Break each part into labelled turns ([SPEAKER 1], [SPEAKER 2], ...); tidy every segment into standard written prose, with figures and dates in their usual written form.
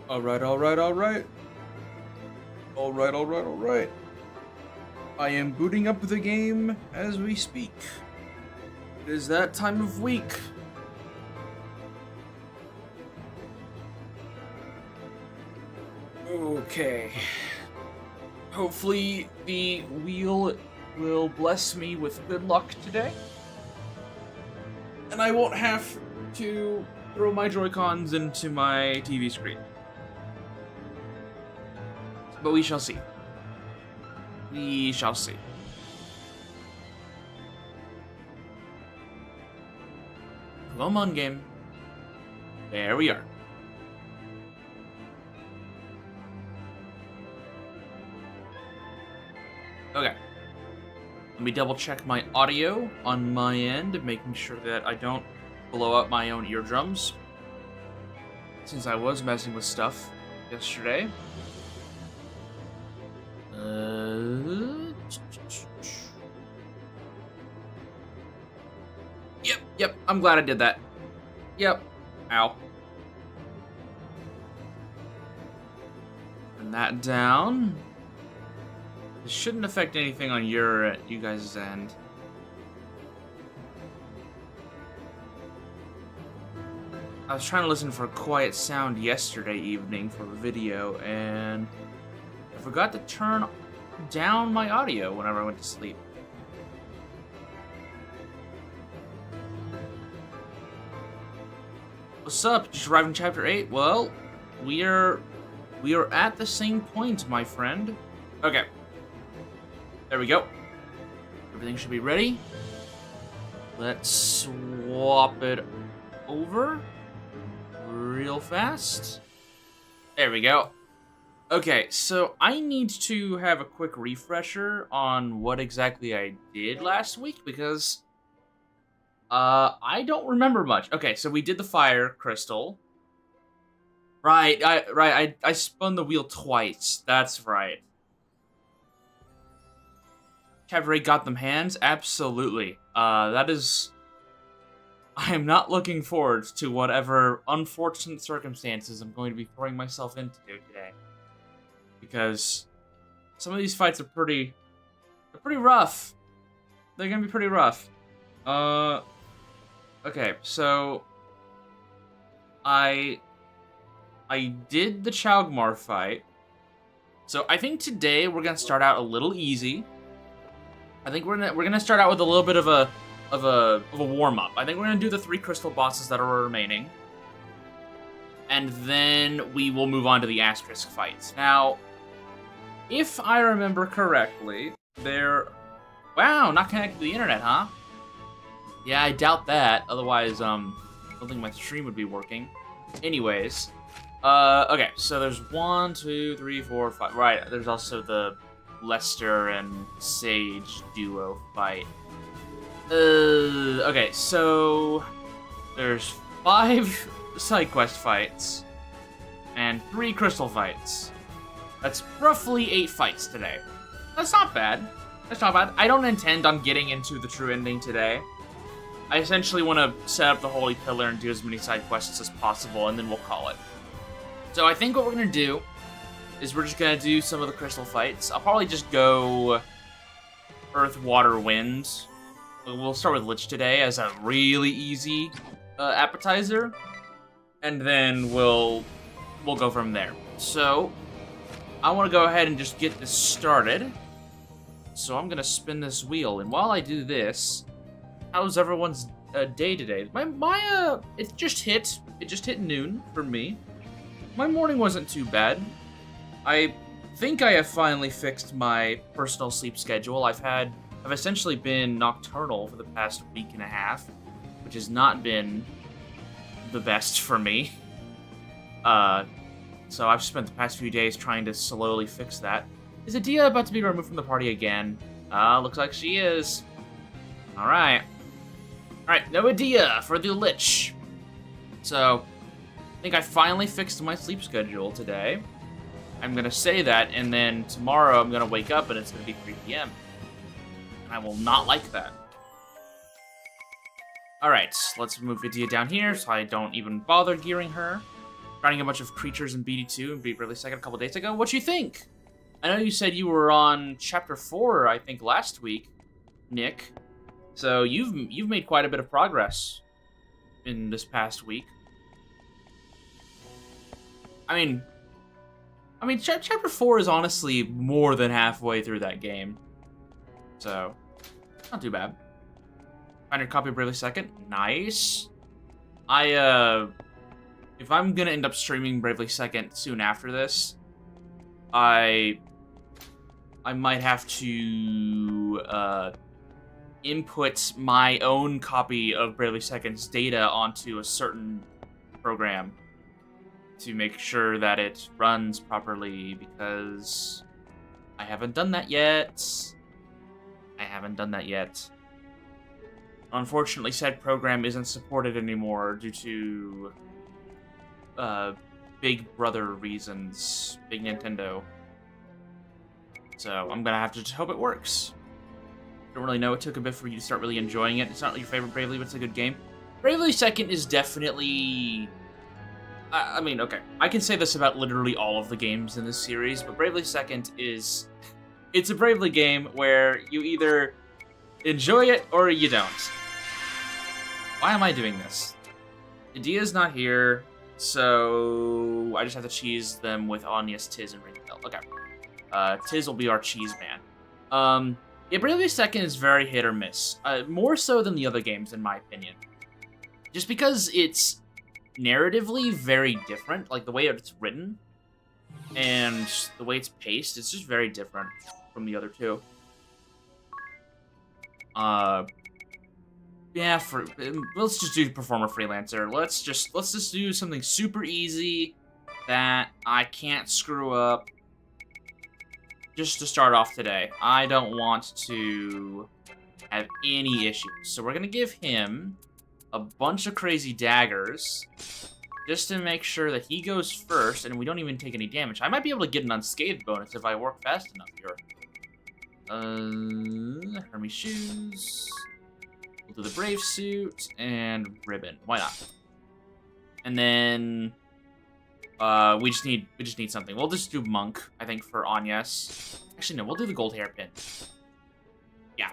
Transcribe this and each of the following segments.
[SPEAKER 1] Alright, alright, alright. Alright, alright, alright. I am booting up the game as we speak. It is that time of week. Okay. Hopefully the wheel will bless me with good luck today. And I won't have to throw my Joy-Cons into my TV screen. But we shall see. We shall see. Come on, game. There we are. Okay. Let me double check my audio on my end, making sure that I don't blow up my own eardrums. Since I was messing with stuff yesterday. Yep, I'm glad I did that. Yep. Ow. Turn that down. This shouldn't affect anything on you guys' end. I was trying to listen for a quiet sound yesterday evening for a video, and I forgot to turn down my audio whenever I went to sleep. What's up? Just arrived in chapter 8? Well, we are at the same point, my friend. Okay. There we go. Everything should be ready. Let's swap it over real fast. There we go. Okay, so I need to have a quick refresher on what exactly I did last week because I don't remember much. Okay, so we did the fire crystal. Right, I spun the wheel twice. That's right. Chapter 8 got them hands? Absolutely. That is... I am not looking forward to whatever unfortunate circumstances I'm going to be throwing myself into today. Because some of these fights are pretty rough. They're gonna be pretty rough. Okay, so I did the Chalgmar fight. So I think today we're gonna start out a little easy. I think we're gonna start out with a little bit of a warm up. I think we're gonna do the 3 crystal bosses that are remaining, and then we will move on to the asterisk fights. Now, if I remember correctly, wow, not connected to the internet, huh? Yeah, I doubt that. Otherwise, I don't think my stream would be working. Anyways, okay, so there's 1, 2, 3, 4, 5. Right, there's also the Lester and Sage duo fight. Okay, so there's 5 side quest fights and 3 crystal fights. That's roughly 8 fights today. That's not bad. That's not bad. I don't intend on getting into the true ending today. I essentially want to set up the Holy Pillar and do as many side quests as possible, and then we'll call it. So I think what we're going to do is we're just going to do some of the crystal fights. I'll probably just go Earth, Water, Wind. We'll start with Lich today as a really easy appetizer, and then we'll go from there. So I want to go ahead and just get this started. So I'm going to spin this wheel, and while I do this, how's everyone's day today? It just hit noon for me. My morning wasn't too bad. I think I have finally fixed my personal sleep schedule. I've essentially been nocturnal for the past week and a half, which has not been the best for me. So I've spent the past few days trying to slowly fix that. Is Adia about to be removed from the party again? Looks like she is. Alright. Alright, no Adia for the Lich. So, I think I finally fixed my sleep schedule today. I'm gonna say that, and then tomorrow I'm gonna wake up and it's gonna be 3 PM. And I will not like that. Alright, let's move Adia down here so I don't even bother gearing her. fighting a bunch of creatures in BD2 and beat Bravely Second a couple days ago. What you think? I know you said you were on Chapter 4, I think, last week, Nick. So you've made quite a bit of progress in this past week. I mean, Chapter 4 is honestly more than halfway through that game. So, not too bad. Find your copy of Bravely Second. Nice. If I'm gonna end up streaming Bravely Second soon after this, I might have to input my own copy of Bravely Second's data onto a certain program to make sure that it runs properly, because I haven't done that yet. Unfortunately, said program isn't supported anymore due to Big Brother reasons, Big Nintendo. So I'm gonna have to just hope it works. Don't really know. It took a bit for you to start really enjoying it. It's not your favorite Bravely, but it's a good game. Bravely Second is definitely... I mean, okay. I can say this about literally all of the games in this series, but Bravely Second is... It's a Bravely game where you either enjoy it or you don't. Why am I doing this? Idea's not here, so I just have to cheese them with Anya's Tiz and Ringtail. Okay. Tiz will be our cheese man. Yeah, Bravely Second is very hit or miss. More so than the other games, in my opinion. Just because it's narratively very different, like the way it's written and the way it's paced, it's just very different from the other two. Yeah, let's just do Performer Freelancer. Let's just do something super easy that I can't screw up. Just to start off today, I don't want to have any issues. So we're gonna give him a bunch of crazy daggers just to make sure that he goes first and we don't even take any damage. I might be able to get an unscathed bonus if I work fast enough here. Hermes shoes. We'll do the brave suit and ribbon. Why not? And then we just need something. We'll just do monk, I think, for Anya's. Actually, no, we'll do the gold hairpin. Yeah.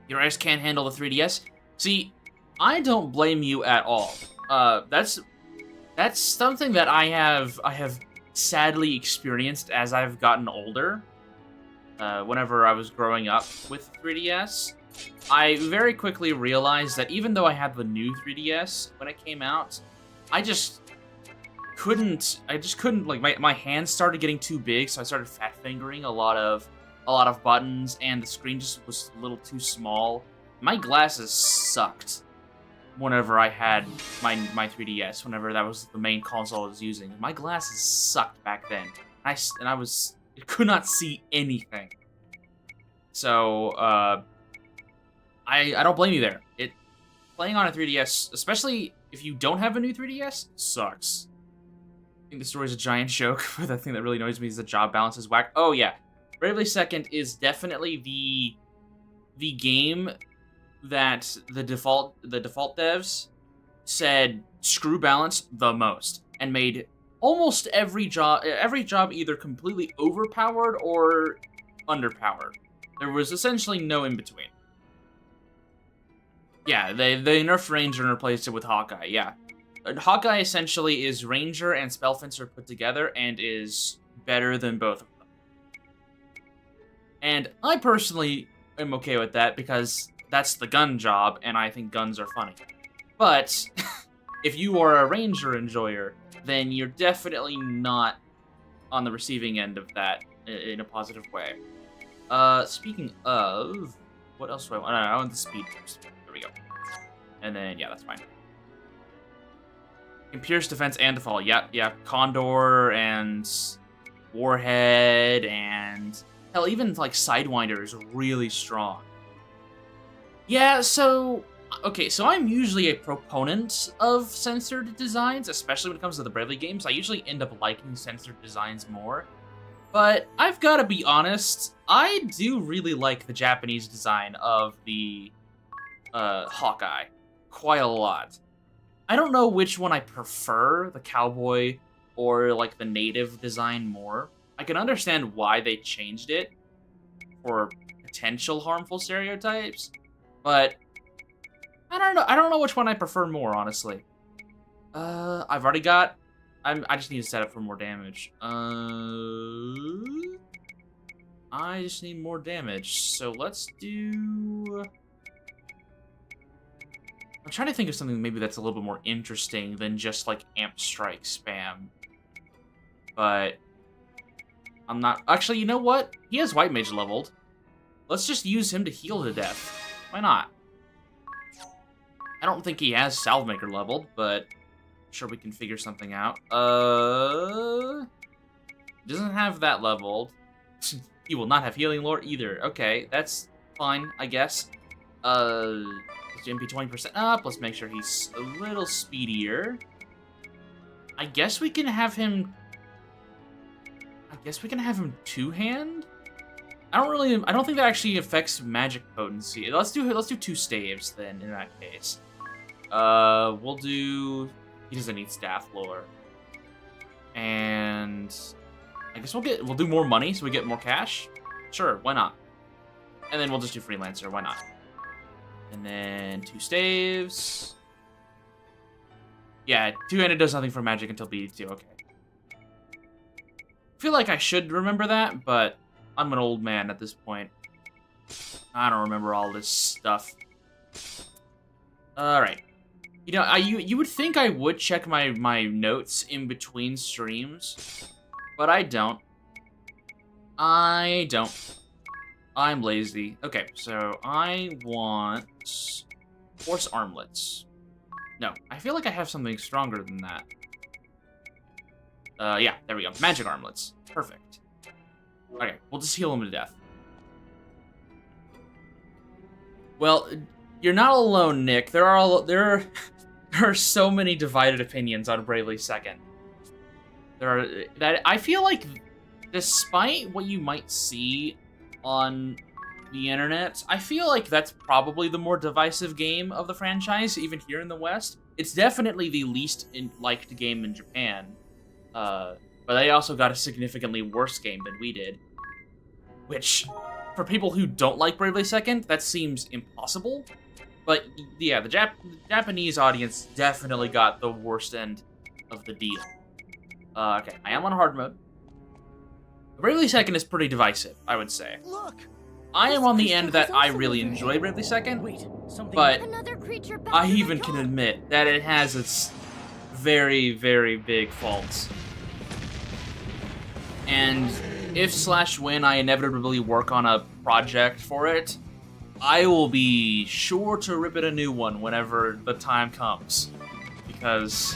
[SPEAKER 1] Your eyes can't handle the 3DS. See, I don't blame you at all. That's something that I have sadly experienced as I've gotten older. Whenever I was growing up with 3DS, I very quickly realized that even though I had the new 3DS when it came out, I just couldn't, like, my hands started getting too big, so I started fat fingering a lot of buttons, and the screen just was a little too small. My glasses sucked whenever I had my 3DS, whenever that was the main console I was using. My glasses sucked back then. I could not see anything. So, I don't blame you there. Playing on a 3DS, especially if you don't have a new 3DS, sucks. I think the story's a giant joke, but the thing that really annoys me is the job balance is whack. Oh yeah, Bravely Second is definitely the game that the default devs said screw balance the most, and made almost every job either completely overpowered or underpowered. There was essentially no in between. Yeah, they nerfed Ranger and replaced it with Hawkeye, yeah. Hawkeye essentially is Ranger and Spellfencer put together and is better than both of them. And I personally am okay with that because that's the gun job, and I think guns are funny. But if you are a Ranger enjoyer, then you're definitely not on the receiving end of that in a positive way. Speaking of, what else do I want? I want the speed boost. There we go. And then, yeah, that's fine. In Pierce, defense, and defall. Yeah. Condor and Warhead and hell, even like Sidewinder is really strong. Yeah, so okay, so I'm usually a proponent of censored designs, especially when it comes to the Bravely games. I usually end up liking censored designs more. But I've got to be honest, I do really like the Japanese design of the Hawkeye quite a lot. I don't know which one I prefer, the cowboy or like the native design more. I can understand why they changed it for potential harmful stereotypes, but I don't know. I don't know which one I prefer more, honestly. I've already got. I just need to set up for more damage. I just need more damage. So let's do. I'm trying to think of something maybe that's a little bit more interesting than just like amp strike spam. But I'm not. Actually, you know what? He has white mage leveled. Let's just use him to heal to death. Why not? I don't think he has Salvemaker leveled, but I'm sure we can figure something out. Doesn't have that leveled. He will not have healing lore either. Okay, that's fine, I guess. Let's do MP 20% up. Let's make sure he's a little speedier. I guess we can have him two-hand? I don't think that actually affects magic potency. Let's do 2 staves then in that case. We'll do. He doesn't need staff lore, and I guess we'll do more money so we get more cash. Sure, why not? And then we'll just do freelancer. Why not? And then 2 staves. Yeah, two-handed does nothing for magic until BD2. Okay. I feel like I should remember that, but I'm an old man at this point. I don't remember all this stuff. All right. You know, you would think I would check my notes in between streams, but I don't. I'm lazy. Okay, so I want horse armlets. No, I feel like I have something stronger than that. Yeah, there we go. Magic armlets. Perfect. Okay, we'll just heal him to death. Well, you're not alone, Nick. There are so many divided opinions on Bravely Second. I feel like, despite what you might see on the internet, I feel like that's probably the more divisive game of the franchise, even here in the West. It's definitely the least liked game in Japan. But they also got a significantly worse game than we did. Which, for people who don't like Bravely Second, that seems impossible. But yeah, the Japanese audience definitely got the worst end of the deal. Okay, I am on hard mode. Bravely Second is pretty divisive, I would say.
[SPEAKER 2] Look,
[SPEAKER 1] I am on the end that I really enjoy Bravely Second, but I even can admit that it has its very, very big faults. And if/when I inevitably work on a project for it, I will be sure to rip it a new one whenever the time comes. Because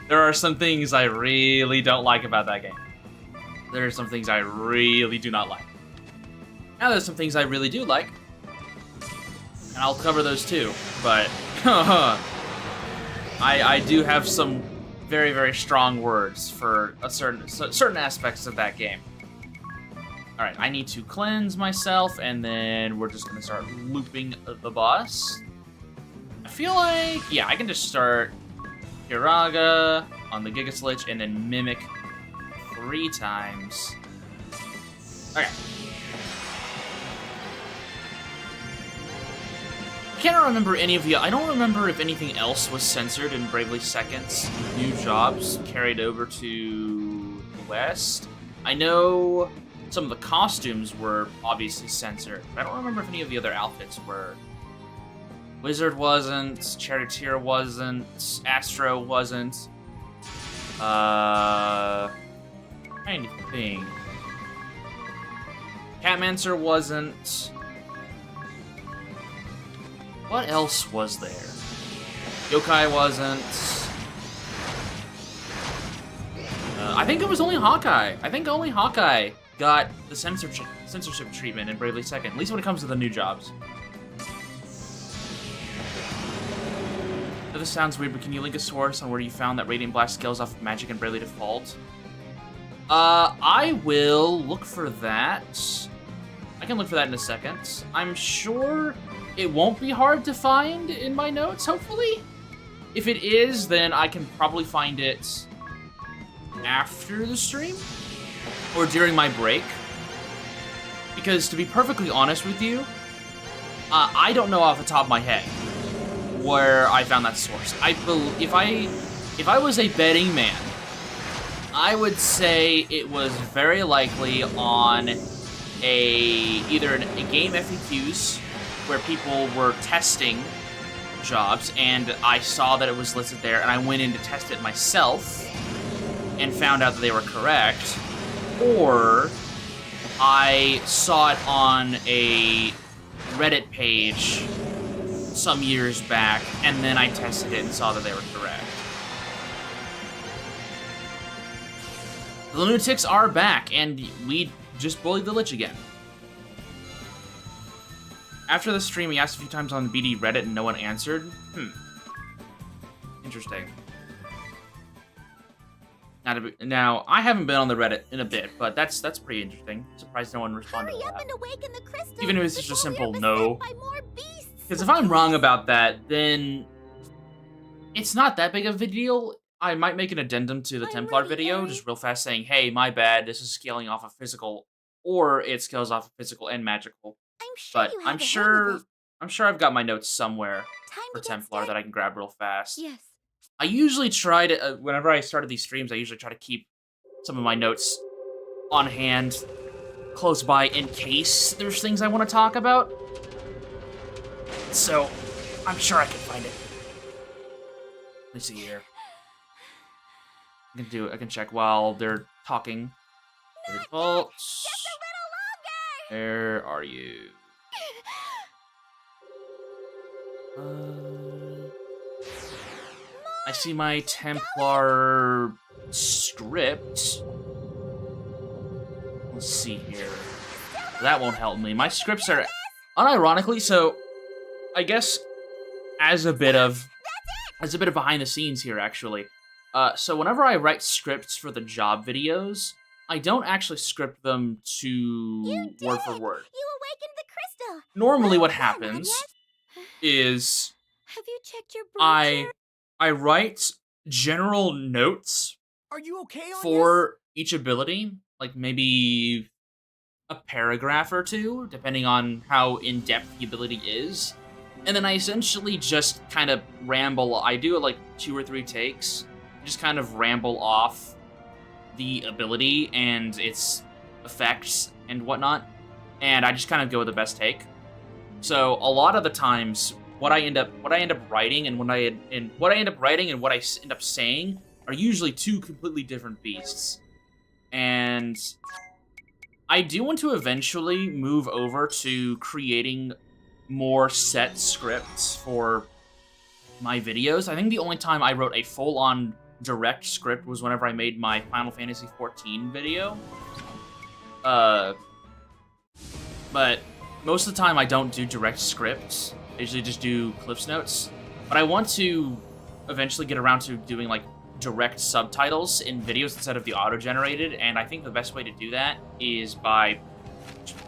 [SPEAKER 1] there are some things I really don't like about that game. There are some things I really do not like. Now there's some things I really do like. And I'll cover those too. But I do have some very, very strong words for certain aspects of that game. Alright, I need to cleanse myself, and then we're just gonna start looping the boss. I feel like, yeah, I can just start Hiraga on the Giga Slich, and then Mimic 3 times. Okay. I can't remember any of I don't remember if anything else was censored in Bravely Second's new jobs carried over to the West. I know some of the costumes were obviously censored, but I don't remember if any of the other outfits were. Wizard wasn't, Charioteer wasn't, Astro wasn't. Trying to think. Catmancer wasn't. What else was there? Yokai wasn't. I think it was only Hawkeye. I think only Hawkeye got the censorship treatment in Bravely Second, at least when it comes to the new jobs. This sounds weird, but can you link a source on where you found that Radiant Blast scales off of Magic and Bravely Default? I will look for that. I can look for that in a second. I'm sure it won't be hard to find in my notes, hopefully. If it is, then I can probably find it after the stream or during my break. Because to be perfectly honest with you, I don't know off the top of my head where I found that source. If I was a betting man, I would say it was very likely on either a game FAQs where people were testing jobs, and I saw that it was listed there, and I went in to test it myself and found out that they were correct, or I saw it on a Reddit page some years back, and then I tested it and saw that they were correct. The lunatics are back, and we just bullied the Lich again. After the stream, he asked a few times on the BD Reddit and no one answered. Interesting. Now, I haven't been on the Reddit in a bit, but that's pretty interesting. Surprised no one responded to that. Even if it's just a simple no. Because if I'm wrong about that, then it's not that big of a deal. I might make an addendum to the Templar video, just real fast saying, hey, my bad, this is scaling off of physical, or it scales off of physical and magical. But I'm sure I've got my notes somewhere for Templar that I can grab real fast.
[SPEAKER 2] Yes.
[SPEAKER 1] I usually try to, whenever I started these streams, I usually try to keep some of my notes on hand, close by, in case there's things I want to talk about. So, I'm sure I can find it. Let me see here. I can check while they're talking. Defaults. Where are you? I see my Templar script. Let's see here. That won't help me. My scripts are unironically, so I guess as a bit of behind the scenes here, actually. So whenever I write scripts for the job videos, I don't actually script them to word for word.
[SPEAKER 2] You awakened the crystal.
[SPEAKER 1] Normally what happens is
[SPEAKER 2] Have you checked your brochure?
[SPEAKER 1] I write general notes
[SPEAKER 3] Are you okay on
[SPEAKER 1] for each ability, like maybe a paragraph or two, depending on how in-depth the ability is. And then I essentially just kind of ramble. I do like 2 or 3 takes, just kind of ramble off the ability and its effects and whatnot, and I just kind of go with the best take. So a lot of the times, what I end up writing and what I end up saying are usually 2 completely different beasts. And I do want to eventually move over to creating more set scripts for my videos. I think the only time I wrote a full-on direct script was whenever I made my Final Fantasy XIV video. But most of the time I don't do direct scripts. I usually just do Cliff's Notes. But I want to eventually get around to doing like direct subtitles in videos instead of the auto-generated, and I think the best way to do that is by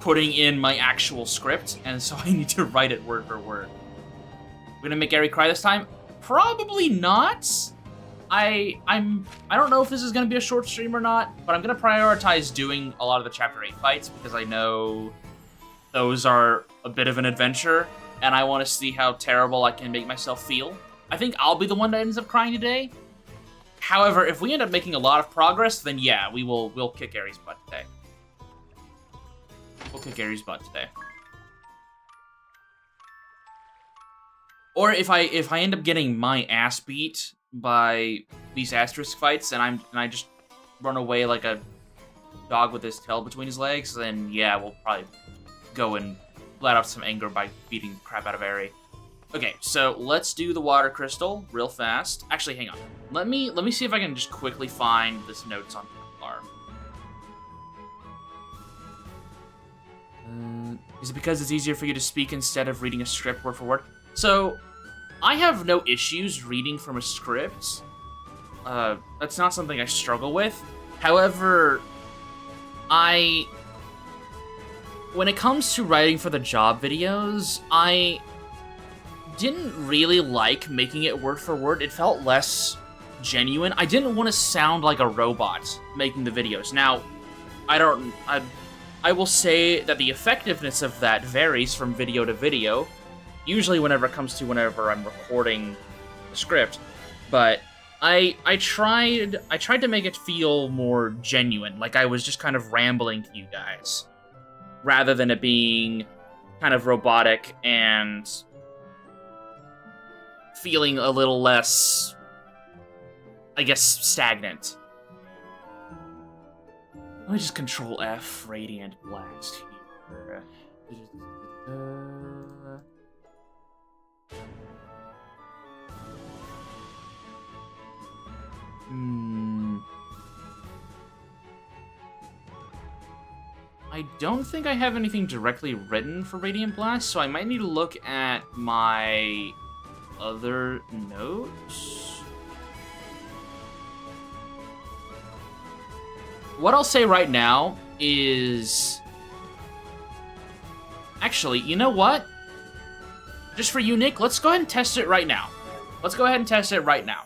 [SPEAKER 1] putting in my actual script, and so I need to write it word for word. We're gonna make Gary cry this time? Probably not. I don't know if this is gonna be a short stream or not, but I'm gonna prioritize doing a lot of the Chapter 8 fights because I know those are a bit of an adventure, and I want to see how terrible I can make myself feel. I think I'll be the one that ends up crying today. However, if we end up making a lot of progress, then yeah, we'll kick Gary's butt today. We'll kick Gary's butt today. Or if I end up getting my ass beat by these asterisk fights and I just run away like a dog with his tail between his legs, then yeah, we'll probably go and let out some anger by beating the crap out of Ari. Okay, so let's do the water crystal real fast. Actually, hang on. Let me see if I can just quickly find this notes on Templar. Is it because it's easier for you to speak instead of reading a script word for word? So, I have no issues reading from a script. That's not something I struggle with. However, when it comes to writing for the job videos, I didn't really like making it word for word. It felt less genuine. I didn't want to sound like a robot making the videos. Now, I will say that the effectiveness of that varies from video to video, usually whenever I'm recording the script, but I tried to make it feel more genuine, like I was just kind of rambling to you guys, rather than it being kind of robotic and feeling a little less, I guess, stagnant. Let me just Control F, Radiant Blast here. I don't think I have anything directly written for Radiant Blast, so I might need to look at my other notes. What I'll say right now is... Actually, you know what? Just for you, Nick, let's go ahead and test it right now. Let's go ahead and test it right now.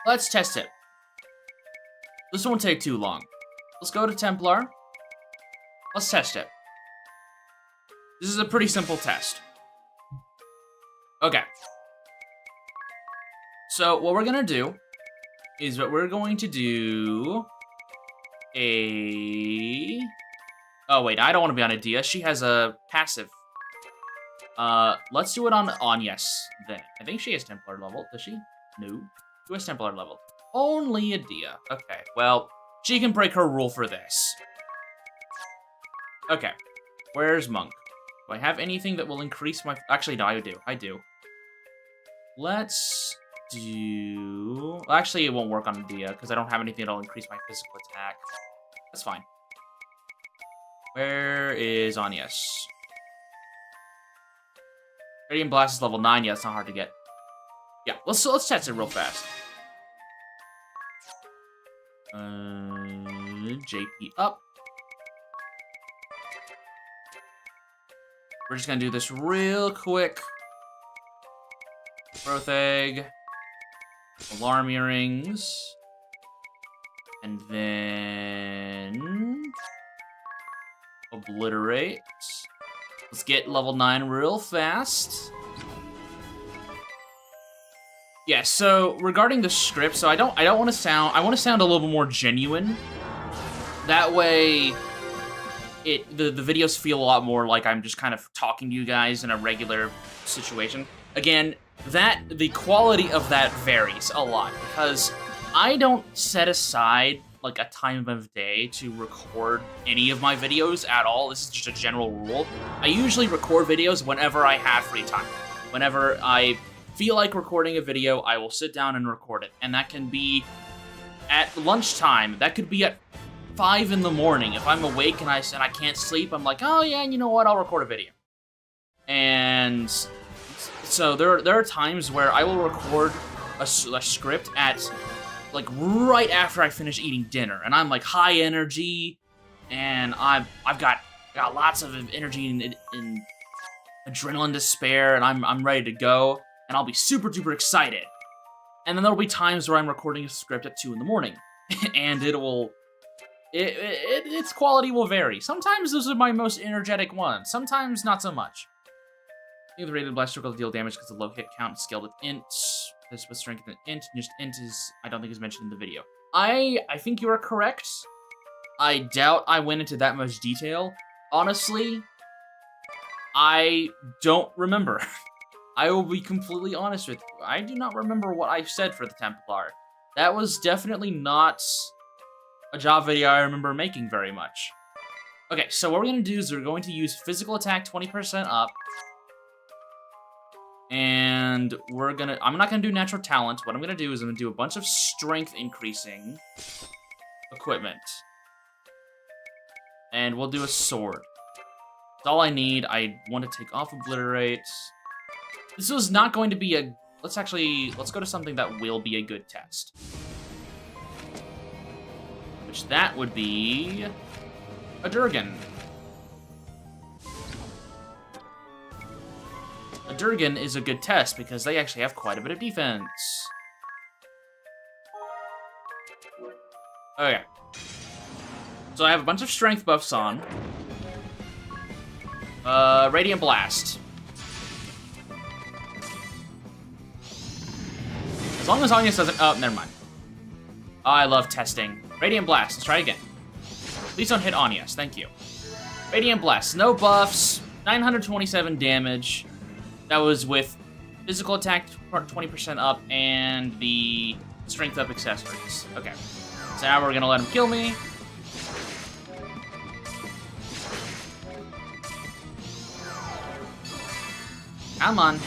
[SPEAKER 1] Let's test it. This won't take too long. Let's go to Templar. Let's test it. This is a pretty simple test. Okay. So, what we're gonna do is what we're going to do... Oh, wait, I don't want to be on Adia. She has a passive. Let's do it on Anyes, then. I think she has Templar level. Does she? No. Who has Templar level? Only Adia. Okay, well, she can break her rule for this. Okay. Where's Monk? Do I have anything that will increase my... Actually, no, I do. Let's do... Actually, it won't work on Adia, because I don't have anything that'll increase my physical attack. That's fine. Where is Anyes? Radiant Blast is level 9. Yeah, it's not hard to get. Yeah, let's test it real fast. JP up. We're just gonna do this real quick. Growth Egg. Alarm Earrings. And then... Obliterate. Let's get level 9 real fast. Yeah, so regarding the script, so I want to sound a little bit more genuine. That way the videos feel a lot more like I'm just kind of talking to you guys in a regular situation. Again, the quality of that varies a lot because I don't set aside like a time of day to record any of my videos at all. This is just a general rule. I usually record videos whenever I have free time. Whenever I feel like recording a video, I will sit down and record it. And that can be at lunchtime. That could be at 5 in the morning. If I'm awake and I can't sleep, I'm like, oh yeah, you know what, I'll record a video. And so there are times where I will record a script at like right after I finish eating dinner, and I'm like high energy, and I've got lots of energy and adrenaline to spare, and I'm ready to go, and I'll be super duper excited. And then there'll be times where I'm recording a script at 2 in the morning, and its quality will vary. Sometimes those are my most energetic ones, sometimes not so much. I think the rated blast circle deal damage because the low hit count is scaled with int. This was strength and int. Just int is, I don't think, is mentioned in the video. I think you are correct. I doubt I went into that much detail. Honestly, I don't remember. I will be completely honest with you. I do not remember what I said for the Templar. That was definitely not a job video I remember making very much. Okay, so what we're going to do is we're going to use physical attack 20% up. And I'm not gonna do natural talent. What I'm gonna do is I'm gonna do a bunch of strength increasing equipment. And we'll do a sword. That's all I need. I want to take off Obliterate. This was not going to be a... Let's go to something that will be a good test. Which that would be... a Durgan. a Durgan is a good test because they actually have quite a bit of defense. Okay. So I have a bunch of strength buffs on. Radiant Blast. As long as Agnes doesn't... Oh, never mind. I love testing. Radiant Blast. Let's try again. Please don't hit Agnes. Thank you. Radiant Blast. No buffs. 927 damage. That was with physical attack 20% up and the strength up accessories. Okay. So now we're going to let him kill me. Come on.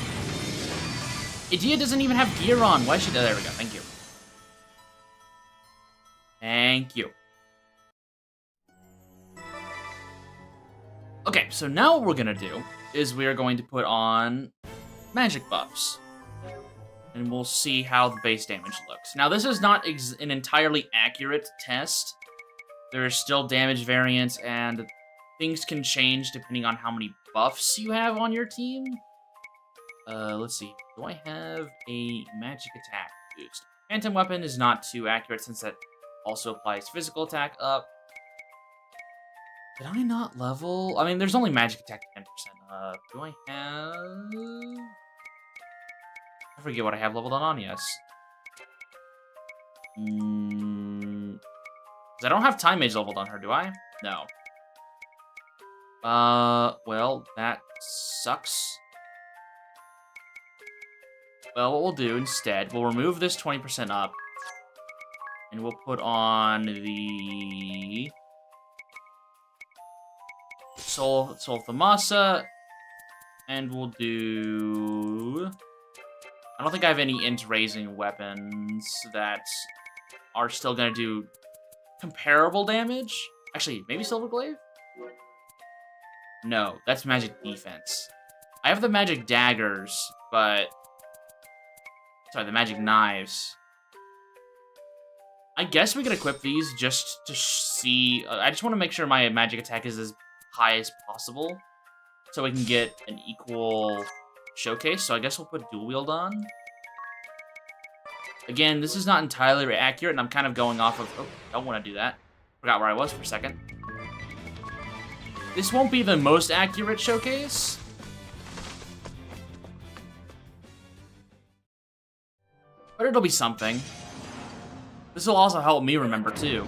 [SPEAKER 1] Idea doesn't even have gear on. Why should... Oh, there we go. Thank you. Thank you. Okay, so now what we're gonna do is we are going to put on magic buffs. And we'll see how the base damage looks. Now, this is not an entirely accurate test. There is still damage variance, and things can change depending on how many buffs you have on your team. Let's see. Do I have a magic attack boost? Phantom Weapon is not too accurate since that also applies physical attack up. Did I not level? I mean, there's only magic attack 10%. Do I have... I forget what I have leveled on yes. Because I don't have Time Mage leveled on her, do I? No. Well, that sucks. Well, what we'll do instead, we'll remove this 20% up. And we'll put on the... Soul Thamasa. And we'll do... I don't think I have any int-raising weapons that are still going to do comparable damage. Actually, maybe Silverglaive? No, that's magic defense. I have the magic daggers, but... Sorry, the magic knives. I guess we could equip these just to see... I just want to make sure my magic attack is as high as possible, so we can get an equal showcase. So I guess we'll put dual wield on. Again, this is not entirely accurate, and I'm kind of going off of... Oh, don't want to do that. Forgot where I was for a second. This won't be the most accurate showcase. But it'll be something. This will also help me remember, too.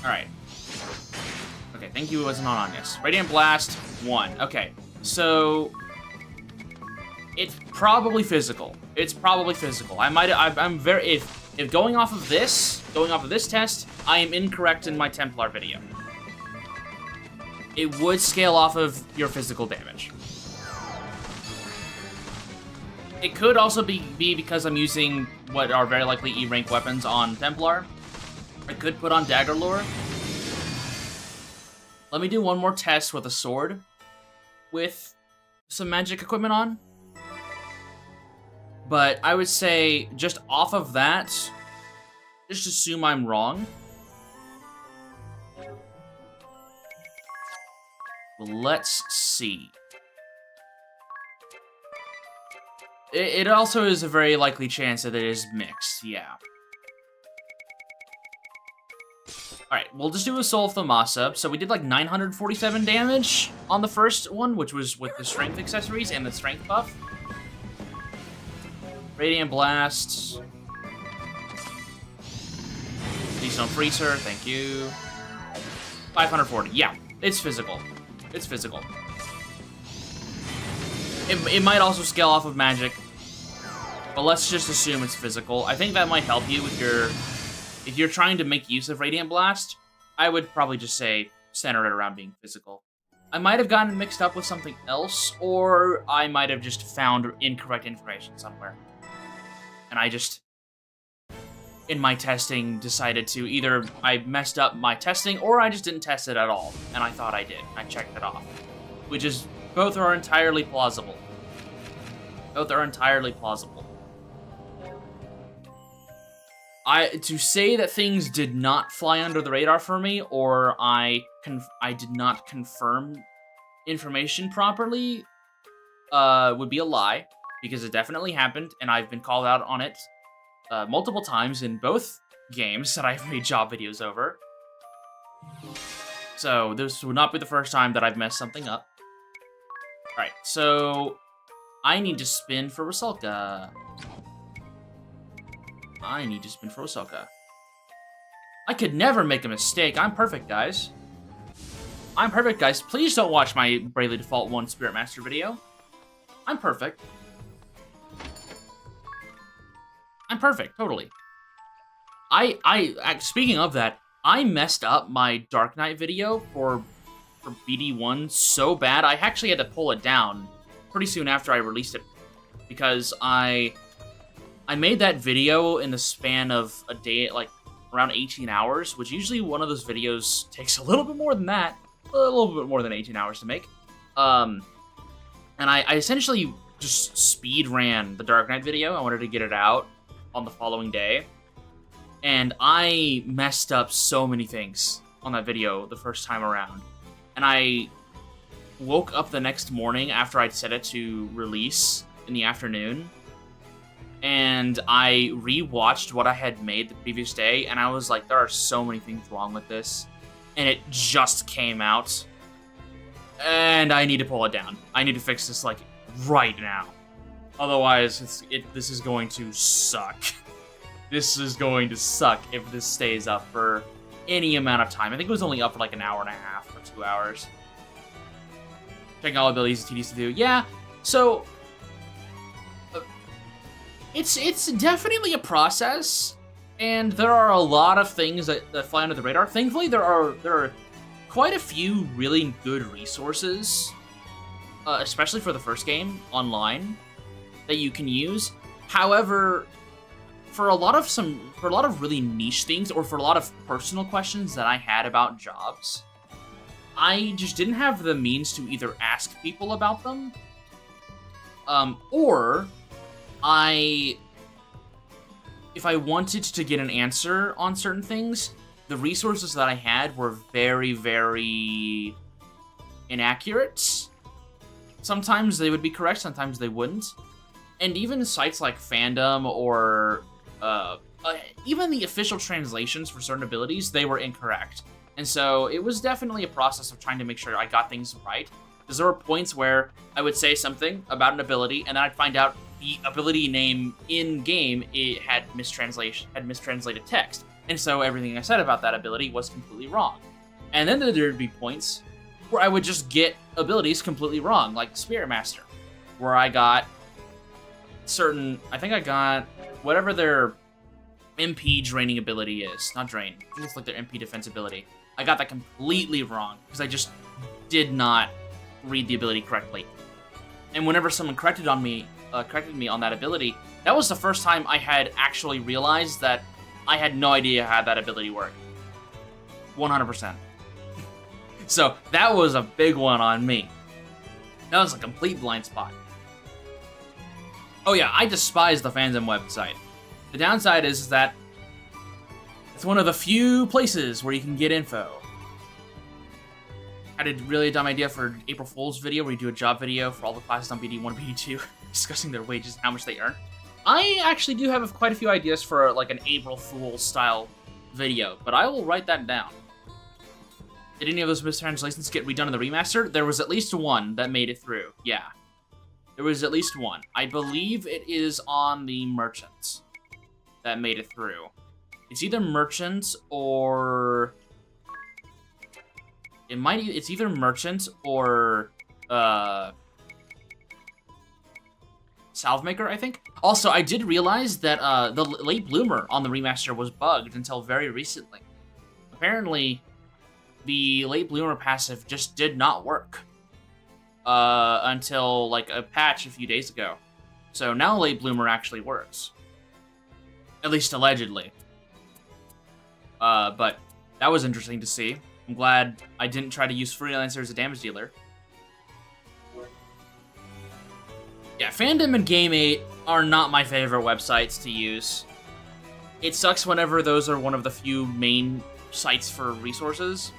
[SPEAKER 1] Alright. Okay, thank you, it wasn't on Agnes. Radiant Blast, 1. Okay, so... It's probably physical. It's probably physical. I'm very... If going off of this test, I am incorrect in my Templar video. It would scale off of your physical damage. It could also be because I'm using what are very likely E-rank weapons on Templar. I could put on Dagger Lore. Let me do one more test with a sword with some magic equipment on. But I would say, just off of that, just assume I'm wrong. Let's see. It also is a very likely chance that it is mixed, yeah. Alright, we'll just do a Soul of Thamasa. So we did like 947 damage on the first one, which was with the strength accessories and the strength buff. Radiant Blast. Please don't freeze her, thank you. 540, yeah, it's physical. It's physical. It might also scale off of magic, but let's just assume it's physical. I think that might help you with your... If you're trying to make use of Radiant Blast, I would probably just say center it around being physical. I might have gotten mixed up with something else, or I might have just found incorrect information somewhere. And I just, in my testing, decided to either I messed up my testing, or I just didn't test it at all, and I thought I did. I checked it off. Which is, both are entirely plausible. Both are entirely plausible. To say that things did not fly under the radar for me, or I did not confirm information properly would be a lie, because it definitely happened, and I've been called out on it multiple times in both games that I've made job videos over. So this would not be the first time that I've messed something up. Alright, so I need to spin for Rusalka. I could never make a mistake. I'm perfect, guys. Please don't watch my Bravely Default 1 Spirit Master video. I'm perfect. Totally. Speaking of that, I messed up my Dark Knight video for BD1 so bad, I actually had to pull it down pretty soon after I released it, because I made that video in the span of a day, like around 18 hours, which usually one of those videos takes a little bit more than that, a little bit more than 18 hours to make. And I essentially just speed ran the Dark Knight video. I wanted to get it out on the following day, and I messed up so many things on that video the first time around. And I woke up the next morning after I'd set it to release in the afternoon, and I rewatched what I had made the previous day, and I was like, there are so many things wrong with this, and it just came out, and I need to pull it down. I need to fix this, like, right now. Otherwise, this is going to suck. This is going to suck if this stays up for any amount of time. I think it was only up for like an hour and a half or 2 hours. Checking all abilities is tedious to do. Yeah, so it's definitely a process, and there are a lot of things that fly under the radar. Thankfully, there are quite a few really good resources, especially for the first game online, that you can use. However, for a lot of really niche things, or for a lot of personal questions that I had about jobs, I just didn't have the means to either ask people about them, or if I wanted to get an answer on certain things, the resources that I had were very, very inaccurate. Sometimes they would be correct, sometimes they wouldn't. And even sites like Fandom or even the official translations for certain abilities, they were incorrect. And so it was definitely a process of trying to make sure I got things right. Because there were points where I would say something about an ability, and then I'd find out the ability name in-game had mistranslated text. And so everything I said about that ability was completely wrong. And then there'd be points where I would just get abilities completely wrong, like Spirit Master, where I got I think I got whatever their MP draining ability is. Not drain. It looks like their MP defense ability. I got that completely wrong, because I just did not read the ability correctly. And whenever someone corrected me on that ability, that was the first time I had actually realized that I had no idea how that ability worked. 100%. So that was a big one on me. That was a complete blind spot. Oh yeah, I despise the Fandom website. The downside is that it's one of the few places where you can get info. I had a really dumb idea for April Fool's video, where you do a job video for all the classes on BD1 and BD2, discussing their wages and how much they earn. I actually do have quite a few ideas for like an April Fool's style video, but I will write that down. Did any of those mistranslations get redone in the remaster? There was at least one that made it through, yeah. There was at least one. I believe it is on the Merchants that made it through. It's either Merchants or... It's either Merchants or... Salvemaker, I think? Also, I did realize that the Late Bloomer on the remaster was bugged until very recently. Apparently, the Late Bloomer passive just did not work. Until, like, a patch a few days ago. So now Late Bloomer actually works. At least allegedly. But that was interesting to see. I'm glad I didn't try to use Freelancer as a damage dealer. Yeah, Fandom and Game8 are not my favorite websites to use. It sucks whenever those are one of the few main sites for resources.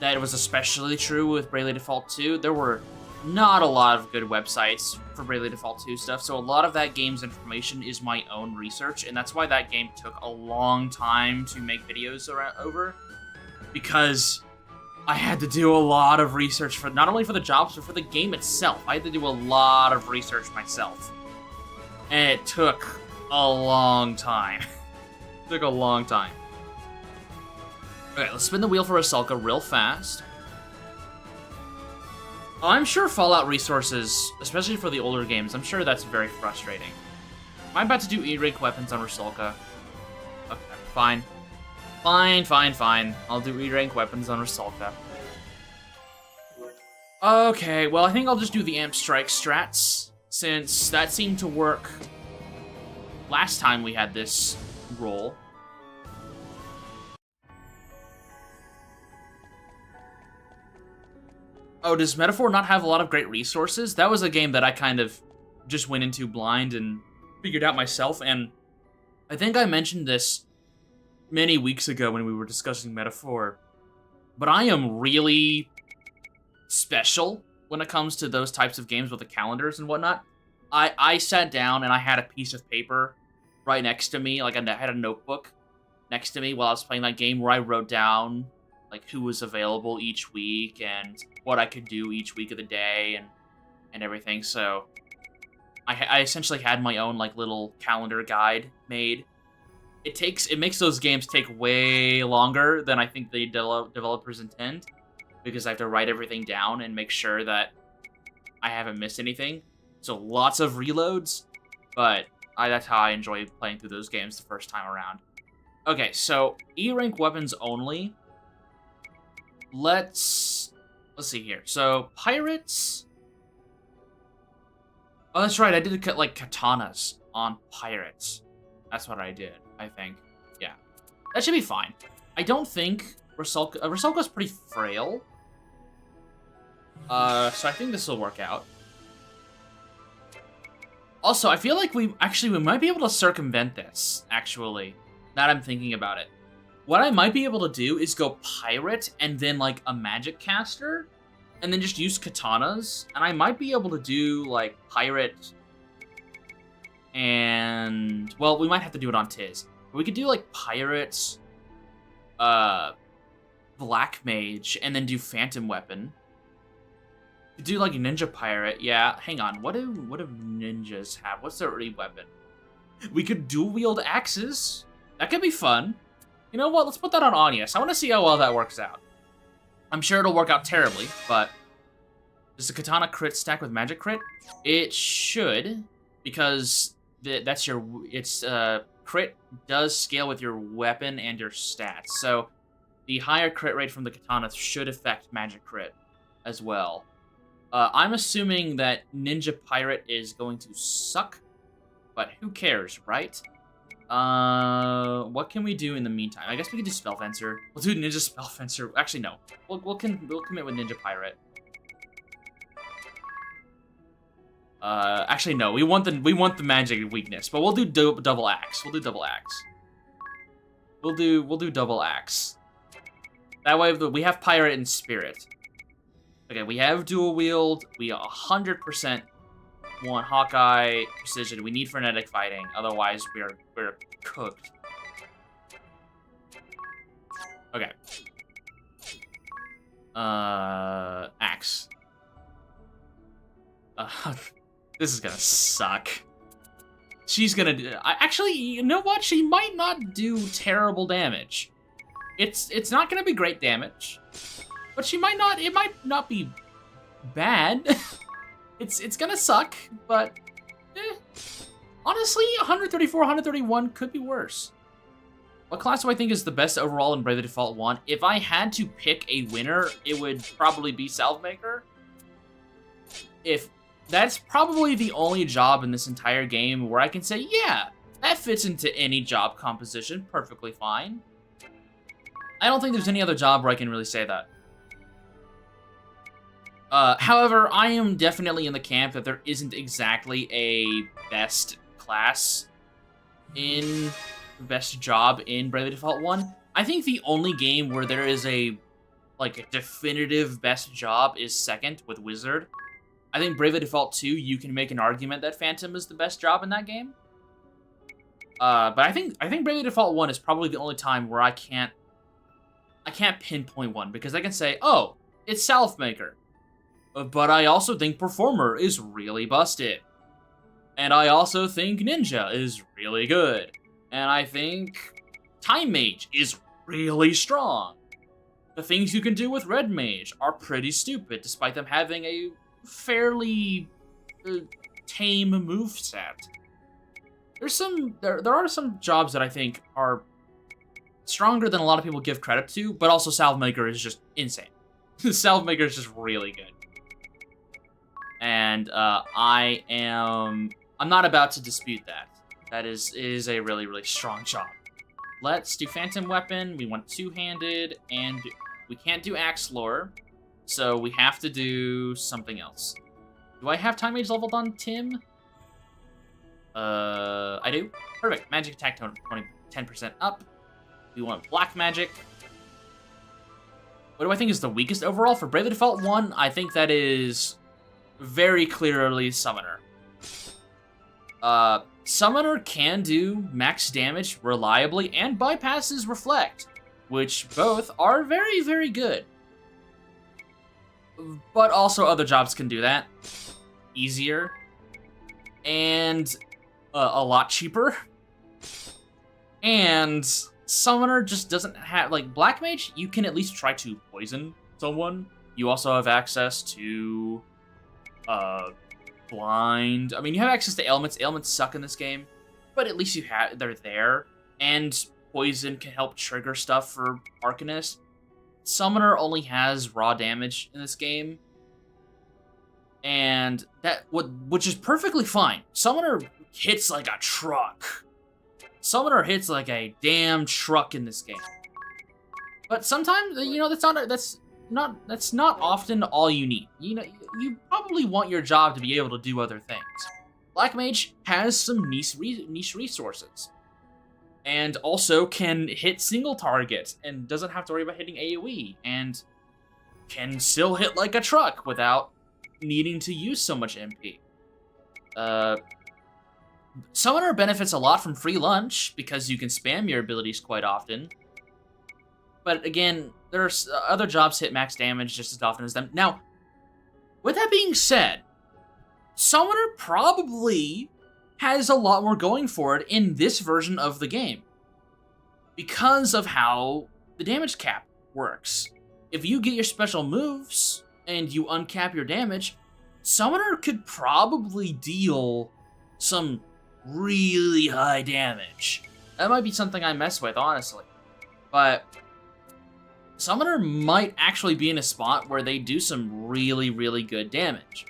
[SPEAKER 1] that was especially true with Bravely Default 2. There were not a lot of good websites for Bravely Default 2 stuff, so a lot of that game's information is my own research, and that's why that game took a long time to make videos over, because I had to do a lot of research for not only for the jobs, but for the game itself. I had to do a lot of research myself, and it took a long time. It took a long time. Okay, let's spin the wheel for Rusalka real fast. I'm sure Fallout resources, especially for the older games, I'm sure that's very frustrating. Am I about to do E-rank weapons on Rusalka? Okay, fine. Fine. I'll do E-rank weapons on Rusalka. Okay, well, I think I'll just do the Amp Strike strats, since that seemed to work last time we had this roll. Oh, does Metaphor not have a lot of great resources? That was a game that I kind of just went into blind and figured out myself, and I think I mentioned this many weeks ago when we were discussing Metaphor, but I am really special when it comes to those types of games with the calendars and whatnot. I sat down and I had a piece of paper right next to me, like I had a notebook next to me while I was playing that game where I wrote down like who was available each week and what I could do each week of the day and everything. So I essentially had my own like little calendar guide made. It makes those games take way longer than I think the developers intend, because I have to write everything down and make sure that I haven't missed anything. So lots of reloads, but that's how I enjoy playing through those games the first time around. Okay, so E-rank weapons only. Let's see here. So pirates. Oh, that's right. I did like katanas on pirates. That's what I did, I think. Yeah, that should be fine. I don't think Rusalka's pretty frail. So I think this will work out. Also, I feel like we might be able to circumvent this, actually, now that I'm thinking about it. What I might be able to do is go pirate and then, like, a magic caster, and then just use katanas, and I might be able to do, like, pirate and... well, we might have to do it on Tiz. We could do, like, pirate, black mage, and then do phantom weapon. Do like ninja pirate, yeah. Hang on, what do ninjas have? What's their weapon? We could dual wield axes. That could be fun. You know what? Let's put that on Anius. I want to see how well that works out. I'm sure it'll work out terribly, but does the katana crit stack with magic crit? It should, because that's your crit does scale with your weapon and your stats. So the higher crit rate from the katana should affect magic crit as well. I'm assuming that Ninja Pirate is going to suck, but who cares, right? What can we do in the meantime? I guess we could do Spell Fencer. We'll do Ninja Spell Fencer. Actually, no. We'll commit with Ninja Pirate. Actually, no. We want the magic weakness, but we'll do double axe. We'll do double axe. We'll do double axe. That way we have Pirate and Spirit. Okay, we have dual wield. We 100% want Hawkeye precision. We need frenetic fighting, otherwise we're cooked. Okay. Axe. This is gonna suck. She's gonna do. Actually, you know what? She might not do terrible damage. It's not gonna be great damage. But she might not, it might not be bad. It's gonna suck, but honestly, 134, 131 could be worse. What class do I think is the best overall in Bravely Default 1? If I had to pick a winner, it would probably be Salvemaker. That's probably the only job in this entire game where I can say, yeah, that fits into any job composition perfectly fine. I don't think there's any other job where I can really say that. However, I am definitely in the camp that there isn't exactly a best class in best job in Bravely Default 1. I think the only game where there is a like, definitive best job is second with Wizard. I think Bravely Default 2, you can make an argument that Phantom is the best job in that game. But I think Bravely Default 1 is probably the only time where I can't pinpoint one, because I can say, oh, it's Selfmaker. But I also think Performer is really busted. And I also think Ninja is really good. And I think Time Mage is really strong. The things you can do with Red Mage are pretty stupid, despite them having a fairly tame moveset. There are some jobs that I think are stronger than a lot of people give credit to, but also Salvemaker is just insane. Salvemaker is just really good. And I'm not about to dispute that. That is a really, really strong job. Let's do Phantom Weapon. We want two-handed, and we can't do Axe Lore, so we have to do something else. Do I have Time Mage leveled on Tim? I do. Perfect. Magic attack 10% up. We want Black Magic. What do I think is the weakest overall? For Bravely Default 1, I think that is very clearly Summoner. Summoner can do max damage reliably and bypasses Reflect, which both are very, very good. But also other jobs can do that easier and a lot cheaper. And Summoner just doesn't have, like, Black Mage, you can at least try to poison someone. You also have access to Blind. I mean, you have access to ailments. Ailments suck in this game, but at least they're there. And poison can help trigger stuff for Arcanist. Summoner only has raw damage in this game, and which is perfectly fine. Summoner hits like a truck. Summoner hits like a damn truck in this game. But sometimes, you know, that's not often all you need. You know, you probably want your job to be able to do other things. Black Mage has some niche resources, and also can hit single target, and doesn't have to worry about hitting AoE, and can still hit like a truck without needing to use so much MP. Summoner benefits a lot from free lunch, because you can spam your abilities quite often. But again, there's other jobs hit max damage just as often as them. Now, with that being said, Summoner probably has a lot more going for it in this version of the game, because of how the damage cap works. If you get your special moves and you uncap your damage, Summoner could probably deal some really high damage. That might be something I mess with, honestly. But Summoner might actually be in a spot where they do some really, really good damage.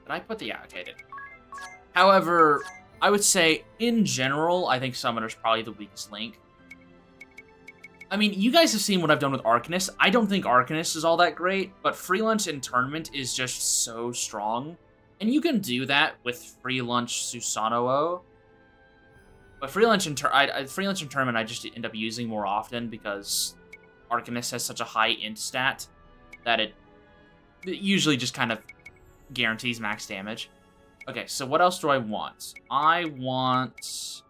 [SPEAKER 1] Did I put the... Yeah, okay, I did. However, I would say, in general, I think Summoner's probably the weakest link. I mean, you guys have seen what I've done with Arcanist. I don't think Arcanist is all that great, but Free Lunch in Tournament is just so strong. And you can do that with Free Lunch Susanoo. But Free Lunch in Tournament I just end up using more often, because Arcanist has such a high int stat that it usually just kind of guarantees max damage. Okay, so what else do I want? I might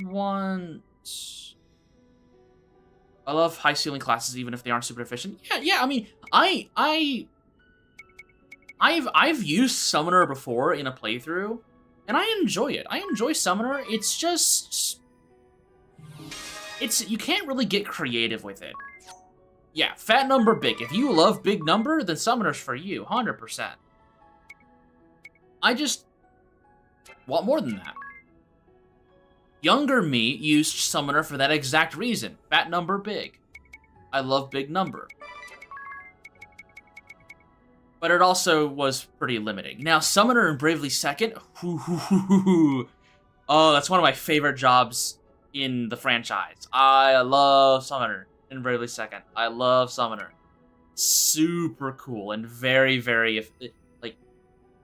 [SPEAKER 1] want... I love high ceiling classes even if they aren't super efficient. Yeah, I mean, I've used Summoner before in a playthrough, and I enjoy it. I enjoy Summoner. It's just... you can't really get creative with it. Yeah, fat number big. If you love big number, then Summoner's for you, 100%. I just want more than that. Younger me used Summoner for that exact reason. Fat number big. I love big number. But it also was pretty limiting. Now, Summoner in Bravely Second, oh, that's one of my favorite jobs in the franchise. I love Summoner in Bravely Second. I love Summoner. Super cool and very, very, like,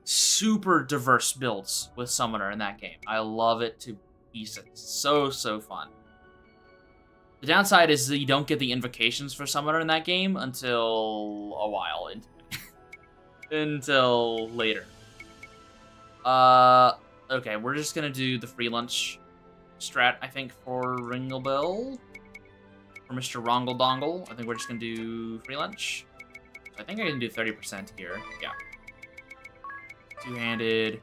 [SPEAKER 1] super diverse builds with Summoner in that game. I love it to pieces. So, so fun. The downside is that you don't get the invocations for Summoner in that game until a while. Until later. Okay, we're just gonna do the free lunch strat, I think, for Ringlebell. For Mr. Rongle Dongle. I think we're just gonna do free lunch. I think I can do 30% here. Yeah. Two-handed.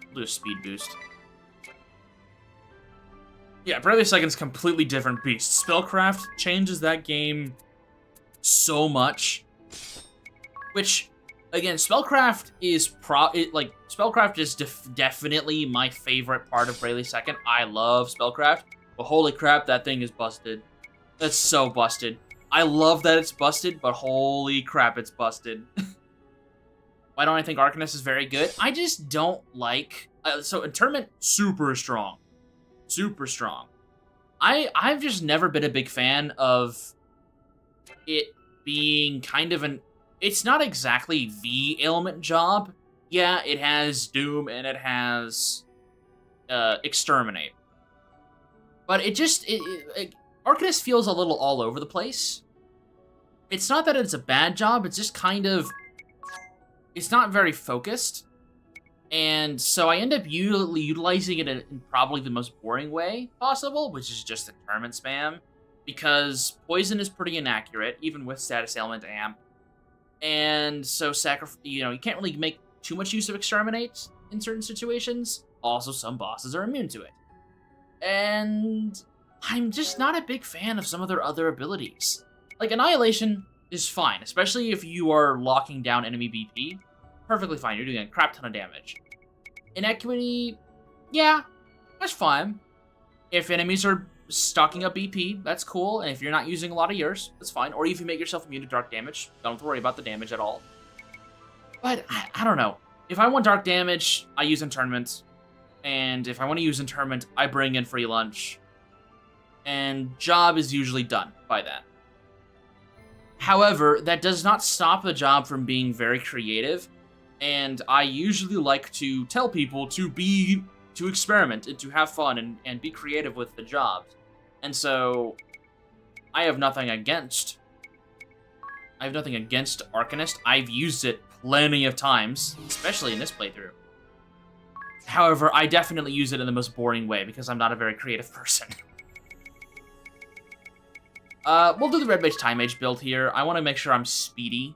[SPEAKER 1] We'll do a speed boost. Yeah, Bravely Second's completely different beast. Spellcraft changes that game so much. Which, again, Spellcraft is Spellcraft is definitely my favorite part of Bravely Second. I love Spellcraft, but holy crap, that thing is busted. That's so busted. I love that it's busted, but holy crap, it's busted. Why don't I think Arcanist is very good? I just don't like... so, in Tournament, super strong. Super strong. I've just never been a big fan of it being kind of an... It's not exactly the ailment job. Yeah, it has Doom and it has Exterminate. But it just... Arcanist feels a little all over the place. It's not that it's a bad job, it's just kind of... It's not very focused. And so I end up utilizing it in probably the most boring way possible, which is just the tournament spam. Because poison is pretty inaccurate, even with status ailment amp. And so you can't really make too much use of Exterminate in certain situations. Also, some bosses are immune to it. And I'm just not a big fan of some of their other abilities. Like, Annihilation is fine, especially if you are locking down enemy BP. Perfectly fine, you're doing a crap ton of damage. Inequity, yeah, that's fine. If enemies are stocking up BP, that's cool, and if you're not using a lot of yours, that's fine. Or if you make yourself immune to dark damage, don't have to worry about the damage at all. But, I don't know. If I want dark damage, I use Internment. And if I want to use Internment, I bring in free lunch. And job is usually done by that. However, that does not stop the job from being very creative. And I usually like to tell people to experiment and to have fun and be creative with the jobs. And so, I have nothing against Arcanist. I've used it plenty of times, especially in this playthrough. However, I definitely use it in the most boring way because I'm not a very creative person. We'll do the Red Mage Time Mage build here. I want to make sure I'm speedy,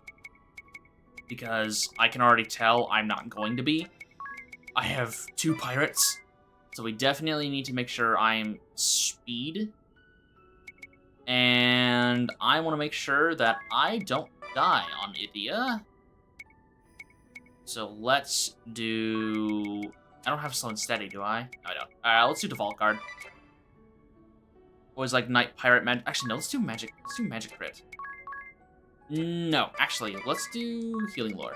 [SPEAKER 1] because I can already tell I'm not going to be. I have 2 pirates, so we definitely need to make sure I'm speed. And I want to make sure that I don't die on Idia. So let's do... I don't have Slow and Steady, do I? No, I don't. Alright, let's do Default Guard. Was like Knight Pirate Magic. Actually, no, let's do Magic. Let's do Magic Crit. No, actually, let's do Healing Lore.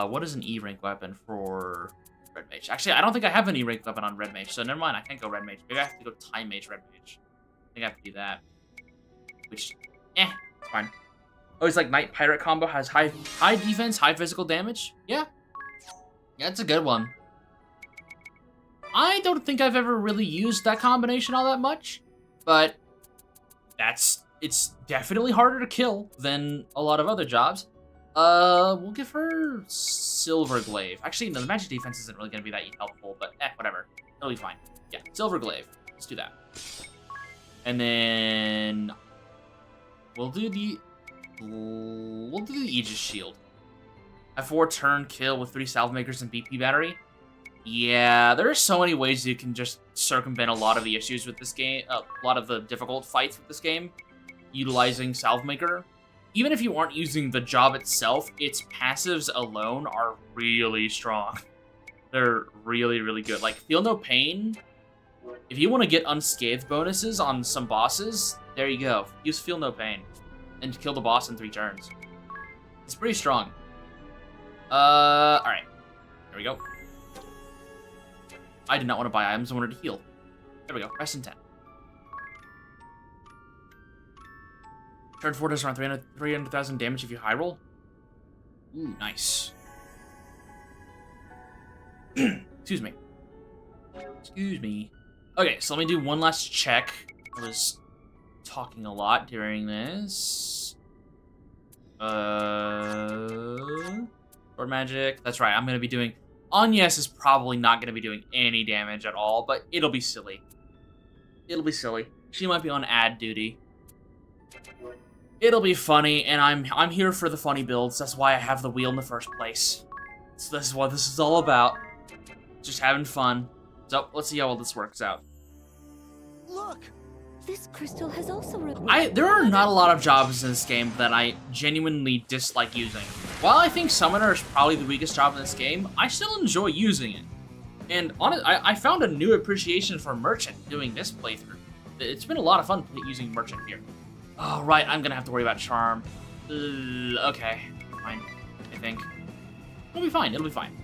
[SPEAKER 1] What is an E-rank weapon for Red Mage? Actually, I don't think I have an E-rank weapon on Red Mage, so never mind, I can't go Red Mage. Maybe I have to go Time Mage, Red Mage. I think I have to do that. Which, it's fine. Oh, it's like Knight Pirate combo has high defense, high physical damage? Yeah. Yeah, it's a good one. I don't think I've ever really used that combination all that much, but it's definitely harder to kill than a lot of other jobs. We'll give her Silver Glaive. Actually, no, the magic defense isn't really going to be that helpful, but whatever. It'll be fine. Yeah, Silver Glaive. Let's do that. And then we'll do the Aegis Shield. A 4-turn kill with 3 Salve Makers and BP Battery. Yeah, there are so many ways you can just circumvent a lot of the issues with this game, a lot of the difficult fights with this game, utilizing Salve Maker. Even if you aren't using the job itself, its passives alone are really strong. They're really, really good. Like, Feel No Pain, if you want to get unscathed bonuses on some bosses, there you go. Use Feel No Pain and kill the boss in 3 turns. It's pretty strong. Alright. There we go. I did not want to buy items, I wanted to heal. There we go, rest in 10. Turn 4 does around 300,000 damage if you high roll. Ooh, nice. Excuse me. Excuse me. Okay, so let me do one last check. I was talking a lot during this. Sword magic. That's right, I'm gonna be doing... Agnes is probably not gonna be doing any damage at all, but it'll be silly. It'll be silly. She might be on ad duty. It'll be funny, and I'm here for the funny builds. That's why I have the wheel in the first place. So this is what this is all about. Just having fun. So let's see how all this works out.
[SPEAKER 3] Look!
[SPEAKER 2] This crystal has also
[SPEAKER 1] There are not a lot of jobs in this game that I genuinely dislike using. While I think Summoner is probably the weakest job in this game, I still enjoy using it. And I found a new appreciation for Merchant doing this playthrough. It's been a lot of fun using Merchant here. Oh, right, I'm gonna have to worry about Charm. Okay, fine, I think. It'll be fine, it'll be fine.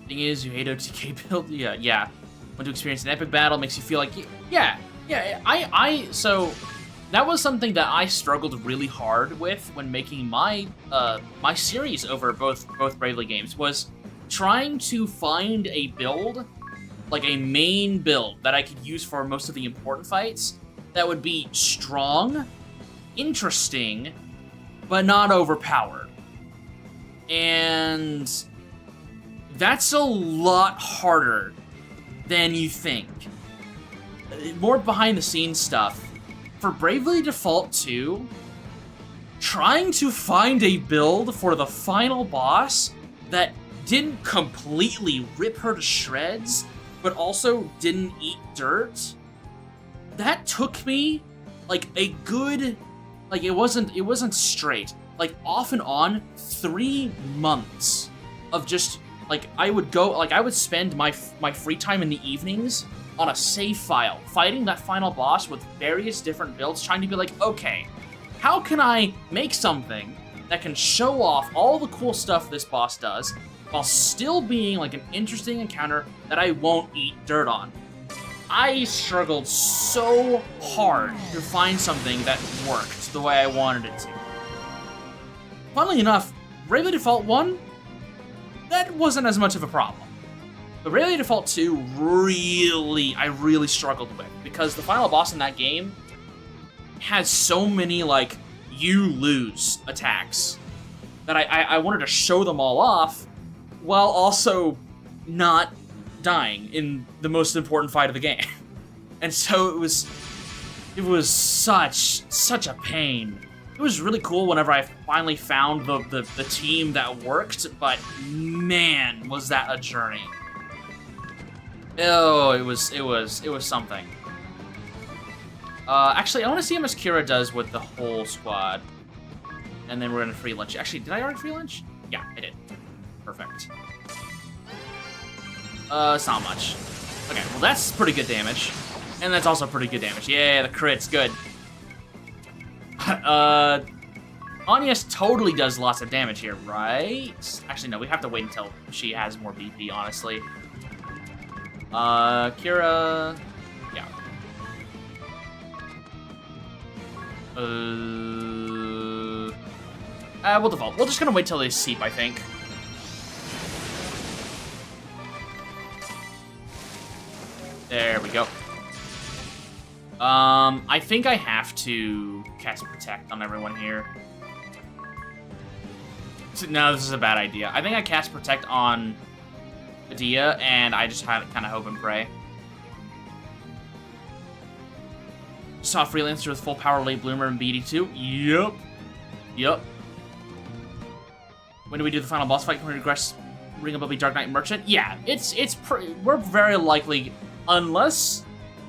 [SPEAKER 1] Thing is, you hate OTK build? Yeah. Want to experience an epic battle, makes you feel like, so that was something that I struggled really hard with when making my my series over both Bravely games, was trying to find a build, like a main build that I could use for most of the important fights that would be strong, interesting, but not overpowered. And that's a lot harder than you think. More behind the scenes stuff. For Bravely Default 2, trying to find a build for the final boss that didn't completely rip her to shreds, but also didn't eat dirt, that took me like a good, like it wasn't straight, like off and on 3 months of just, like I would spend my free time in the evenings on a save file, fighting that final boss with various different builds, trying to be like, okay, how can I make something that can show off all the cool stuff this boss does, while still being like an interesting encounter that I won't eat dirt on? I struggled so hard to find something that worked the way I wanted it to. Funnily enough, Bravely Default 1, that wasn't as much of a problem. But Bravely Default 2, I really struggled with, because the final boss in that game has so many, like, you lose attacks that I wanted to show them all off while also not dying in the most important fight of the game. And so it was such a pain. It was really cool whenever I finally found the team that worked, but man, was that a journey. Oh, it was something. Actually, I want to see how much Kira does with the whole squad. And then we're gonna free lunch. Actually, did I already free lunch? Yeah, I did. Perfect. It's not much. Okay, well that's pretty good damage. And that's also pretty good damage. Yeah, the crit's good. Agnes totally does lots of damage here, right? Actually, no, we have to wait until she has more BP, honestly. Kira... Yeah. We'll default. We're just gonna wait till they seep, I think. There we go. I think I have to cast Protect on everyone here. No, this is a bad idea. I think I cast Protect on Adia, and I just kind of hope and pray. Saw Freelancer with full power, Late Bloomer, and BD2. Yup. When do we do the final boss fight? Can we regress Ring of Bubby Dark Knight Merchant? Yeah, we're very likely, unless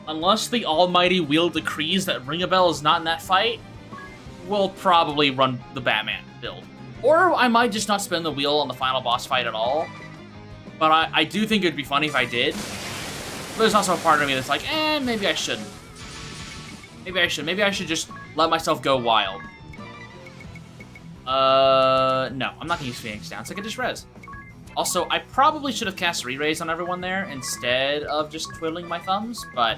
[SPEAKER 1] the Almighty Wheel decrees that Ring-a-Bell is not in that fight, we'll probably run the Batman build. Or I might just not spin the wheel on the final boss fight at all. But I do think it'd be funny if I did. But there's also a part of me that's like, maybe I shouldn't. Maybe I should. Maybe I should just let myself go wild. No, I'm not gonna use Phoenix Down, so I can just res. Also, I probably should have cast Re-Raise on everyone there instead of just twiddling my thumbs, but...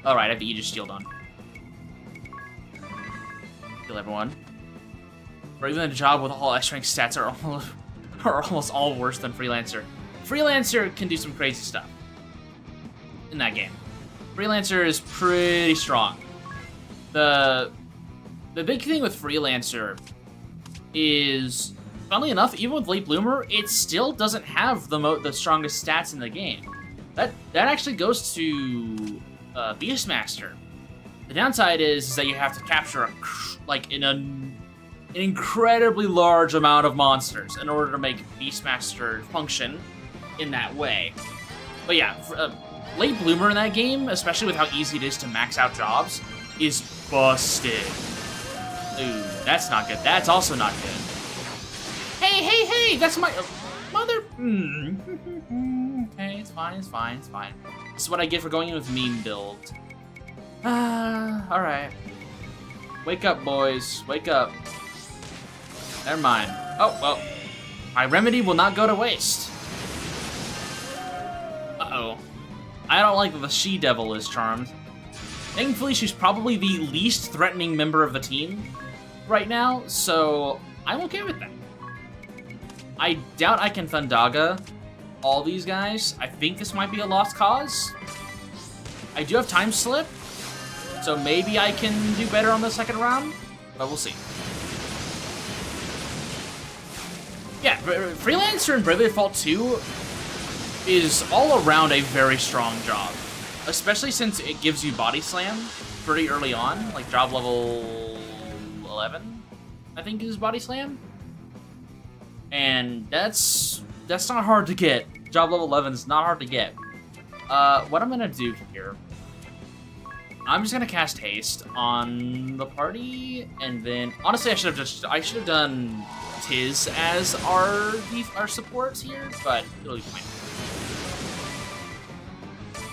[SPEAKER 1] Alright, I have the Aegis Shield on. Kill everyone. Or even a job with all S-rank stats are are almost all worse than Freelancer. Freelancer can do some crazy stuff in that game. Freelancer is pretty strong. The big thing with Freelancer is, funnily enough, even with Late Bloomer, it still doesn't have the strongest stats in the game. That actually goes to Beastmaster. The downside is that you have to capture an incredibly large amount of monsters in order to make Beastmaster function in that way. But yeah, Late Bloomer in that game, especially with how easy it is to max out jobs, is busted. Ooh, that's not good. That's also not good. Hey, that's my mother. Okay, it's fine. This is what I get for going in with meme build. Alright. Wake up, boys. Wake up. Never mind. Oh, well. My remedy will not go to waste. Uh-oh. I don't like that the she-devil is charmed. Thankfully, she's probably the least threatening member of the team right now, so I'm okay with that. I doubt I can Thundaga all these guys. I think this might be a lost cause. I do have time slip, so maybe I can do better on the second round, but we'll see. Yeah, Freelancer in Bravely Default 2 is all around a very strong job, especially since it gives you Body Slam pretty early on, like job level 11, I think is Body Slam. And that's not hard to get. Job level 11 is not hard to get. What I'm gonna do here, I'm just gonna cast Haste on the party, and then honestly I should have done Tiz as our supports here, but it'll be fine.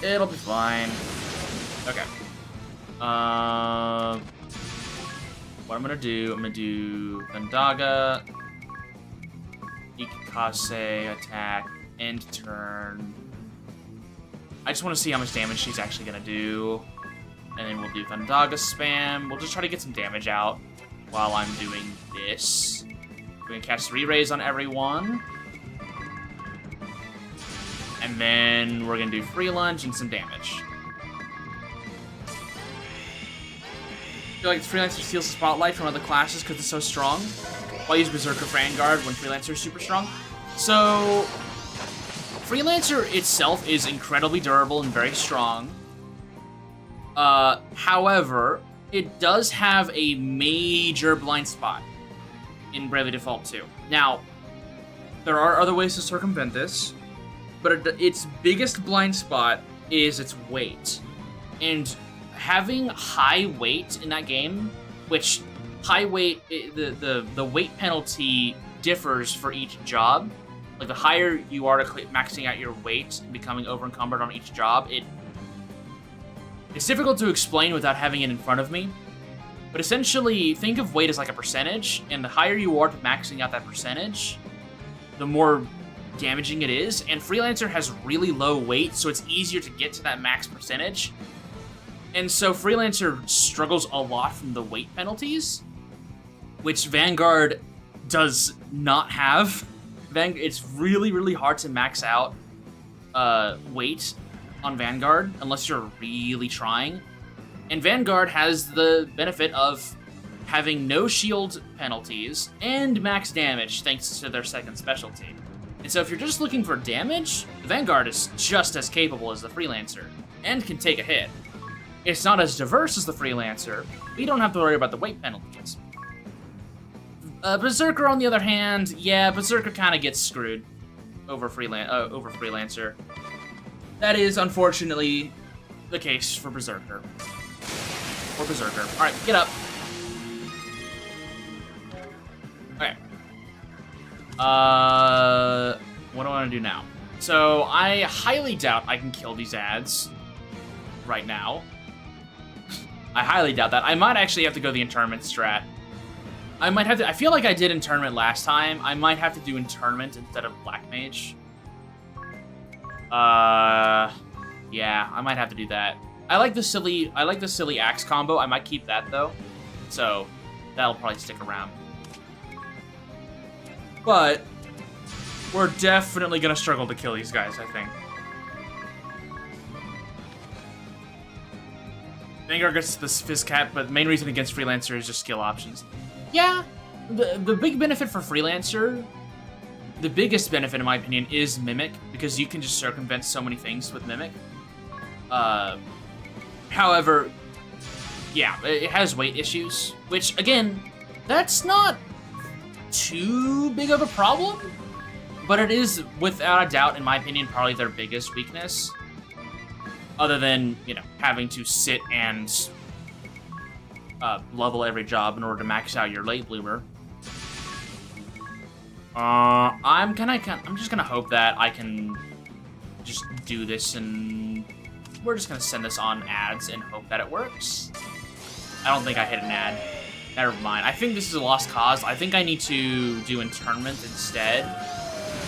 [SPEAKER 1] It'll be fine. Okay. What I'm gonna do Thundaga, Ikikase, attack, end turn. I just want to see how much damage she's actually gonna do. And then we'll do Thundaga spam. We'll just try to get some damage out while I'm doing this. We're gonna cast 3 rays on everyone. And then we're gonna do free lunge and some damage. I feel like Freelancer steals the spotlight from other classes because it's so strong. Why use Berserker Vanguard when Freelancer is super strong? So, Freelancer itself is incredibly durable and very strong. However, it does have a major blind spot in Bravely Default 2. Now, there are other ways to circumvent this, but its biggest blind spot is its weight. And having high weight in that game, which high weight, the weight penalty differs for each job. Like, the higher you are to maxing out your weight and becoming over-encumbered on each job, it's difficult to explain without having it in front of me. But essentially, think of weight as like a percentage, and the higher you are to maxing out that percentage, the more damaging it is. And Freelancer has really low weight, so it's easier to get to that max percentage. And so Freelancer struggles a lot from the weight penalties, which Vanguard does not have. It's really, really hard to max out weight on Vanguard unless you're really trying. And Vanguard has the benefit of having no shield penalties and max damage thanks to their second specialty. And so if you're just looking for damage, the Vanguard is just as capable as the Freelancer and can take a hit. It's not as diverse as the Freelancer, but you don't have to worry about the weight penalties. Berserker, on the other hand, yeah, Berserker kind of gets screwed over Freelancer. That is, unfortunately, the case for Berserker. Alright, get up. Okay. What do I want to do now? So, I highly doubt I can kill these ads right now. I highly doubt that. I might actually have to go the internment strat. I might have to. I feel like I did internment last time. I might have to do internment instead of Black Mage. Yeah, I might have to do that. I like the silly axe combo. I might keep that though. So that'll probably stick around. But We're definitely gonna struggle to kill these guys, I think. Vanguard gets the Fizz Cap, but the main reason against Freelancer is just skill options. Yeah, the big benefit for Freelancer, the biggest benefit in my opinion, is Mimic, because you can just circumvent so many things with Mimic. However, yeah, it has weight issues, which, again, that's not too big of a problem, but it is, without a doubt, in my opinion, probably their biggest weakness. Other than, you know, having to sit and level every job in order to max out your late bloomer. I'm just gonna hope that I can just do this, and we're just gonna send this on ads and hope that it works. I don't think I hit an ad. Never mind. I think this is a lost cause. I think I need to do internment instead,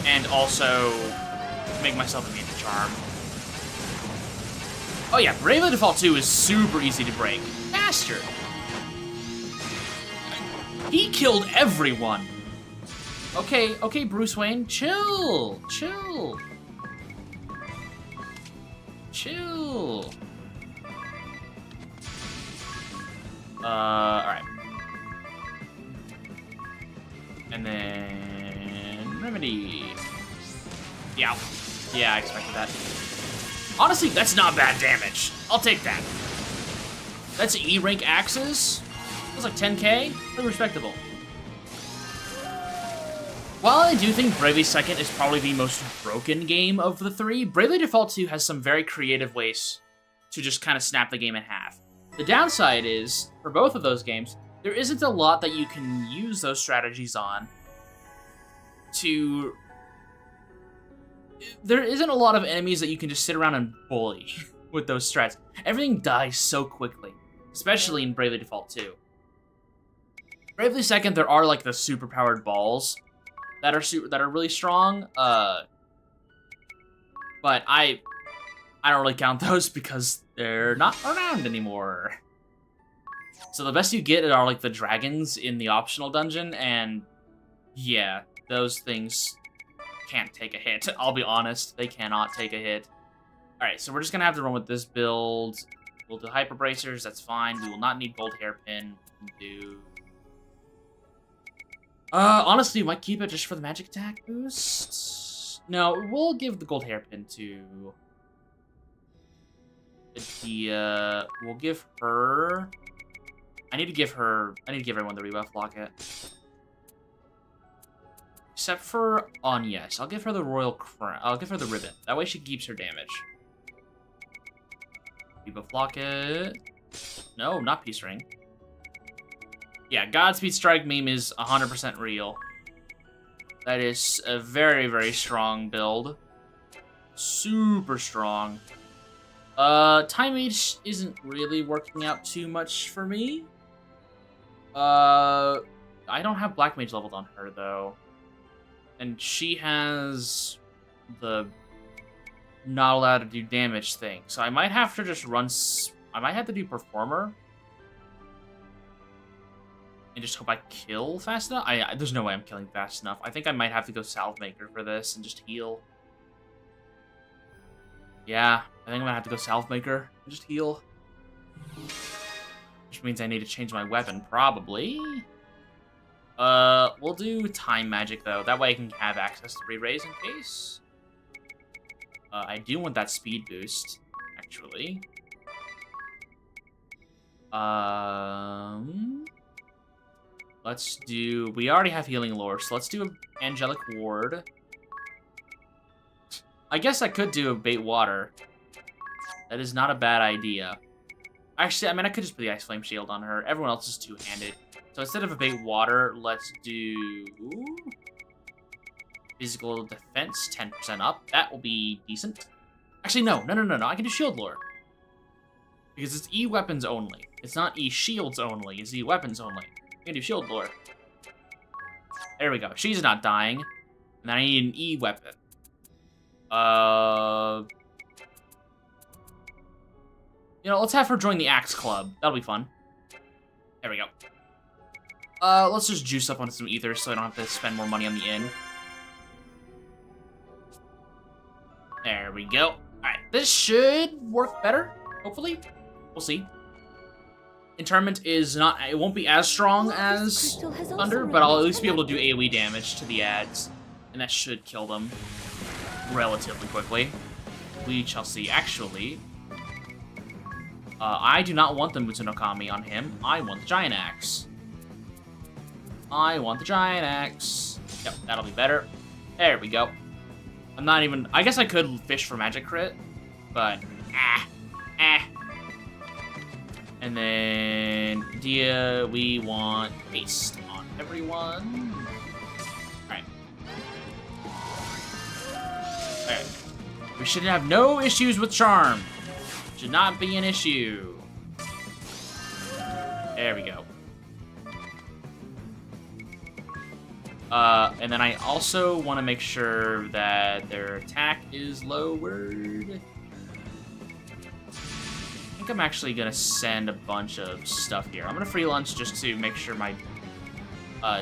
[SPEAKER 1] and also make myself immune to charm. Oh yeah, Bravely Default 2 is super easy to break. Bastard! He killed everyone! Okay, Bruce Wayne, chill! Chill! Chill! Alright. And then... Remedy. Yeah. Yeah, I expected that. Honestly, that's not bad damage. I'll take that. That's E-rank axes. That's like 10k. Pretty respectable. While I do think Bravely Second is probably the most broken game of the three, Bravely Default 2 has some very creative ways to just kind of snap the game in half. The downside is, for both of those games, there isn't a lot that you can use those strategies on to... There isn't a lot of enemies that you can just sit around and bully with those strats. Everything dies so quickly, especially in Bravely Default 2. Bravely Second, there are like the super-powered balls that are really strong, but I don't really count those because they're not around anymore. So the best you get are like the dragons in the optional dungeon, and yeah, those things can't take a hit. I'll be honest, they cannot take a hit. Alright, so we're just gonna have to run with this build. We'll do Hyper Bracers, that's fine. We will not need Gold Hairpin. Do... honestly, we might keep it just for the magic attack boost. No, we'll give the Gold Hairpin to... we'll give her... I need to give everyone the rebuff locket. Except for yes, I'll give her the Royal Crown. I'll give her the ribbon. That way she keeps her damage. Rebuff locket. No, not Peace Ring. Yeah, Godspeed Strike meme is 100% real. That is a very, very strong build. Super strong. Time Mage isn't really working out too much for me. I don't have Black Mage leveled on her, though. And she has the not allowed to do damage thing. So I might have to just run... I might have to do Performer. And just hope I kill fast enough. There's no way I'm killing fast enough. I think I might have to go Salve Maker for this and just heal. Yeah, I think I'm gonna have to go Salve Maker and just heal. Which means I need to change my weapon, probably. We'll do Time Magic, though. That way I can have access to Re-Raise in case. I do want that speed boost, actually. Let's do... We already have Healing Lore, so let's do Angelic Ward. I guess I could do Bait Water. That is not a bad idea. Actually, I mean, I could just put the Ice Flame Shield on her. Everyone else is two-handed. So instead of a Bait Water, let's do... Physical Defense, 10% up. That will be decent. Actually, no. I can do Shield Lore. Because it's E-Weapons only. It's not E-Shields only. It's E-Weapons only. I can do Shield Lore. There we go. She's not dying. And then I need an E-Weapon. You know, let's have her join the Axe Club. That'll be fun. There we go. Let's just juice up on some ether so I don't have to spend more money on the inn. There we go. Alright, this should work better, hopefully. We'll see. Interment is not, it won't be as strong as Thunder, but I'll at least be able to do AoE damage to the ads. And that should kill them relatively quickly. We shall see. Actually, I do not want the Mutsunokami on him. I want the Giant Axe. I want the Giant Axe. Yep, that'll be better. There we go. I'm not even... I guess I could fish for magic crit, but... And then... Dia, we want haste on everyone. Alright. Okay. We should have no issues with charm. Should not be an issue. There we go. And then I also want to make sure that their attack is lowered. I think I'm actually going to send a bunch of stuff here. I'm going to free lunch just to make sure my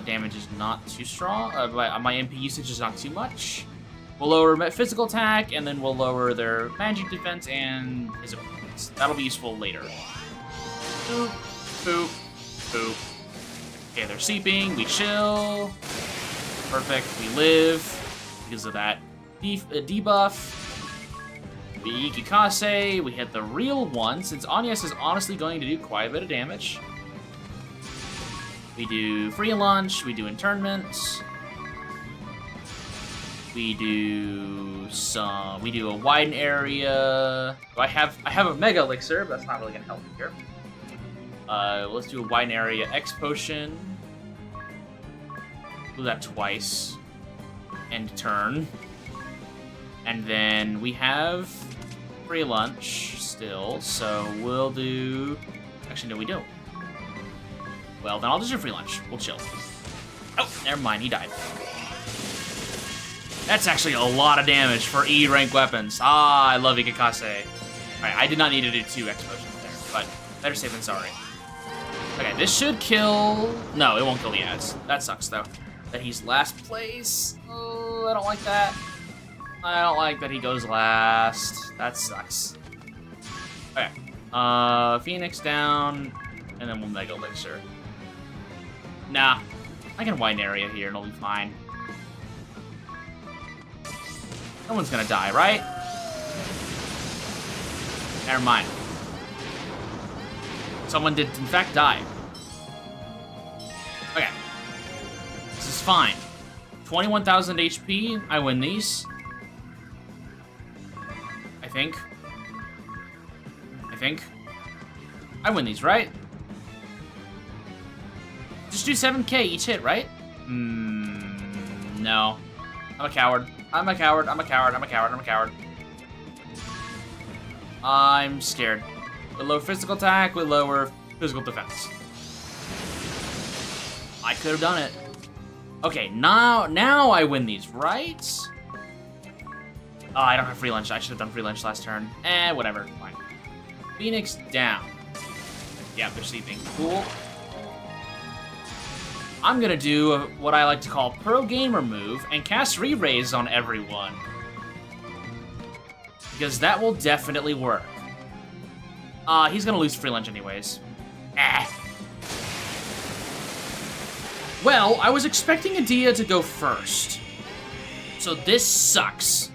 [SPEAKER 1] damage is not too strong. My MP usage is not too much. We'll lower physical attack, and then we'll lower their magic defense and physical defense. That'll be useful later. Boop, boop, boop. Okay, they're sleeping. We chill. Perfect. We live because of that debuff. We Ikikase. We hit the real one, since Anyas is honestly going to do quite a bit of damage. We do free lunch. We do internment. We do a widen area. I have a mega elixir, but that's not really gonna help me here. Let's do a widen area X potion. Do that twice. End turn. And then we have free lunch still, so we'll do... Actually, no, we don't. Well, then I'll just do free lunch. We'll chill. Oh, never mind, he died. That's actually a lot of damage for E-rank weapons. Ah, I love Ikikase. Alright, I did not need to do 2 X potions there, but better safe than sorry. Okay, this should kill... No, it won't kill the ads. That sucks, though. That he's last place. Oh, I don't like that. I don't like that he goes last. That sucks. Okay. Phoenix down, and then we'll Mega Elixir. Nah, I can widen area here and it'll be fine. No one's gonna die, right? Never mind. Someone did, in fact, die. Okay. This is fine. 21,000 HP. I win these. I think. I win these, right? Just do 7k each hit, right? No. I'm a coward. I'm a coward. I'm scared. With low physical attack, with lower physical defense. I could have done it. Okay, now I win these, right? Oh, I don't have free lunch. I should have done free lunch last turn. Whatever. Fine. Phoenix down. Yeah, they're sleeping. Cool. I'm gonna do what I like to call pro gamer move and cast re-raise on everyone. Because that will definitely work. He's gonna lose free lunch anyways. Well, I was expecting Adia to go first. So this sucks.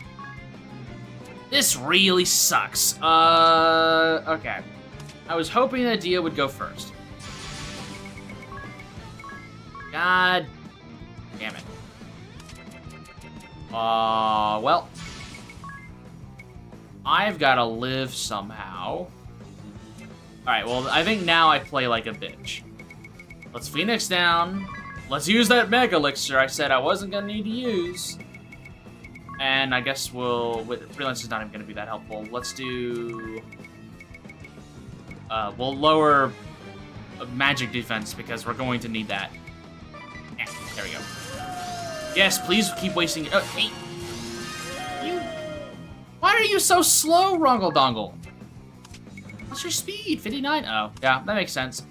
[SPEAKER 1] This really sucks. Okay. I was hoping that Adia would go first. God damn it. Well. I've gotta live somehow. Alright, well, I think now I play like a bitch. Let's Phoenix down. Let's use that Mega Elixir I said I wasn't gonna need to use. And I guess freelance is not even gonna be that helpful. Let's do... we'll lower magic defense because we're going to need that. There we go. Yes, please keep wasting... hey! Why are you so slow, Rongle Dongle? What's your speed? 59? Oh, yeah, that makes sense.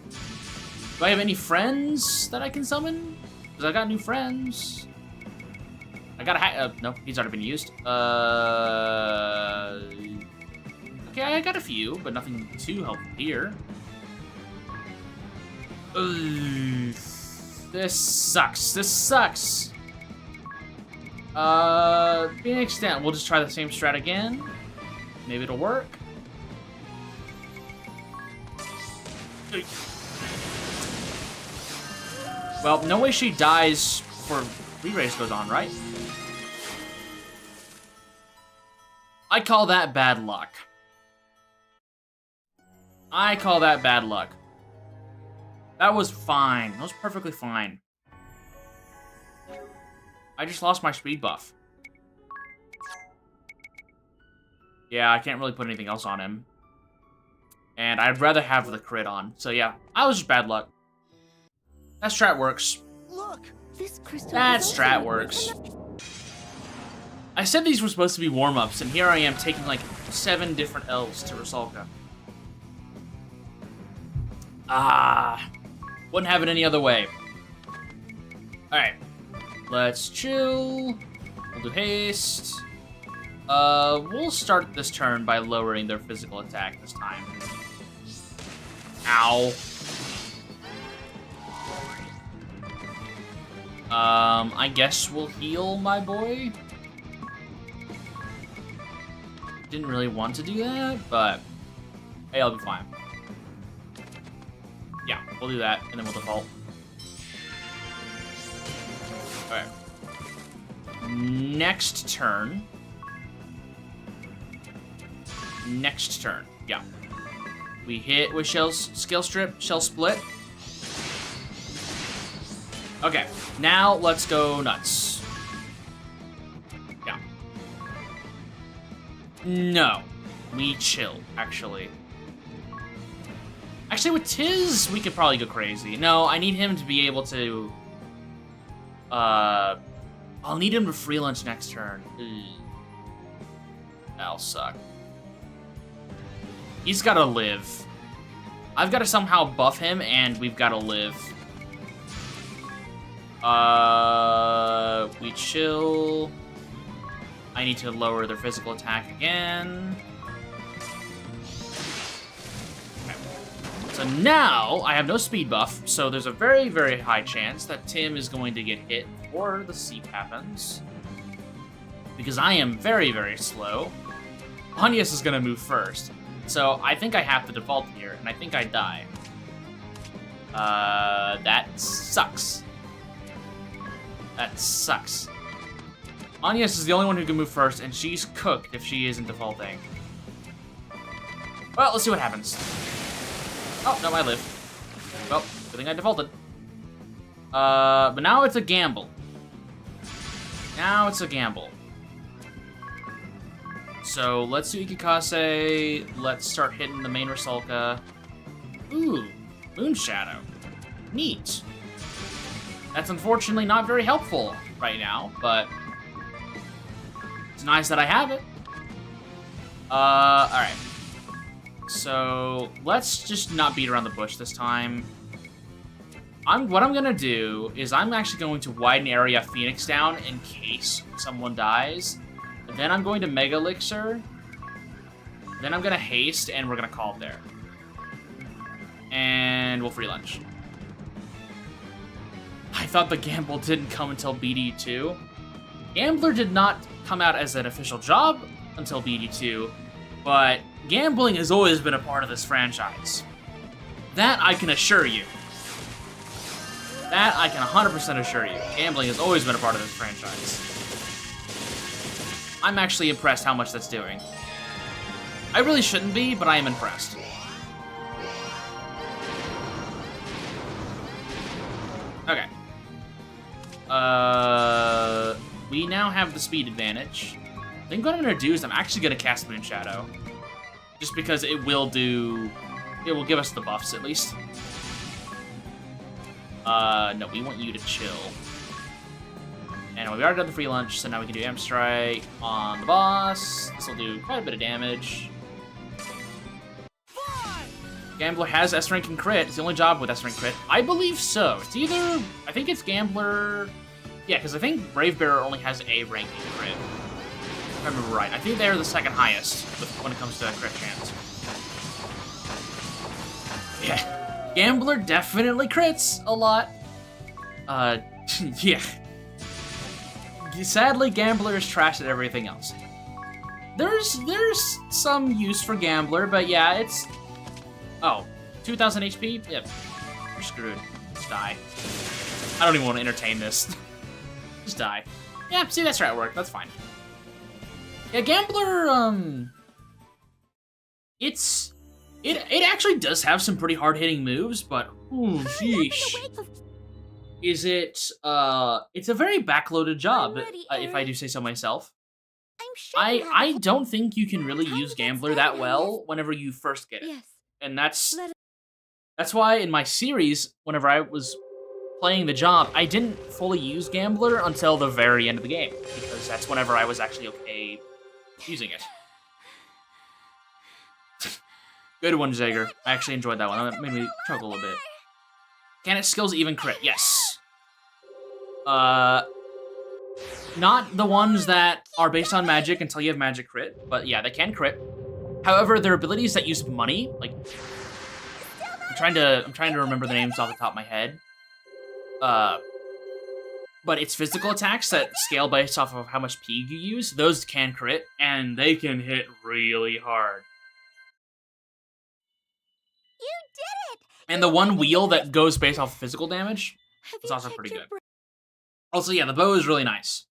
[SPEAKER 1] Do I have any friends that I can summon? Because I got new friends. I got a hack. No, he's already been used. Okay, I got a few, but nothing too helpful here. Ugh, this sucks. This sucks. Phoenix down. We'll just try the same strat again. Maybe it'll work. Well, no way she dies before re-raise goes on, right? I call that bad luck. I call that bad luck. That was fine. That was perfectly fine. I just lost my speed buff. Yeah, I can't really put anything else on him. And I'd rather have the crit on. So yeah, I was just bad luck. That strat works.
[SPEAKER 3] Look!
[SPEAKER 2] This crystal
[SPEAKER 1] That
[SPEAKER 2] has
[SPEAKER 1] strat
[SPEAKER 2] also
[SPEAKER 1] works. I said these were supposed to be warm-ups, and here I am taking like 7 different L's to Rusalka. Ah, wouldn't have it any other way. Alright, let's chill. We'll do haste. We'll start this turn by lowering their physical attack this time. Ow. I guess we'll heal my boy. Didn't really want to do that, but hey, I'll be fine. Yeah, we'll do that, and then we'll default. Alright. Next turn. Next turn, yeah. We hit with skill strip, shell split. Okay, now let's go nuts. Yeah. No, we chill, actually. Actually, with Tiz, we could probably go crazy. No, I need him to be able to... I'll need him to free lunch next turn. Ugh. That'll suck. He's gotta live. I've gotta somehow buff him, and we've gotta live. We chill. I need to lower their physical attack again. Okay. So now, I have no speed buff, so there's a very, very high chance that Tim is going to get hit before the seep happens. Because I am very, very slow. Anius is gonna move first. So I think I have to default here, and I think I die. That sucks. That sucks. Anius is the only one who can move first, and she's cooked if she isn't defaulting. Well, let's see what happens. Oh, no, I live. Well, good thing I defaulted. But now it's a gamble. Now it's a gamble. So, let's do Ikikase. Let's start hitting the main Rusalka. Ooh, Moon Shadow. Neat. That's unfortunately not very helpful right now, but it's nice that I have it. Alright. So, let's just not beat around the bush this time. What I'm gonna do is I'm actually going to widen area Phoenix down in case someone dies. And then I'm going to Mega Elixir. Then I'm gonna haste, and we're gonna call it there. And we'll free lunch. I thought the gamble didn't come until BD2. Gambler did not come out as an official job until BD2, but gambling has always been a part of this franchise. That I can assure you. That I can 100% assure you. Gambling has always been a part of this franchise. I'm actually impressed how much that's doing. I really shouldn't be, but I am impressed. Okay. We now have the speed advantage. I think what I'm gonna do is I'm actually gonna cast Moon Shadow. Just because it will give us the buffs at least. No, we want you to chill. And we already done the free lunch, so now we can do Amp Strike on the boss. This will do quite a bit of damage. Gambler has S-Rank and crit. It's the only job with S-Rank crit. I believe so. It's either... I think it's Gambler... Yeah, because I think Brave Bearer only has a ranking crit. If I remember right. I think they're the second highest when it comes to crit chance. Yeah. Gambler definitely crits a lot. Yeah. Sadly, Gambler is trash at everything else. There's some use for Gambler, but yeah, it's... Oh, 2,000 HP? Yep. You're screwed. Just die. I don't even want to entertain this. Just die. Yeah, see, that's right, it worked. That's fine. Yeah, Gambler, It actually does have some pretty hard-hitting moves, but... Ooh, sheesh. Is it, it's a very backloaded job, if I do say so myself. I don't think you can really use Gambler that well whenever you first get it.
[SPEAKER 2] Yes.
[SPEAKER 1] And that's why in my series, whenever I was playing the job, I didn't fully use Gambler until the very end of the game, because that's whenever I was actually okay using it. Good one, Zager. I actually enjoyed that one. That made me chuckle a little bit. Can its skills even crit? Yes. Not the ones that are based on magic until you have magic crit, but yeah, they can crit. However, their abilities that use money, like I'm trying to remember the names off the top of my head. But it's physical attacks that scale based off of how much P you use. Those can crit, and they can hit really hard.
[SPEAKER 2] You did it!
[SPEAKER 1] And the one wheel that goes based off physical damage is also pretty good. Also, yeah, the bow is really nice.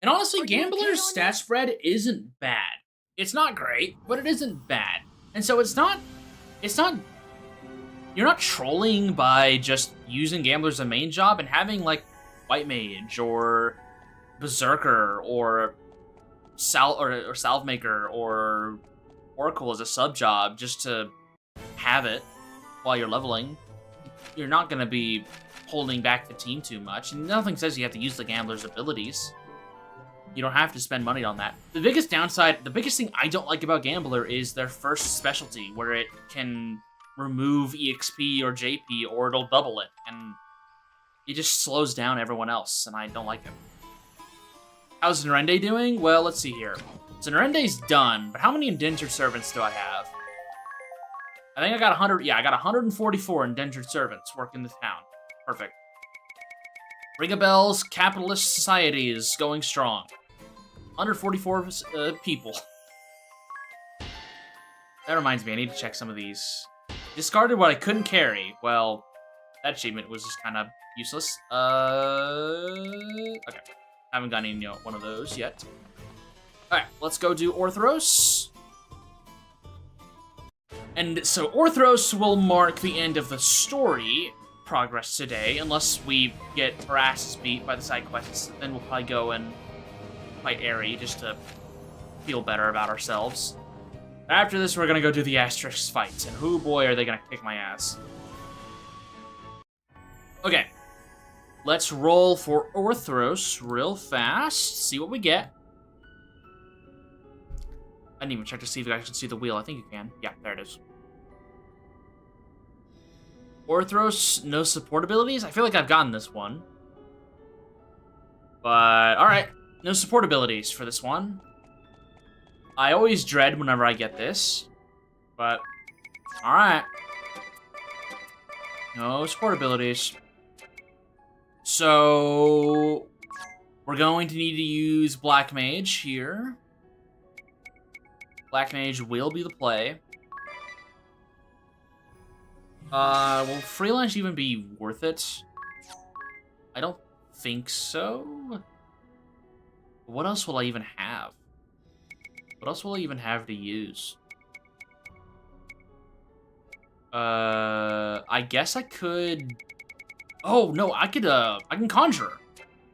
[SPEAKER 1] And honestly, Gambler's stat spread isn't bad. It's not great, but it isn't bad. And so it's not, you're not trolling by just using Gambler as a main job and having, like, White Mage, or Berserker, or Salve Maker, or Oracle as a sub-job just to have it while you're leveling. You're not going to be holding back the team too much, and nothing says you have to use the Gambler's abilities. You don't have to spend money on that. The biggest downside, the biggest thing I don't like about Gambler is their first specialty, where it can remove EXP or JP, or it'll double it, and it just slows down everyone else, and I don't like it. How's Nerende doing? Well, let's see here. So Nerende's done, but how many indentured servants do I have? I think I got 100, yeah, I got 144 indentured servants working the town. Perfect. Ring of Bells, capitalist society is going strong. 144 people. That reminds me, I need to check some of these. Discarded what I couldn't carry. Well, that achievement was just kind of useless. Okay. Haven't gotten any one of those yet. Alright, let's go do Orthros. And so Orthros will mark the end of the story progress today, unless we get our asses beat by the side quests. Then we'll probably go and fight Aerie just to feel better about ourselves. After this, we're gonna go do the Asterix fights, and whoo boy, are they gonna kick my ass. Okay, let's roll for Orthros real fast, see what we get. I didn't even check to see if you guys can see the wheel. I think you can. Yeah, there it is. Orthros, no support abilities? I feel like I've gotten this one. But, alright. No support abilities for this one. I always dread whenever I get this. But, alright. No support abilities. So, we're going to need to use Black Mage here. Black Mage will be the play. Will Freelance even be worth it? I don't think so. What else will I even have? What else will I even have to use? I guess I could... Oh, no, I can Conjure.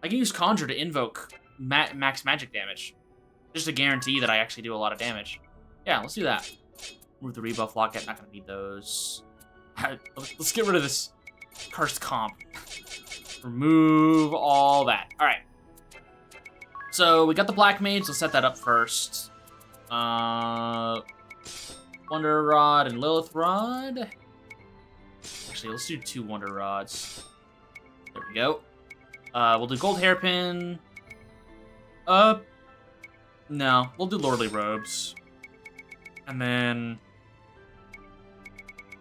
[SPEAKER 1] I can use Conjure to invoke max magic damage. Just to guarantee that I actually do a lot of damage. Yeah, let's do that. Remove the rebuff locket, not gonna need those. Let's get rid of this cursed comp. Remove all that. Alright. So, we got the Black Mage, let's set that up first. Wonder Rod and Lilith Rod. Actually, let's do 2 Wonder Rods. There we go. We'll do gold hairpin. No, we'll do lordly robes. And then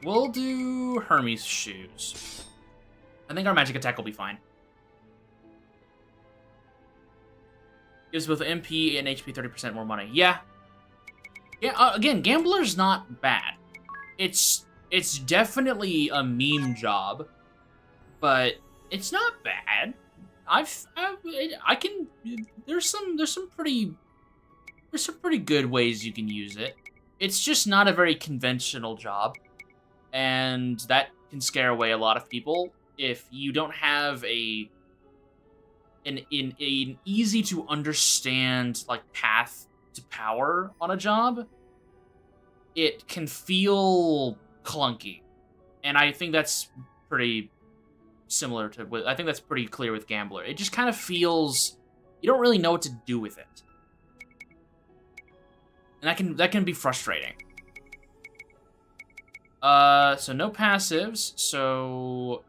[SPEAKER 1] we'll do Hermes shoes. I think our magic attack will be fine. Gives both MP and HP 30% more money. Yeah. Yeah, again, Gambler's not bad. It's definitely a meme job, but it's not bad. There's some pretty good ways you can use it. It's just not a very conventional job, and that can scare away a lot of people if you don't have an easy to understand like path to power on a job. It can feel clunky, and I think that's pretty similar to. I think that's pretty clear with Gambler. It just kind of feels you don't really know what to do with it, and that can be frustrating. So no passives. So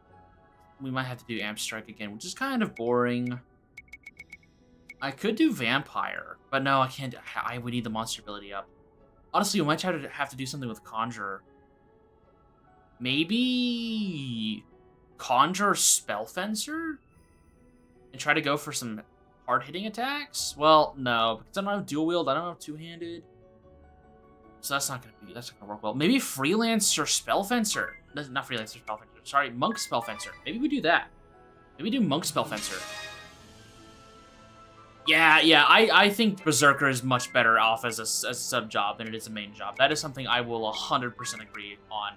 [SPEAKER 1] we might have to do Amp Strike again, which is kind of boring. I could do Vampire, but no, I can't. I would need the monster ability up. Honestly, we might have to do something with Conjure. Maybe Conjure Spellfencer? And try to go for some hard-hitting attacks? Well, no, because I don't have dual wield, I don't have two-handed. So that's not gonna work well. Maybe Freelancer Spellfencer. Not Freelancer Spellfencer. Sorry, Monk Spellfencer. Maybe we do that. Maybe do Monk Spellfencer. Yeah, I think Berserker is much better off as a sub-job than it is a main job. That is something I will 100% agree on.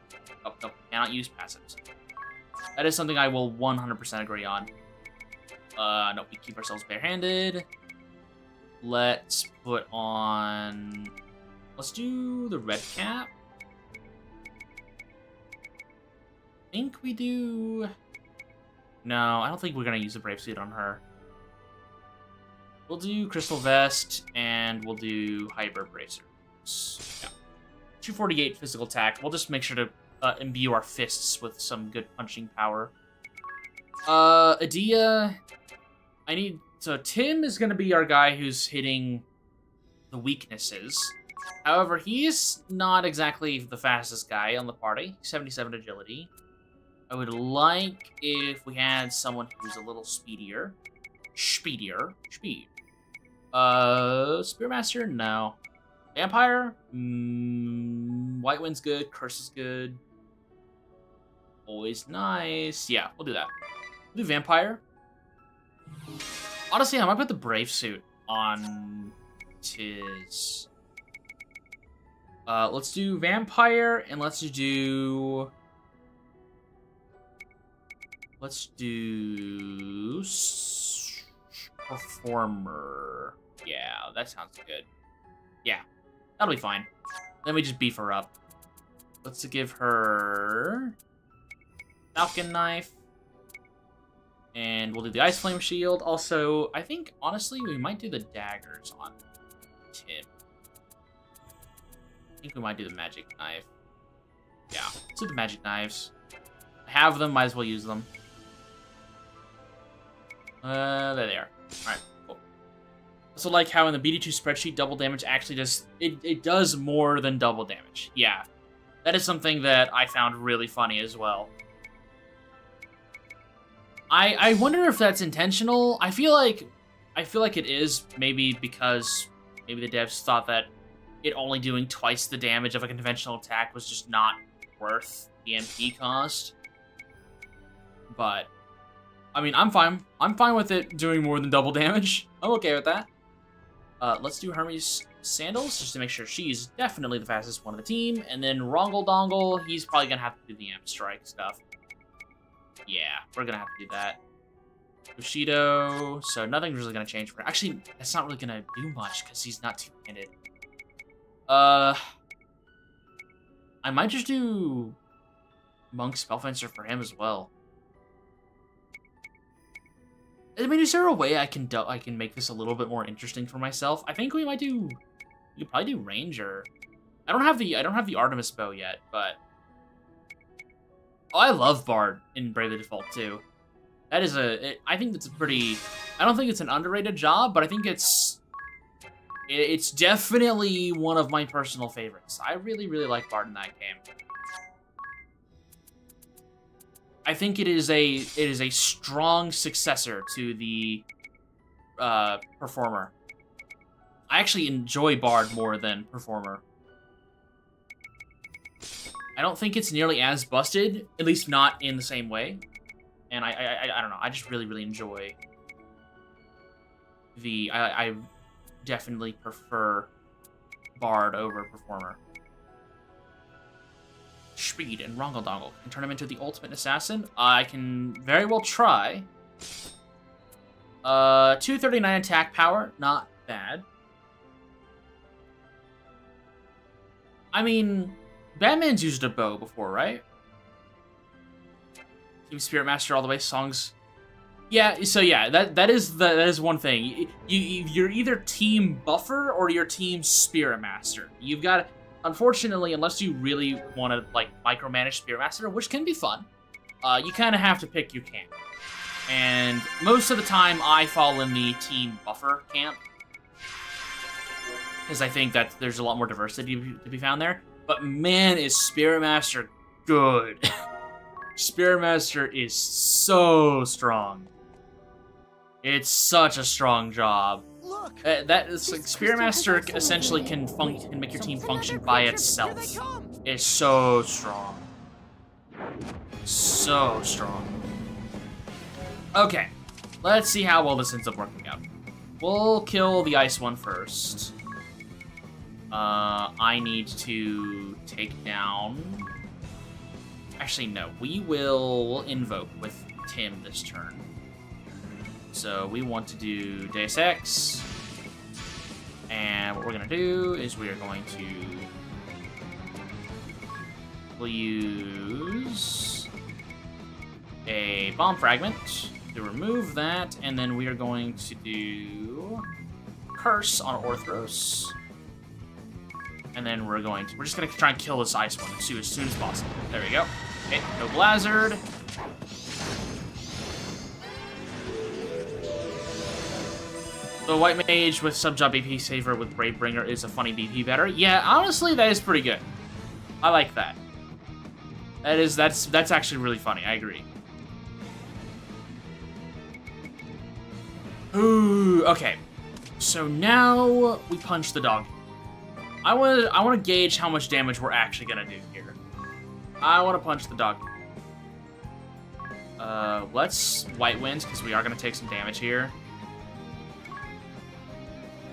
[SPEAKER 1] Oh, no, cannot use passives. That is something I will 100% agree on. No, we keep ourselves barehanded. Let's put on... Let's do the red cap. I think we do... No, I don't think we're going to use the brave suit on her. We'll do Crystal Vest, and we'll do Hybrid Bracers. Yeah. 248 physical attack. We'll just make sure to imbue our fists with some good punching power. Adia... So Tim is going to be our guy who's hitting the weaknesses. However, he's not exactly the fastest guy on the party. 77 agility. I would like if we had someone who's a little speedier. Speed. Spearmaster? No. Vampire? White Wind's good. Curse is good. Always nice. Yeah, we'll do that. We'll do Vampire. Honestly, I might put the Brave suit on Tiz. Let's do Vampire, and let's do Performer. Yeah, that sounds good. Yeah, that'll be fine. Then we just beef her up. Let's give her Falcon Knife. And we'll do the Ice Flame Shield. Also, I think, honestly, we might do the daggers on Tim. I think we might do the Magic Knife. Yeah, let's do the Magic Knives. I have them, might as well use them. There they are. Alright, cool. Also like how in the BD2 spreadsheet, double damage actually does... It does more than double damage. Yeah. That is something that I found really funny as well. I wonder if that's intentional. I feel like it is, maybe because maybe the devs thought that it only doing twice the damage of a conventional attack was just not worth the MP cost. But I mean, I'm fine. I'm fine with it doing more than double damage. I'm okay with that. Let's do Hermes Sandals, just to make sure she's definitely the fastest one of the team. And then Rongle Dongle, he's probably gonna have to do the Amp Strike stuff. Yeah, we're gonna have to do that. Bushido, so nothing's really gonna change for him. Actually, that's not really gonna do much, because he's not two-handed. I might just do Monk Spellfencer for him as well. I mean, is there a way I can make this a little bit more interesting for myself? I think we could probably do Ranger. I don't have the Artemis bow yet, but oh, I love Bard in Bravely Default too. That is I think that's a pretty... I don't think it's an underrated job, but I think it's definitely one of my personal favorites. I really, really like Bard in that game. I think it is a strong successor to the Performer. I actually enjoy Bard more than Performer. I don't think it's nearly as busted, at least not in the same way. And I don't know, I just really, really enjoy the... I definitely prefer Bard over Performer. Speed and Rongle Dongle can turn him into the ultimate assassin. I can very well try. 239 attack power, not bad. I mean, Batman's used a bow before, right? Team Spirit Master all the way, songs. Yeah, so yeah, that is one thing. You're either Team Buffer or you're Team Spirit Master. You've got, unfortunately, unless you really want to like micromanage Spirit Master, which can be fun, you kind of have to pick your camp. And most of the time, I fall in the Team Buffer camp because I think that there's a lot more diversity to be found there. But man, is Spirit Master good. Spirit Master is so strong. It's such a strong job.
[SPEAKER 3] Look,
[SPEAKER 1] That is like Spirit Master essentially can make your team function by itself. It's so strong. So strong. Okay, let's see how well this ends up working out. We'll kill the ice one first. I need to take down... Actually, no. We'll invoke with Tim this turn. So we want to do Deus Ex. And what we're going to do is we are going to... We'll use a Bomb Fragment to remove that. And then we are going to do Curse on Orthros. And then we're just gonna try and kill this ice one as soon as possible. There we go. Okay, no Blizzard. The White Mage with sub-job BP Saver with Bravebringer is a funny BP better. Yeah, honestly, that is pretty good. I like that. That's actually really funny. I agree. Ooh, okay. So now we punch the dog. I want to gauge how much damage we're actually gonna do here. I want to punch the dog. Let's White Winds because we are gonna take some damage here.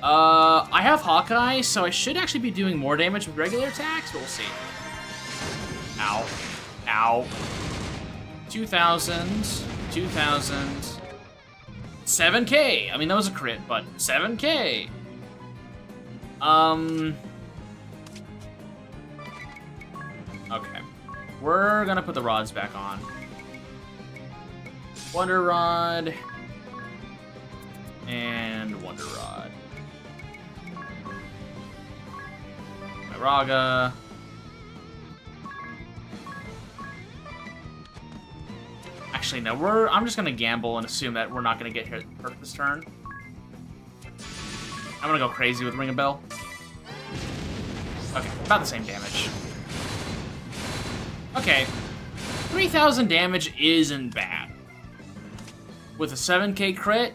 [SPEAKER 1] I have Hawkeye, so I should actually be doing more damage with regular attacks, but we'll see. Ow. Ow. 2,000. 2,000. 7K! I mean, that was a crit, but 7K! Okay. We're gonna put the rods back on. Wonder Rod. And Wonder Rod. Raga. Actually, no, I'm just gonna gamble and assume that we're not gonna get hurt this turn. I'm gonna go crazy with Ring a Bell. Okay, about the same damage. Okay, 3,000 damage isn't bad. With a 7K crit,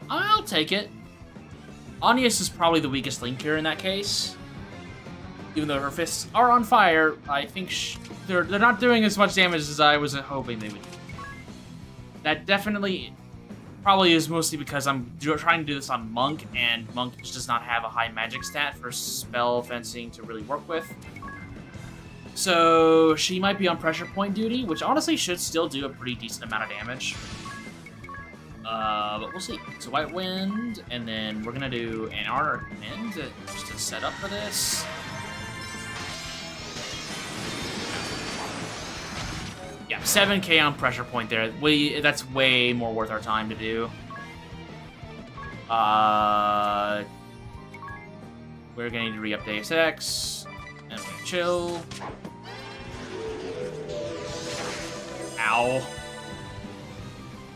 [SPEAKER 1] I'll take it. Anius is probably the weakest link here in that case. Even though her fists are on fire, I think they're not doing as much damage as I was hoping they would. That definitely probably is mostly because I'm trying to do this on Monk, and Monk just does not have a high magic stat for spell fencing to really work with. So she might be on pressure point duty, which honestly should still do a pretty decent amount of damage. But we'll see. So White Wind, and then we're gonna do an Arctic Wind just to set up for this. Yeah, 7K on pressure point there. That's way more worth our time to do. We're gonna need to re-up Deus Ex, and we're gonna chill. Ow.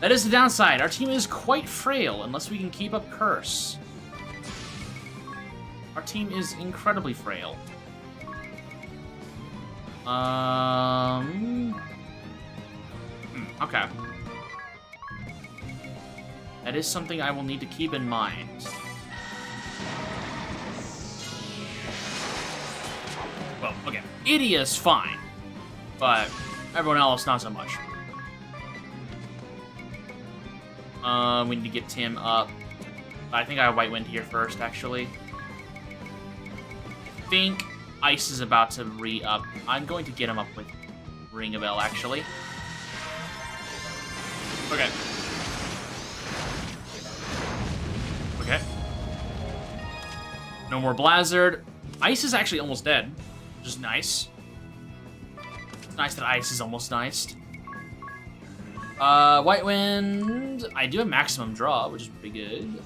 [SPEAKER 1] That is the downside. Our team is quite frail unless we can keep up Curse. Our team is incredibly frail. Okay. That is something I will need to keep in mind. Well, okay. Idia's fine. But everyone else, not so much. We need to get Tim up. I think I have White Wind here first, actually. I think Ice is about to re-up. I'm going to get him up with Ring a Bell, actually. Okay. Okay. No more Blizzard. Ice is actually almost dead, which is nice. It's nice that Ice is almost niced. White Wind. I do have maximum draw, which is pretty good.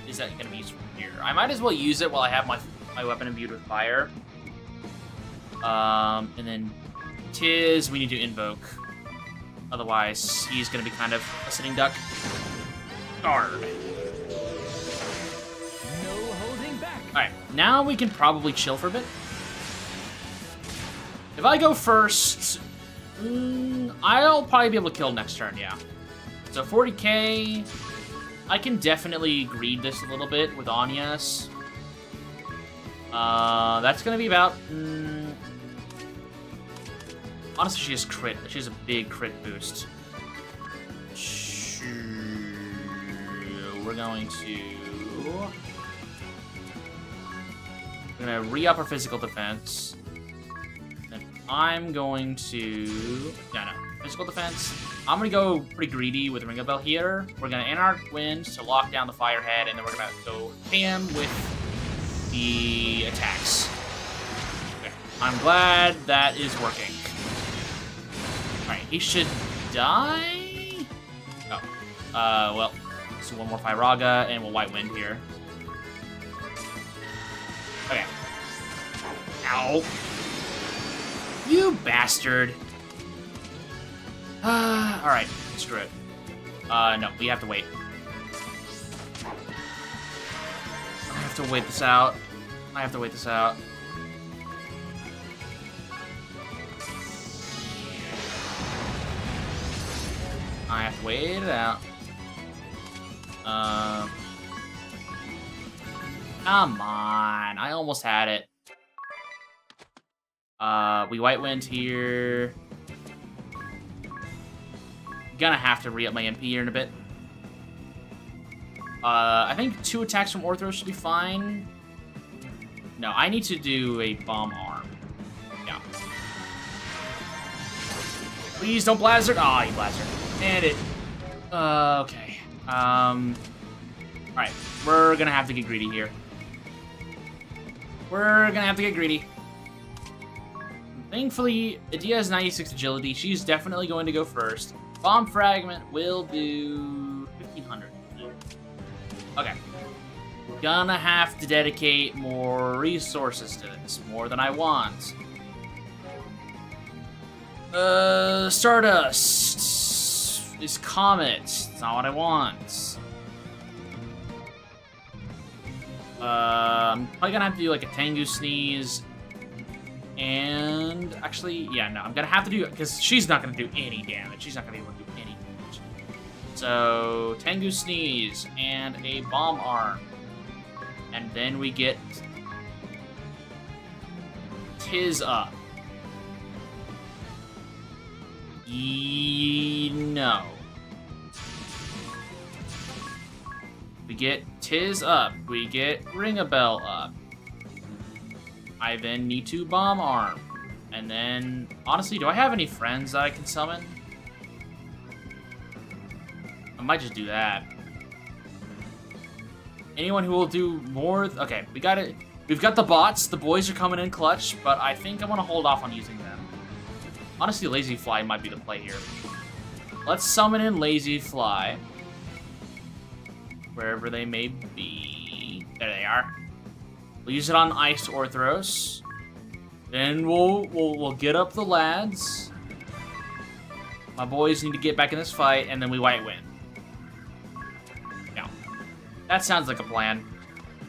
[SPEAKER 1] Is that gonna be useful here? I might as well use it while I have my weapon imbued with fire. And then Tiz, we need to invoke. Otherwise, he's gonna be kind of a sitting duck. Guard.
[SPEAKER 3] No holding back.
[SPEAKER 1] Alright, now we can probably chill for a bit. If I go first, I'll probably be able to kill next turn, yeah. So 40k, I can definitely greed this a little bit with Anyas. That's gonna be about... honestly, she has crit. She has a big crit boost. We're going to... We're gonna re-up our physical defense. And I'm going to... Yeah, no. Physical defense. I'm gonna go pretty greedy with Ring a Bell here. We're gonna Anarch Wind to lock down the Firehead, and then we're gonna go ham with the attacks. Okay. I'm glad that is working. Alright, he should die? Oh. Well, so one more Firaga, and we'll White Wind here. Okay. Ow. You bastard. Alright, screw it. No, we have to wait. I have to wait this out. I have to wait this out. I have to wait it out. Come on. I almost had it. We White Wind here. Gonna have to re-up my MP here in a bit. I think 2 attacks from Orthros should be fine. No, I need to do a Bomb Arm. Yeah. Please don't Blizzard. Ah, you Blizzard. And it. Okay. Alright. We're gonna have to get greedy here. We're gonna have to get greedy. Thankfully, Adia has 96 agility. She's definitely going to go first. Bomb Fragment will do 1500. Okay. Gonna have to dedicate more resources to this. More than I want. Stardust. This Comet. It's not what I want. I'm probably gonna have to do like a Tengu Sneeze. And actually, yeah, no, I'm gonna have to do it because she's not gonna do any damage. She's not gonna be able to do any damage. So, Tengu Sneeze and a Bomb Arm. And then we get Tiz up. No. We get Tiz up. We get Ring a Bell up. I then need to Bomb Arm. And then, honestly, do I have any friends that I can summon? I might just do that. Anyone who will do more... Okay, we got it. We've got the bots. The boys are coming in clutch, but I think I want to hold off on using them. Honestly, Lazy Fly might be the play here. Let's summon in Lazy Fly. Wherever they may be. There they are. We'll use it on Ice Orthros. Then we'll get up the lads. My boys need to get back in this fight, and then we white win. Yeah. That sounds like a plan.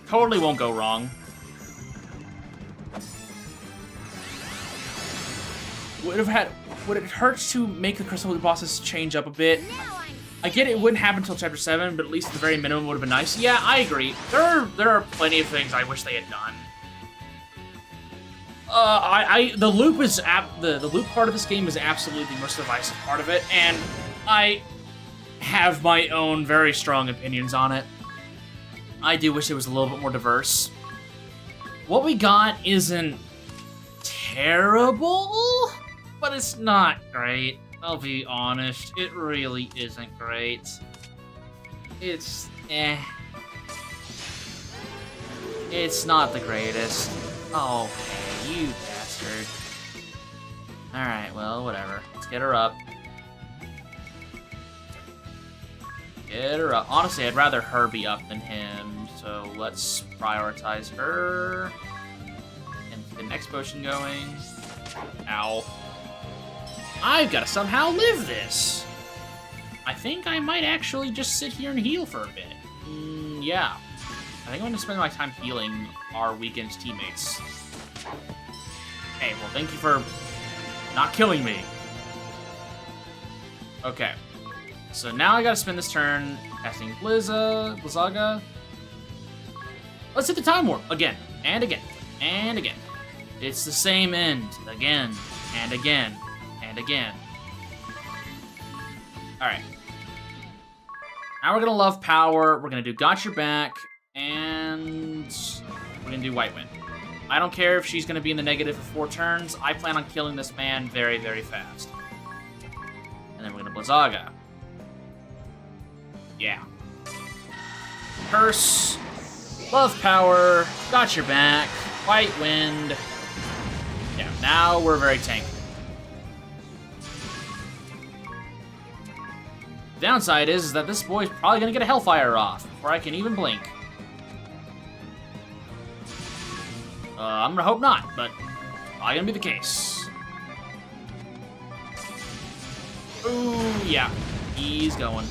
[SPEAKER 1] Totally won't go wrong. Would it hurt to make the crystal bosses change up a bit? I get it wouldn't happen until Chapter 7, but at least at the very minimum would have been nice. Yeah, I agree. There are plenty of things I wish they had done. The loop is the loop part of this game is absolutely the most divisive part of it, and I have my own very strong opinions on it. I do wish it was a little bit more diverse. What we got isn't terrible, but it's not great. I'll be honest, it really isn't great. It's eh. It's not the greatest. Oh, you bastard. Alright, well, whatever. Let's get her up. Get her up. Honestly, I'd rather her be up than him, so let's prioritize her. And get the next potion going. Ow. I've got to somehow live this. I think I might actually just sit here and heal for a bit. Yeah. I think I'm going to spend my time healing our weakened teammates. Hey, well, thank you for not killing me. Okay. So now I gotta spend this turn casting Blizzaga. Let's hit the time warp again, and again, and again. It's the same end, again, and again, and again. Alright. Now we're gonna love power, we're gonna do Got Your Back, and we're gonna do White Wind. I don't care if she's gonna be in the negative for 4 turns, I plan on killing this man very, very fast. And then we're gonna Blizzaga. Yeah. Curse, love power, Got Your Back, White Wind. Yeah, now we're very tanky. The downside is that this boy's probably gonna get a Hellfire off before I can even blink. I'm gonna hope not, but probably gonna be the case. Ooh, yeah, he's going.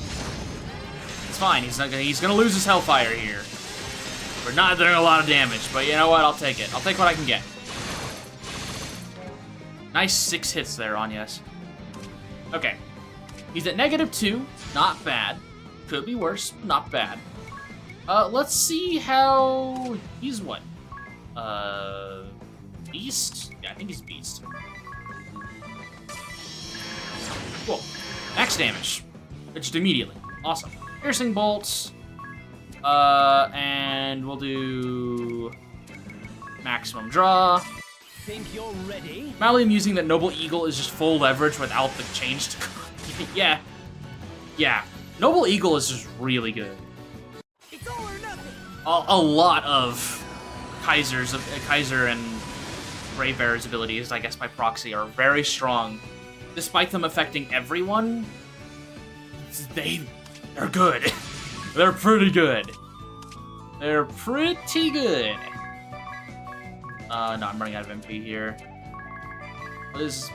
[SPEAKER 1] It's fine. He's gonna lose his Hellfire here. We're not doing a lot of damage, but you know what? I'll take it. I'll take what I can get. Nice 6 hits there on yes. Okay. He's at -2. Not bad. Could be worse. Not bad. Let's see how he's what? Beast? Yeah, I think he's Beast. Cool. Max damage. Just immediately. Awesome. Piercing bolts. And we'll do maximum draw.
[SPEAKER 3] Think you're ready?
[SPEAKER 1] Mildly amusing that Noble Eagle is just full leverage without the change to yeah. Yeah. Noble Eagle is just really good.
[SPEAKER 3] It's all or nothing.
[SPEAKER 1] A lot of Kaiser and Brave Bear's abilities, I guess by proxy, are very strong. Despite them affecting everyone, they're good. They're pretty good. They're pretty good. No, I'm running out of MP here. Blizz.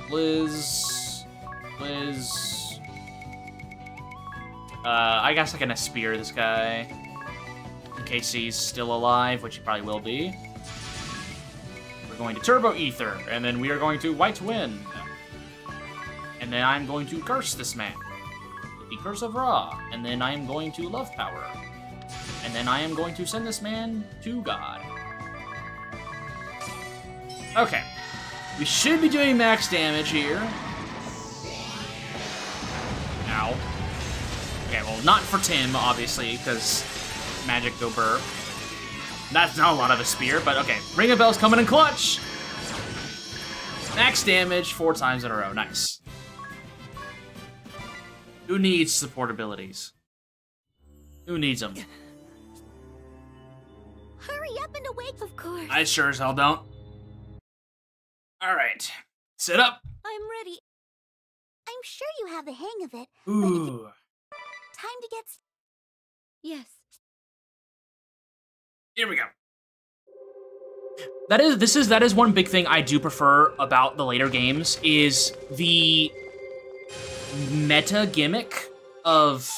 [SPEAKER 1] I guess I can spear this guy. In case he's still alive, which he probably will be. We're going to Turbo Ether, and then we are going to White Wind. And then I'm going to curse this man. With the Curse of Ra. And then I am going to Love Power. And then I am going to send this man to God. Okay. We should be doing max damage here. Ow. Okay, well, not for Tim, obviously, because magic go burr. That's not a lot of a spear, but okay. Ring of Bells coming in clutch! Max damage 4 times in a row. Nice. Who needs support abilities? Who needs them?
[SPEAKER 2] Hurry up and awake, of course.
[SPEAKER 1] I sure as hell don't. Alright. Sit up.
[SPEAKER 2] I'm ready. I'm sure you have the hang of it.
[SPEAKER 1] Ooh.
[SPEAKER 2] Time to get... Yes.
[SPEAKER 1] Here we go. That is one big thing I do prefer about the later games is the meta gimmick of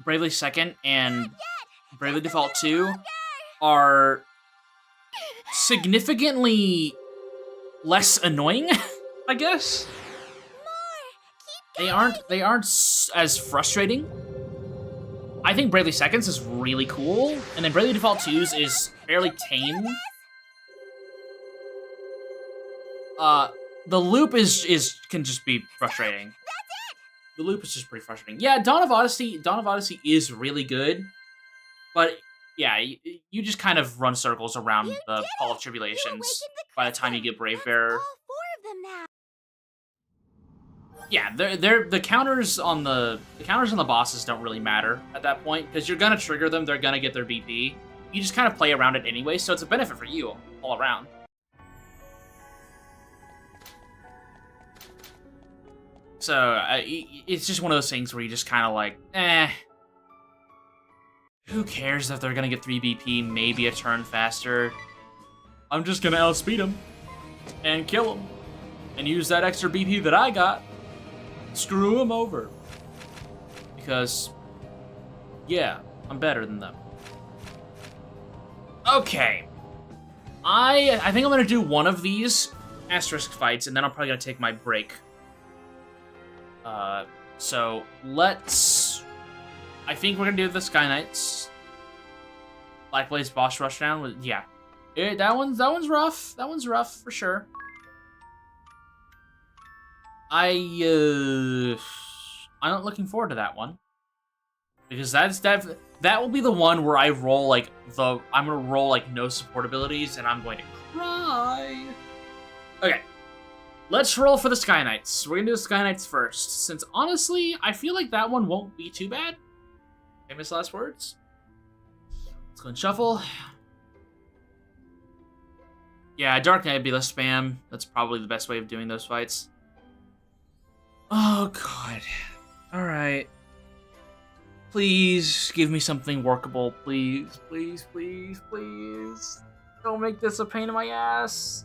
[SPEAKER 1] Bravely Second and Bravely Default 2 are significantly less annoying, I guess. They aren't as frustrating. I think Bravely Seconds is really cool, and then Bravely Default 2's is fairly tame. The loop can just be frustrating. The loop is just pretty frustrating. Yeah, Dawn of Odyssey is really good, but yeah, you just kind of run circles around the Hall of Tribulations by the time you get Brave Bearer.
[SPEAKER 2] All 4 of them now.
[SPEAKER 1] Yeah, the counters on the bosses don't really matter at that point because you're gonna trigger them. They're gonna get their BP. You just kind of play around it anyway, so it's a benefit for you all around. So it's just one of those things where you just kind of like, who cares if they're gonna get 3 BP, maybe a turn faster? I'm just gonna outspeed them and kill them and use that extra BP that I got. Screw them over. Because, yeah, I'm better than them. Okay. I think I'm gonna do one of these asterisk fights, and then I'm probably gonna take my break. So let's... I think we're gonna do the Sky Knights. Black Blaze boss rushdown. Yeah. That one's rough. That one's rough, for sure. I'm not looking forward to that one. Because that will be the one where I roll, like, I'm gonna roll, like, no support abilities, and I'm going to cry. Okay. Let's roll for the Sky Knights. We're gonna do the Sky Knights first, since honestly, I feel like that one won't be too bad. Famous last words. Let's go and shuffle. Yeah, Dark Knight would be less spam. That's probably the best way of doing those fights. Oh, God. Alright. Please give me something workable. Please, please, please, please. Don't make this a pain in my ass.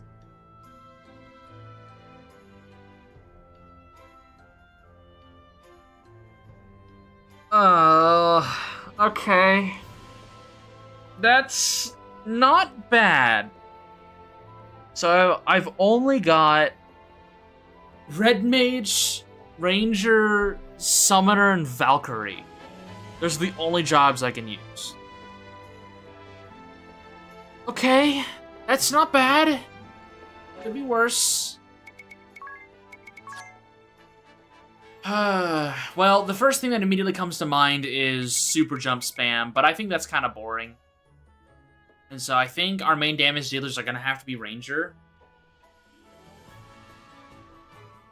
[SPEAKER 1] Okay. That's not bad. So I've only got Red Mage, Ranger, Summoner, and Valkyrie. Those are the only jobs I can use. Okay, that's not bad. Could be worse. Well, the first thing that immediately comes to mind is super jump spam, but I think that's kind of boring. And so I think our main damage dealers are going to have to be Ranger.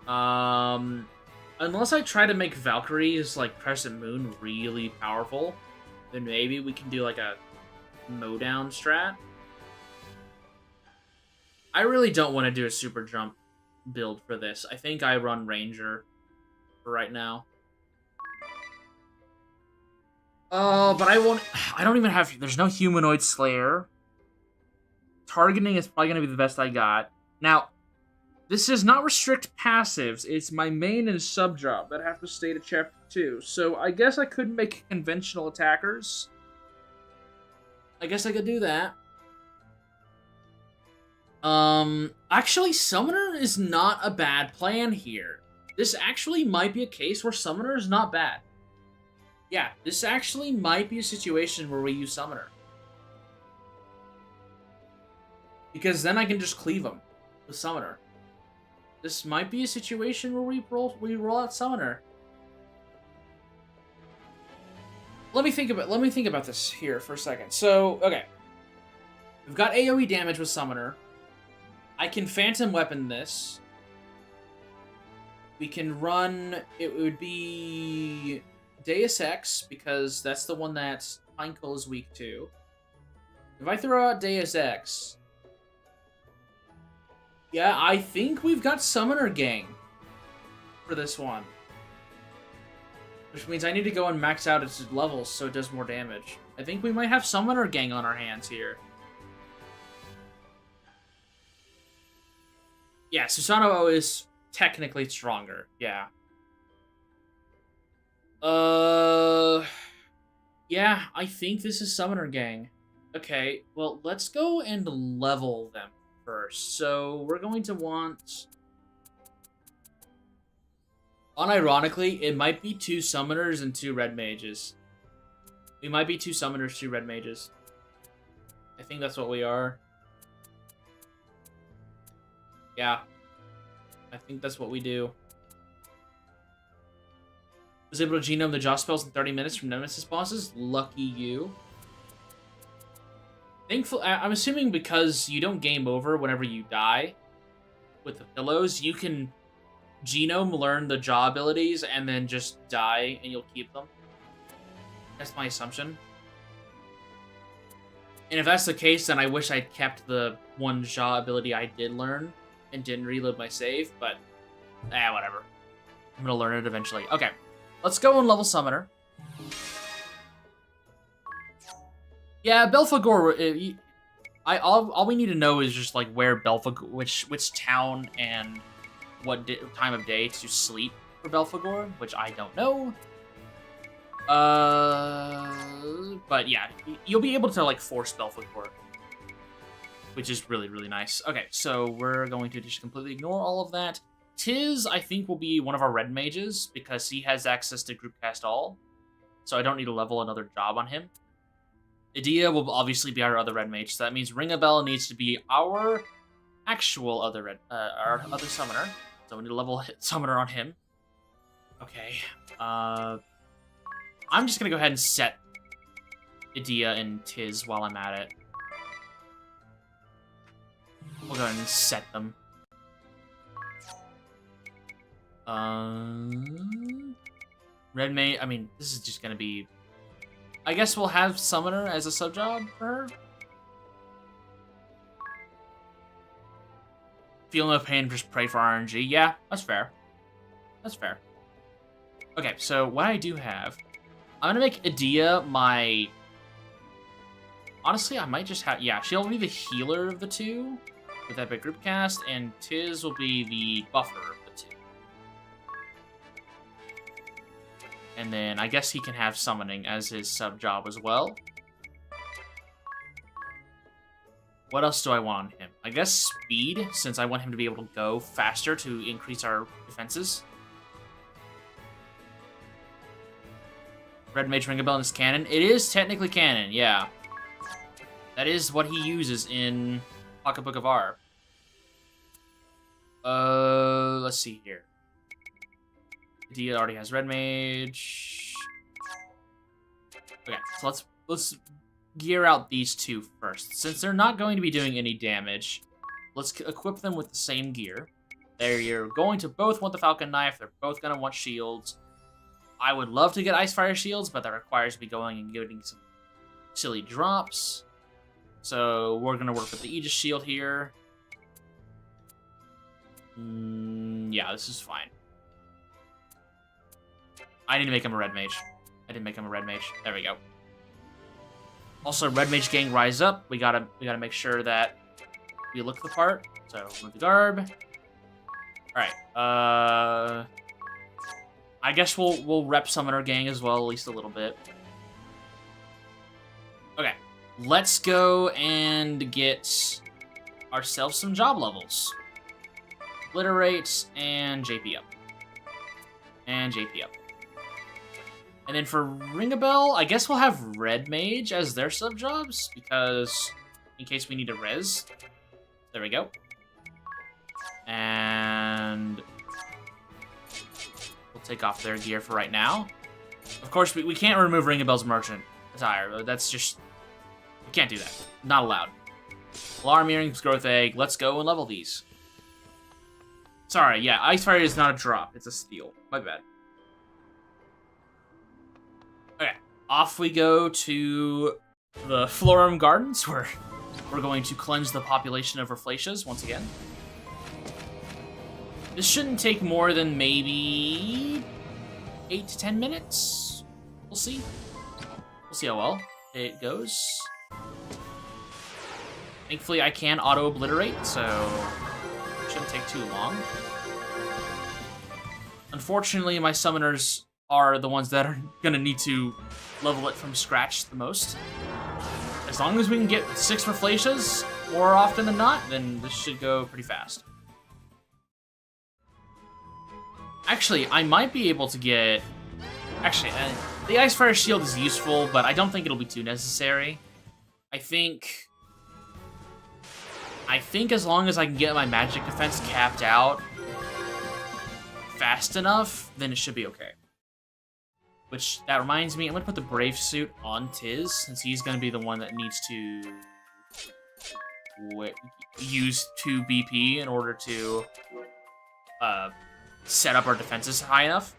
[SPEAKER 1] Unless I try to make Valkyrie's, like, Crescent Moon really powerful, then maybe we can do, like, a mowdown strat. I really don't want to do a super jump build for this. I think I run Ranger for right now. But I don't even have, there's no Humanoid Slayer. Targeting is probably going to be the best I got. Now, this does not restrict passives. It's my main and sub job that have to stay to chapter 2. So I guess I could make conventional attackers. I guess I could do that. Actually, Summoner is not a bad plan here. This actually might be a case where Summoner is not bad. Yeah, this actually might be a situation where we use Summoner. Because then I can just cleave him with Summoner. This might be a situation where we roll out Summoner. Let me think about this here for a second. So, okay. We've got AoE damage with Summoner. I can Phantom Weapon this. We can run, it would be Deus Ex, because that's the one that Pinecoal is weak to. If I throw out Deus Ex, yeah, I think we've got Summoner Gang for this one. Which means I need to go and max out its levels so it does more damage. I think we might have Summoner Gang on our hands here. Yeah, Susanoo is technically stronger. Yeah. Yeah, I think this is Summoner Gang. Okay, well, let's go and level them first. So, we're going to want... Unironically, it might be 2 Summoners and 2 Red Mages. We might be 2 Summoners, 2 Red Mages. I think that's what we are. Yeah. I think that's what we do. Was able to genome the jaw spells in 30 minutes from Nemesis bosses? Lucky you. Thankful. I'm assuming because you don't game over whenever you die with the pillows, you can genome learn the jaw abilities and then just die and you'll keep them. That's my assumption. And if that's the case, then I wish I'd kept the one jaw ability I did learn and didn't reload my save, but whatever. I'm gonna learn it eventually. Okay. Let's go and level Summoner. Yeah, Belphegor. All we need to know is just like where Belphegor, which town and what time of day to sleep for Belphegor, which I don't know. But yeah, you'll be able to like force Belphegor, which is really, really nice. Okay, so we're going to just completely ignore all of that. Tiz, I think, will be one of our red mages, because he has access to group cast all, so I don't need to level another job on him. Idia will obviously be our other red mage, so that means Ringabel needs to be our actual other our other summoner, so we need to level summoner on him. Okay, I'm just gonna go ahead and set Idia and Tiz while I'm at it. We'll go ahead and set them. Red Mage, I mean, this is just gonna be... I guess we'll have Summoner as a sub-job for her? Feel no pain, just pray for RNG. Yeah, that's fair. That's fair. Okay, so what I do have... I'm gonna make Idia my... Honestly, I might just have... Yeah, she'll be the healer of the two, with Epic Group Cast, and Tiz will be the buffer of the two. And then I guess he can have summoning as his sub-job as well. What else do I want on him? I guess speed, since I want him to be able to go faster to increase our defenses. Red Mage Ringabel is canon. It is technically canon, yeah. That is what he uses in Pocketbook of R. Let's see here. Dia already has Red Mage. Okay, so let's gear out these two first. Since they're not going to be doing any damage, let's equip them with the same gear. They're going to both want the Falcon Knife. They're both going to want shields. I would love to get Icefire shields, but that requires me going and getting some silly drops. So we're going to work with the Aegis shield here. Yeah, this is fine. I need to make him a red mage. I didn't make him a red mage. There we go. Also, red mage gang rise up. We gotta make sure that we look the part. So remove the garb. All right. I guess we'll rep summoner gang as well, at least a little bit. Okay, let's go and get ourselves some job levels. Obliterate and JP up. And JP up. And then for Ringabel, I guess we'll have Red Mage as their sub-jobs, because in case we need to res. There we go. And we'll take off their gear for right now. Of course, we can't remove Ringabel's merchant attire. That's just... we can't do that. Not allowed. Alarm Earrings, Growth Egg. Let's go and level these. Sorry, yeah, Icefire is not a drop. It's a steal. My bad. Okay, off we go to the Florum Gardens, where we're going to cleanse the population of Raflatias once again. This shouldn't take more than maybe 8 to 10 minutes. We'll see. We'll see how well it goes. Thankfully, I can auto-obliterate, so it shouldn't take too long. Unfortunately, my summoners are the ones that are gonna need to level it from scratch the most. As long as we can get 6 Reflatias more often than not, then this should go pretty fast. Actually, I might be able to get... Actually, the Ice Fire Shield is useful, but I don't think it'll be too necessary. I think as long as I can get my magic defense capped out fast enough, then it should be okay. Which, that reminds me, I'm gonna put the Brave Suit on Tiz, since he's gonna be the one that needs to use 2 BP in order to set up our defenses high enough.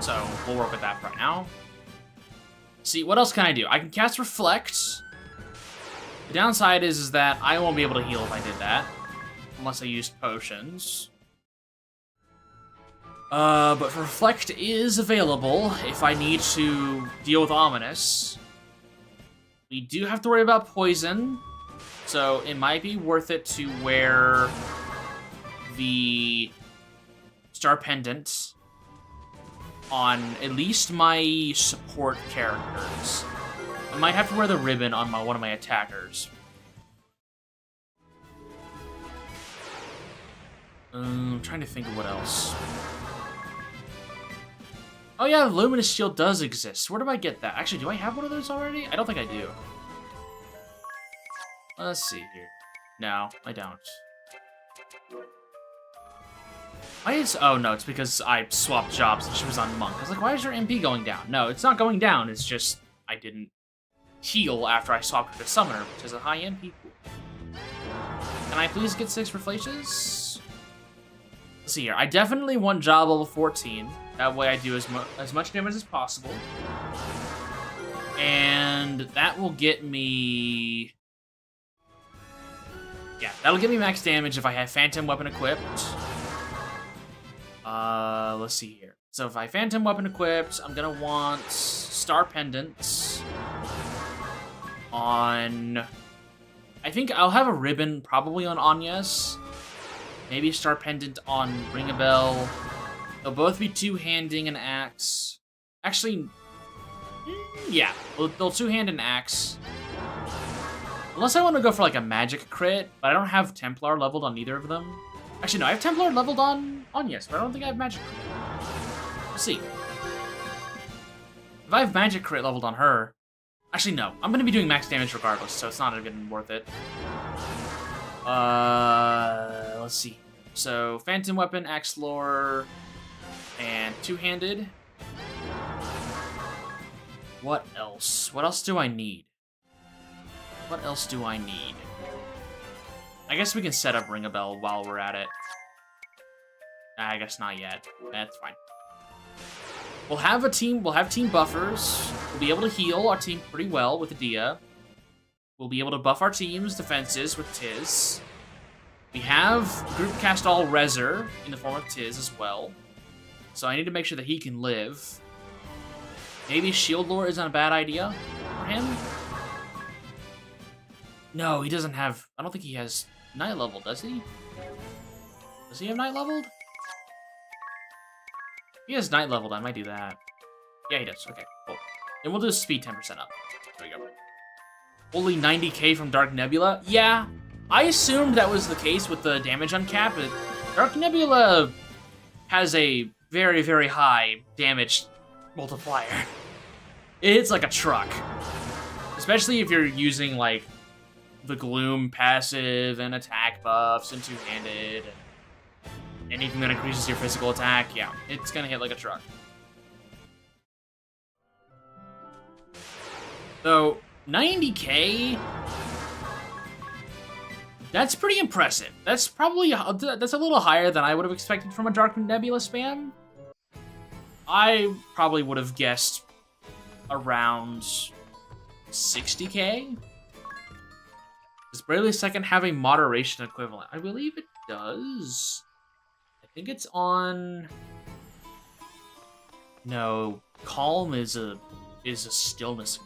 [SPEAKER 1] So, we'll work with that for right now. See, what else can I do? I can cast Reflect. The downside is that I won't be able to heal if I did that. Unless I used potions. But Reflect is available if I need to deal with Ominous. We do have to worry about Poison, so it might be worth it to wear the Star Pendant on at least my support characters. I might have to wear the ribbon on one of my attackers. I'm trying to think of what else. Oh yeah, the Luminous Shield does exist. Where do I get that? Actually, do I have one of those already? I don't think I do. Let's see here. No, I don't. Why is... Oh no, it's because I swapped jobs and she was on Monk. I was like, why is your MP going down? No, it's not going down. It's just I didn't heal after I swapped her to Summoner, which is a high MP pool. Can I please get 6 Reflatias? Let's see here. I definitely want job level 14. That way I do as much damage as possible. And that will get me... Yeah, that'll get me max damage if I have Phantom Weapon equipped. Let's see here. So if I have Phantom Weapon equipped, I'm gonna want Star Pendants on... I think I'll have a ribbon probably on Anya's. Maybe Star Pendant on Ring a Bell. They'll both be two-handing an axe. Actually, yeah, they'll two-hand an axe. Unless I want to go for like a magic crit, but I don't have Templar leveled on either of them. Actually, no, I have Templar leveled on Anya's, but I don't think I have magic crit. We'll see. If I have magic crit leveled on her... Actually, no. I'm going to be doing max damage regardless, so it's not even worth it. Let's see. So, Phantom Weapon, Axe Lore, and two-handed. What else? What else do I need? What else do I need? I guess we can set up Ring a Bell while we're at it. I guess not yet. That's fine. We'll have team buffers. We'll be able to heal our team pretty well with Adia. We'll be able to buff our team's defenses with Tiz. We have Group Cast All Reser in the form of Tiz as well. So I need to make sure that he can live. Maybe Shield Lore isn't a bad idea for him. No, he doesn't have... I don't think he has Night Level, does he? Does he have Night Leveled? If he has Night Leveled, I might do that. Yeah, he does. Okay, cool. Then we'll do speed 10% up. There we go. Only 90k from Dark Nebula? Yeah, I assumed that was the case with the damage uncap, but Dark Nebula has a very, very high damage multiplier. It hits like a truck. Especially if you're using, like, the Gloom passive and attack buffs and two-handed and anything that increases your physical attack. Yeah, it's gonna hit like a truck. So, 90k... That's pretty impressive. That's probably... That's a little higher than I would have expected from a Dark Nebula spam. I probably would have guessed around 60k. Does Bravely Second have a moderation equivalent? I believe it does. I think it's on... No, Calm is a stillness equivalent.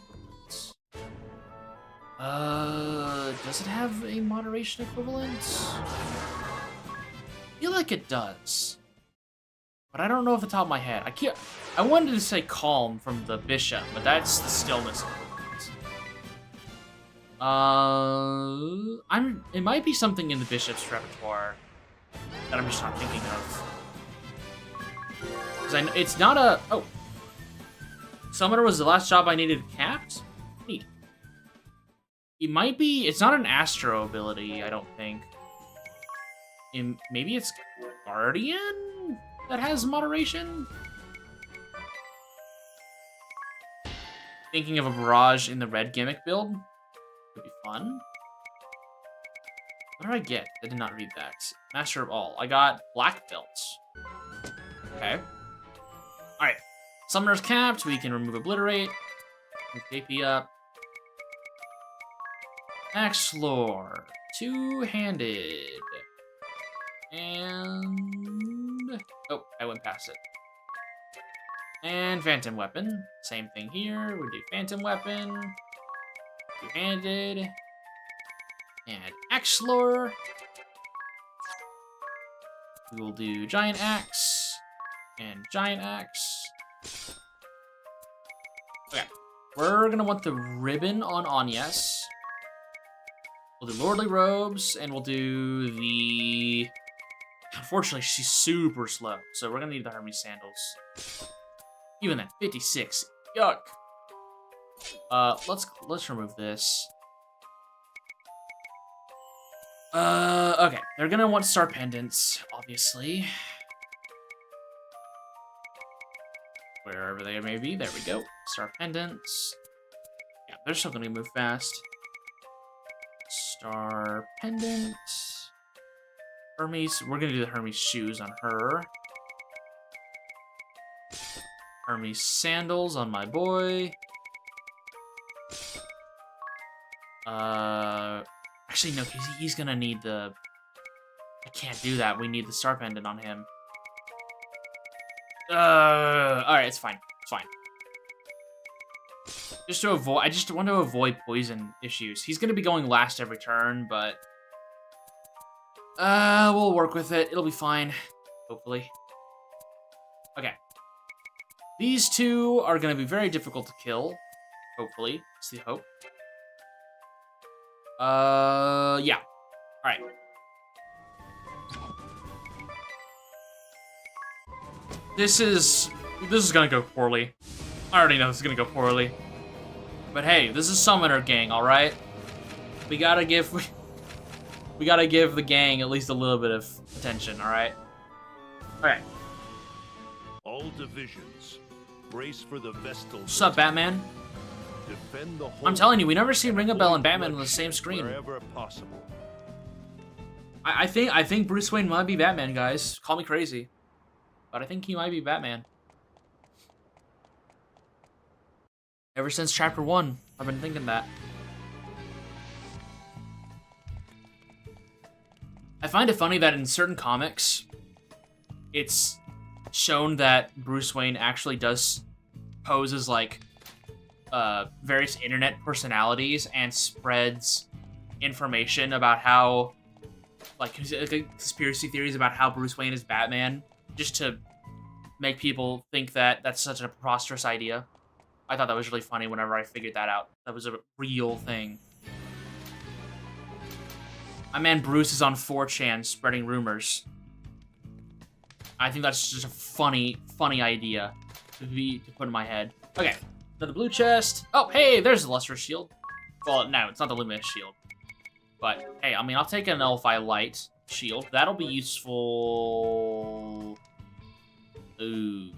[SPEAKER 1] Does it have a moderation equivalent? I feel like it does. but I don't know off the top of my head. I wanted to say calm from the bishop, but that's the stillness. It might be something in the bishop's repertoire that I'm just not thinking of. Because it's not a... Oh. Summoner was the last job I needed capped? Neat. It might be... It's not an Astro ability, I don't think. Maybe it's Guardian that has moderation? Thinking of a barrage in the red gimmick build? Could be fun. What did I get? I did not read that. Master of all. I got black belts. Okay. Alright. Summoner's capped. We can remove Obliterate. Move KP up. Axlor. Two-handed. And... Oh, I went past it. And Phantom Weapon. Same thing here. We'll do Phantom Weapon. Two-handed. And Axlor. We will do Giant Axe. And Giant Axe. Okay. We're gonna want the ribbon on Anyes. We'll do Lordly Robes, and we'll do the... Unfortunately, she's super slow, so we're gonna need the Hermes Sandals. Even then, 56. Yuck. Let's remove this. Okay. They're gonna want Star Pendants, obviously. Wherever they may be, there we go. Star Pendants. Yeah, they're still gonna move fast. Star Pendant. Hermes, we're gonna do the Hermes shoes on her. Hermes sandals on my boy. Actually, no, because he's gonna need the... I can't do that. We need the Star Pendant on him. Alright, it's fine. It's fine. Just to avoid... I just want to avoid poison issues. He's gonna be going last every turn, but... we'll work with it. It'll be fine. Hopefully. Okay. These two are gonna be very difficult to kill. Hopefully. That's the hope. Yeah. Alright. This is gonna go poorly. I already know this is gonna go poorly. But hey, this is Summoner Gang, alright? We gotta give the gang at least a little bit of attention, alright? Alright.
[SPEAKER 4] All divisions, brace for the Vestal.
[SPEAKER 1] What's up, Batman?
[SPEAKER 4] Defend the whole.
[SPEAKER 1] I'm telling you, we never see Ring a Bell and Batman on the same screen.
[SPEAKER 4] Wherever possible.
[SPEAKER 1] I think Bruce Wayne might be Batman, guys. Call me crazy, but I think he might be Batman. Ever since Chapter 1, I've been thinking that. I find it funny that in certain comics, it's shown that Bruce Wayne actually does pose as, like, various internet personalities and spreads information about how, like, conspiracy theories about how Bruce Wayne is Batman, just to make people think that that's such a preposterous idea. I thought that was really funny whenever I figured that out. That was a real thing. My man Bruce is on 4chan spreading rumors. I think that's just a funny idea to put in my head. Okay, another blue chest. Oh, hey, there's the Lustrous Shield. Well, no, it's not the Luminous Shield. But, hey, I mean, I'll take an Nullify Light shield. That'll be useful... Ooh.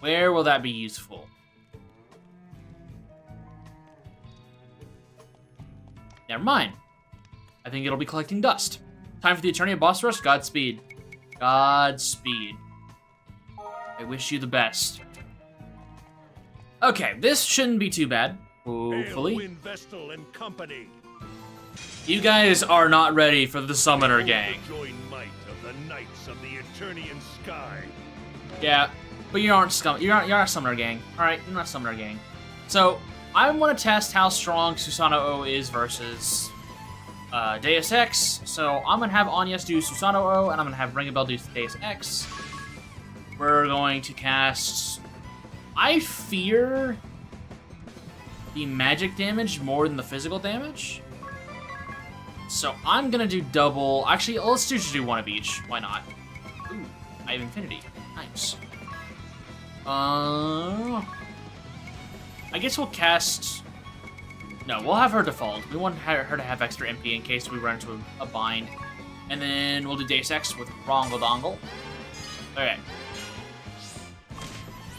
[SPEAKER 1] Where will that be useful? Never mind. I think it'll be collecting dust. Time for the Attorney of Boss Rush. Godspeed. Godspeed. I wish you the best. Okay, this shouldn't be too bad. Hopefully.
[SPEAKER 4] Vestal and company.
[SPEAKER 1] You guys are not ready for the Summoner Gang.
[SPEAKER 4] Join might of the Knights of the Eternian Sky.
[SPEAKER 1] Yeah, but you're not a Summoner Gang. Alright, you're not a Summoner Gang. So, I want to test how strong Susanoo is versus Deus Ex. So I'm gonna have Anyas do Susanoo O, and I'm gonna have Ringabel do Deus Ex. We're going to cast... I fear the magic damage more than the physical damage. So I'm gonna do double... Actually, let's just do one of each. Why not? Ooh, I have Infinity. Nice. I guess we'll cast... No, we'll have her default. We want her to have extra MP in case we run into a bind. And then we'll do Deus Ex with Rongo Dongle. Okay.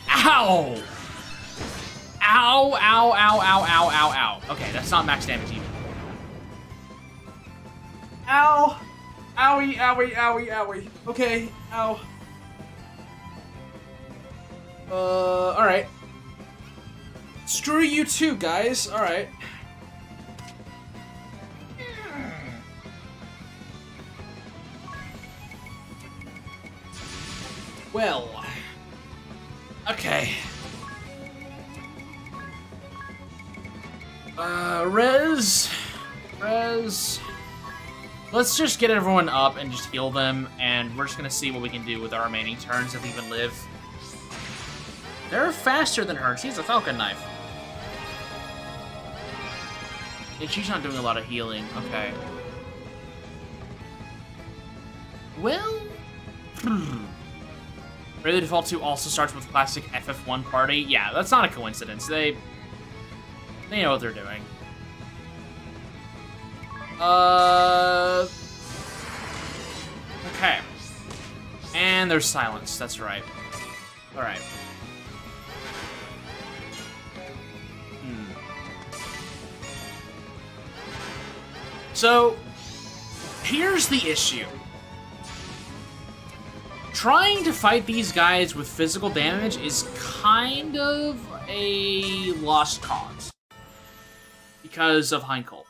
[SPEAKER 1] Ow! Ow, ow, ow, ow, ow, ow, ow. Okay, that's not max damage even. Ow! Owie, owie, owie, owie. Okay, ow. Alright. Screw you too, guys. Alright. Well. Okay. Res. Let's just get everyone up and just heal them, and we're just gonna see what we can do with our remaining turns if we even live. They're faster than her. She's a Falcon Knife. And she's not doing a lot of healing. Okay. Well... Really, Default 2 also starts with classic FF1 party. Yeah, that's not a coincidence. They know what they're doing. Okay. And there's silence. That's right. Alright. So, here's the issue. Trying to fight these guys with physical damage is kind of a lost cause. Because of Heinkel.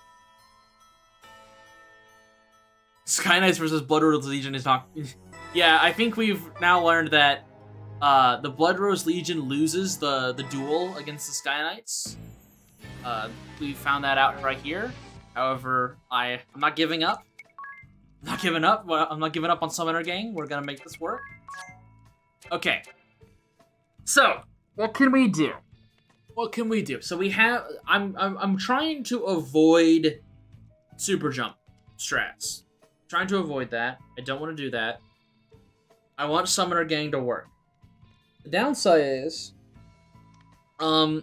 [SPEAKER 1] Sky Knights versus Blood Rose Legion is not... Yeah, I think we've now learned that the Blood Rose Legion loses the duel against the Sky Knights. We found that out right here. However, I'm not giving up. I'm not giving up. I'm not giving up on Summoner Gang. We're gonna make this work. Okay. So, what can we do? What can we do? So we have... I'm trying to avoid super jump strats. Trying to avoid that. I don't want to do that. I want Summoner Gang to work. The downside is... I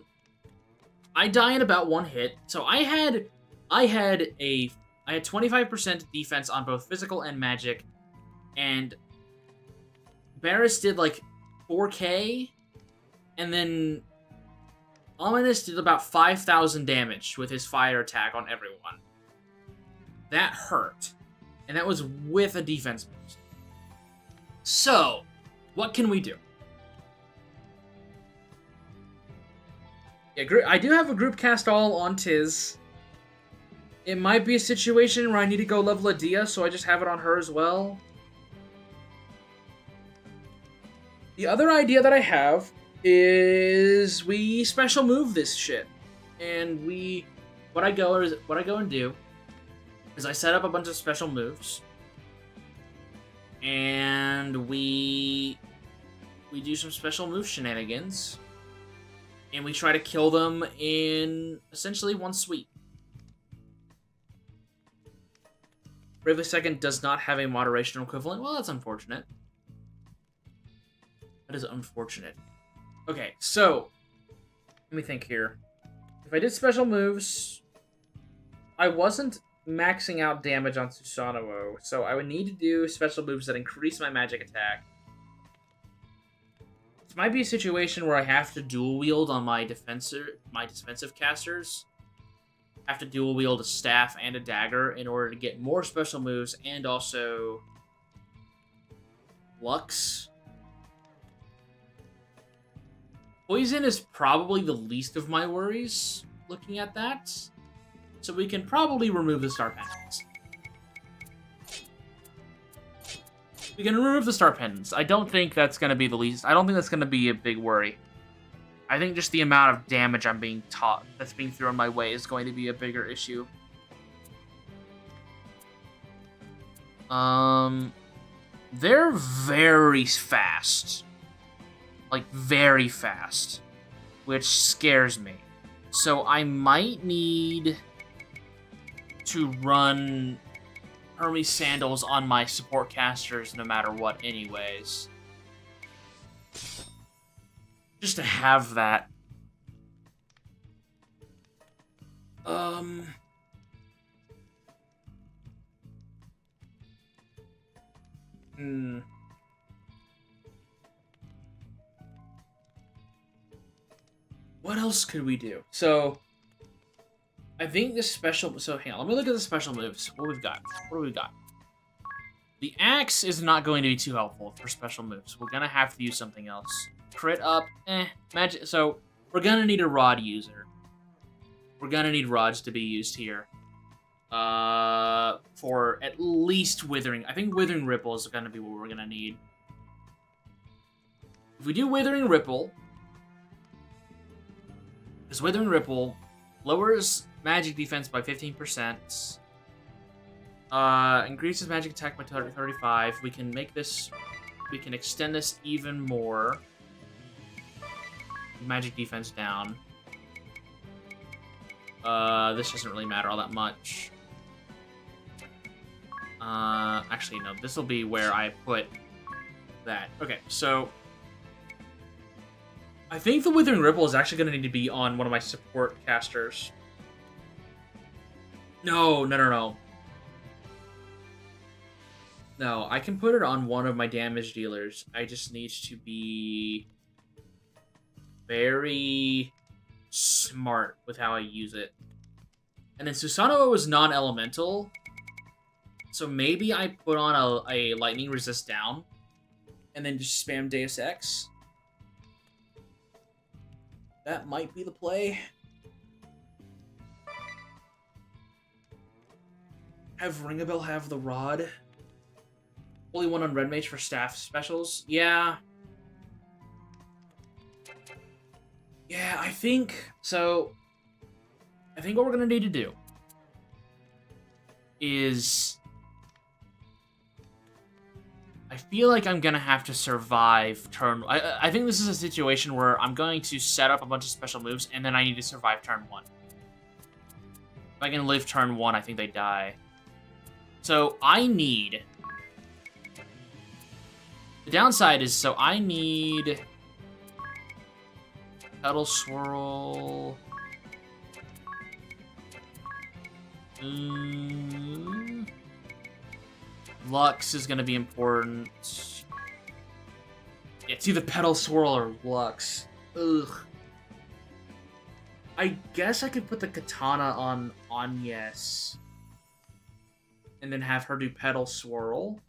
[SPEAKER 1] die in about one hit. So I had 25% defense on both physical and magic, and Barris did like 4k, and then Ominous did about 5,000 damage with his fire attack on everyone. That hurt, and that was with a defense boost. So, what can we do? Yeah, I do have a group cast all on Tiz. It might be a situation where I need to go level a Dia, so I just have it on her as well. The other idea that I have is we special move this shit. And what I go and do is I set up a bunch of special moves. And we do some special move shenanigans. And we try to kill them in essentially one sweep. Bravely Second does not have a moderation equivalent. Well, that's unfortunate. That is unfortunate. Okay, so let me think here. If I did special moves, I wasn't maxing out damage on Susanoo, so I would need to do special moves that increase my magic attack. This might be a situation where I have to dual wield on my defensive casters. I have to dual wield a staff and a dagger in order to get more special moves and also Lux. Poison is probably the least of my worries, looking at that. So we can probably remove the star pendants. We can remove the star pendants. I don't think that's going to be the least. I don't think that's going to be a big worry. I think just the amount of damage that's being thrown my way is going to be a bigger issue. They're very fast. Like, very fast. Which scares me. So I might need to run Hermes Sandals on my support casters no matter what anyways. Just to have that. What else could we do? So, I think this special... So, hang on. Let me look at the special moves. What we've got. What do we got? The axe is not going to be too helpful for special moves. We're going to have to use something else. Crit up. Magic. So, we're going to need a rod user. We're going to need rods to be used here. For at least Withering. I think Withering Ripple is going to be what we're going to need. If we do Withering Ripple... Because Withering Ripple lowers magic defense by 15%. Increases magic attack by 35. We can make this... We can extend this even more. Magic defense down. This doesn't really matter all that much. Actually, no. This will be where I put that. Okay, so... I think the Withering Ripple is actually going to need to be on one of my support casters. No. No, I can put it on one of my damage dealers. I just need to be very smart with how I use it. And then Susanoo is non-elemental. So maybe I put on a lightning resist down. And then just spam Deus Ex. That might be the play. Have Ringabel have the rod. Only one on Red Mage for staff specials. Yeah. Yeah, I think... So... I think what we're going to need to do is... I feel like I'm gonna have to survive turn... I think this is a situation where I'm going to set up a bunch of special moves, and then I need to survive turn 1. If I can live turn 1, I think they die. So, I need... The downside is, so I need... Petal Swirl... Lux is going to be important. Yeah, it's either Petal Swirl or Lux. Ugh. I guess I could put the Katana on Agnes. And then have her do Petal Swirl.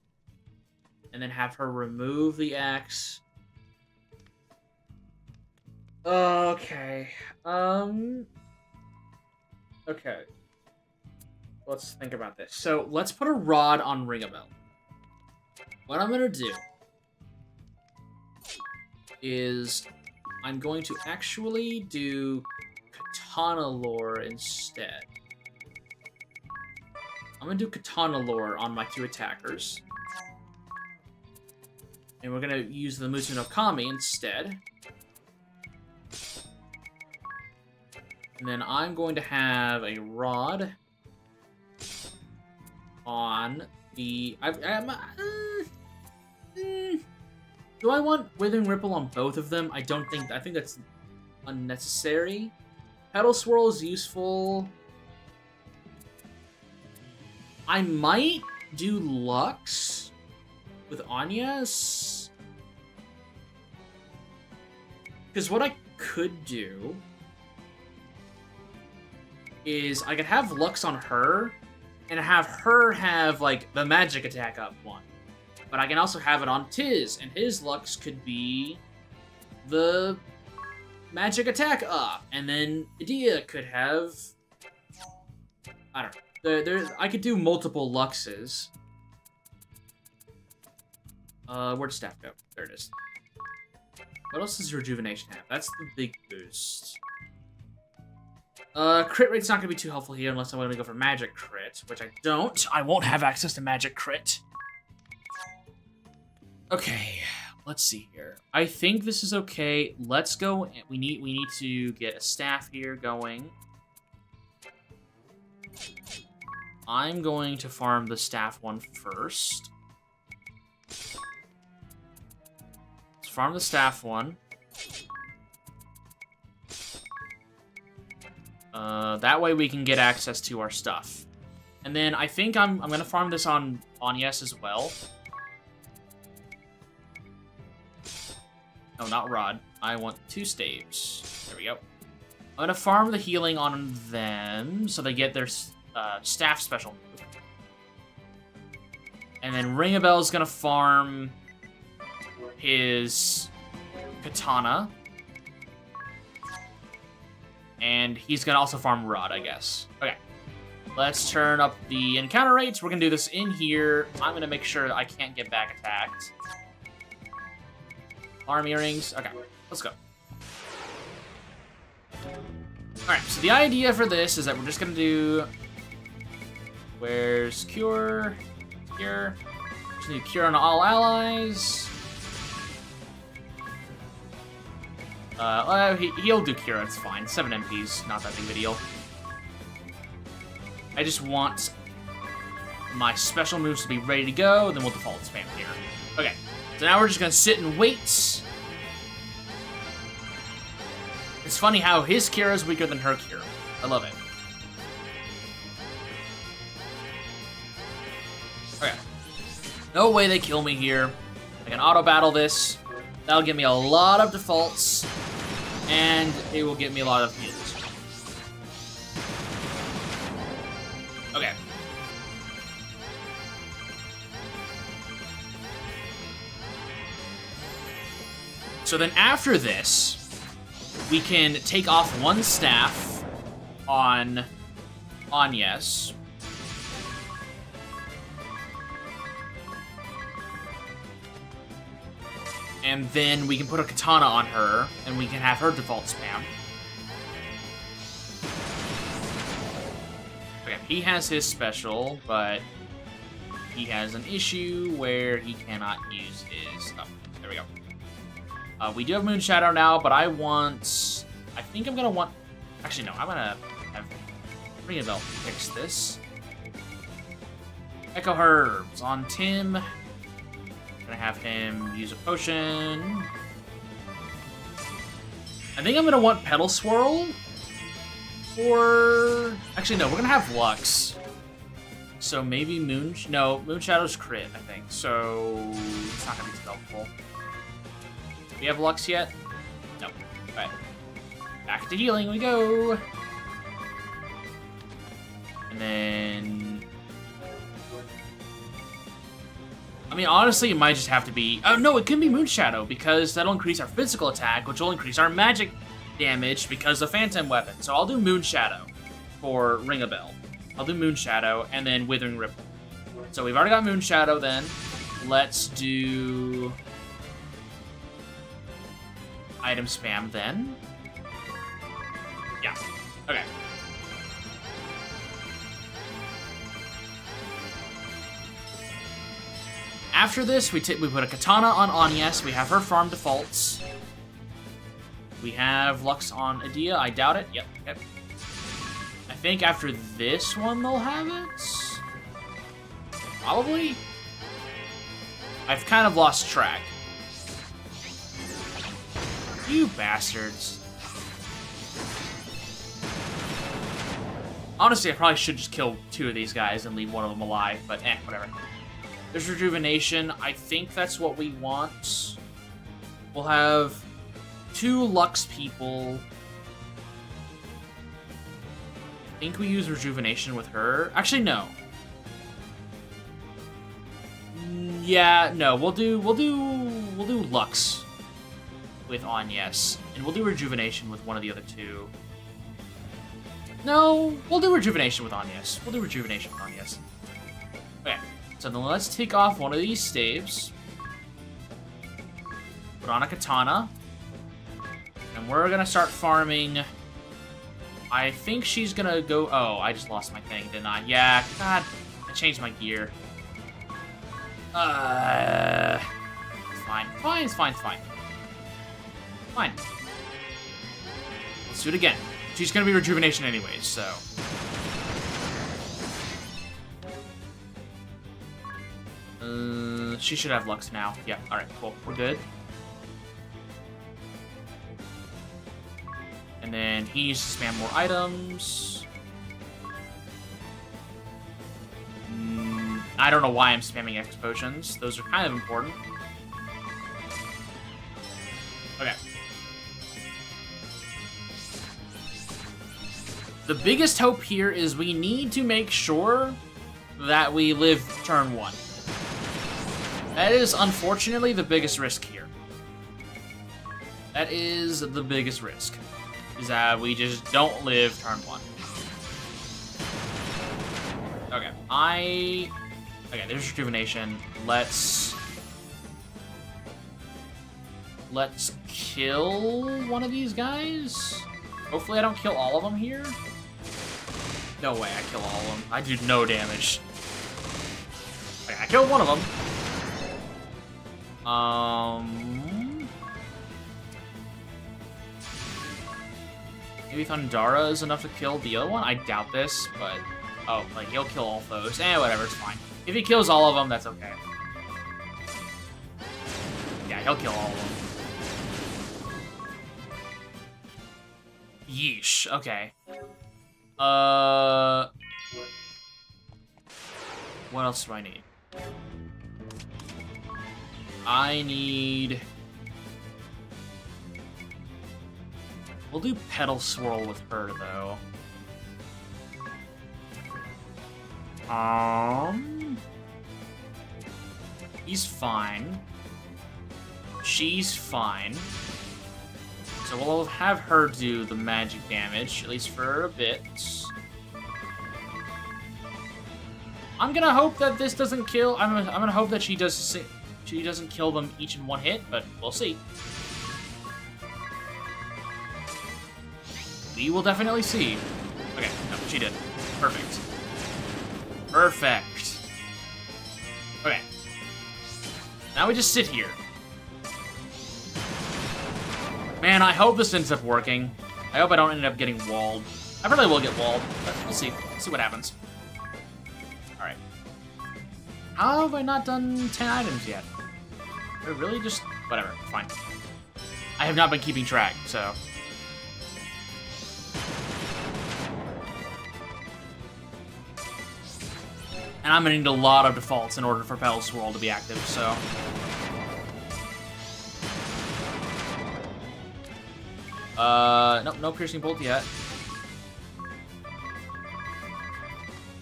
[SPEAKER 1] And then have her remove the axe. Okay. Okay. Let's think about this. So, let's put a rod on Ringabel. What I'm gonna do is I'm going to actually do Katana Lore instead. I'm gonna do Katana Lore on my 2 attackers. And we're gonna use the Musu no Kami instead. And then I'm going to have a rod on the... do I want Withering Ripple on both of them? I don't think... I think that's unnecessary. Petal Swirl is useful. I might do Lux with Agnes. Because what I could do is I could have Lux on her and have her have, like, the magic attack up one. But I can also have it on Tiz, and his Lux could be the magic attack up. And then Idea could have... I don't know. I could do multiple Luxes. Where'd Staff go? There it is. What else does Rejuvenation have? That's the big boost. Crit rate's not gonna be too helpful here unless I'm gonna go for magic crit, which I don't. I won't have access to magic crit. Okay, let's see here. I think this is okay. Let's go. We need to get a staff here going. I'm going to farm the staff one first. Let's farm the staff one. That way we can get access to our stuff. And then I think I'm gonna farm this on Yes as well. No, not Rod. I want 2 staves. There we go. I'm gonna farm the healing on them so they get their staff special move. And then Ring-a-Bell's gonna farm his katana. And he's gonna also farm Rod, I guess. Okay. Let's turn up the encounter rates. We're gonna do this in here. I'm gonna make sure that I can't get back attacked. Arm earrings. Okay, let's go. Alright, so the idea for this is that we're just gonna do... Where's Cure? Cure. Just do Cure on all allies. He'll do Cure, it's fine. 7 MPs, not that big of a deal. I just want my special moves to be ready to go, then we'll default spam here. Okay, so now we're just gonna sit and wait. It's funny how his Cure is weaker than her Cure. I love it. Okay. No way they kill me here. I can auto-battle this. That'll give me a lot of defaults, and it will give me a lot of heals. Okay. So then after this, we can take off 1 staff on Yes. And then we can put a katana on her, and we can have her default spam. Okay, he has his special, but he has an issue where he cannot use his stuff. There we go. We do have Moonshadow now, but I think I'm gonna want... Actually, no, I'm gonna have Ring-a-Bell fix this. Echo Herbs on Tim. Gonna have him use a potion. I think I'm gonna want Petal Swirl. Or... Actually, no, we're gonna have Lux. So maybe Moonshadow's crit, I think. So it's not gonna be too helpful. Do we have Lux yet? No. Alright. Back to healing we go. And then... I mean, honestly, it might just have to be... Oh, no, it can be Moonshadow, because that'll increase our physical attack, which will increase our magic damage because of Phantom Weapon. So I'll do Moonshadow for Ring-a-Bell. I'll do Moonshadow, and then Withering Ripple. So we've already got Moonshadow, then. Let's do... Item spam, then. Yeah. Okay. After this, we put a katana on Anyes. We have her farm defaults. We have Lux on Adia. I doubt it. Yep. I think after this one they'll have it. Probably. I've kind of lost track. You bastards. Honestly, I probably should just kill 2 of these guys and leave one of them alive, but whatever. There's Rejuvenation. I think that's what we want. We'll have 2 Lux people. I think we use Rejuvenation with her. Actually, no. Yeah, no. We'll do Lux with Anyes, and we'll do Rejuvenation with one of the other 2. No, we'll do Rejuvenation with Anyes. Okay. So then let's take off one of these staves. Put on a katana. And we're gonna start farming I think she's gonna go... Oh, I just lost my thing, didn't I? Yeah, God, I changed my gear. It's fine. Fine, it's fine, it's fine. Fine. Let's do it again. She's gonna be rejuvenation anyways, so... She should have Lux now. Yeah, alright, cool. We're good. And then he needs to spam more items. I don't know why I'm spamming X potions. Those are kind of important. Okay. The biggest hope here is we need to make sure that we live turn 1. That is, unfortunately, the biggest risk here. That is the biggest risk. Is that we just don't live turn 1. Okay, Okay, there's rejuvenation. Let's kill one of these guys. Hopefully I don't kill all of them here. No way I kill all of them. I do no damage. Okay, I killed one of them. Maybe Thundara is enough to kill the other one? I doubt this, but... Oh, like, he'll kill all those. Whatever, it's fine. If he kills all of them, that's okay. Yeah, he'll kill all of them. Yeesh, okay. What else do I need? I need... We'll do Petal Swirl with her, though. He's fine. She's fine. So we'll have her do the magic damage, at least for a bit. I'm gonna hope that this doesn't kill... I'm gonna hope that she doesn't kill them each in one hit, but we'll see. We will definitely see. Okay, no, she did. Perfect. Perfect. Okay. Now we just sit here. Man, I hope this ends up working. I hope I don't end up getting walled. I probably will get walled, but we'll see. We'll see what happens. Alright. How have I not done 10 items yet? They're really just... Whatever, fine. I have not been keeping track, so... And I'm gonna need a lot of defaults in order for Petal Swirl to be active, so... Nope, no Piercing Bolt yet.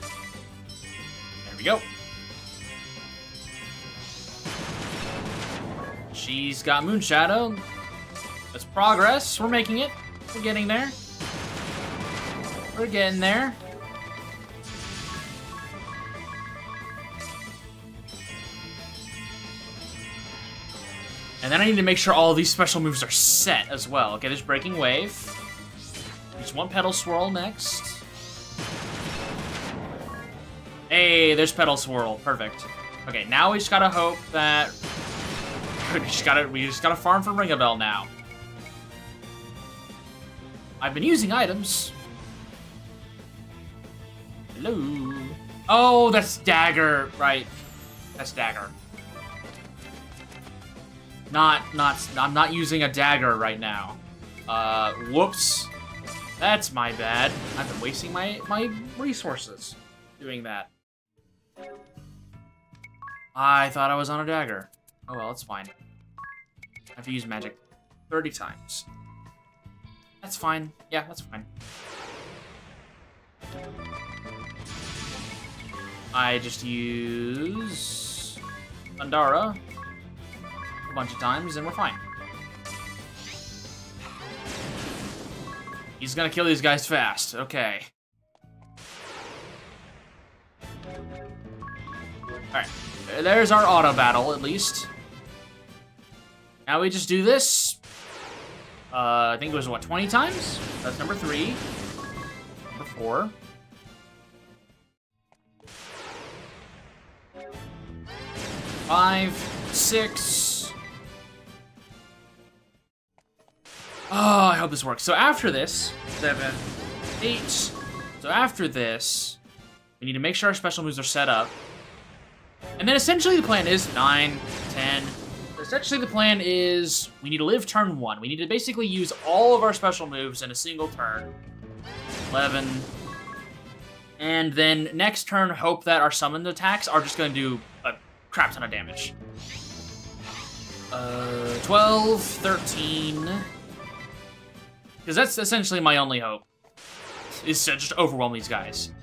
[SPEAKER 1] There we go. She's got Moonshadow. That's progress. We're making it. We're getting there. We're getting there. And then I need to make sure all these special moves are set as well. Okay, there's Breaking Wave. There's one Petal Swirl next. Hey, there's Petal Swirl. Perfect. Okay, now we just gotta hope that... we just gotta farm for Ring-a-Bell now. I've been using items. Hello. Oh, that's Dagger. Right. That's Dagger. I'm not using a dagger right now. Whoops. That's my bad. I've been wasting my resources doing that. I thought I was on a dagger. Oh well, it's fine. I have to use magic 30 times. That's fine. Yeah, that's fine. I just use Thundara a bunch of times and we're fine. He's gonna kill these guys fast. Okay. Alright. There's our auto battle, at least. Now we just do this. I think it was, what, 20 times? That's number 3. 4. Five, 6. Oh, I hope this works. So after this, 7, 8. So after this, we need to make sure our special moves are set up. And then essentially the plan is 9, 10. Essentially the plan is we need to live turn 1. We need to basically use all of our special moves in a single turn. 11. And then next turn, hope that our summoned attacks are just going to do a crap ton of damage. 12, 13. Because that's essentially my only hope, is to just overwhelm these guys.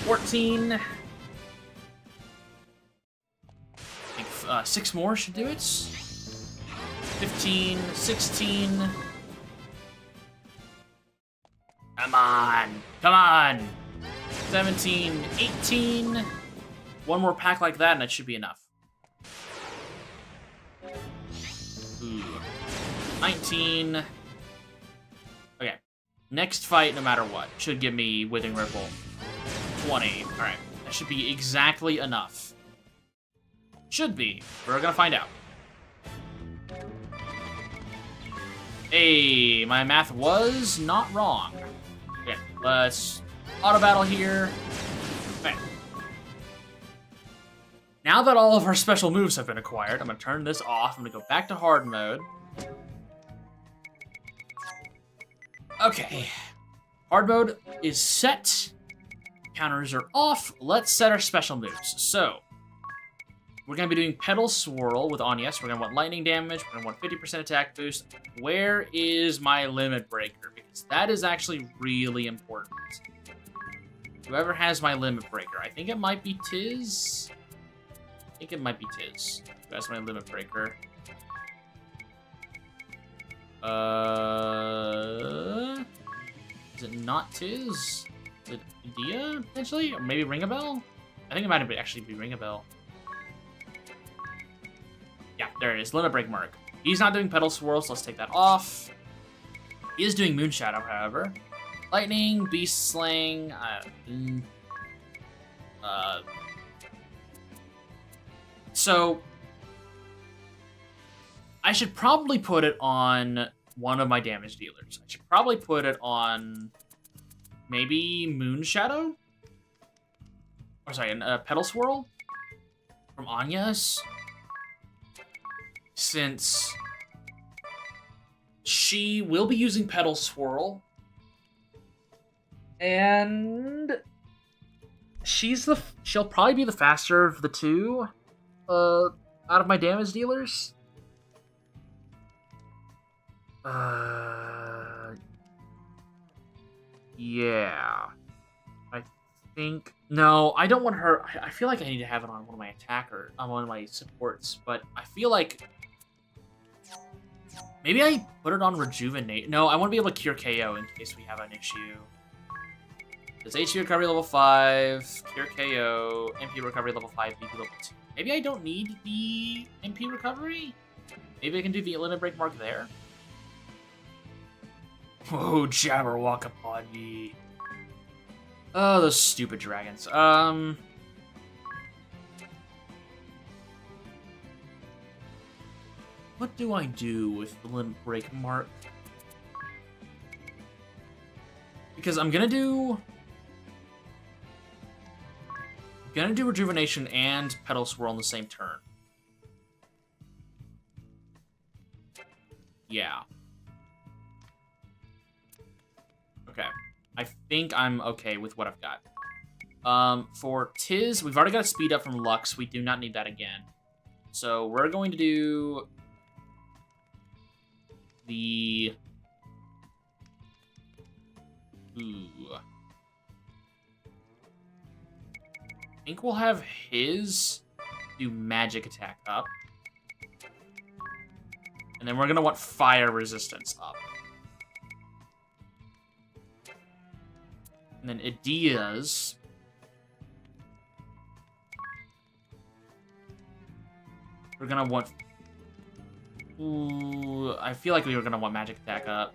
[SPEAKER 1] 14. I think 6 more should do it. 15, 16. Come on. Come on. 17, 18. One more pack like that and that should be enough. Ooh. 19. Okay. Next fight, no matter what, should give me Withering Ripple. 20. Alright. That should be exactly enough. Should be. We're gonna find out. Hey, my math was not wrong. Okay, let's auto battle here. Okay. Now that all of our special moves have been acquired, I'm gonna turn this off. I'm gonna go back to hard mode. Okay. Hard mode is set. Counters are off. Let's set our special moves. So, we're going to be doing Petal Swirl with Anya. So we're going to want lightning damage. We're going to want 50% attack boost. Where is my Limit Breaker? Because that is actually really important. Whoever has my Limit Breaker. I think it might be Tiz. I think it might be Tiz. Who has my Limit Breaker? Is it not Tiz? Is it Dia, potentially? Or maybe Ring a Bell? I think it might actually be Ring a Bell. Yeah, there it is. Limit Break mark. He's not doing Petal Swirl, so let's take that off. He is doing Moonshadow, however. Lightning, Beast Slaying, so I should probably put it on one of my damage dealers. I should probably put it on maybe Moonshadow? Or sorry, Petal Swirl from Anya's. Since she will be using Petal Swirl. And she'll probably be the faster of the two out of my damage dealers. Yeah. I think... No, I don't want her... I feel like I need to have it on one of my on one of my supports, but I feel like... Maybe I put it on Rejuvenate. No, I want to be able to cure KO in case we have an issue. Does HP recovery level 5, cure KO, MP recovery level 5, BP level 2. Maybe I don't need the MP recovery? Maybe I can do the Limit Break mark there? Oh, Jabberwock upon me. Oh, those stupid dragons. What do I do with the Limit Break mark? Because I'm gonna do Rejuvenation and Petal Swirl on the same turn. Yeah. Okay. I think I'm okay with what I've got. For Tiz, we've already got a speed up from Lux. We do not need that again. So we're going to do the... Ooh. I think we'll have his do magic attack up. And then we're going to want fire resistance up. And then Idia's... We're going to want... Ooh, I feel like we were going to want magic attack up.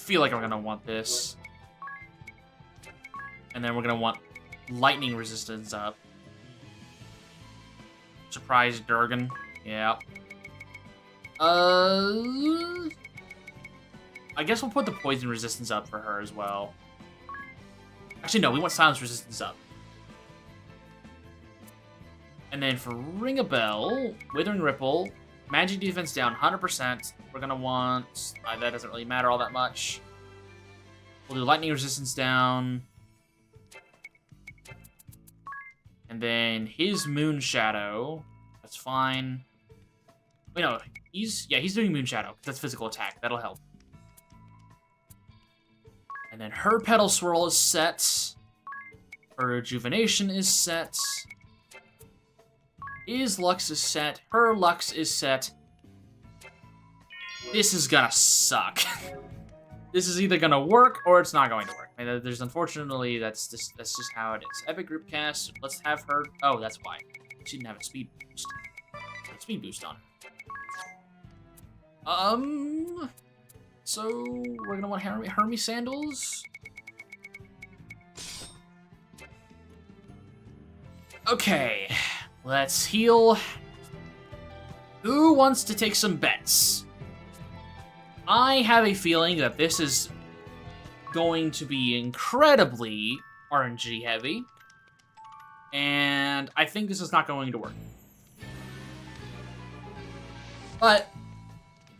[SPEAKER 1] feel like we're gonna want this. And then we're gonna want lightning resistance up. Surprise Durgan. Yeah. I guess we'll put the poison resistance up for her as well. Actually, no, we want silence resistance up. And then for Ring a Bell, Withering Ripple, magic defense down 100%. We're gonna want... that doesn't really matter all that much. We'll do lightning resistance down. And then his Moon Shadow. That's fine. Wait, no. He's doing Moon Shadow. That's physical attack. That'll help. And then her Petal Swirl is set. Her Rejuvenation is set. His Lux is set. Her Lux is set. This is gonna suck. This is either gonna work or it's not going to work. And there's unfortunately that's just how it is. Epic Group Cast. Let's have her. Oh, that's why she didn't have a speed boost. Speed boost on. So we're gonna want Hermes Sandals. Okay, let's heal. Who wants to take some bets? I have a feeling that this is going to be incredibly RNG heavy, and I think this is not going to work. But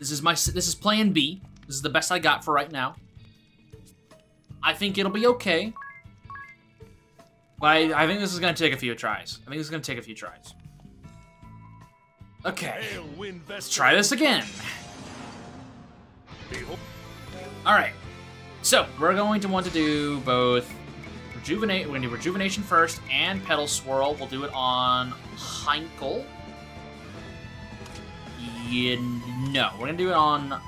[SPEAKER 1] this is plan B. This is the best I got for right now. I think it'll be okay. But I think this is gonna take a few tries. Okay. Let's try this again. Alright. So, we're going to want to do both Rejuvenate. We're gonna do Rejuvenation first and Petal Swirl. We'll do it on Heinkel. Yeah, no, we're gonna do it on...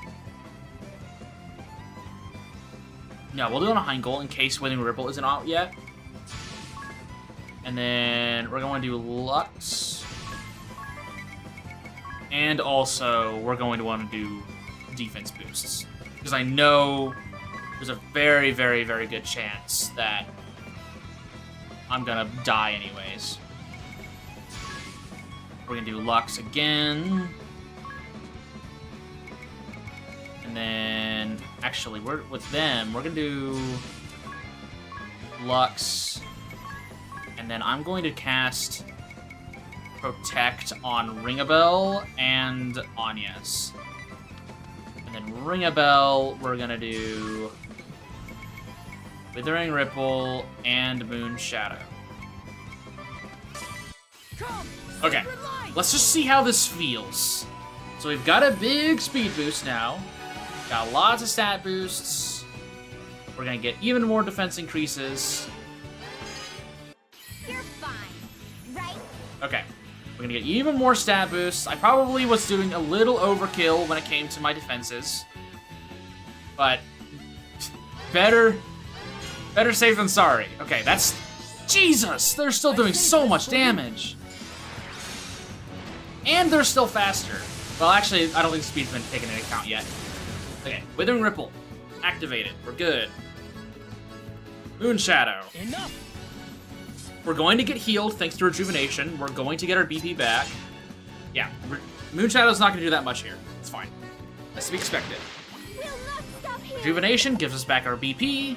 [SPEAKER 1] No, we'll do it on Heinkel in case Withering Ripple isn't out yet. And then we're going to do Lux. And also, we're going to want to do defense boosts. Because I know there's a very, very, very good chance that I'm gonna die anyways. We're gonna do Lux again. And then, actually, with them, we're gonna do Lux. And then I'm going to cast Protect on Ring-a-Bell and Anyas. And then Ring-a-Bell, we're gonna do Withering Ripple and Moon Shadow. Okay, let's just see how this feels. So we've got a big speed boost now. Got lots of stat boosts. We're gonna get even more defense increases.
[SPEAKER 2] You're fine, right?
[SPEAKER 1] Okay, we're gonna get even more stat boosts. I probably was doing a little overkill when it came to my defenses. But better safe than sorry. Okay, that's... Jesus! They're still doing so much damage. And they're still faster. Well, actually, I don't think speed's been taken into account yet. Okay, Withering Ripple. Activated. We're good. Moon Shadow.
[SPEAKER 3] Enough.
[SPEAKER 1] We're going to get healed thanks to Rejuvenation. We're going to get our BP back. Yeah, Moon Shadow's not going to do that much here. It's fine. That's to be expected.
[SPEAKER 2] We'll not stop here.
[SPEAKER 1] Rejuvenation gives us back our BP.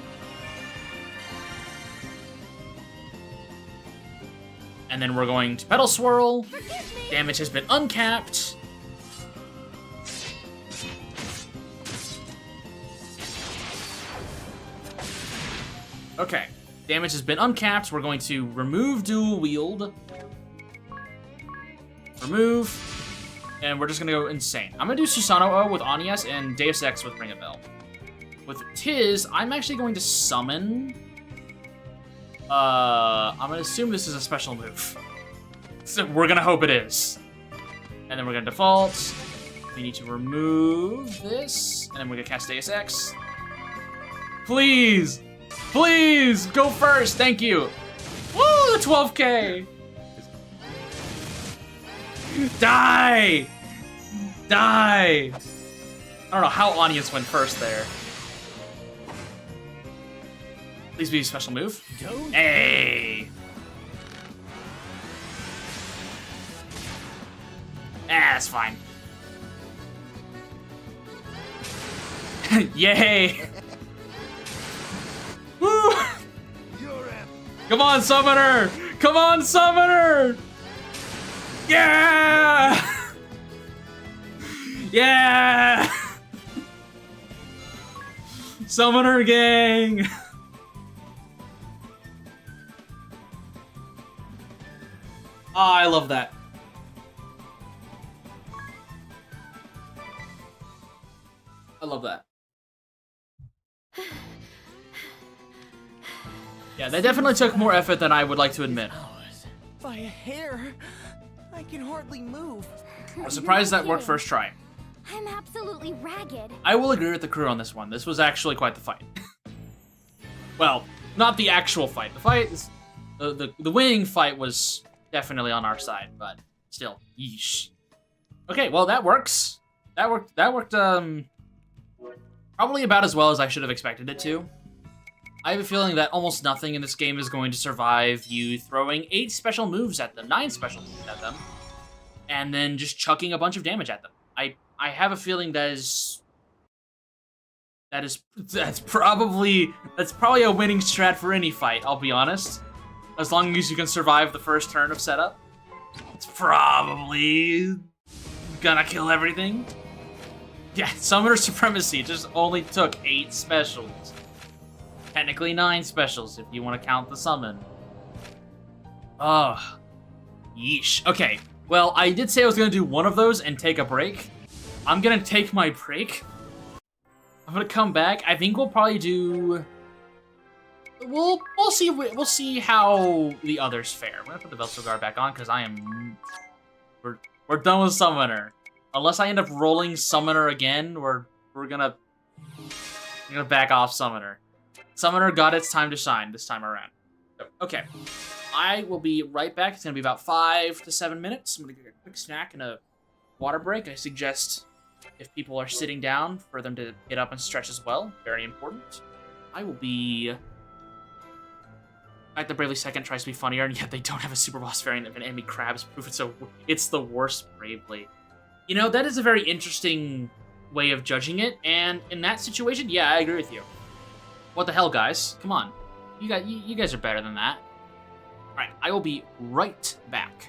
[SPEAKER 1] And then we're going to Petal Swirl.
[SPEAKER 2] Forgive me.
[SPEAKER 1] Damage has been uncapped. Okay, damage has been uncapped. We're going to remove Dual Wield. Remove. And we're just gonna go insane. I'm gonna do Susanoo with Anyas and Deus Ex with Ring-a-Bell. With Tiz, I'm actually going to summon... I'm gonna assume this is a special move. So we're gonna hope it is. And then we're gonna default. We need to remove this. And then we're gonna cast Deus Ex. Please! Please! Go first! Thank you! Woo! The 12k! Die! Die! I don't know how Anyas went first there. Please be a special move.
[SPEAKER 3] Don't.
[SPEAKER 1] Hey! That's fine. Yay! Woo! Come on, Summoner! Come on, Summoner! Yeah! Yeah! Summoner gang! Oh, I love that. I love that. Yeah, that definitely took more effort than I would like to admit.
[SPEAKER 3] By a hair, I can hardly move.
[SPEAKER 1] I was surprised that worked first try.
[SPEAKER 2] I'm absolutely ragged.
[SPEAKER 1] I will agree with the crew on this one. This was actually quite the fight. Well, not the actual fight. The fight is... The winning fight was definitely on our side, but still, yeesh. Okay, well, that works. That worked, probably about as well as I should have expected it to. I have a feeling that almost nothing in this game is going to survive you throwing 8 special moves at them, 9 special moves at them, and then just chucking a bunch of damage at them. I have a feeling that's probably a winning strat for any fight, I'll be honest. As long as you can survive the first turn of setup, it's probably gonna kill everything. Yeah, Summoner Supremacy just only took 8 specials. Technically 9 specials if you want to count the summon. Ugh. Yeesh. Okay, well, I did say I was gonna do one of those and take a break. I'm gonna take my break. I'm gonna come back. I think we'll probably do... We'll see how the others fare. I'm gonna put the Velcro guard back on because we're done with Summoner. Unless I end up rolling Summoner again, we're gonna back off Summoner. Summoner got its time to shine this time around. Okay, I will be right back. It's gonna be about 5 to 7 minutes. I'm gonna get a quick snack and a water break. I suggest if people are sitting down for them to get up and stretch as well. Very important. I will be... In fact, the Bravely Second tries to be funnier, and yet they don't have a super boss variant of an enemy crab's proof. It's the worst Bravely. You know, that is a very interesting way of judging it, and in that situation, yeah, I agree with you. What the hell, guys? Come on. You guys are better than that. Alright, I will be right back.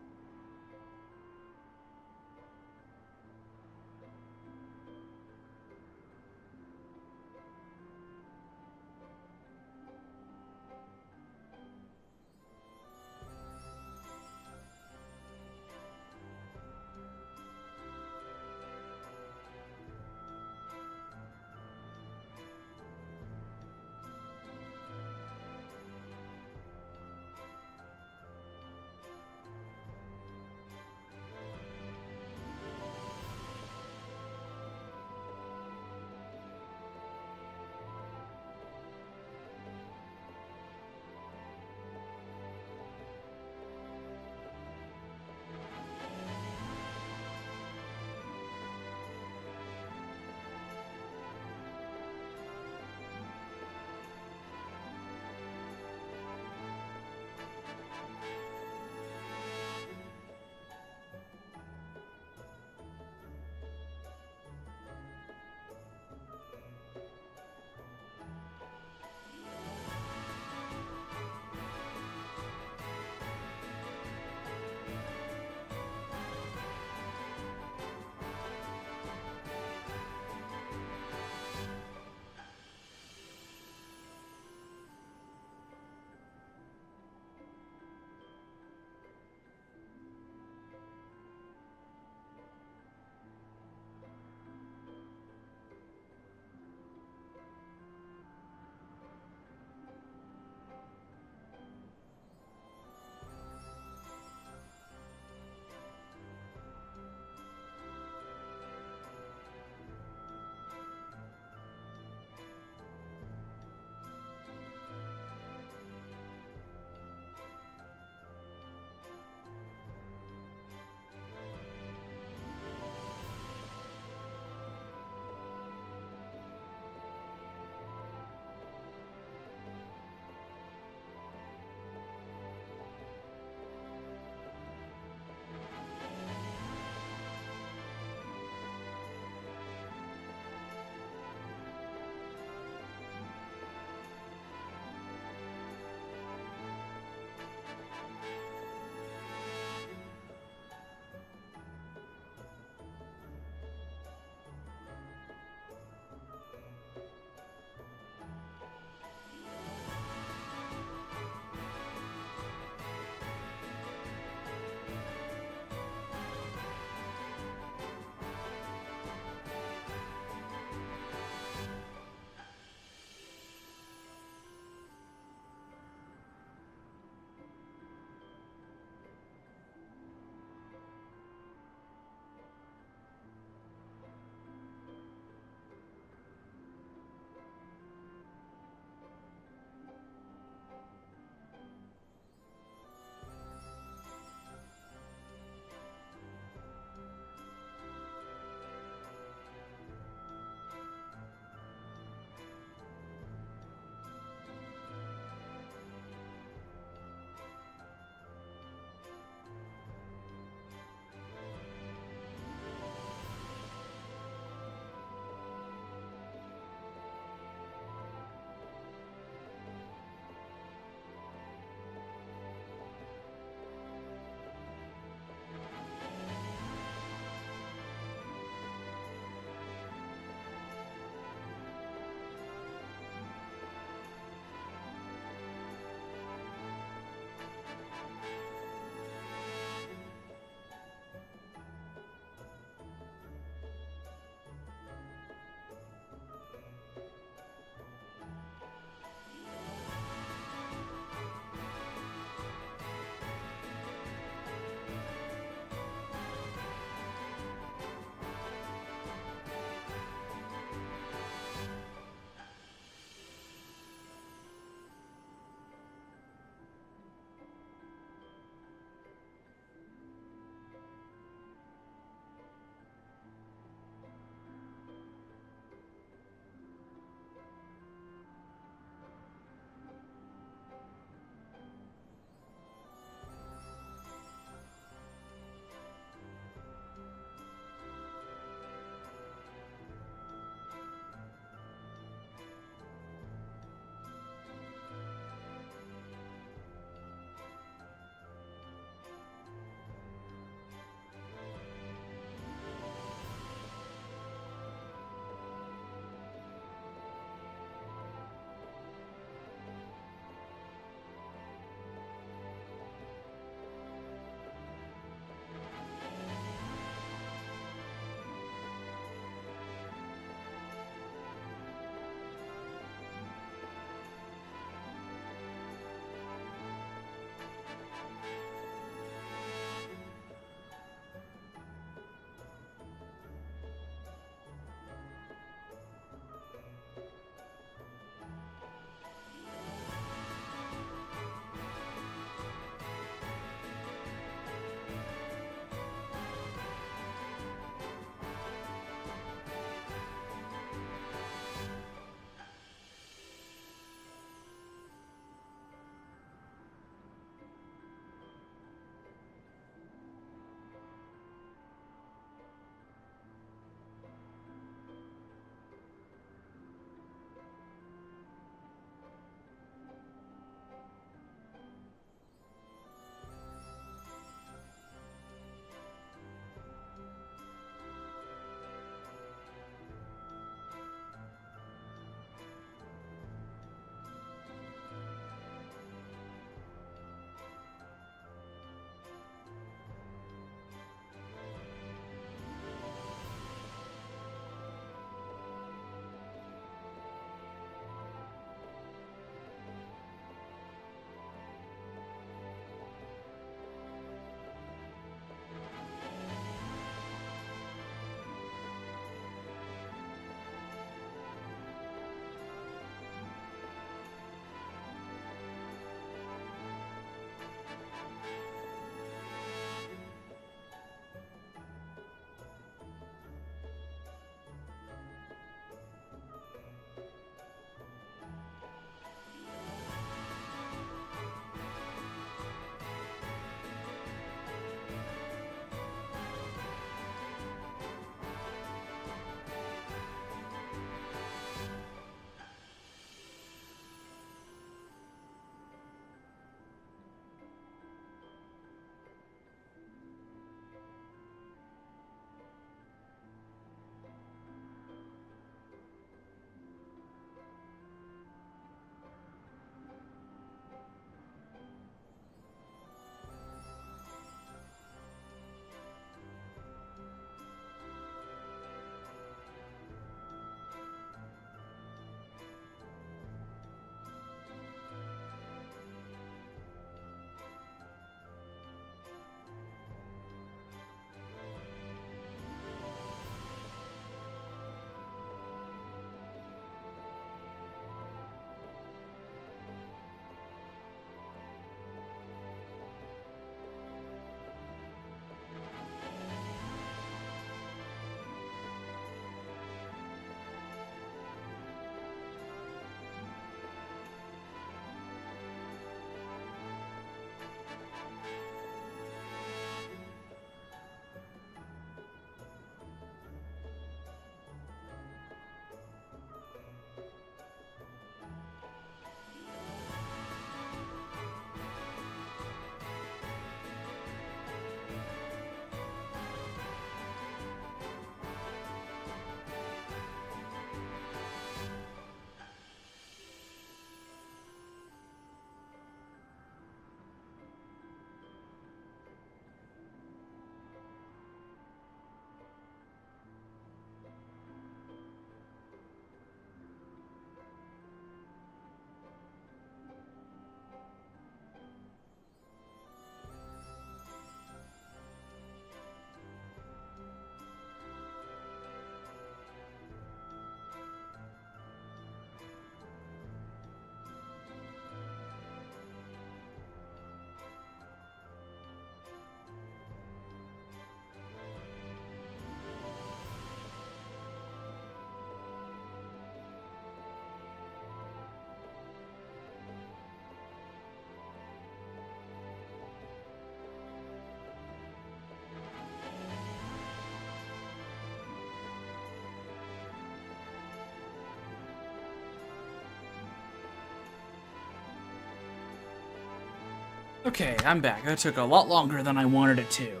[SPEAKER 1] Okay, I'm back. That took a lot longer than I wanted it to.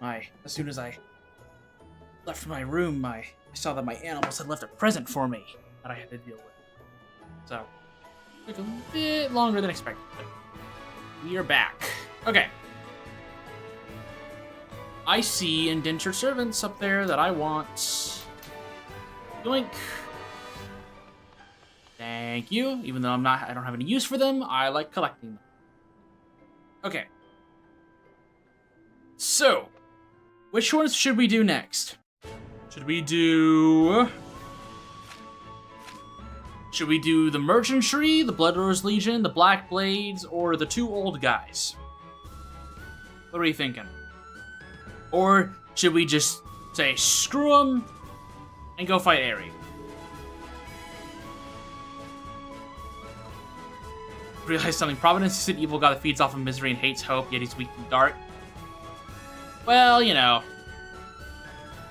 [SPEAKER 1] As soon as I left my room, I saw that my animals had left a present for me that I had to deal with. So, it took a bit longer than expected, but we are back. Okay. I see indentured servants up there that I want. Yoink. Thank you. Even though I don't have any use for them, I like collecting them. Okay. So, which ones should we do next? Should we do the Merchantry, the Blood Rose Legion, the Black Blades, or the two old guys? What are you thinking? Or should we just say screw them and go fight Aerie? Realize something. Providence is an evil god that feeds off of misery and hates hope, yet he's weak and dark. Well, you know,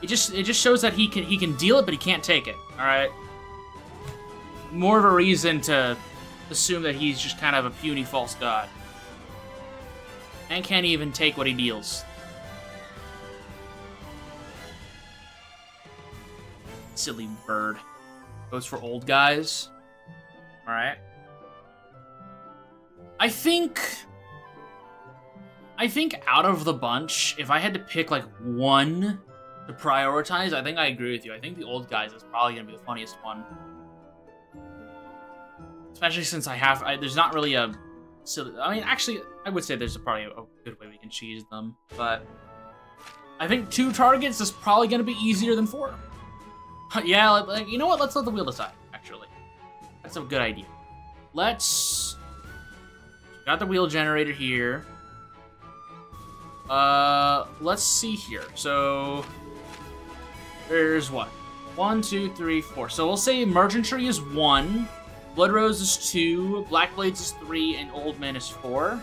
[SPEAKER 1] it just shows that he can deal it, but he can't take it. All right. More of a reason to assume that he's just kind of a puny false god, and can't even take what he deals. Silly bird. Goes for old guys. All right. I think out of the bunch, if I had to pick like one to prioritize, I think I agree with you. I think the old guys is probably gonna be the funniest one, especially since there's not really a silly. I mean, actually, I would say there's probably a good way we can cheese them, but I think 2 targets is probably gonna be easier than 4. Yeah, like, you know what? Let's let the wheel decide. Actually, that's a good idea. Got the wheel generator here. Let's see here. So, there's what? 1, 2, 3, 4. So we'll say Merchantry is 1, Blood Rose is 2, Black Blades is 3, and Old Man is 4.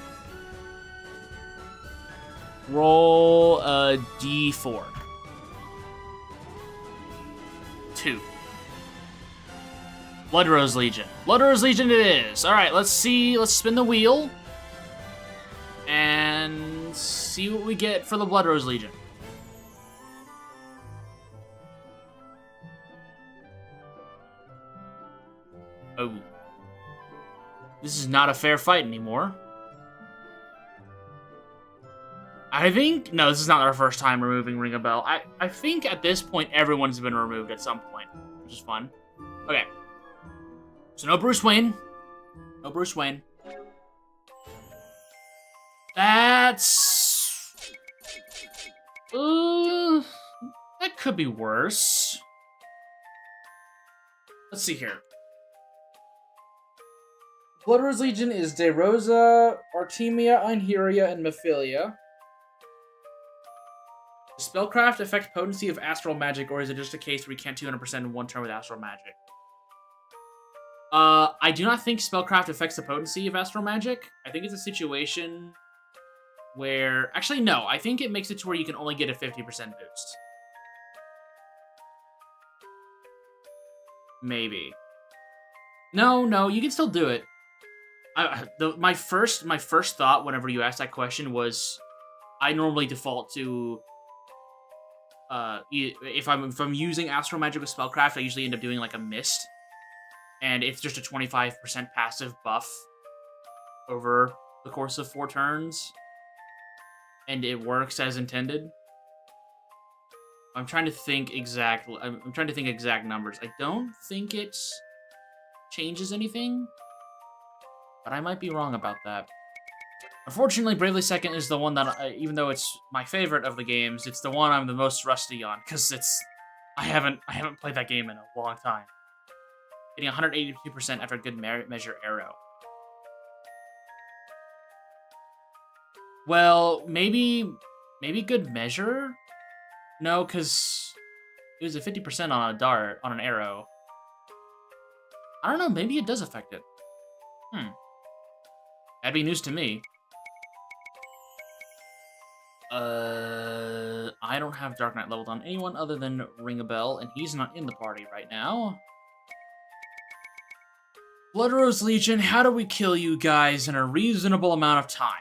[SPEAKER 1] Roll a d4. 2. Blood Rose Legion. Blood Rose Legion it is. Alright, let's see. Let's spin the wheel. And see what we get for the Blood Rose Legion. Oh. This is not a fair fight anymore. No, this is not our first time removing Ring a Bell. I think at this point everyone's been removed at some point, which is fun. Okay. So no Bruce Wayne. No Bruce Wayne. That's... that could be worse. Let's see here. Blood Rose Legion is De Rosa, Artemia, Einherja, and Mephilia. Does Spellcraft affect potency of astral magic, or is it just a case where you can't 200% in one turn with astral magic? I do not think Spellcraft affects the potency of astral magic. I think it's a situation where... Actually, no. I think it makes it to where you can only get a 50% boost. Maybe. No, you can still do it. My first thought whenever you asked that question was, I normally default to... if I'm using astral magic with Spellcraft, I usually end up doing like a mist. And it's just a 25% passive buff over the course of 4 turns. And it works as intended. I'm trying to think exact numbers. I don't think it changes anything, but I might be wrong about that. Unfortunately, Bravely Second is the one that, even though it's my favorite of the games, it's the one I'm the most rusty on, because I haven't played that game in a long time. Getting 182% after a good measure arrow. Well, maybe good measure? No, because it was a 50% on a dart, on an arrow. I don't know, maybe it does affect it. That'd be news to me. I don't have Dark Knight leveled on anyone other than Ring a Bell, and he's not in the party right now. Blood Rose Legion, how do we kill you guys in a reasonable amount of time?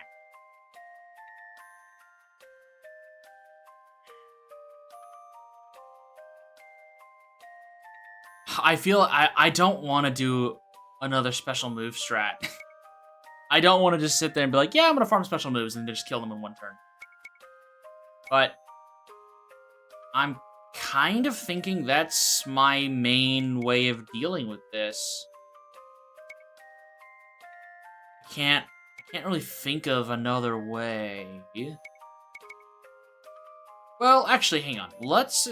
[SPEAKER 1] I feel I don't want to do another special move strat. I don't want to just sit there and be like, yeah, I'm going to farm special moves and just kill them in one turn. But I'm kind of thinking that's my main way of dealing with this. I can't really think of another way. Well, actually, hang on. Let's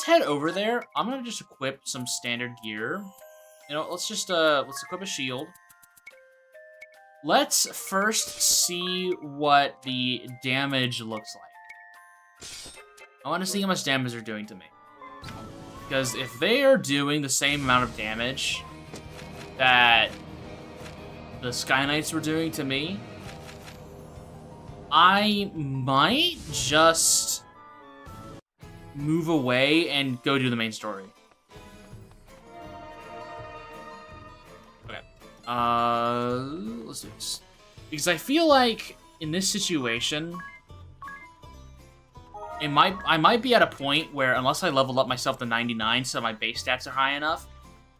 [SPEAKER 1] head over there. I'm gonna just equip some standard gear. You know, let's equip a shield. Let's first see what the damage looks like. I want to see how much damage they're doing to me. Because if they are doing the same amount of damage that the Sky Knights were doing to me, I might just move away and go do the main story. Okay. Let's do this. Because I feel like in this situation, I might be at a point where, unless I level up myself to 99 so my base stats are high enough,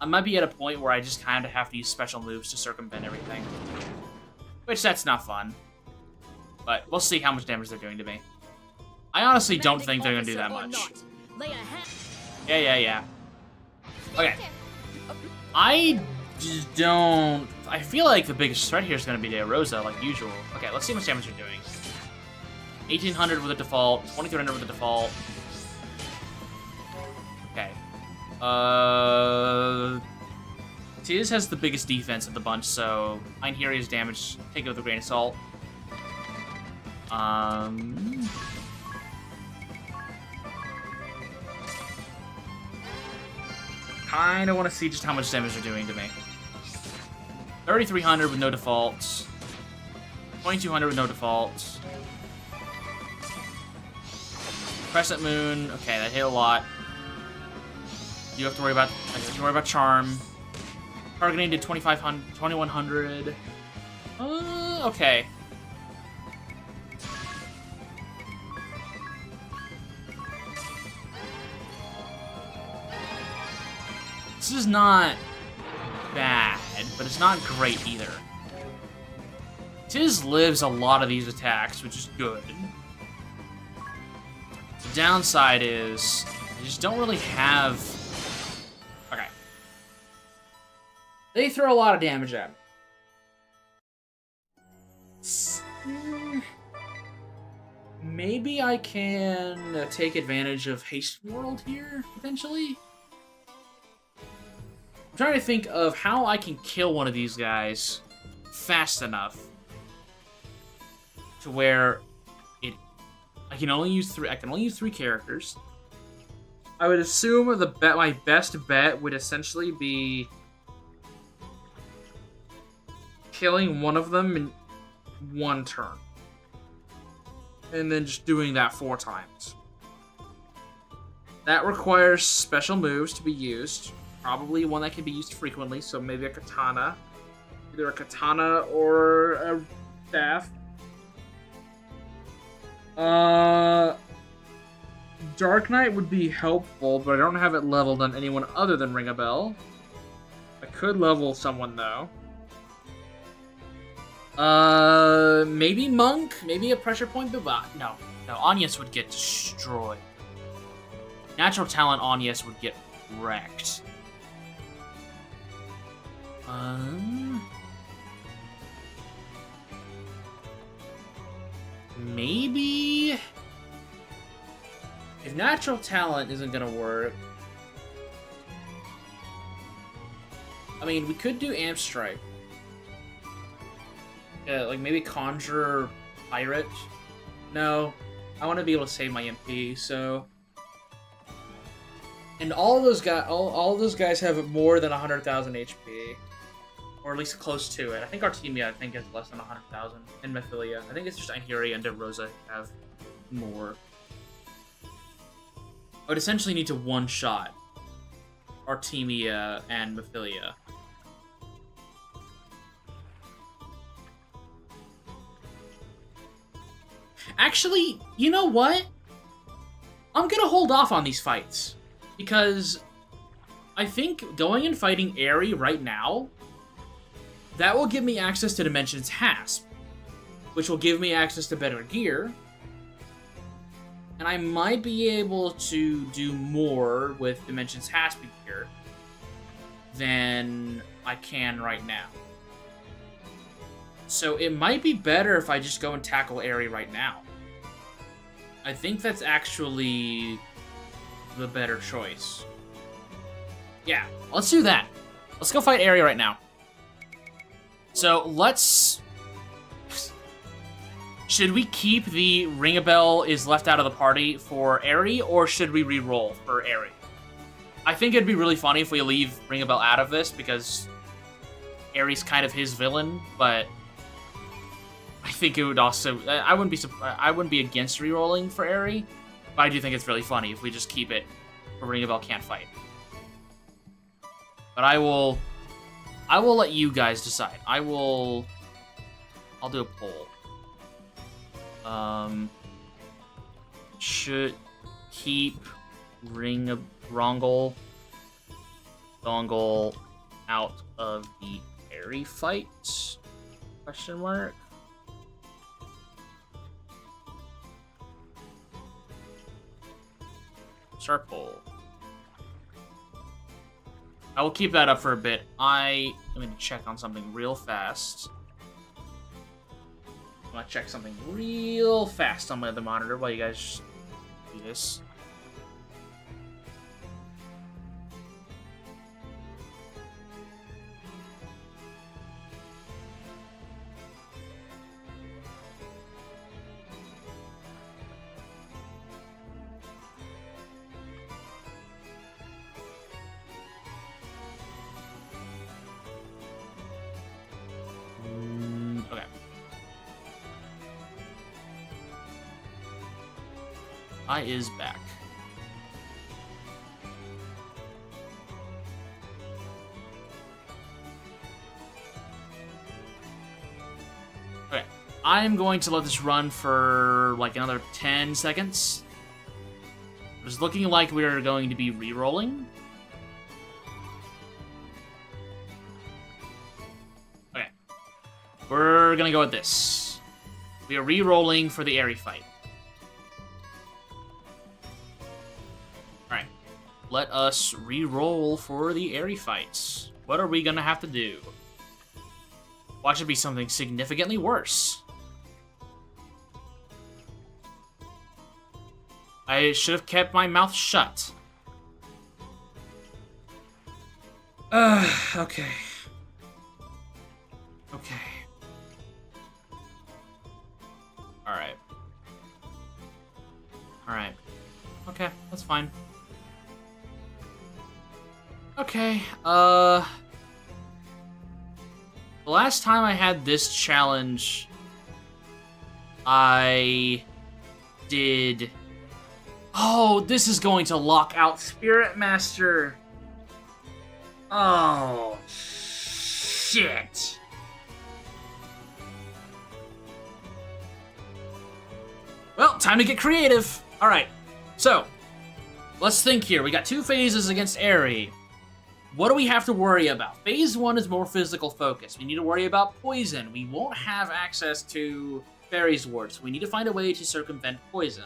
[SPEAKER 1] I might be at a point where I just kind of have to use special moves to circumvent everything. Which, that's not fun. But we'll see how much damage they're doing to me. I honestly don't think they're going to do that much. Yeah. Okay. I feel like the biggest threat here is going to be De Rosa, like usual. Okay, let's see how much damage they're doing. 1800 with a default, 2300 with a default. Okay. Tiz has the biggest defense of the bunch, so Einherjar's damage, take it with a grain of salt. Kinda want to see just how much damage they're doing to me. 3300 with no defaults. 2200 with no defaults. Crescent Moon, okay, that hit a lot. You have to worry about Charm. Targeting did 2500, 2100. Okay. This is not bad, but it's not great either. Tiz lives a lot of these attacks, which is good. The downside is, you just don't really have... Okay. They throw a lot of damage at me. Maybe I can take advantage of Haste World here, potentially? I'm trying to think of how I can kill one of these guys fast enough to where I can only use three characters. I would assume my best bet would essentially be killing one of them in one turn. And then just doing that 4 times. That requires special moves to be used. Probably one that can be used frequently, so maybe a katana. Either a katana or a staff. Dark Knight would be helpful, but I don't have it leveled on anyone other than Ring a Bell. I could level someone, though. Maybe Monk? Maybe a pressure point? But no, Agnes would get destroyed. Natural Talent Agnes would get wrecked. Maybe... If Natural Talent isn't gonna work... I mean, we could do Amp Strike. Like maybe Conjure Pirate? No. I want to be able to save my MP, so... And all those those guys have more than 100,000 HP. Or at least close to it. I think Artemia, has less than 100,000. And Mephilia. I think it's just Einherjar and De Rosa have more. I would essentially need to one-shot Artemia and Mephilia. Actually, you know what? I'm gonna hold off on these fights. Because I think going and fighting Aerie right now, that will give me access to Dimension's Hasp, which will give me access to better gear. And I might be able to do more with Dimension's Hasp gear than I can right now. So it might be better if I just go and tackle Aerie right now. I think that's actually the better choice. Yeah, let's do that. Let's go fight Aerie right now. So let's... Should we keep the Ring-a-Bell is left out of the party for Aerie, or should we re-roll for Aerie? I think it'd be really funny if we leave Ring-a-Bell out of this, because Aerie's kind of his villain, but I think it would also... I wouldn't be against re-rolling for Aerie, but I do think it's really funny if we just keep it where Ring-a-Bell can't fight. But I will let you guys decide. I'll do a poll. Should keep Dongle out of the Aerie fight? Question mark. Start poll. I will keep that up for a bit. Let me check on something real fast. I'm gonna check something real fast on my other monitor while you guys do this. Okay. I is back. Okay. I'm going to let this run for like another 10 seconds. It's looking like we are going to be re-rolling. Okay. We're gonna go with this. We are re-rolling for the Aerie fight. Alright. Let us re-roll for the Aerie fights. What are we gonna have to do? Watch it be something significantly worse. I should have kept my mouth shut. Okay. Okay. Alright. Alright. Okay, that's fine. Okay, the last time I had this challenge, I did... Oh, this is going to lock out Spirit Master. Oh, shit. Well, time to get creative. All right, so let's think here. We got 2 phases against Aerie. What do we have to worry about? Phase 1 is more physical focus. We need to worry about poison. We won't have access to Fairy's Ward, so we need to find a way to circumvent poison.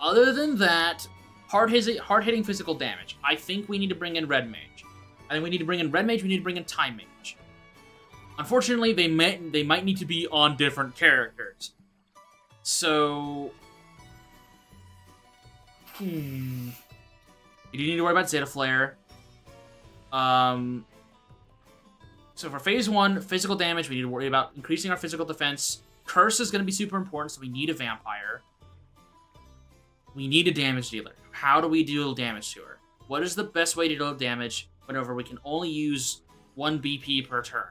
[SPEAKER 1] Other than that, hard-hitting physical damage. I think we need to bring in Red Mage. I think we need to bring in Red Mage, we need to bring in Time Mage. Unfortunately, they might need to be on different characters. So... You do need to worry about Zeta Flare. So for phase 1, physical damage, we need to worry about increasing our physical defense. Curse is going to be super important, so we need a vampire. We need a damage dealer. How do we deal damage to her? What is the best way to deal damage whenever we can only use 1 BP per turn?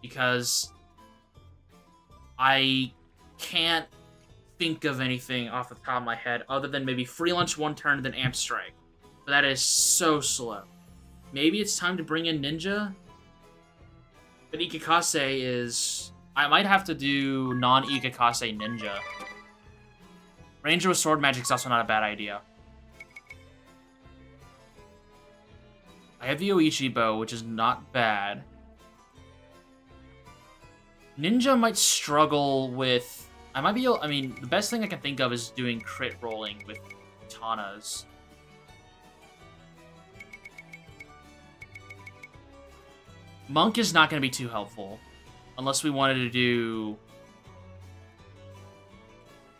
[SPEAKER 1] Because I can't think of anything off the top of my head other than maybe Free Lunch 1 turn and then Amp Strike. But that is so slow. Maybe it's time to bring in Ninja? But Ikikase is... I might have to do non-Ikakase Ninja. Ranger with sword magic is also not a bad idea. I have the Oichi bow, which is not bad. Ninja might struggle with... I might be able... I mean, the best thing I can think of is doing crit rolling with katanas. Monk is not going to be too helpful. Unless we wanted to do...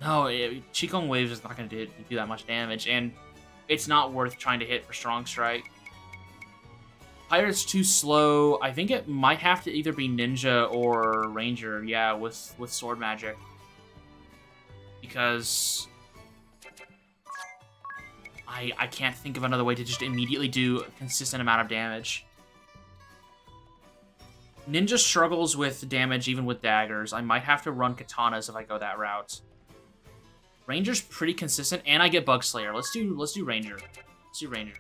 [SPEAKER 1] No, Qigong Waves is not going to do that much damage, and it's not worth trying to hit for Strong Strike. Pirate's too slow. I think it might have to either be Ninja or Ranger, yeah, with sword magic. Because... I can't think of another way to just immediately do a consistent amount of damage. Ninja struggles with damage even with daggers. I might have to run katanas if I go that route. Ranger's pretty consistent, and I get Bug Slayer. Let's do Ranger. Let's do Ranger.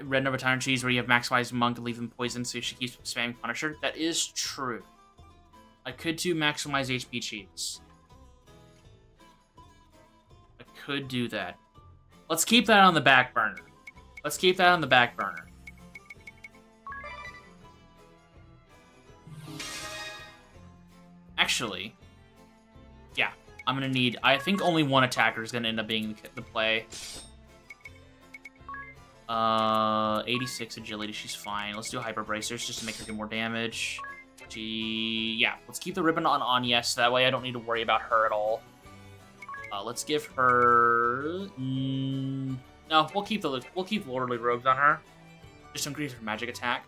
[SPEAKER 1] Red Nova Tyrant Cheese, where you have maximized Monk, leave him poisoned, so she keeps spamming Punisher. That is true. I could do maximize HP cheese. I could do that. Let's keep that on the back burner. Let's keep that on the back burner. Actually, yeah, I'm gonna need... I think only one attacker is gonna end up being the play. 86 agility, she's fine. Let's do Hyper Bracers just to make her do more damage. Yeah, let's keep the ribbon on yes, so that way I don't need to worry about her at all. Let's give her... No, we'll keep Lordly Robes on her. Just increase her magic attack.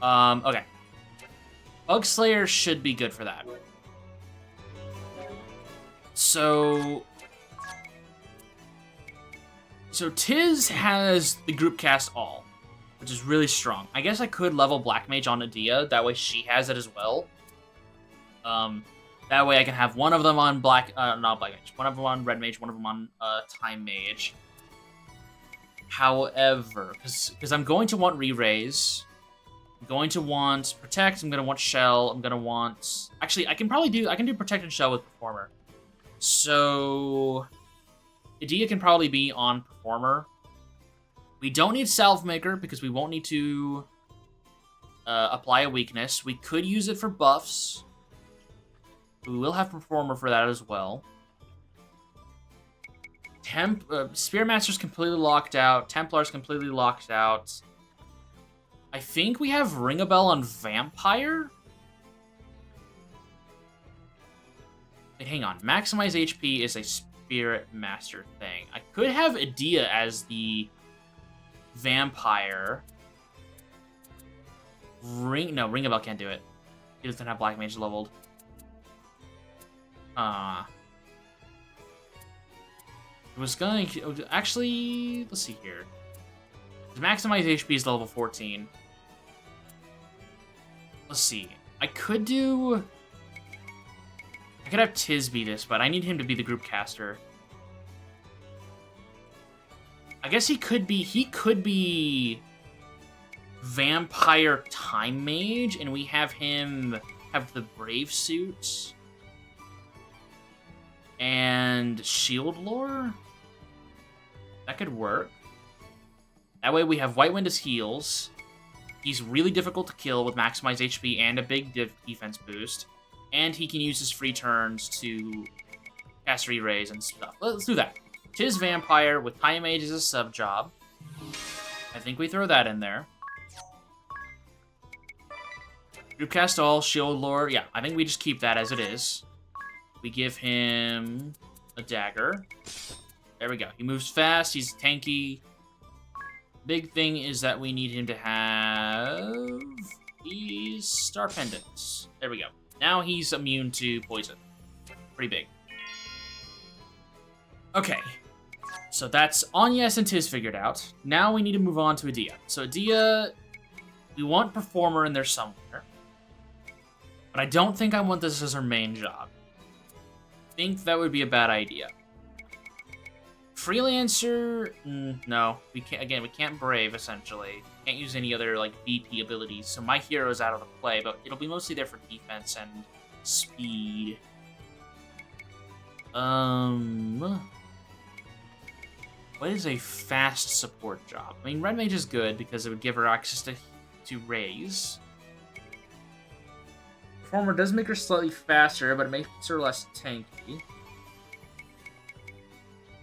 [SPEAKER 1] Okay. Bug Slayer should be good for that. So Tiz has the group cast all, which is really strong. I guess I could level Black Mage on Adia, that way she has it as well. That way I can have one of them on not Black Mage, one of them on Red Mage, one of them on Time Mage. However, because I'm going to want Re-Raise, I'm going to want Protect, I'm going to want Shell, I'm going to want... Actually, I can do Protect and Shell with Performer. So... Adia can probably be on Performer. We don't need Salve Maker because we won't need to apply a weakness. We could use it for buffs. We will have Performer for that as well. Spearmaster's completely locked out. Templar's completely locked out. I think we have Ring a Bell on Vampire? Wait, hang on. Maximize HP is a Spirit Master thing. I could have Adia as the Vampire. Ring a Bell can't do it. He doesn't have Black Mage leveled. It was going to... Actually, let's see here. Maximize HP is level 14. Let's see. I could have Tiz be this, but I need him to be the group caster. I guess he could be Vampire Time Mage, and we have him have the Brave suit and Shield Lore. That could work. That way we have White Wind as heals. He's really difficult to kill with maximized HP and a big defense boost. And he can use his free turns to cast Re-Raise and stuff. Let's do that. Tiz Vampire with Time Mage as a sub-job. I think we throw that in there. Group cast all, Shield Lore. Yeah, I think we just keep that as it is. We give him a dagger. There we go. He moves fast. He's tanky. Big thing is that we need him to have these Star Pendants. There we go. Now he's immune to poison. Pretty big. Okay. So that's Anyes and Tiz figured out. Now we need to move on to Adia. So Adia, we want Performer in there somewhere. But I don't think I want this as her main job. I think that would be a bad idea. Freelancer, no. We can't, again, we can't Brave, essentially. Can't use any other, like, BP abilities, so my hero's out of the play, but it'll be mostly there for defense and speed. What is a fast support job? I mean, Red Mage is good because it would give her access to raise. Performer does make her slightly faster, but it makes her less tanky.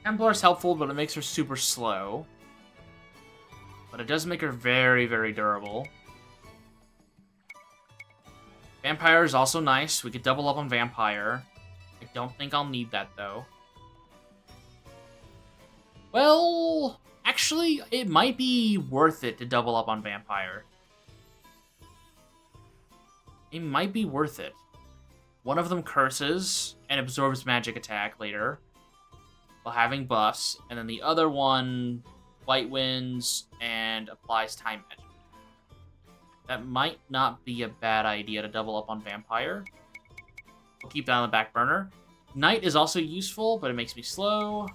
[SPEAKER 1] Templar is helpful, but it makes her super slow. But it does make her very, very durable. Vampire is also nice. We could double up on Vampire. I don't think I'll need that, though. Well, actually, it might be worth it to double up on Vampire. It might be worth it. One of them curses and absorbs magic attack later, while having buffs, and then the other one White Winds and applies time magic. That might not be a bad idea to double up on Vampire. We'll keep that on the back burner. Knight is also useful, but it makes me slow.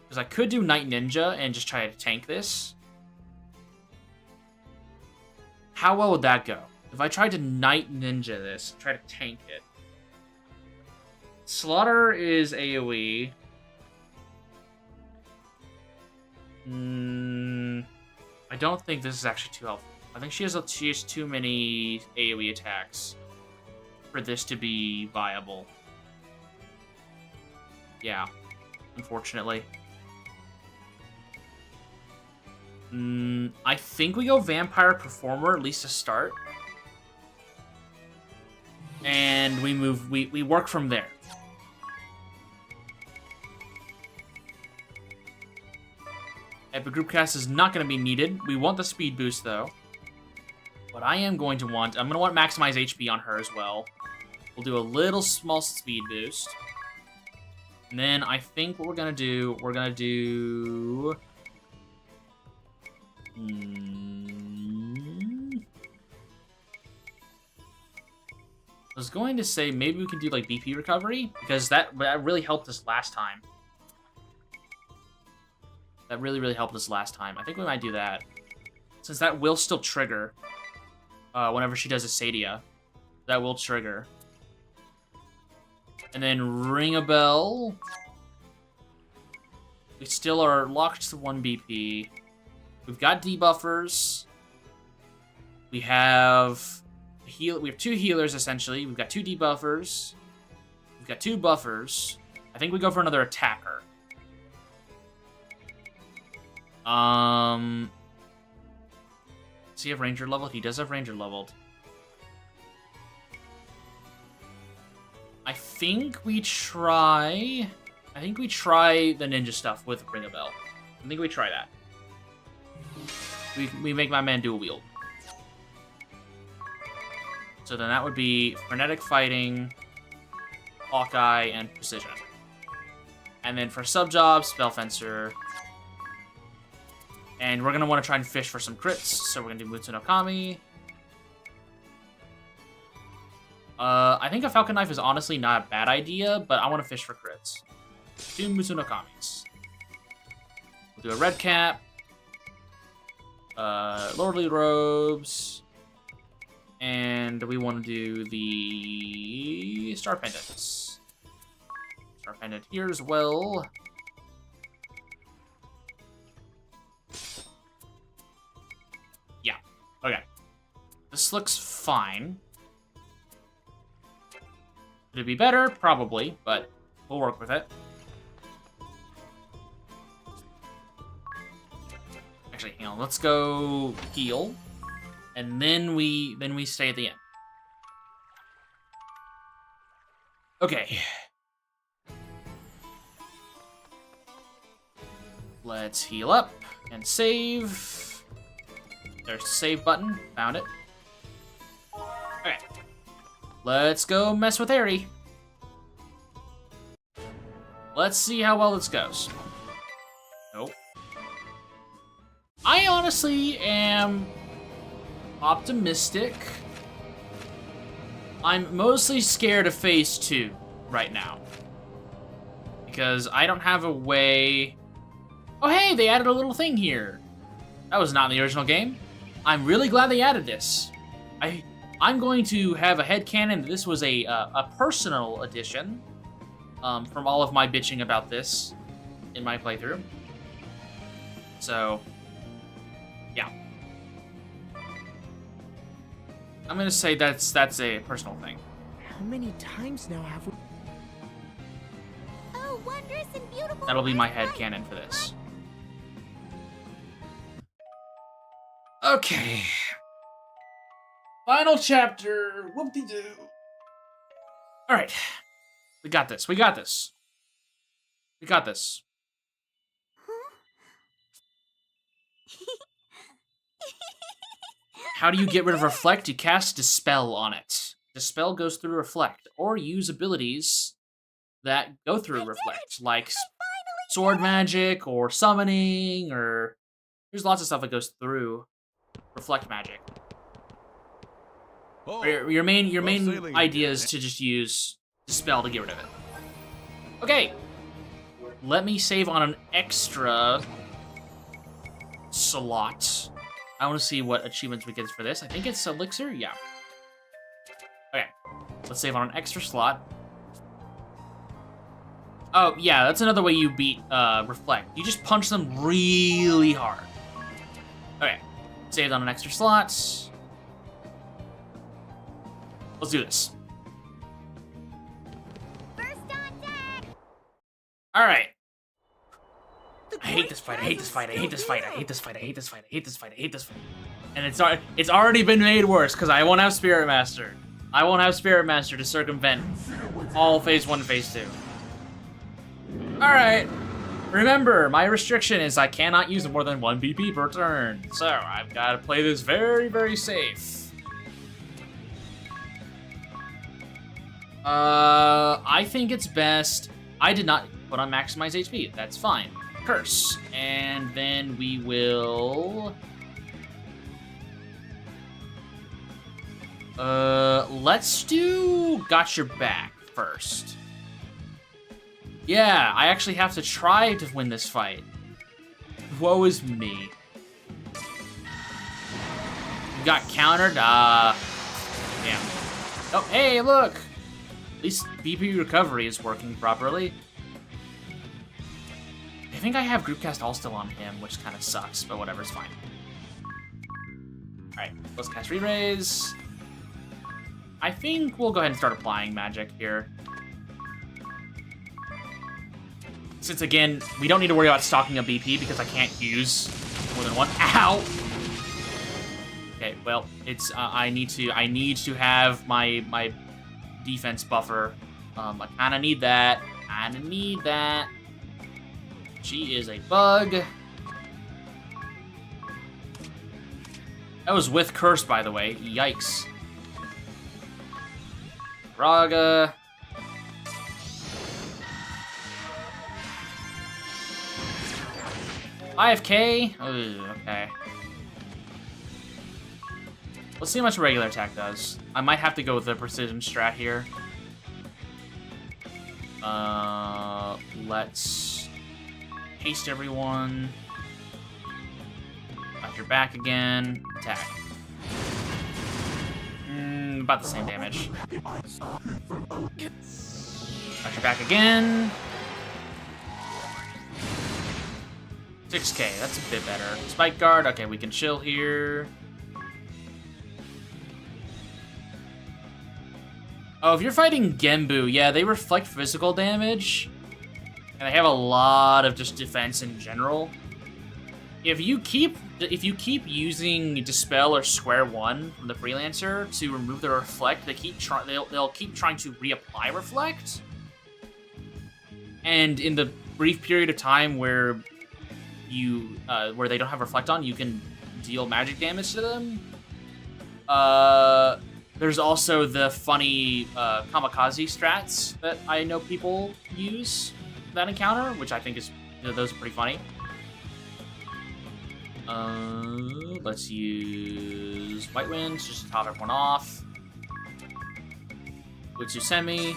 [SPEAKER 1] Because I could do Knight Ninja and just try to tank this. How well would that go? If I tried to Knight Ninja this, try to tank it. Slaughter is AoE. I don't think this is actually too helpful. I think she has too many AoE attacks for this to be viable. Yeah, unfortunately. I think we go Vampire Performer, at least to start. And we work from there. Epic Group Cast is not going to be needed. We want the speed boost, though. But I'm going to want maximize HP on her as well. We'll do a little small speed boost. And then I think what we're going to do... I was going to say maybe we can do like BP recovery, because that really helped us last time. That really, really helped us last time. I think we might do that. Since that will still trigger whenever she does a Sadia. That will trigger. And then ring a bell. We still are locked to 1 BP. We've got debuffers. We have we have 2 healers essentially. We've got 2 debuffers. We've got 2 buffers. I think we go for another attacker. Does he have Ranger leveled? He does have Ranger leveled. I think we try the ninja stuff with Ring a Bell. I think we try that. We make my man dual wield. So then that would be Frenetic Fighting, Hawkeye, and Precision. And then for sub-jobs, Spell Fencer. And we're going to want to try and fish for some crits, so we're going to do Mutsu no Kami. I think a Falcon Knife is honestly not a bad idea, but I want to fish for crits. 2 Mutsu no Kamis. We'll do a Red Cap. Lordly Robes. And we want to do the Star Pendants. Star Pendant here as well. Yeah, okay. This looks fine. Could it be better? Probably, but we'll work with it. Actually, hang on. Let's go heal. And then we stay at the end. Okay. Let's heal up and save. There's the save button. Found it. Okay. Let's go mess with Aerie. Let's see how well this goes. Nope. I honestly am optimistic. I'm mostly scared of phase 2 right now. Because I don't have a way... Oh, hey, they added a little thing here. That was not in the original game. I'm really glad they added this. I'm going to have a headcanon that this was a personal edition from all of my bitching about this in my playthrough. So, yeah. I'm gonna say that's a personal thing.
[SPEAKER 3] How many times now have we...
[SPEAKER 2] Oh, wondrous and beautiful.
[SPEAKER 1] That'll be my
[SPEAKER 2] first
[SPEAKER 1] headcanon for this. Okay. Final chapter. Whoop-de-doo. Alright. We got this. We got this. We got this. How do you get rid of Reflect? You cast Dispel on it. Dispel goes through Reflect, or use abilities that go through Reflect, like sword magic, or summoning, or... There's lots of stuff that goes through Reflect magic.
[SPEAKER 4] Oh,
[SPEAKER 1] Your main
[SPEAKER 4] sailing
[SPEAKER 1] idea
[SPEAKER 4] again.
[SPEAKER 1] is to just use Dispel to get rid of it. Okay. Let me save on an extra slot. I want to see what achievements we get for this. I think it's Elixir? Yeah. Okay. Let's save on an extra slot. Oh, yeah, that's another way you beat Reflect. You just punch them really hard. Okay. Saved on an extra slot. Let's do this.
[SPEAKER 2] First on deck.
[SPEAKER 1] Alright. I hate this fight, I hate this fight, I hate this fight, I hate this fight, I hate this fight, I hate this fight, I hate this fight. And it's already been made worse, because I won't have Spirit Master. I won't have Spirit Master to circumvent all Phase 1 and Phase 2. Alright. Remember, my restriction is I cannot use more than 1 BP per turn. So, I've got to play this very, very safe. I think it's best... I did not put on maximize HP. That's fine. Curse. And then we will... let's do Got Your Back first. Yeah, I actually have to try to win this fight. Woe is me. Got countered? Damn. Oh, hey, look! At least BP recovery is working properly. I think I have Groupcast All still on him, which kind of sucks, but whatever, it's fine. Alright, let's cast Re-Raise. I think we'll go ahead and start applying magic here. Since, again, we don't need to worry about stocking a BP because I can't use more than one. Ow! Okay, well, it's, I need to have my defense buffer. I kinda need that. She is a bug. That was with Curse, by the way. Yikes. Raga. IFK? Ugh, okay. Let's see how much regular attack does. I might have to go with the precision strat here. Let's haste everyone. Got your back again. Attack. About the same damage. Got your back again. 6k, that's a bit better. Spike guard, okay, we can chill here. Oh, if you're fighting Genbu, yeah, they reflect physical damage. And they have a lot of just defense in general. If you keep using Dispel or Square One from the Freelancer to remove the Reflect, they'll keep trying to reapply Reflect. And in the brief period of time where where they don't have Reflect on, you can deal magic damage to them. There's also the funny kamikaze strats that I know people use for that encounter, which I think is, those are pretty funny. Let's use White Winds just to top everyone off. Utsusemi.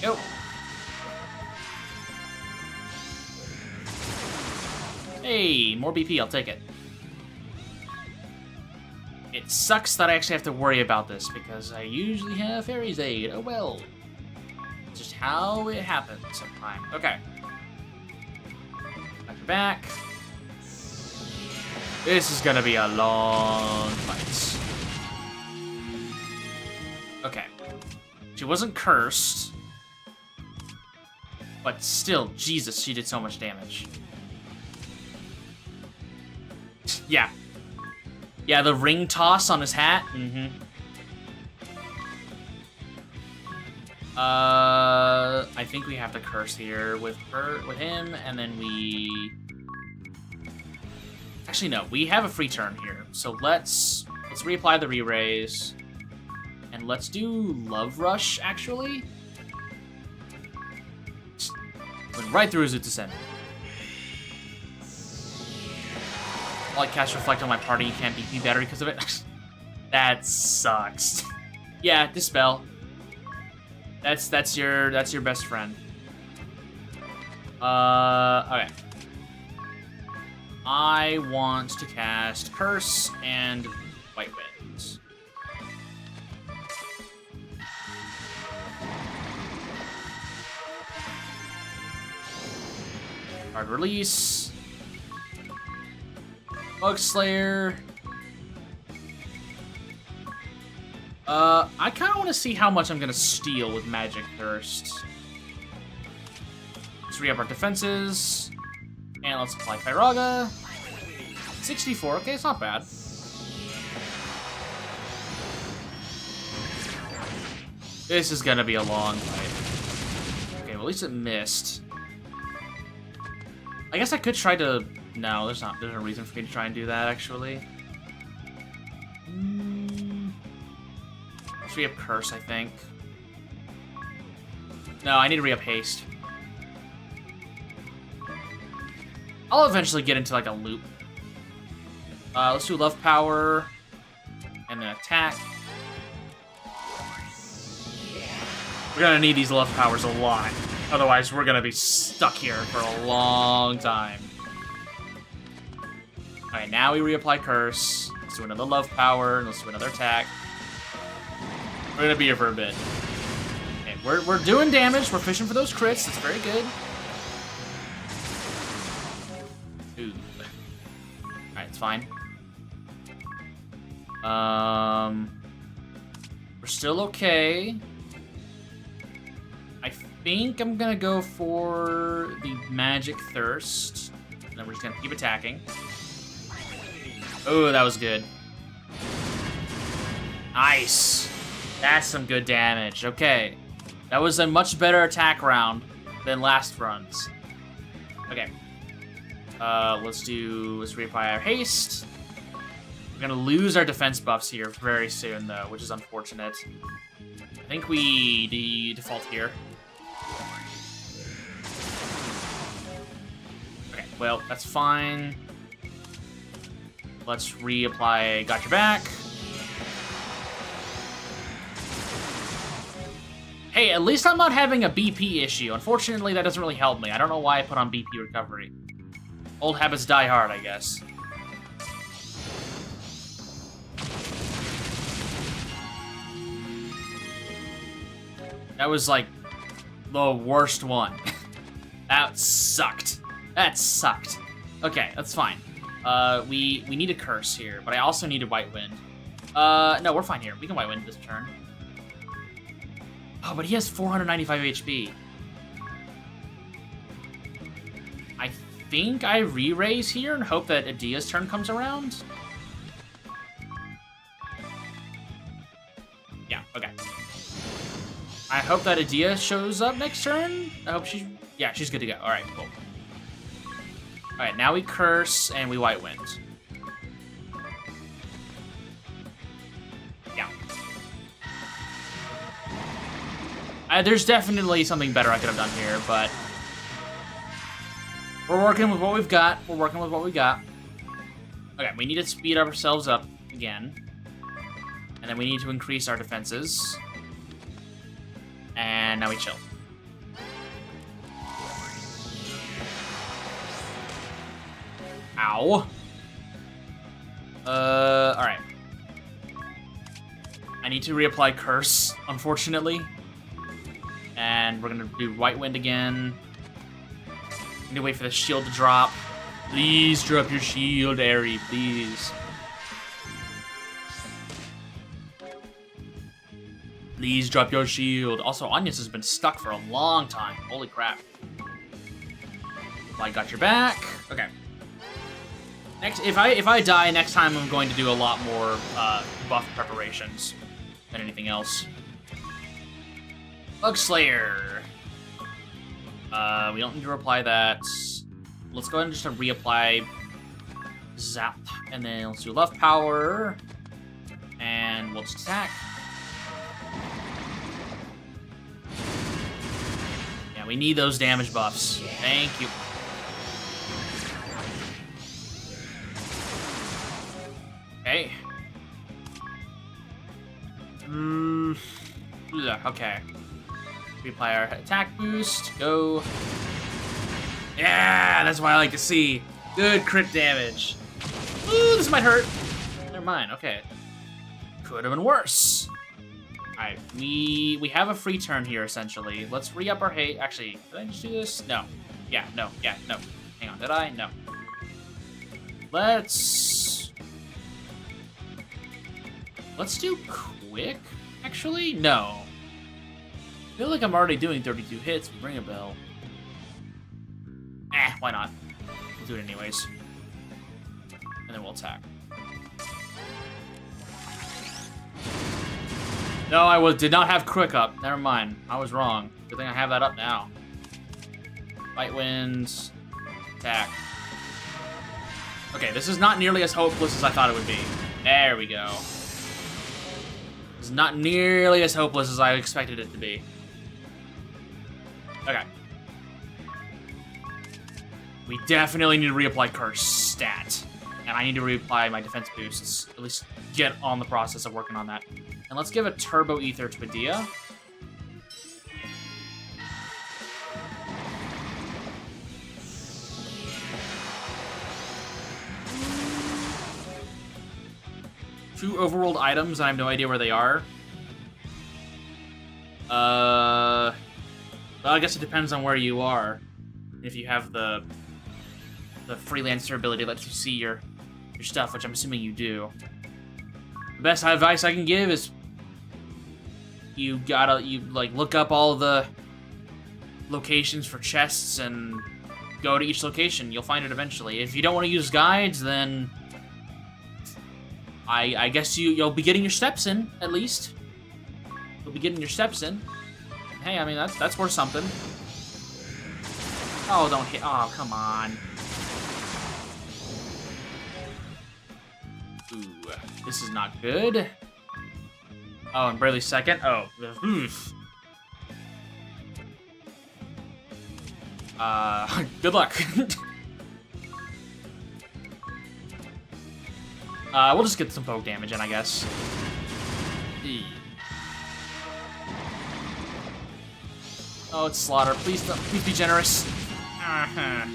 [SPEAKER 1] Go. Hey, more BP, I'll take it. It sucks that I actually have to worry about this, because I usually have Fairy's Aid. Oh well. It's just how it happens sometimes. Okay. Got your back. This is gonna be a long fight. Okay. She wasn't cursed. But still, Jesus, she did so much damage. Yeah. Yeah, the ring toss on his hat. Mm-hmm. I think we have to curse here with him, and then we... Actually, no, we have a free turn here. So let's reapply the re-raise. And let's do Love Rush, actually. Went right through his Utsusen. While I cast Reflect on my party, you can't beat me better because of it. That sucks. Yeah, Dispel. That's your best friend. Okay. I want to cast Curse and White Winds. Hard release. Bug Slayer. I kind of want to see how much I'm going to steal with Magic first. Let's re-up our defenses. And let's apply Pyraga. 64, okay, it's not bad. This is going to be a long fight. Okay, well, at least it missed. I guess I could try to... No, there's no reason for me to try and do that, actually. Let's re-up Curse, I think. No, I need to re-up Haste. I'll eventually get into, like, a loop. Let's do Love Power. And then attack. We're gonna need these Love Powers a lot. Otherwise, we're gonna be stuck here for a long time. Alright, now we reapply Curse. Let's do another Love Power, and let's do another attack. We're gonna be here for a bit. Okay, we're doing damage. We're fishing for those crits. That's very good. Ooh. Alright, it's fine. We're still okay. I think I'm gonna go for the Magic Thirst. And then we're just gonna keep attacking. Oh, that was good. Nice. That's some good damage. Okay. That was a much better attack round than last runs. Okay. Let's reapply our haste. We're gonna lose our defense buffs here very soon, though, which is unfortunate. I think we default here. Okay, well, that's fine. Let's reapply Got Your Back. Hey, at least I'm not having a BP issue. Unfortunately, that doesn't really help me. I don't know why I put on BP recovery. Old habits die hard, I guess. That was, like, the worst one. That sucked. That sucked. Okay, that's fine. We need a curse here, but I also need a White Wind. No, we're fine here. We can White Wind this turn. Oh, but he has 495 HP. I think I re-raise here and hope that Adia's turn comes around. Yeah, okay. I hope that Adia shows up next turn. I hope she's good to go. All right, cool. All right, now we curse and we White Wind. Yeah. There's definitely something better I could have done here, but we're working with what we've got. We're working with what we got. Okay, we need to speed ourselves up again. And then we need to increase our defenses. And now we chill. Ow. Alright. I need to reapply Curse, unfortunately. And we're gonna do White Wind again. I need to wait for the shield to drop. Please drop your shield, Aerie, please. Please drop your shield. Also, Onius has been stuck for a long time. Holy crap. I got your back. Okay. Next, if I die next time, I'm going to do a lot more buff preparations than anything else. Bug Slayer. We don't need to reply that. Let's go ahead and just reapply Zap, and then let's do Love Power, and we'll just attack. Yeah, we need those damage buffs. Thank you. Okay. Okay. Reapply our attack boost. Go. Yeah, that's what I like to see. Good crit damage. Ooh, this might hurt. Never mind. Okay. Could have been worse. All right, we have a free turn here essentially. Let's re-up our hate. Actually, did I just do this? No. Yeah. No. Yeah. No. Hang on. Did I? No. Let's do quick. Actually, no. I feel like I'm already doing 32 hits with Ring a Bell. Why not? We'll do it anyways. And then we'll attack. No, I did not have quick up. Never mind. I was wrong. Good thing I have that up now. Fight Winds. Attack. Okay, this is not nearly as hopeless as I thought it would be. There we go. It's not nearly as hopeless as I expected it to be. Okay. We definitely need to reapply Curse stat. And I need to reapply my defense boosts. At least get on the process of working on that. And let's give a Turbo Ether to Medea. Two overworld items, and I have no idea where they are. Well, I guess it depends on where you are. If you have the freelancer ability that lets you see your stuff, which I'm assuming you do. The best advice I can give is you look up all the locations for chests and go to each location. You'll find it eventually. If you don't want to use guides, then I guess you'll be getting your steps in, at least. You'll be getting your steps in. Hey, I mean, that's worth something. Oh, don't hit. Oh, come on. Ooh, this is not good. Oh, and barely second. Oh, oof. Good luck. We'll just get some poke damage in, I guess. Eee. Oh, it's Slaughter. Please be generous.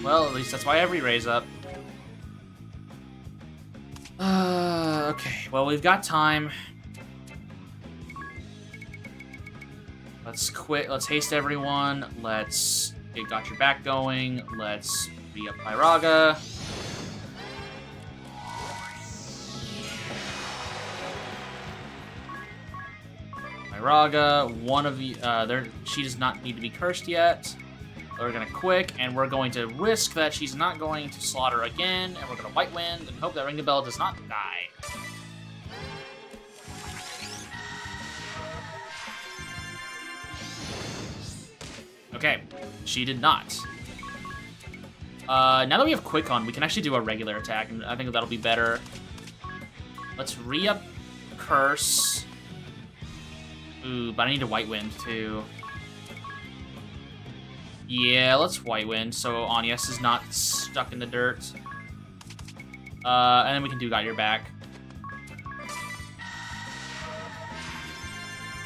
[SPEAKER 1] Well, at least that's why I have re-raise up. Okay. Well, we've got time. Let's quit. Let's haste everyone. Let's get Got Your Back going. Let's re-up Pyraga. Pyraga, one of you, she does not need to be cursed yet. We're gonna quick, and we're going to risk that she's not going to slaughter again, and we're gonna White Wind and hope that Ring the Bell does not die. Okay, she did not. Now that we have Quick on, we can actually do a regular attack, and I think that'll be better. Let's re-up Curse. Ooh, but I need a White Wind, too. Yeah, let's White Wind, so Onius is not stuck in the dirt. And then we can do Got Your Back.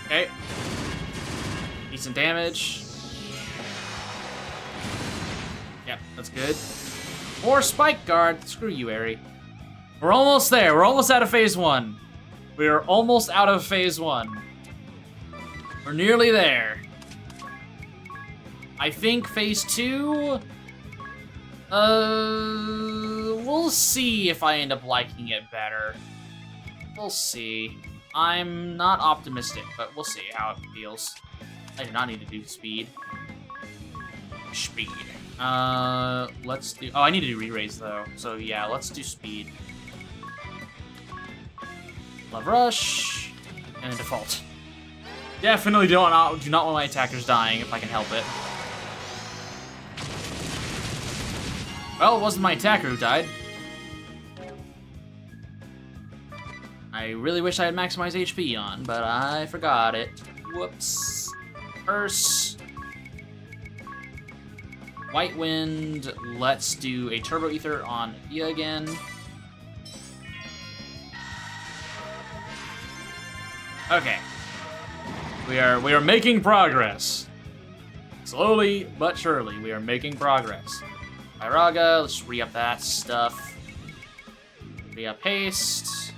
[SPEAKER 1] Okay. Decent damage. Yep, that's good. Or Spike Guard. Screw you, Aerie. We're almost there. We're almost out of phase 1. We are almost out of phase 1. We're nearly there. I think phase 2... we'll see if I end up liking it better. We'll see. I'm not optimistic, but we'll see how it feels. I do not need to do speed. Speed. Let's do... Oh, I need to do re-raise, though. So, yeah, let's do speed. Love Rush. And default. Definitely do not want my attackers dying if I can help it. Well, it wasn't my attacker who died. I really wish I had maximized HP on, but I forgot it. Whoops. Curse. White Wind. Let's do a Turbo Ether on Ia again. Okay. We are making progress. Slowly but surely, we are making progress. Iraga, let's re-up that stuff. Re-up haste.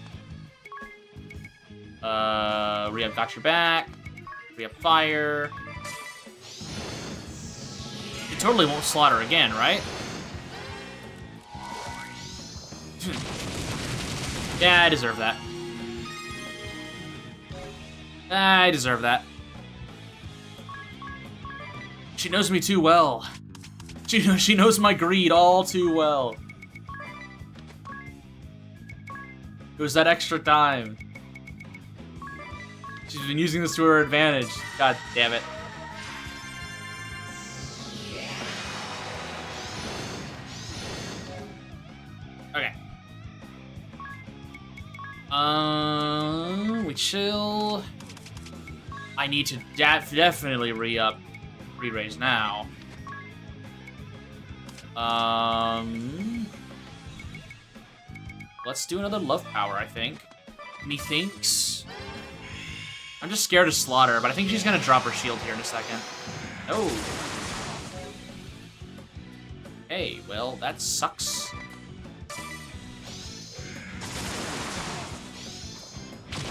[SPEAKER 1] Re-up got your back. Re-up fire. You totally won't slaughter again, right? Yeah, I deserve that. I deserve that. She knows me too well. She knows my greed all too well. It was that extra time. She's been using this to her advantage. God damn it. Okay. We chill. I need to definitely re-raise now. Let's do another love power, I think. Methinks. I'm just scared of Slaughter, but I think she's gonna drop her shield here in a second. Oh. Hey, well, that sucks.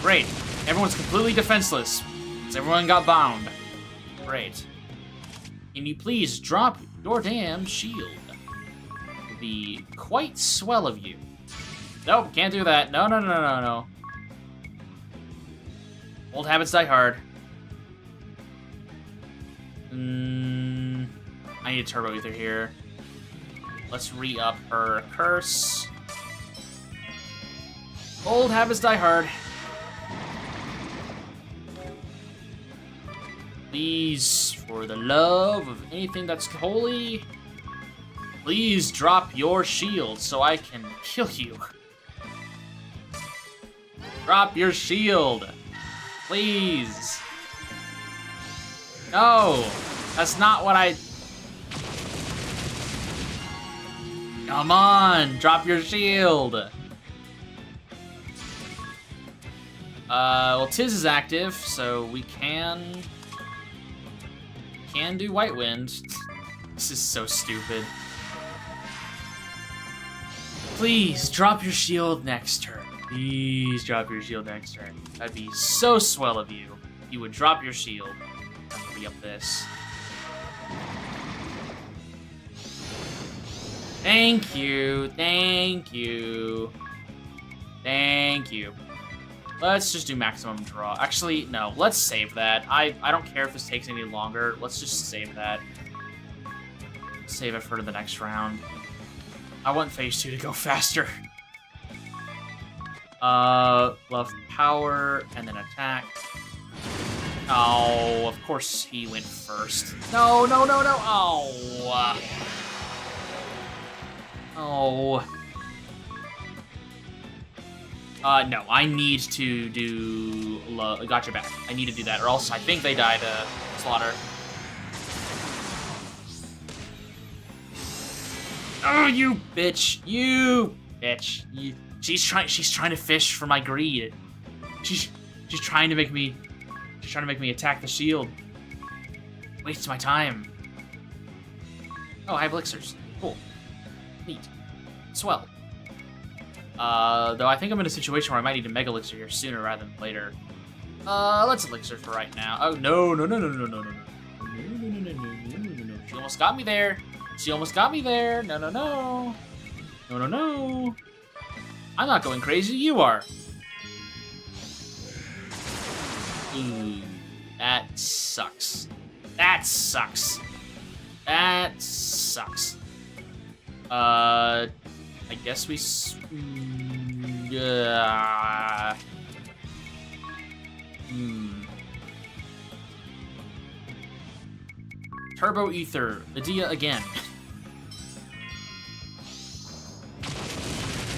[SPEAKER 1] Great. Everyone's completely defenseless, because everyone got bound. Great. Can you please drop your damn shield? It would be quite swell of you. Nope, can't do that. No, no, no, no, no. Old habits die hard. I need a Turbo Ether here. Let's re-up her curse. Old habits die hard. Please, for the love of anything that's holy, please drop your shield so I can kill you. Drop your shield. Please. No, that's not what I... Come on, drop your shield. Well, Tiz is active, so we can do White Wind. This is so stupid. Please, drop your shield next turn. Please drop your shield next turn. That'd be so swell of you. You would drop your shield. I'm gonna re-up this. Thank you, thank you, thank you. Let's just do maximum draw. Actually, no, let's save that. I don't care if this takes any longer. Let's just save that. Save it for the next round. I want phase 2 to go faster. Love power, and then attack. Oh, of course he went first. No, no, no, no, oh. Oh. No, I need to do Gotcha Back. I need to do that, or else I think they die to Slaughter. Oh, you bitch! You bitch! She's trying to fish for my greed. She's trying to make me attack the shield. Wastes my time. Oh, I have elixirs. Cool. Neat. Swell. Though I think I'm in a situation where I might need a Mega Elixir here sooner rather than later. Let's Elixir for right now. Oh, no. She almost got me there. No. I'm not going crazy, you are. Ooh, that sucks. I guess we... Turbo Ether, Medea again.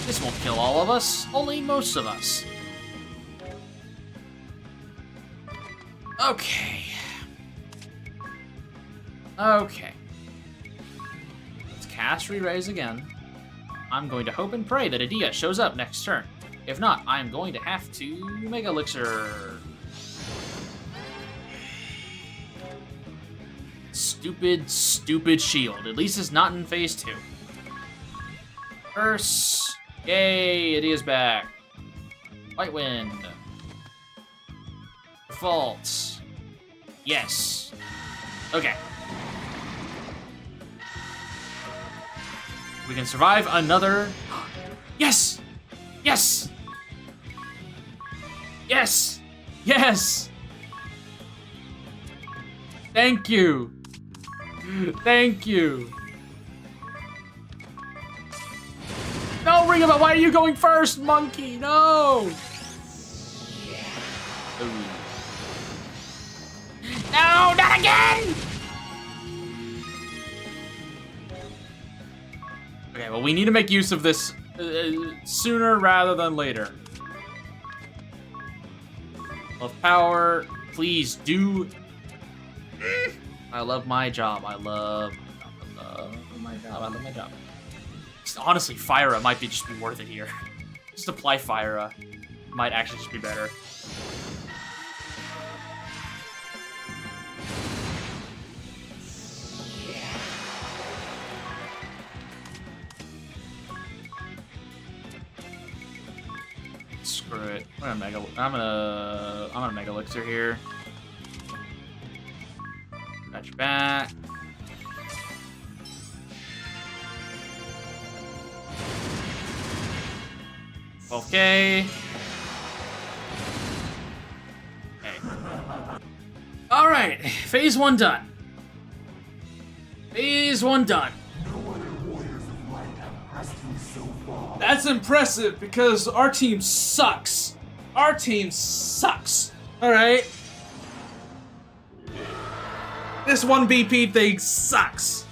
[SPEAKER 1] This won't kill all of us, only most of us. Okay. Let's cast Re-Raise again. I'm going to hope and pray that Edea shows up next turn. If not, I'm going to have to Mega Elixir. Stupid shield. At least it's not in phase 2. Curse. Yay, Edea's back. White Wind. Default. Yes. Okay. We can survive another... Yes! Yes! Yes! Yes! Thank you! Thank you! No, Ring About, why are you going first, monkey? No! Ooh. No, not again! Okay, well, we need to make use of this sooner rather than later. Love power, please do. I love my job. I love my job. Honestly, Fyra might just be worth it here. Just apply Fyra. Might actually just be better. Screw it. I'm gonna Mega Elixir here. Got your back. Okay. All right, phase 1 done. Phase 1 done. That's impressive because our team sucks. All right. This one BP thing sucks.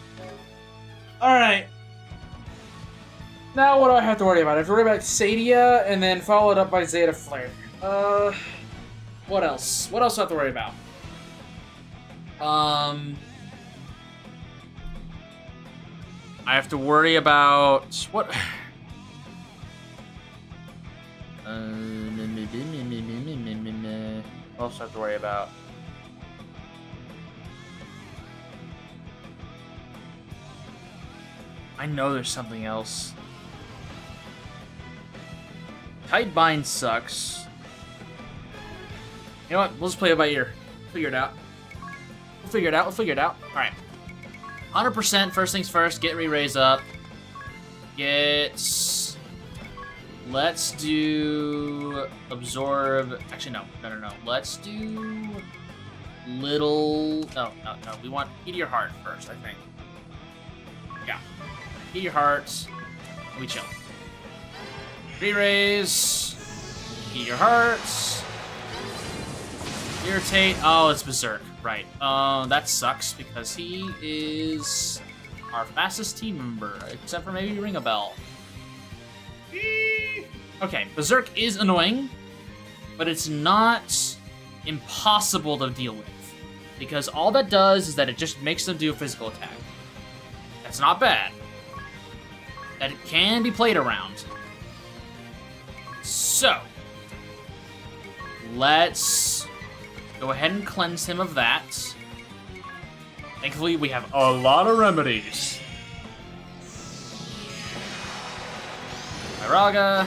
[SPEAKER 1] All right. Now what do I have to worry about? I have to worry about Sadia and then followed up by Zeta Flare. What else? What else do I have to worry about? I have to worry about what? What else do I have to worry about? I know there's something else. Tight Bind sucks. You know what? We'll just play it by ear. Figure it out. We'll figure it out. Alright. 100% first things first. Get Re-Raise up. Let's do... Absorb... Actually, no. Let's do... Little... No. We want Meteor Heart first, I think. Yeah. Meteor Heart. We chill. Re-Raise. Meteor Heart. Irritate. Oh, it's Berserk. Right. That sucks because he is our fastest team member, except for maybe Ring a Bell. Okay, Berserk is annoying, but it's not impossible to deal with. Because all that does is that it just makes them do a physical attack. That's not bad. That it can be played around. So, let's go ahead and cleanse him of that. Thankfully, we have a lot of remedies. Iraga,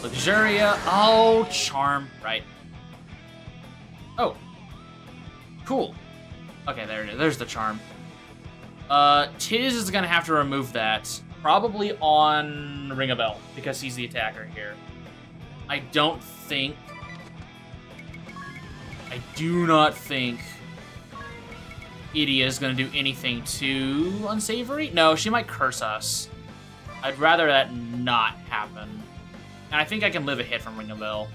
[SPEAKER 1] Luxuria. Oh, Charm, right. Oh. Cool. Okay, there it is. There's the Charm. Tiz is gonna have to remove that. Probably on Ring a Bell, because he's the attacker here. I do not think Idia is gonna do anything too unsavory. No, she might curse us. I'd rather that not happen. And I think I can live a hit from Ring a Bell.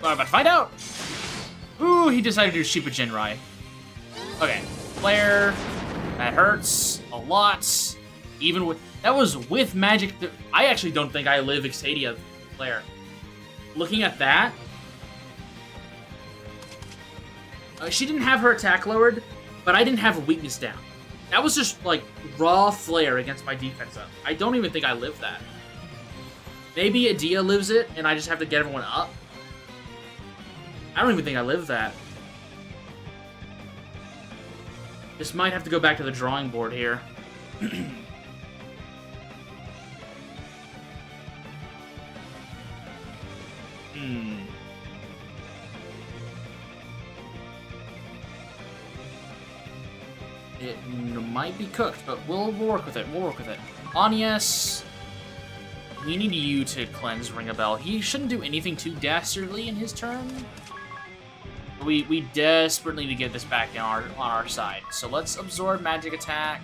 [SPEAKER 1] But I'm about to find out! Ooh, he decided to do Shiba Jinrai. Okay, Flare. That hurts a lot. Even with... That was with magic... I actually don't think I live Exadia Flare. Looking at that... she didn't have her attack lowered, but I didn't have a weakness down. That was just, like, raw Flare against my defense up. I don't even think I live that. Maybe Adia lives it, and I just have to get everyone up. I don't even think I live that. This might have to go back to the drawing board here. It might be cooked, but we'll work with it. We'll work with it. Anies, we need you to cleanse Ring a Bell. He shouldn't do anything too dastardly in his turn. We desperately need to get this back on our side. So let's absorb magic attack.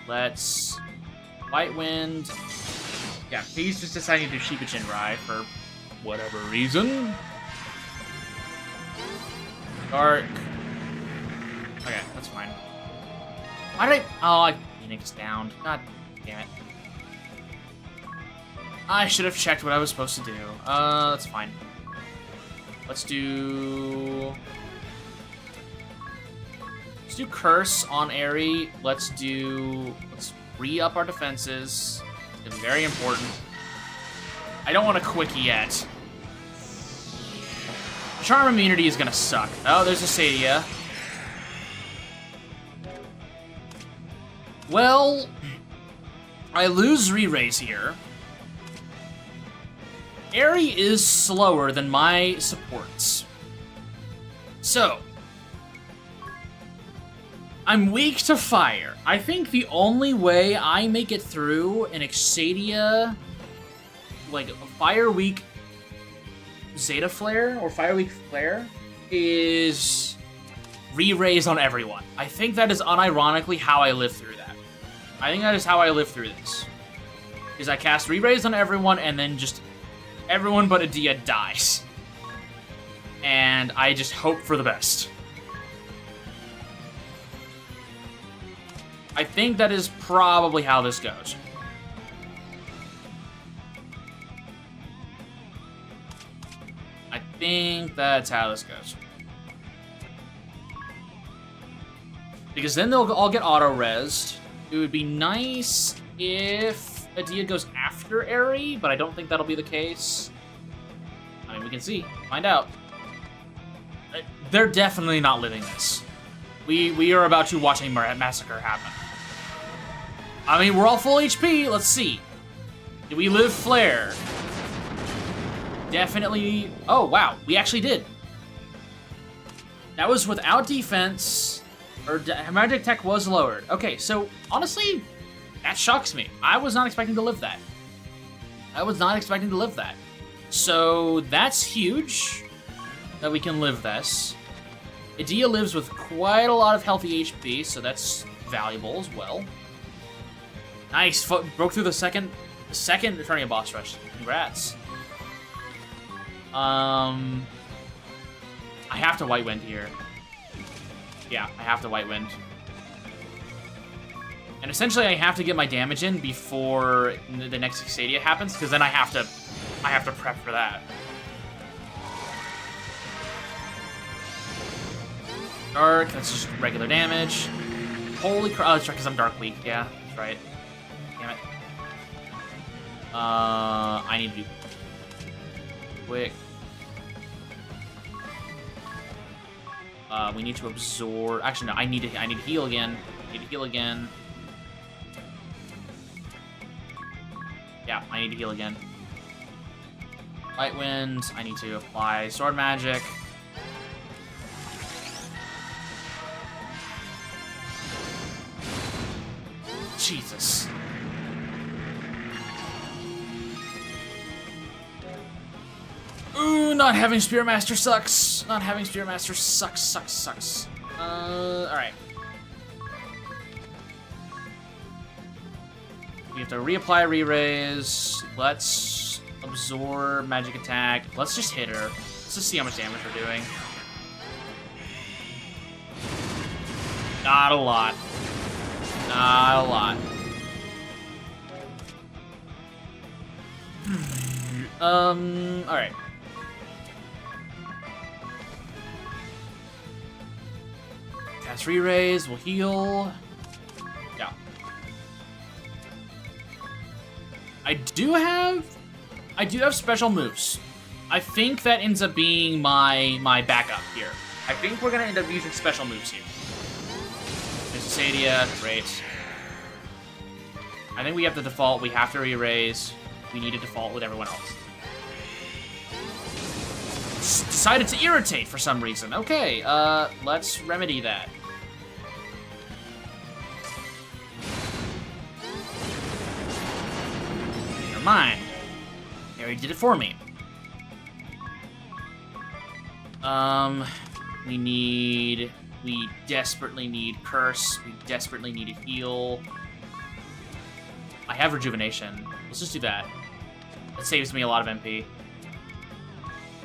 [SPEAKER 1] Let's White Wind. Yeah, he's just deciding to do Shiba Jinrai for whatever reason. Dark. Okay, that's fine. Why did I Phoenix down. God damn it. I should have checked what I was supposed to do. That's fine. Let's do Curse on Aerie. Let's re-up our defenses. It's gonna be very important. I don't want a quickie yet. Charm immunity is gonna suck. Oh, there's a Sadia. Well, I lose re-raise here. Aerie is slower than my supports. So, I'm weak to fire. I think the only way I make it through an Exadia, like a Fire Weak Zeta Flare or Fire Weak Flare, is re-raise on everyone. I think that is unironically how I live through that. I think that is how I live through this. Is I cast re-raise on everyone and then just everyone but Adia dies. And I just hope for the best. I think that is probably how this goes. I think that's how this goes. Because then they'll all get auto-resed. It would be nice if Adia goes after Aerie, but I don't think that'll be the case. I mean, we can see. Find out. They're definitely not living this. We are about to watch a massacre happen. I mean, we're all full HP. Let's see. Did we live Flare? Definitely. Oh, wow. We actually did. That was without defense. Or magic tech was lowered. Okay, so honestly, that shocks me. I was not expecting to live that. I was not expecting to live that. So that's huge that we can live this. Adia lives with quite a lot of healthy HP, so that's valuable as well. Nice, broke through the second turning a boss rush. Congrats. I have to White Wind here. Yeah, I have to White Wind. And essentially, I have to get my damage in before the next Exadia happens, because then I have to prep for that. Dark, that's just regular damage. Holy crap! Oh, that's right, because I'm Dark Weak. Yeah, that's right. Damn it. I need to do quick. We need to absorb. Actually, no. I need to heal again. I need to heal again. Yeah, I need to heal again. Light Wind, I need to apply Sword Magic. Jesus. Ooh, not having Spearmaster sucks. Not having Spearmaster sucks. Alright. We have to reapply re-raise. Let's absorb magic attack. Let's just hit her. Let's just see how much damage we're doing. Not a lot. Not a lot. Alright. Cast re-raise, we'll heal. Yeah. I do have special moves. I think that ends up being my backup here. I think we're gonna end up using special moves here. There's Sadia, great. I think we have the default, we have to re-raise. We need to default with everyone else. Decided to irritate for some reason. Okay, let's remedy that. Never mind. Harry did it for me. We desperately need Curse. We desperately need a heal. I have Rejuvenation. Let's just do that. That saves me a lot of MP.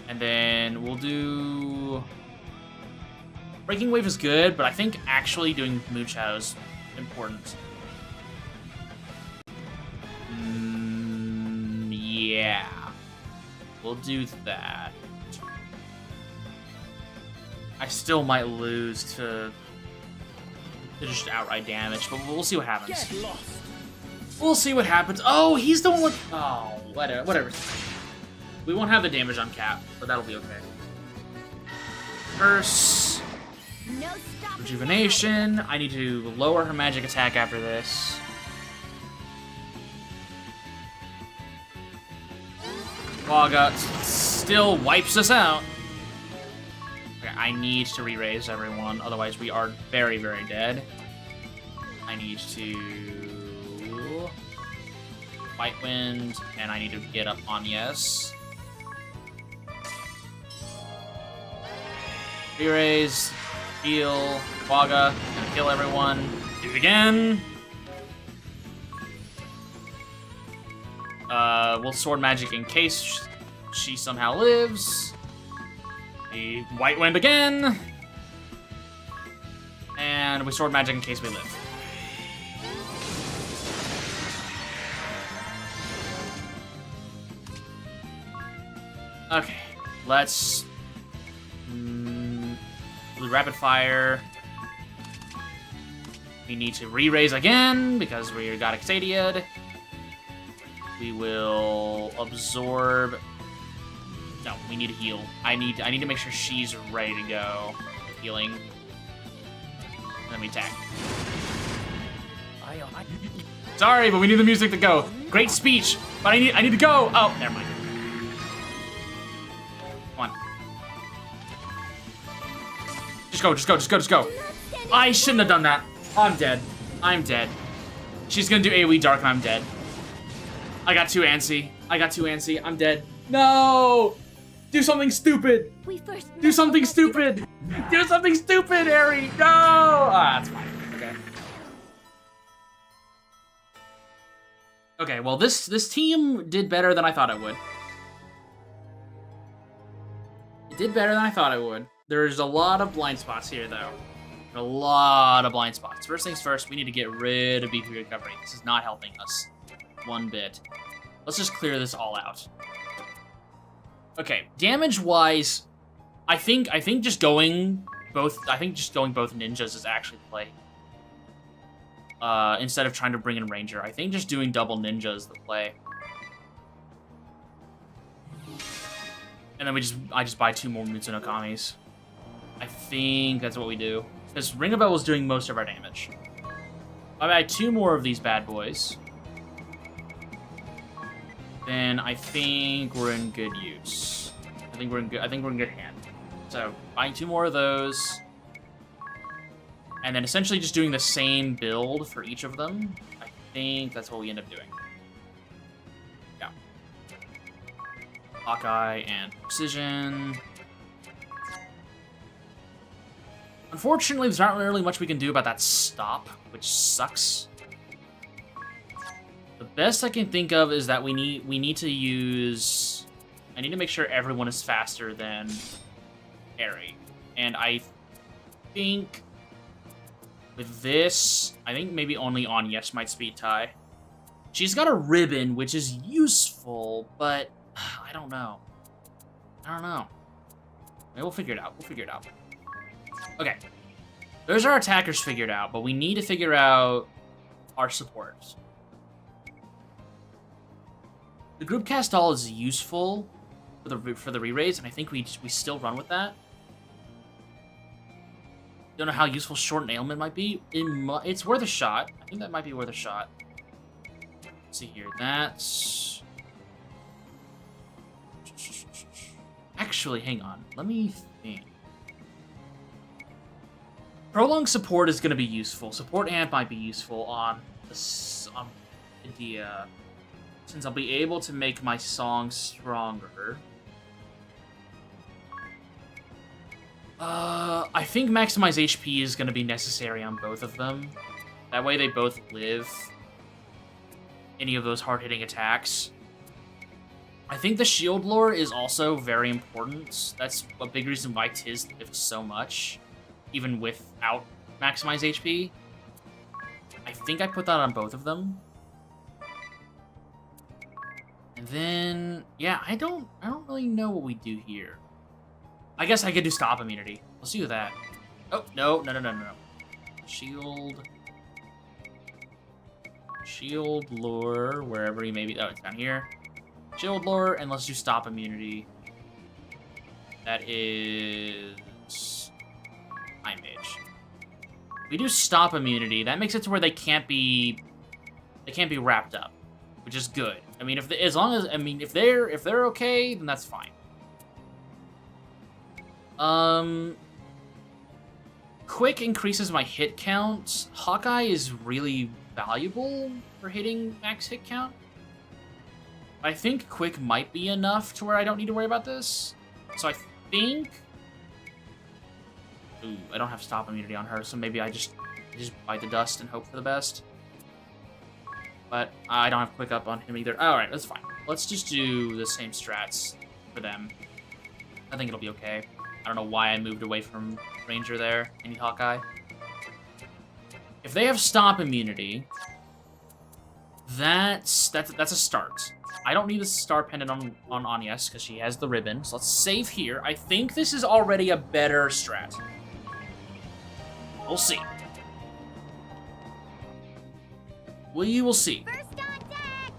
[SPEAKER 1] And then we'll do... Breaking Wave is good, but I think actually doing Moon Shadow is important. Yeah. We'll do that. I still might lose to just outright damage, but we'll see what happens.
[SPEAKER 3] Get lost.
[SPEAKER 1] We'll see what happens. Oh, he's the one with... Oh, whatever. We won't have the damage on Cap, but that'll be okay. Curse.
[SPEAKER 2] No stopping
[SPEAKER 1] Rejuvenation. I need to lower her magic attack after this. Waga still wipes us out. Okay, I need to re-raise everyone, otherwise we are very, very dead. I need to... Light Wind, and I need to get up on yes. Re-raise, heal, Waga, gonna kill everyone. Do it again. We'll Sword Magic in case she somehow lives. The White Wind again. And we Sword Magic in case we live. Okay, let's Rapid Fire. We need to re-raise again because we got Exadiad. We will absorb. No, we need to heal. I need to make sure she's ready to go with healing. And then we attack. Sorry, but we need the music to go. Great speech, but I need to go. Oh, never mind. Come on. Just go. I shouldn't have done that. I'm dead. She's gonna do AoE Dark and I'm dead. I got too antsy. I'm dead. No! Do something stupid. Do something stupid. Do something stupid, Harry. No! Ah, that's fine. Okay. Okay, well this team did better than I thought it would. It did better than I thought it would. There's a lot of blind spots here, though. A lot of blind spots. First things first, we need to get rid of BP recovery. This is not helping us one bit. Let's just clear this all out. Okay, damage-wise, I think just going both ninjas is actually the play. Instead of trying to bring in Ranger, I think just doing double ninja is the play. And then I just buy 2 more Mitsuno Kamis. I think that's what we do. Because Ring of Bell is doing most of our damage. I buy 2 more of these bad boys. then I think we're in good use. I think we're in good hand. So buying 2 more of those, and then essentially just doing the same build for each of them. I think that's what we end up doing. Yeah. Hawkeye and Precision. Unfortunately, there's not really much we can do about that stop, which sucks. The best I can think of is that we need to use... I need to make sure everyone is faster than Harry. And I think with this, I think maybe only on Yes might speed tie. She's got a ribbon, which is useful, but I don't know. Maybe we'll figure it out. Okay. There's our attackers figured out, but we need to figure out our supports. The group cast all is useful for the re-raise, and I think we still run with that. Don't know how useful Short Ailment might be. It's worth a shot. I think that might be worth a shot. Let's see here. That's... Actually, hang on. Let me think. Prolonged support is going to be useful. Support amp might be useful on the since I'll be able to make my song stronger. I think maximize HP is going to be necessary on both of them. That way they both live any of those hard-hitting attacks. I think the shield lore is also very important. That's a big reason why Tiz lives so much, even without maximize HP. I think I put that on both of them. And then, yeah, I don't really know what we do here. I guess I could do stop immunity. Let's do that. Oh, no. Shield lure, wherever he may be. Oh, it's down here. Shield lure, and let's do stop immunity. That is... Iron Mage. We do stop immunity. That makes it to where they can't be wrapped up, which is good. I mean, if they're okay, then that's fine. Quick increases my hit count. Hawkeye is really valuable for hitting max hit count. I think Quick might be enough to where I don't need to worry about this. So I think... Ooh, I don't have stop immunity on her, so maybe I just bite the dust and hope for the best. But I don't have Quick up on him either. Alright, that's fine. Let's just do the same strats for them. I think it'll be okay. I don't know why I moved away from Ranger there. I need Hawkeye. If they have stop immunity, that's a start. I don't need a star pendant on Anyes because she has the ribbon. So let's save here. I think this is already a better strat. We'll see. We will see.
[SPEAKER 2] First on deck.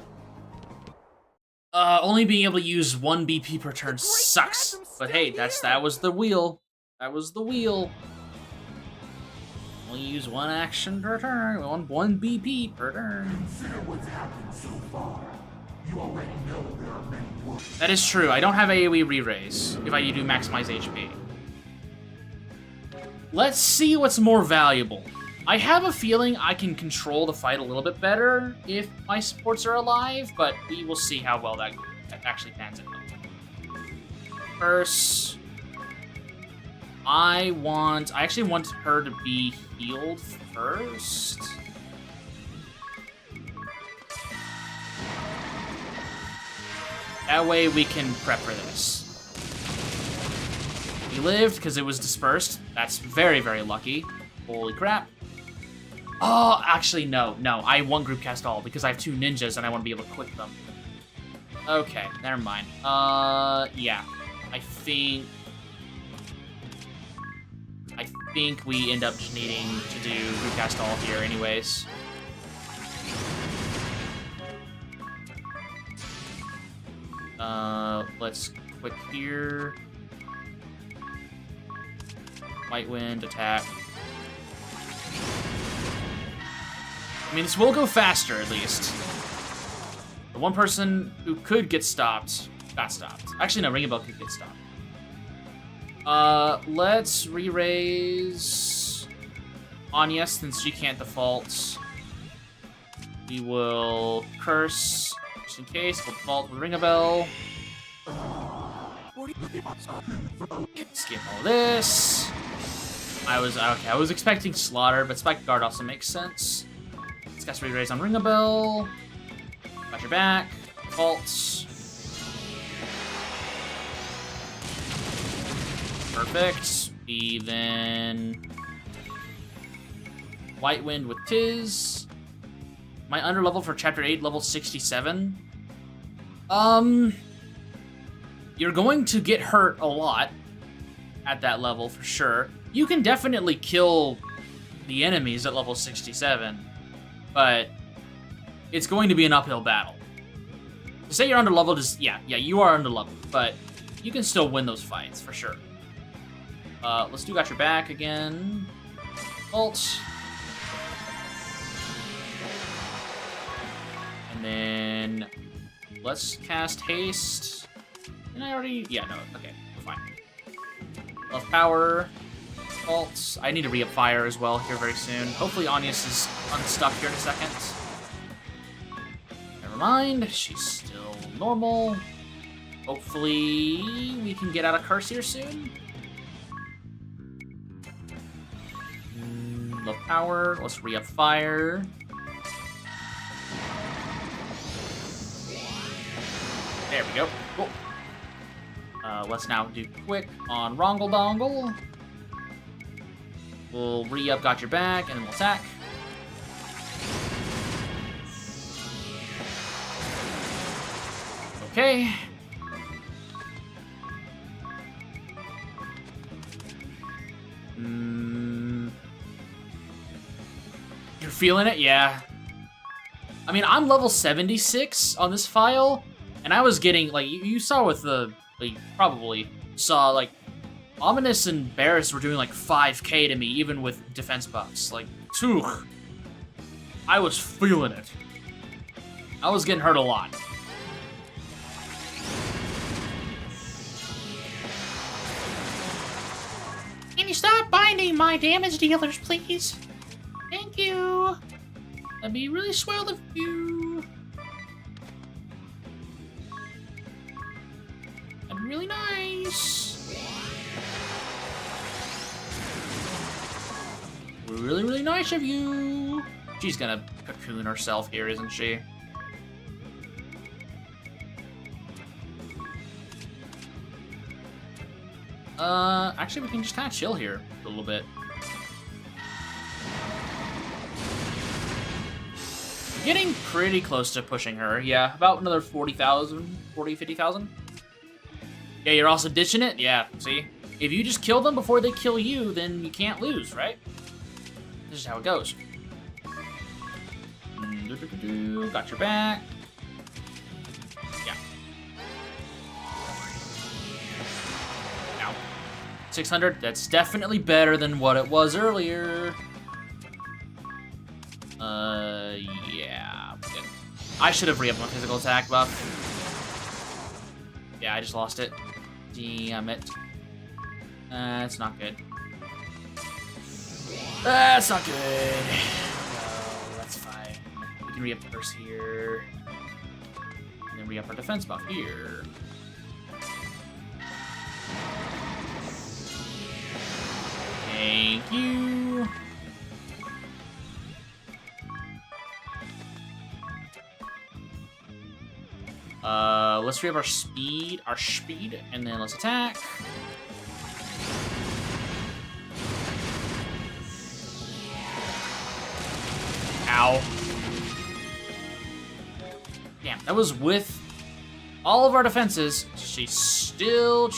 [SPEAKER 1] Only being able to use 1 BP per turn sucks. But hey, that was the wheel. That was the wheel. Only use 1 action per turn. 1 BP per turn.
[SPEAKER 5] Consider what's happened so far. You already know there are many worse.
[SPEAKER 1] That is true. I don't have AoE re-raise if I do maximize HP. Let's see what's more valuable. I have a feeling I can control the fight a little bit better if my supports are alive, but we will see how well that actually pans out. First, I actually want her to be healed first. That way we can prep for this. We lived because it was dispersed. That's very, very lucky. Holy crap. Oh, actually, no. I want group cast all because I have 2 ninjas and I want to be able to quick them. Okay, never mind. Yeah. I think we end up just needing to do group cast all here anyways. Let's quick here. White Wind, attack. I mean, this will go faster, at least. The one person who could get stopped got stopped. Actually, no, Ring a Bell could get stopped. Let's re-raise Anya since she can't default. We will curse just in case. We'll default with Ring a Bell. Skip all this. I was expecting Slaughter, but Spike Guard also makes sense. Let's cast re-raise on Ring a Bell. Got your back. Defaults. Perfect. We then White Wind with Tiz. My underlevel for Chapter 8, level 67. You're going to get hurt a lot at that level for sure. You can definitely kill the enemies at level 67, but it's going to be an uphill battle. To say you're underleveled is, yeah, you are underleveled, but you can still win those fights for sure. Let's do Got Your Back again. Ult. And then let's cast Haste. And I already, yeah, no, okay, we're fine. Love Power. Ult. I need to re-up Fire as well here very soon. Hopefully Anius is unstuck here in a second. Never mind, she's still normal. Hopefully we can get out of Curse here soon. Love Power. Let's re-up Fire. There we go. Cool. Let's now do Quick on Rongle Dongle. We'll re-up Got Your Back, and then we'll attack. Okay. You're feeling it? Yeah. I mean, I'm level 76 on this file, and I was getting, like, you saw with the, like, probably saw, like, Ominous and Barris were doing, like, 5k to me, even with defense buffs. Like, phew. I was feeling it. I was getting hurt a lot. Can you stop binding my damage dealers, please? Thank you. That'd be really swell of you. That'd be really nice. Really, really nice of you. She's gonna cocoon herself here, isn't she? Actually, we can just kind of chill here a little bit. Getting pretty close to pushing her. Yeah, about another 40,000, 50,000. Yeah, you're also ditching it? Yeah, see? If you just kill them before they kill you, then you can't lose, right? This is how it goes. Got your back. Yeah. Ow. 600, that's definitely better than what it was earlier. Yeah. Good. I should have re-upped my physical attack buff. Yeah, I just lost it. Damn it. That's not good. That's not good. No, that's fine. We can re-up the curse here. And then re-up our defense buff here. Thank you. Let's re-up our speed, and then let's attack. Ow. Damn, that was with all of our defenses. She's still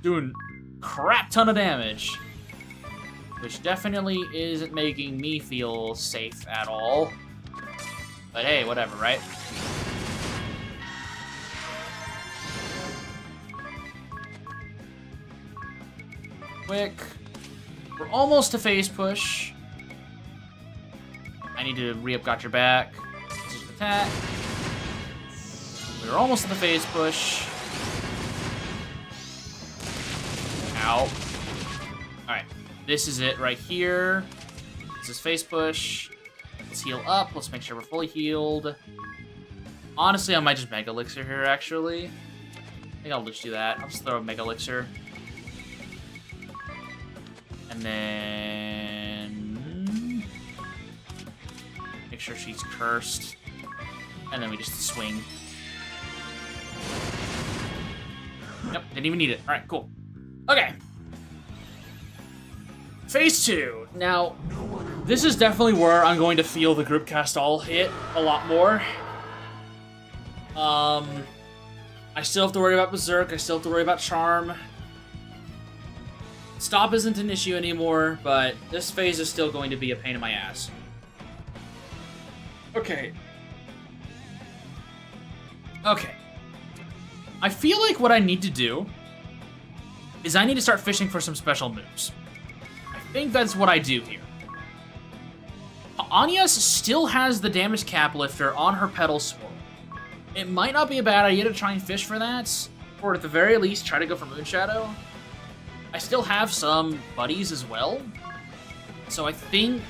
[SPEAKER 1] doing a crap ton of damage. Which definitely isn't making me feel safe at all. But hey, whatever, right? Quick. We're almost to phase push. I need to re-up Got Your Back. Just attack. We're almost at the phase push. Ow. Alright, this is it right here. This is phase push. Let's heal up. Let's make sure we're fully healed. Honestly, I might just Mega Elixir here, actually. I think I'll just do that. I'll just throw a Mega Elixir. And then... make sure she's cursed. And then we just swing. Yep, didn't even need it. Alright, cool. Okay. Phase 2. Now, this is definitely where I'm going to feel the group cast all hit a lot more. I still have to worry about Berserk. I still have to worry about Charm. Stop isn't an issue anymore, but this phase is still going to be a pain in my ass. Okay. Okay. I feel like what I need to do is I need to start fishing for some special moves. I think that's what I do here. Anya's still has the damage cap lifter on her pedal swirl. It might not be a bad idea to try and fish for that, or at the very least try to go for Moonshadow. I still have some buddies as well, so I think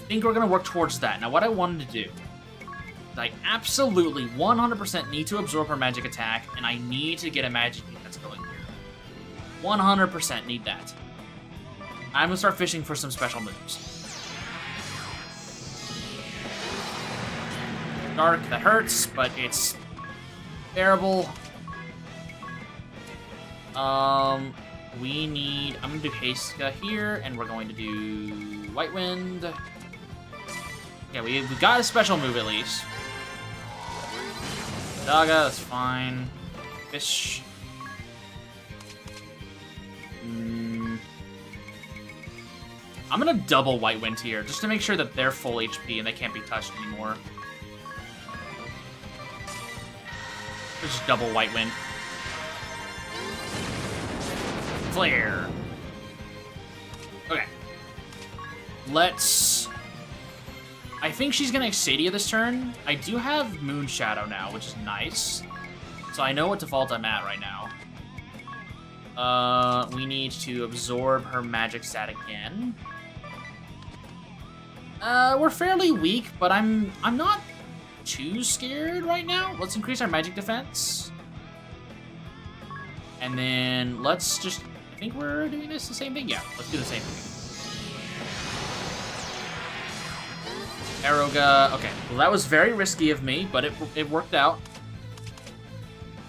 [SPEAKER 1] we're gonna work towards that. Now, what I wanted to do is I absolutely 100% need to absorb her magic attack, and I need to get a magic defense going here. 100% need that. I'm gonna start fishing for some special moves. Dark, that hurts, but it's bearable. We need... I'm gonna do Heiska here, and we're going to do White Wind. Yeah, we got a special move at least. Daga, that's fine. Fish. I'm gonna double White Wind here, just to make sure that they're full HP and they can't be touched anymore. Just double White Wind. Flare. Okay. Let's... I think she's gonna Exadia this turn. I do have Moonshadow now, which is nice. So I know what default I'm at right now. We need to absorb her magic stat again. We're fairly weak, but I'm not too scared right now. Let's increase our magic defense. And then let's just... I think we're doing this the same thing? Yeah, let's do the same thing. Aeroga. Okay, well that was very risky of me, but it worked out.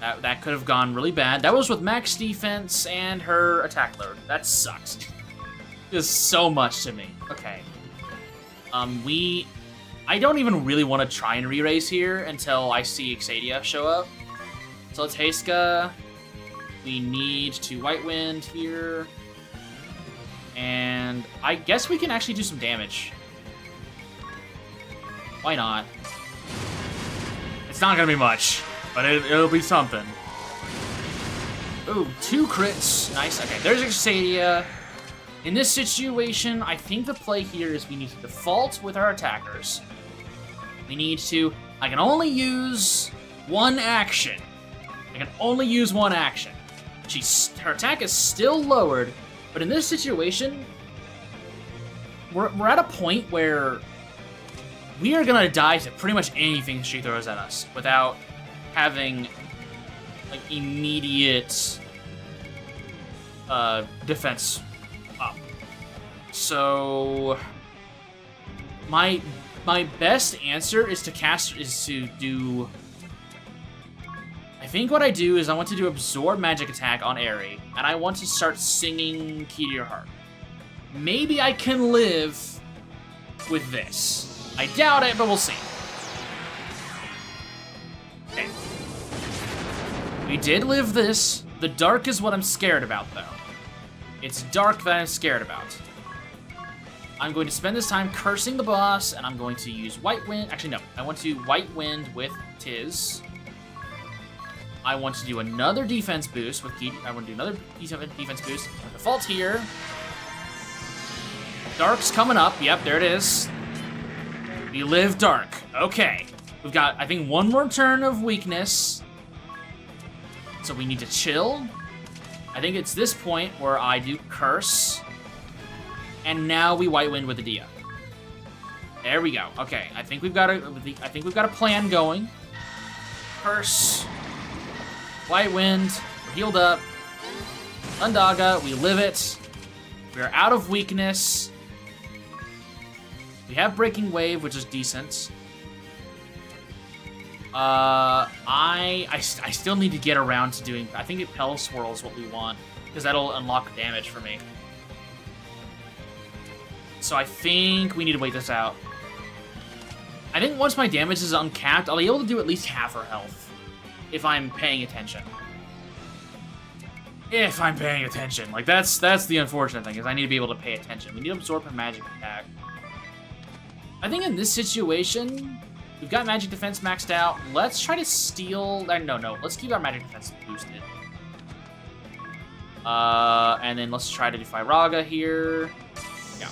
[SPEAKER 1] That could have gone really bad. That was with max defense and her attack load. That sucks. Does so much to me. Okay. I don't even really want to try and re-raise here until I see Exadia show up. So let's Heiska. We need to White Wind here. And I guess we can actually do some damage. Why not? It's not gonna be much, but it'll be something. Ooh, 2 crits. Nice. Okay, there's Exadia. In this situation, I think the play here is we need to default with our attackers. We need to... I can only use one action. I can only use one action. Her attack is still lowered, but in this situation, we're at a point where we are gonna die to pretty much anything she throws at us without having like immediate defense up. So my best answer is to do. I think what I do is I want to do Absorb Magic Attack on Aerie, and I want to start singing Key to Your Heart. Maybe I can live with this. I doubt it, but we'll see. Okay. We did live this. The dark is what I'm scared about, though. It's dark that I'm scared about. I'm going to spend this time cursing the boss, and I'm going to use White Wind. Actually, no. I want to White Wind with Tiz. I want to do another defense boost with Key. I want to do another defense boost. Default here. Dark's coming up. Yep, there it is. We live dark. Okay. We've got, I think, one more turn of weakness. So we need to chill. I think it's this point where I do Curse. And now we White Wind with the Dia. There we go. Okay, I think we've got a plan going. Curse. White Wind. We're healed up. Undaga. We live it. We are out of weakness. We have Breaking Wave, which is decent. I still need to get around to doing. I think Petal Swirl is what we want because that'll unlock damage for me. So I think we need to wait this out. I think once my damage is uncapped, I'll be able to do at least half her health if I'm paying attention. If I'm paying attention, like that's the unfortunate thing is I need to be able to pay attention. We need to absorb her magic attack. I think in this situation. We've got magic defense maxed out. Let's try to steal. No. Let's keep our magic defense boosted. And then let's try to do Firaga here. Yeah.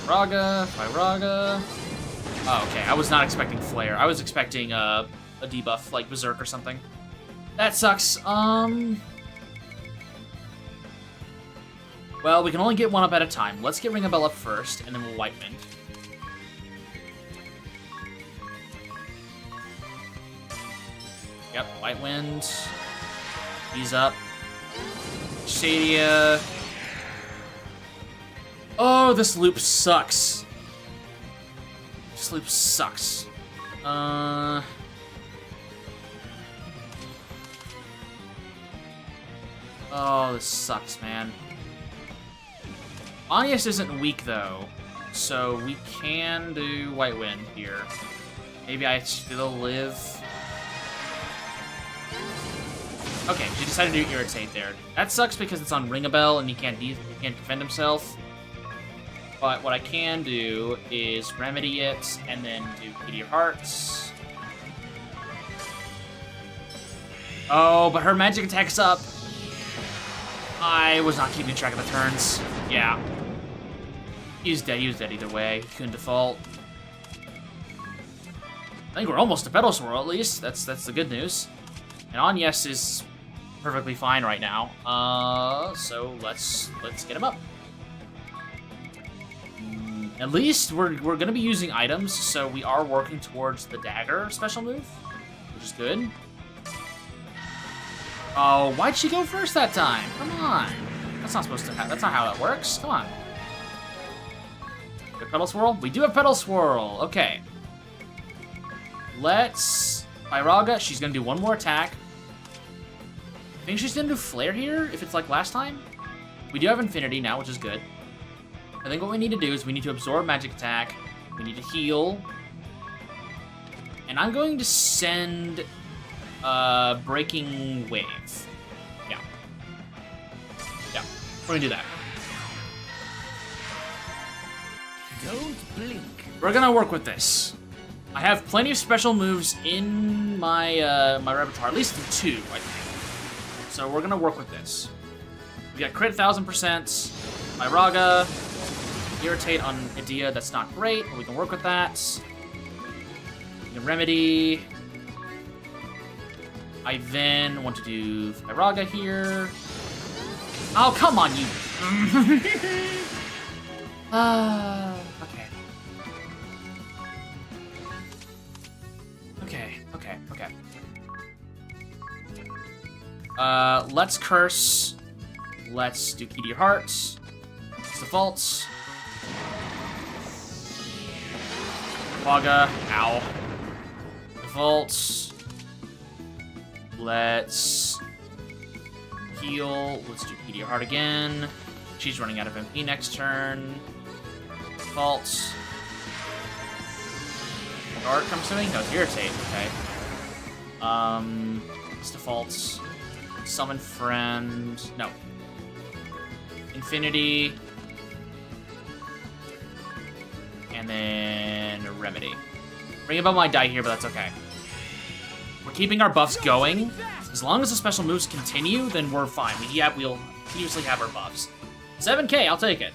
[SPEAKER 1] Firaga. Oh, okay. I was not expecting Flare. I was expecting a debuff like Berserk or something. That sucks. Well, we can only get one up at a time. Let's get Ring a Bell up first, and then we'll White Wind. Yep, White Wind. He's up. Shadia. Oh, this loop sucks. This loop sucks. Oh, this sucks, man. Anius isn't weak, though, so we can do White Wind here. Maybe I still live. Okay, she decided to do Irritate there. That sucks because it's on Ring a Bell and he can't defend himself. But what I can do is Remedy it and then do Key to Your Hearts. Oh, but her magic attack's up. I was not keeping track of the turns. Yeah. He was dead either way. He couldn't default. I think we're almost to Petal Swirl, at least. That's the good news. And Anyes is perfectly fine right now. So let's get him up. At least we're gonna be using items, so we are working towards the dagger special move, which is good. Oh, why'd she go first that time? Come on. That's not supposed to happen. That's not how that works. Come on. We have Petal Swirl? We do have Petal Swirl. Okay. Let's... Firaga, she's going to do one more attack. I think she's going to do Flare here, if it's like last time. We do have Infinity now, which is good. I think what we need to do is we need to absorb magic attack. We need to heal. And I'm going to send... Breaking Wave. Yeah. Yeah. We're gonna do that.
[SPEAKER 3] Don't blink.
[SPEAKER 1] We're gonna work with this. I have plenty of special moves in my my repertoire, at least 2, I think. So we're gonna work with this. We got crit 1000%, Firaga, Irritate on Idea, that's not great, but we can work with that. We can Remedy. I then want to do Firaga here. Oh, come on, you. Okay. Okay. Let's Curse. Let's do Key to Your Heart. It's defaults. Firaga. Ow. Defaults. Let's heal. Let's do Key to Your Heart again. She's running out of MP next turn. Defaults. Guard comes to me? No, it's Irritate. Okay. It's defaults. Summon Friend. No. Infinity. And then Remedy. Ring a Bell might die here, but that's okay. We're keeping our buffs going. As long as the special moves continue, then we're fine. We'll continuously have our buffs. 7k, I'll take it.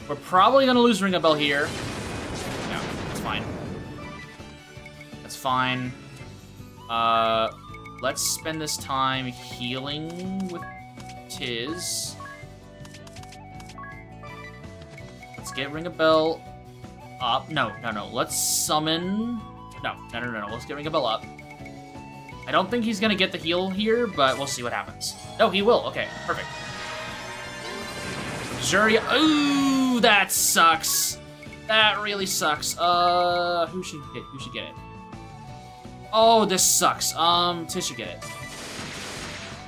[SPEAKER 1] We're probably gonna lose Ring a Bell here. No, that's fine. That's fine. Let's spend this time healing with Tiz. Let's get Ring a Bell up. No. Let's summon. No. Let's get Ring a Bell up. I don't think he's gonna get the heal here, but we'll see what happens. No, he will. Okay, perfect. Juria. Ooh, that sucks. That really sucks. Who should get it? Oh, this sucks. Tiz should get it.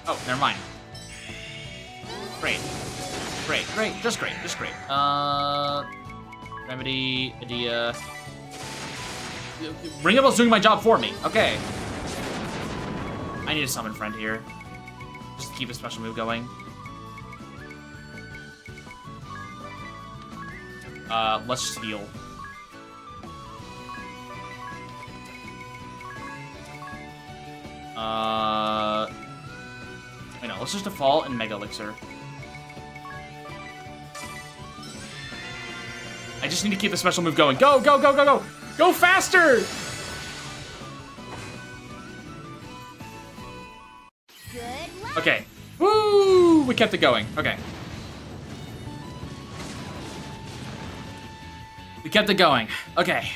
[SPEAKER 1] Oh, never mind. Great. Just great. Remedy, Adia. Ring a Bell's doing my job for me. Okay. I need a summon friend here. Just to keep a special move going. Let's just heal. Wait, no, let's just default and Mega Elixir. I just need to keep the special move going. Go! Go faster!
[SPEAKER 2] Good luck.
[SPEAKER 1] Okay. Woo! We kept it going. Okay. We kept it going. Okay.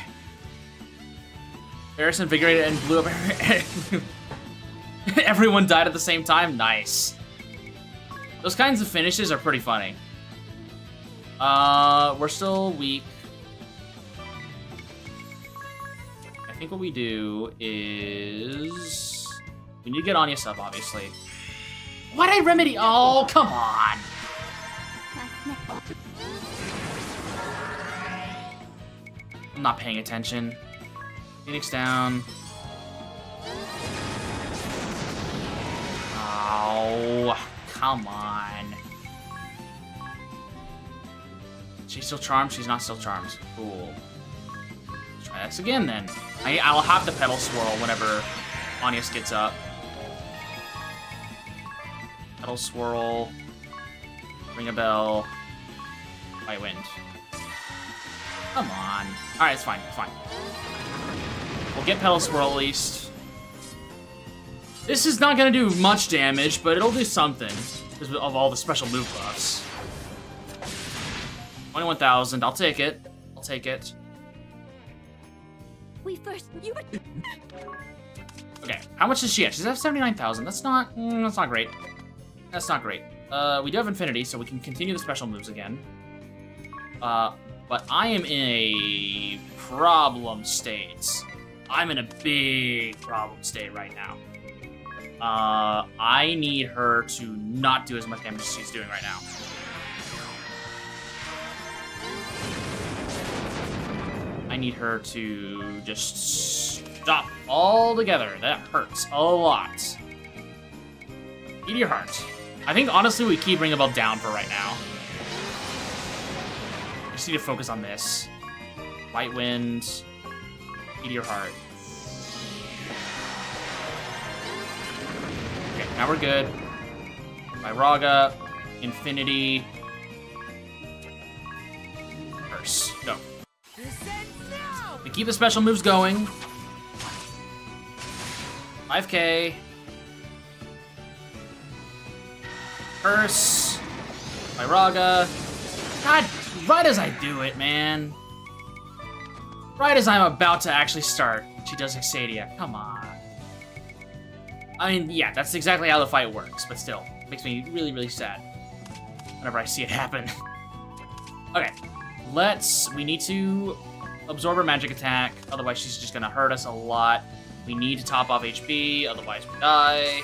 [SPEAKER 1] Eris invigorated and blew up. Everyone died at the same time. Nice. Those kinds of finishes are pretty funny. We're still weak. I think what we do is we need to get Anya sub, obviously. Why'd I remedy? Oh, come on. I'm not paying attention. Phoenix down. Oh, come on. She's still charmed? She's not still charmed. Cool. Let's try this again then. I'll have to Petal Swirl whenever Anius gets up. Petal Swirl. Ring a Bell. White Wind. Come on. Alright, it's fine. We'll get Petal Swirl at least. This is not gonna do much damage, but it'll do something because of all the special move buffs. 21,000. I'll take it. Okay, how much does she have? She's at 79,000. That's not great. We do have Infinity, so we can continue the special moves again. But I am in a problem state. I'm in a big problem state right now. I need her to not do as much damage as she's doing right now. I need her to just stop altogether. That hurts a lot. Eat your heart. I think, honestly, we keep Ring a Bell down for right now. I just need to focus on this. White Wind. Eat your heart. Okay, now we're good. Raga, Infinity. Curse. Go. We keep the special moves going. 5k. Curse. Raga. God, right as I do it, man. Right as I'm about to actually start, she does Exadia. Come on. I mean, yeah, that's exactly how the fight works, but still, it makes me really, really sad whenever I see it happen. Okay, we need to absorb her magic attack, otherwise she's just gonna hurt us a lot. We need to top off HP, otherwise we die.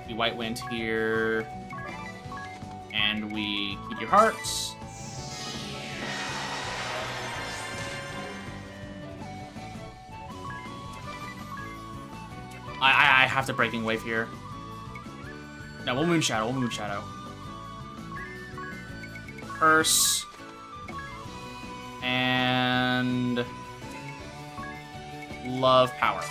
[SPEAKER 1] We White Wind here, and we keep your hearts. I have to Breaking Wave here. No, we'll Moonshadow. Curse. And love power.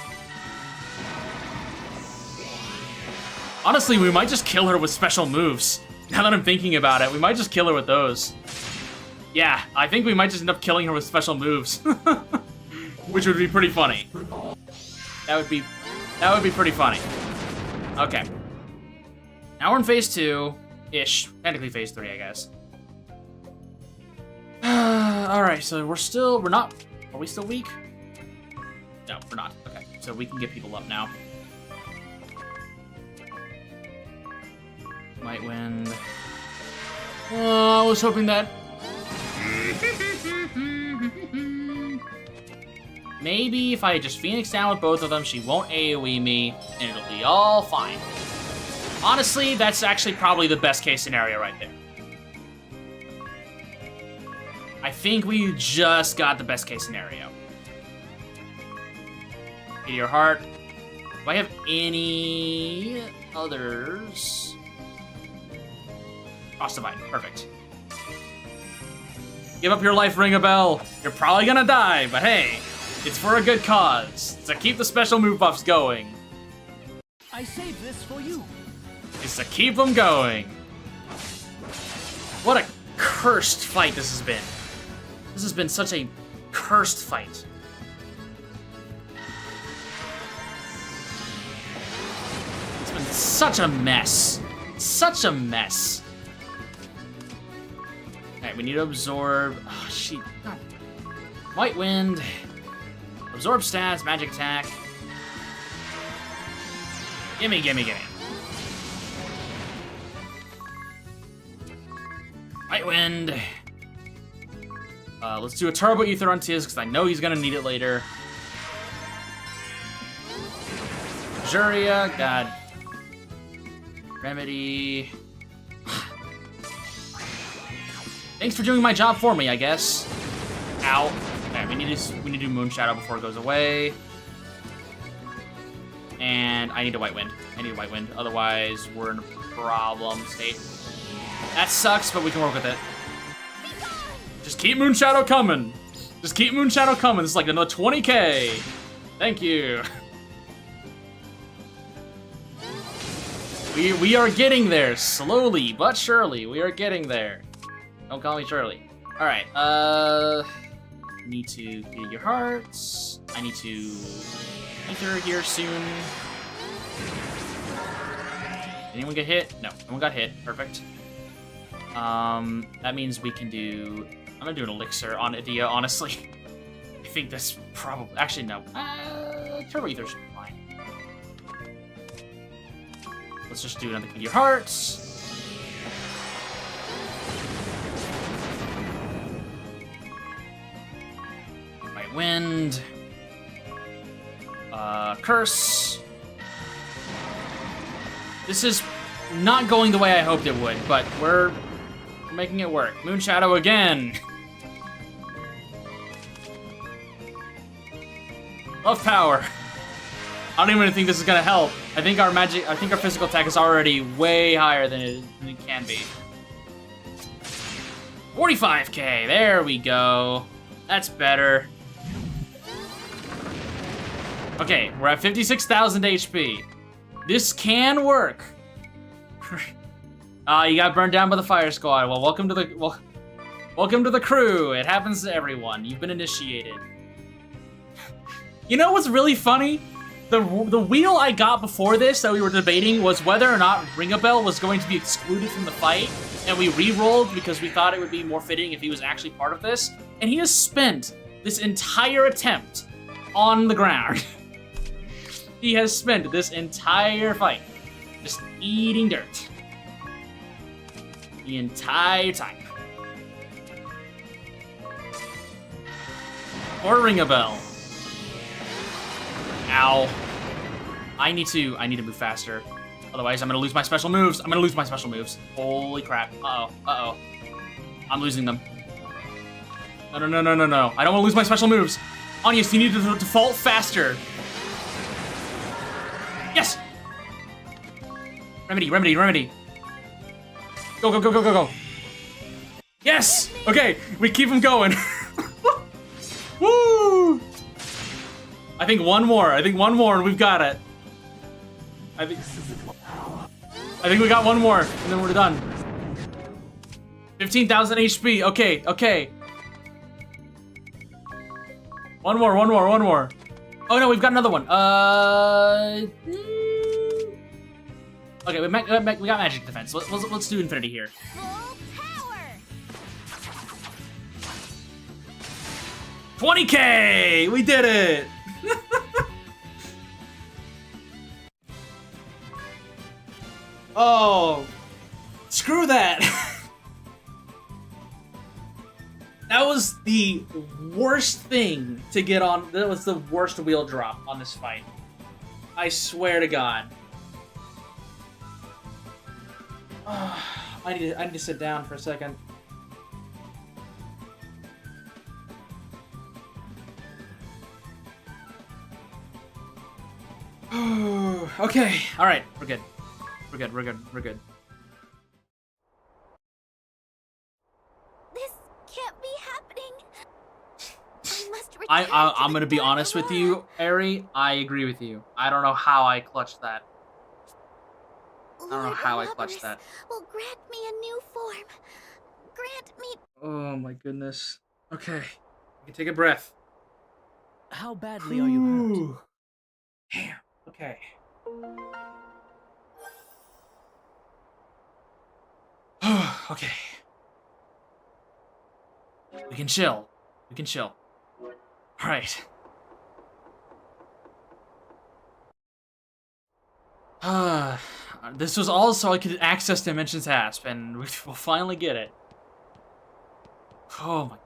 [SPEAKER 1] Honestly, we might just kill her with special moves. Now that I'm thinking about it, we might just kill her with those. Yeah, I think we might just end up killing her with special moves. Which would be pretty funny. That would be pretty funny. Okay. Now we're in phase 2-ish. Technically phase 3, I guess. Alright, so we're not... Are we still weak? No, we're not. Okay, so we can get people up now. Might win. Oh, I was hoping that... Maybe if I just Phoenix down with both of them, she won't AoE me, and it'll be all fine. Honestly, that's actually probably the best case scenario right there. I think we just got the best case scenario. Meteor Heart. Do I have any others? Cross Divide, perfect. Give up your life, ring a bell. You're probably gonna die, but hey, it's for a good cause. To keep the special move buffs going.
[SPEAKER 3] I saved this for you.
[SPEAKER 1] It's to keep them going. What a cursed fight this has been. This has been such a cursed fight. It's been such a mess. Such a mess. Alright, we need to absorb... Oh, shit. God. White Wind. Absorb stats, magic attack. Gimme, gimme, gimme. White Wind. Let's do a Turbo Ether on Tiz, because I know he's going to need it later. Juria, God. Remedy. Thanks for doing my job for me, I guess. Ow. Okay, we need to do Moon Shadow before it goes away. And I need a White Wind. I need a White Wind. Otherwise, we're in a problem state. That sucks, but we can work with it. Just keep Moon Shadow coming. Just keep Moon Shadow coming. It's like another 20k. Thank you. We are getting there. Slowly but surely. We are getting there. Don't call me Shirley. Alright, need to get your hearts. I need to ether here soon. Anyone get hit? No, no one got hit. Perfect. That means we can do... I'm gonna do an elixir on Adia, honestly. I think that's probably... Actually, no. Turbo Ether should be fine. Let's just do another Get Your Hearts. White Wind. Curse. This is not going the way I hoped it would, but we're making it work. Moon Shadow again. Love power. I don't even think this is gonna help. I think our physical attack is already way higher than it can be. 45k, there we go. That's better. Okay, we're at 56,000 HP. This can work. You got burned down by the fire squad. Well, welcome to the crew. It happens to everyone. You've been initiated. You know what's really funny? The wheel I got before this that we were debating was whether or not Ring-a-Bell was going to be excluded from the fight, and we re-rolled because we thought it would be more fitting if he was actually part of this. And he has spent this entire attempt on the ground. He has spent this entire fight just eating dirt. The entire time. Or Ring-a-Bell. Ow. I need to move faster. Otherwise, I'm gonna lose my special moves. Holy crap. Uh-oh. Uh-oh. I'm losing them. No. I don't want to lose my special moves. Onius, you need to default faster. Yes! Remedy. Go. Yes! Okay, we keep him going. Woo! I think one more. I think one more and we've got it. I think we got one more and then we're done. 15,000 HP. Okay, okay. One more. Oh no, we've got another one. Okay, we got magic defense. Let's do infinity here.
[SPEAKER 2] Full power!
[SPEAKER 1] 20K! We did it! Oh, screw that. That was the worst thing to get on. That was the worst wheel drop on this fight. I swear to God. I need to sit down for a second. Okay, all right, we're good. We're good.
[SPEAKER 2] This can't be happening. I must return
[SPEAKER 1] I'm
[SPEAKER 2] to
[SPEAKER 1] gonna
[SPEAKER 2] the
[SPEAKER 1] be
[SPEAKER 2] dark
[SPEAKER 1] honest with
[SPEAKER 2] world.
[SPEAKER 1] you, Ari. I agree with you. I don't know how I clutched that. I don't know how I clutched that.
[SPEAKER 2] Will grant me a new form. Grant me.
[SPEAKER 1] Oh my goodness. Okay, you can take a breath.
[SPEAKER 3] How badly are you hurt?
[SPEAKER 1] Damn. Okay. Okay. We can chill. All right. This was all so I could access Dimension's Hasp, and we'll finally get it. Oh my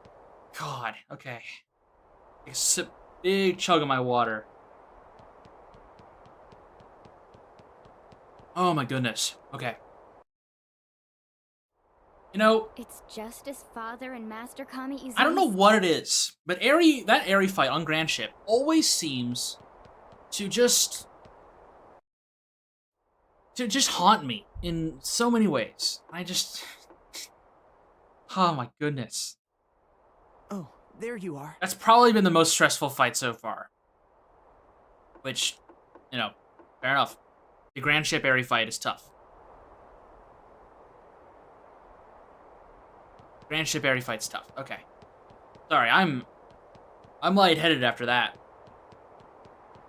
[SPEAKER 1] God. Okay. Take a sip, big chug of my water. Oh my goodness. Okay. You know,
[SPEAKER 2] It's just as Father and Master Kami Izumi.
[SPEAKER 1] I don't know what it is, but that Eri fight on Grand Ship always seems to just haunt me in so many ways. Oh my goodness.
[SPEAKER 3] Oh, there you are.
[SPEAKER 1] That's probably been the most stressful fight so far. Which, you know, fair enough. The Grand Ship Eri fight is tough. Grand Ship Eri fight's tough. Okay. Sorry, I'm lightheaded after that.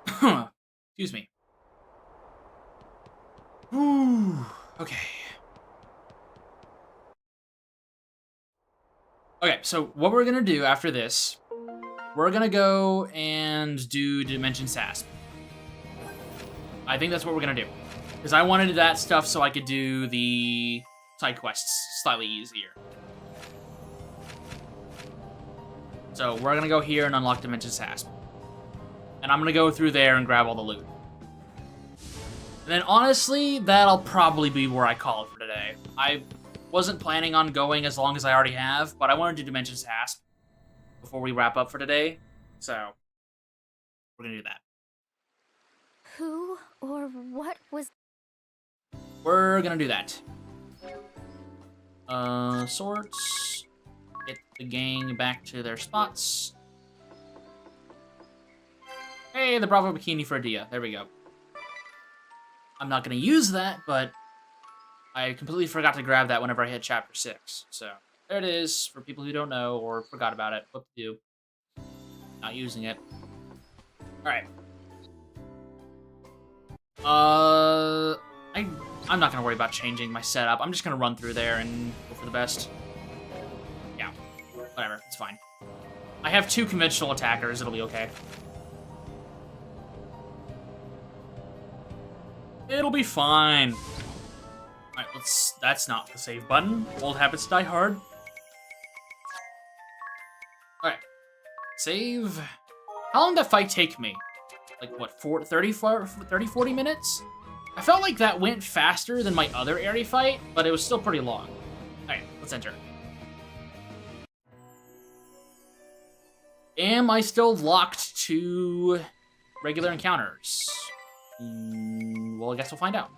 [SPEAKER 1] Excuse me. Ooh. Okay. Okay, so what we're gonna do after this, we're gonna go and do Dimension Sasp. I think that's what we're gonna do. Because I wanted that stuff so I could do the side quests slightly easier. So we're gonna go here and unlock Dimension Sasp. And I'm gonna go through there and grab all the loot. And then honestly, that'll probably be where I call it for today. I wasn't planning on going as long as I already have, but I want to do Dimension Sasp before we wrap up for today. So we're gonna do that.
[SPEAKER 2] Who or what was.
[SPEAKER 1] We're gonna do that. Sorts. Get the gang back to their spots. Hey, the Bravo Bikini for Adia. There we go. I'm not gonna use that, but I completely forgot to grab that whenever I hit Chapter 6. So, there it is, for people who don't know or forgot about it. What to do. Not using it. Alright. I'm not gonna worry about changing my setup. I'm just gonna run through there and go for the best. Yeah, whatever, it's fine. I have 2 conventional attackers, it'll be okay. It'll be fine. Alright, that's not the save button. Old habits die hard. Alright. Save. How long did that fight take me? Like, what, 30, 40 minutes? I felt like that went faster than my other Eri fight, but it was still pretty long. Alright, let's enter. Am I still locked to regular encounters? Well, I guess we'll find out.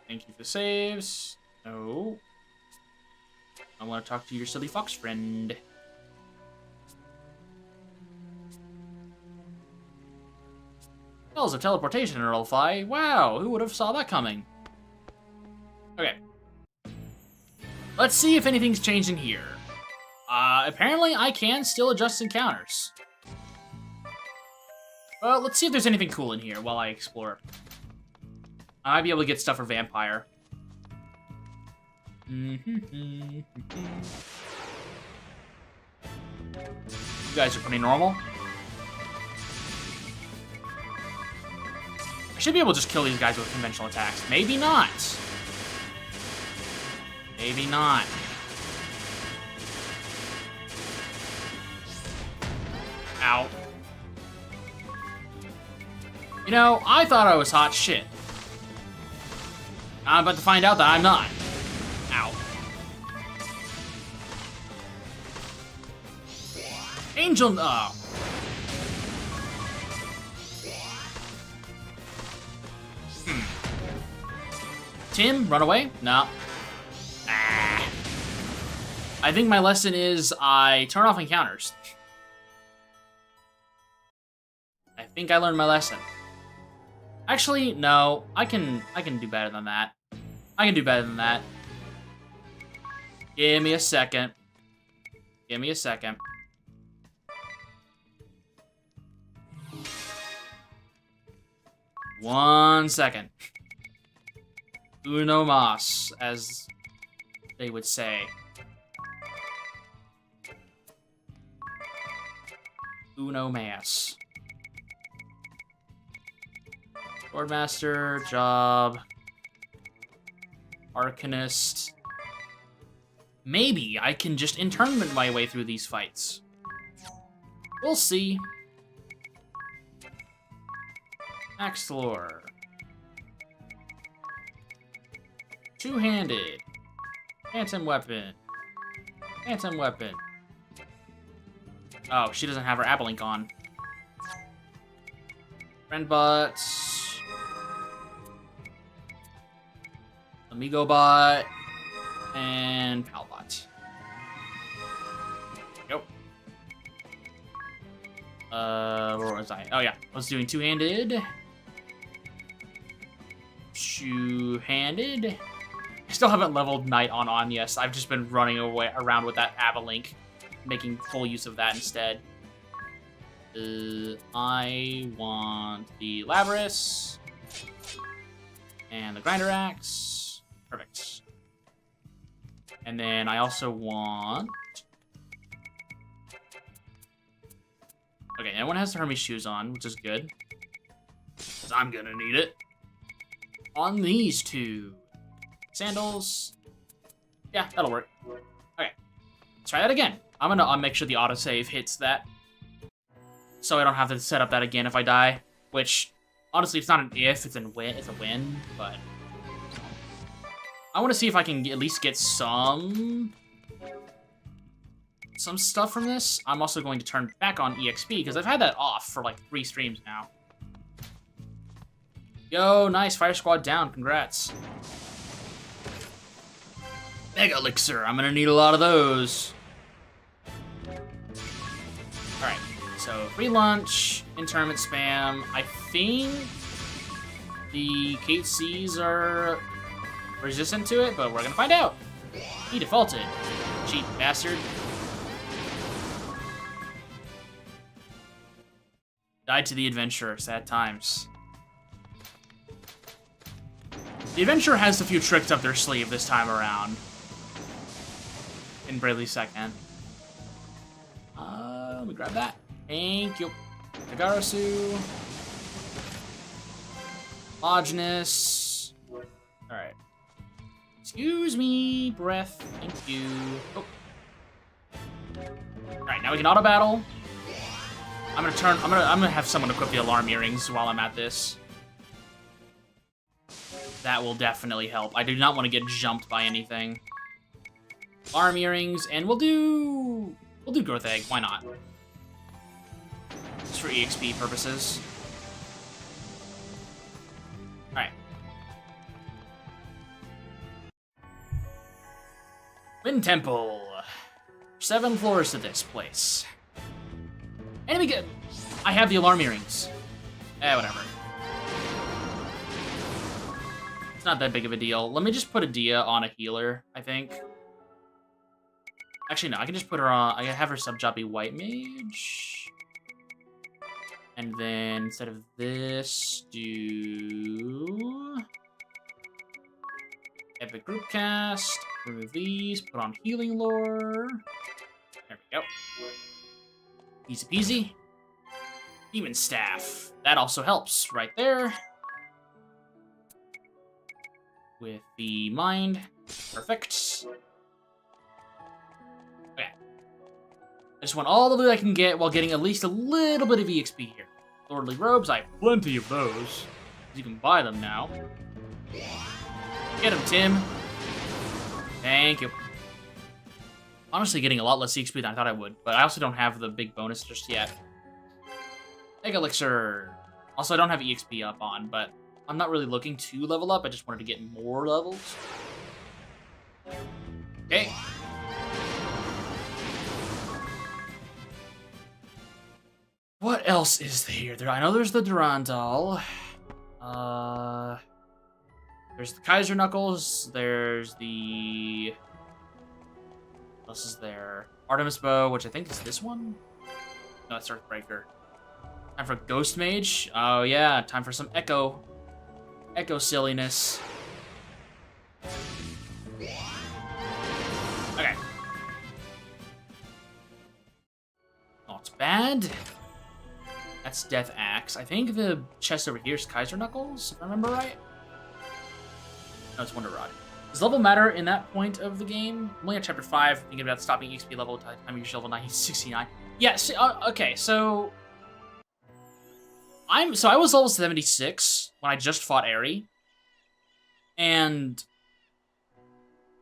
[SPEAKER 1] Thank you for the saves. No. I want to talk to your silly fox friend. Spells of teleportation in Roll-Fi. Wow, who would have saw that coming? Okay. Let's see if anything's changed in here. Apparently I can still adjust encounters. Well, let's see if there's anything cool in here while I explore. I might be able to get stuff for Vampire. You guys are pretty normal. I should be able to just kill these guys with conventional attacks. Maybe not. Maybe not. Ow. You know, I thought I was hot shit. I'm about to find out that I'm not. Ow. Angel, oh. Tim, run away? No. Ah. I think my lesson is I turn off encounters. I think I learned my lesson. Actually, no. I can do better than that. I can do better than that. Give me a second. Give me a second. One second. Uno mas, as they would say. Uno mas. Swordmaster, job. Arcanist. Maybe I can just internment my way through these fights. We'll see. Axlor. Two-handed. Phantom weapon. Phantom weapon. Oh, she doesn't have her Abalink on. Friendbot. Amigo bot. And Palbot. Yep. Where was I? Oh yeah, I was doing two-handed. Two-handed. I still haven't leveled Knight on Anyas. I've just been running around with that Abalink, making full use of that instead. I want the Labrys and the Grinder Axe. Perfect. And then I also want... Okay, everyone has the Hermes shoes on, which is good. 'Cause I'm gonna need it. On these two. Sandals. Yeah, that'll work. Okay. Let's try that again. I'm gonna make sure the autosave hits that. So I don't have to set up that again if I die. Which, honestly, it's not an if, it's a win, but... I want to see if I can at least get some stuff from this. I'm also going to turn back on EXP, because I've had that off for like 3 streams now. Yo, nice, Fire Squad down, congrats. Mega Elixir, I'm gonna need a lot of those. Alright, so free lunch, internment spam. I think the KCs are resistant to it, but we're gonna find out. He defaulted. Cheap bastard. Died to the Adventurer, sad times. The Adventurer has a few tricks up their sleeve this time around. In Bravely Second. Let me grab that. Thank you. Nagarasu. Loginus. Alright. Excuse me, breath. Thank you. Oh. Alright, now we can auto battle. I'm gonna have someone equip the alarm earrings while I'm at this. That will definitely help. I do not want to get jumped by anything. Alarm earrings, and we'll do growth egg. Why not? Just for EXP purposes. All right. Wind Temple. 7 floors to this place. Enemy get. I have the alarm earrings. Whatever. It's not that big of a deal. Let me just put Adia on a healer, I think. Actually, no, I can just put her on... I can have her sub-job be White Mage. And then, instead of this, do... Epic Group Cast. Remove these, put on Healing Lore. There we go. Easy peasy. Demon Staff. That also helps right there. With the Mind. Perfect. Okay. I just want all the loot I can get while getting at least a little bit of EXP here. Lordly Robes, I have plenty of those. You can buy them now. Get them, Tim. Thank you. Honestly, getting a lot less EXP than I thought I would, but I also don't have the big bonus just yet. Egg Elixir. Also, I don't have EXP up on, but I'm not really looking to level up. I just wanted to get more levels. Okay. What else is there? I know there's the Durandal. There's the Kaiser Knuckles. There's the... What else is there? Artemis Bow, which I think is this one? No, it's Earthbreaker. Time for Ghost Mage. Oh yeah, time for some Echo. Echo silliness. Okay. Not bad. That's Death Axe. I think the chest over here is Kaiser Knuckles, if I remember right. No, it's Wonder Rod. Does level matter in that point of the game? I'm only at chapter 5, thinking about stopping EXP level by the time you reach level 69. Yeah, okay, so... I was level 76 when I just fought Aerie. And...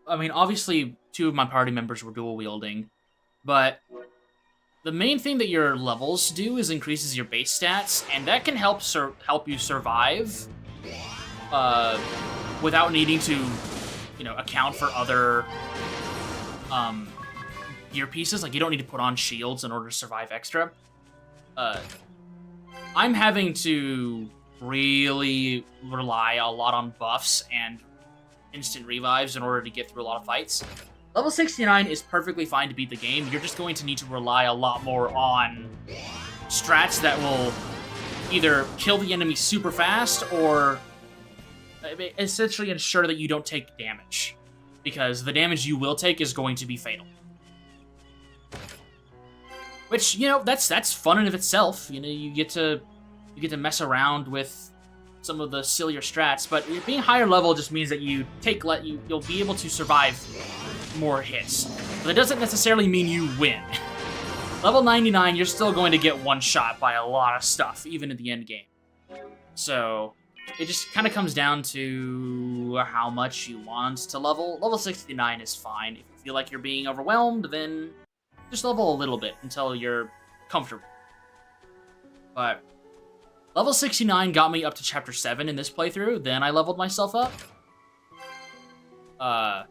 [SPEAKER 1] I mean, obviously, 2 of my party members were dual-wielding. But... the main thing that your levels do is increases your base stats, and that can help you survive without needing to, you know, account for other gear pieces. Like, you don't need to put on shields in order to survive extra. I'm having to really rely a lot on buffs and instant revives in order to get through a lot of fights. Level 69 is perfectly fine to beat the game. You're just going to need to rely a lot more on strats that will either kill the enemy super fast or essentially ensure that you don't take damage. Because the damage you will take is going to be fatal. Which, you know, that's fun in of itself. You know, you get to mess around with some of the sillier strats, but being higher level just means that you'll be able to survive more hits. But it doesn't necessarily mean you win. Level 99, you're still going to get one shot by a lot of stuff, even at the end game. So it just kind of comes down to how much you want to level. Level 69 is fine. If you feel like you're being overwhelmed, then just level a little bit until you're comfortable. But level 69 got me up to chapter 7 in this playthrough, then I leveled myself up.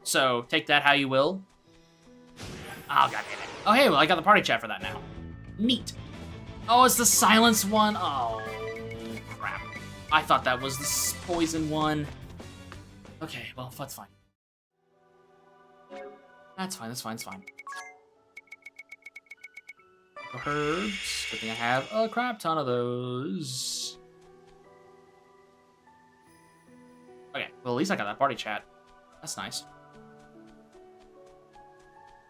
[SPEAKER 1] So take that how you will. Oh, god damn it. Oh, hey, well, I got the party chat for that now. Neat. Oh, it's the silence one? Oh, crap. I thought that was the poison one. Okay, well, that's fine. That's fine, that's fine, that's fine. Herbs. Good thing I have a crap ton of those. Okay, well, at least I got that party chat. That's nice.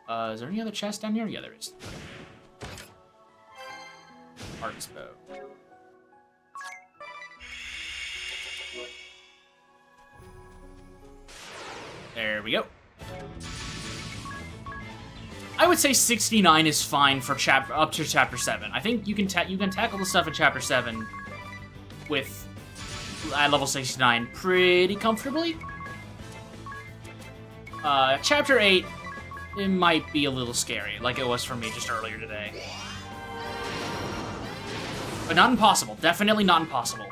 [SPEAKER 1] Is there any other chest down here? Yeah, there is. Art's bow. There we go. I would say 69 is fine for up to chapter 7. I think you can tackle the stuff in chapter 7 with at level 69 pretty comfortably. Chapter 8, it might be a little scary, like it was for me just earlier today. But not impossible. Definitely not impossible.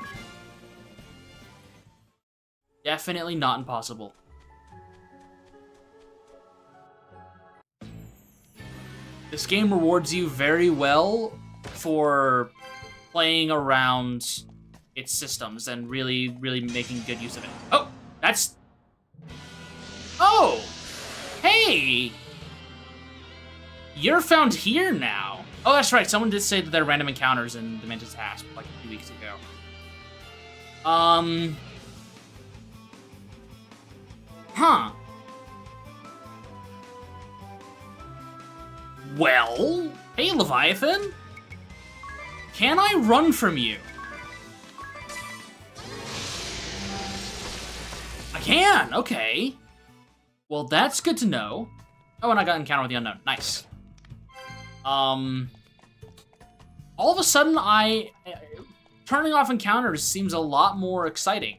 [SPEAKER 1] Definitely not impossible. This game rewards you very well for playing around its systems and really, really making good use of it. Oh! That's... Oh! Hey! You're found here now. Oh, that's right. Someone did say that there are random encounters in Dimension's Hasp, like a few weeks ago. Huh. Well, hey, Leviathan. Can I run from you? I can, okay. Well, that's good to know. Oh, and I got Encounter with the Unknown. Nice. All of a sudden, turning off encounters seems a lot more exciting.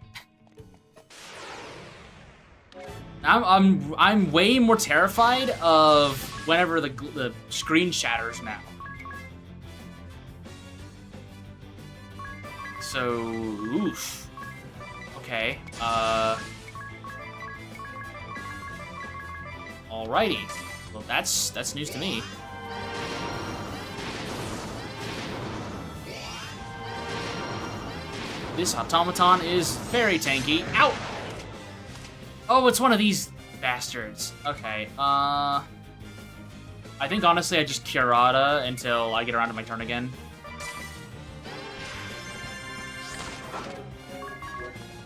[SPEAKER 1] I'm way more terrified of whenever the screen shatters now. So, oof. Okay. Alrighty. Well, that's news to me. This automaton is very tanky. Ow! Oh, it's one of these bastards. Okay, I think honestly I just Curata until I get around to my turn again.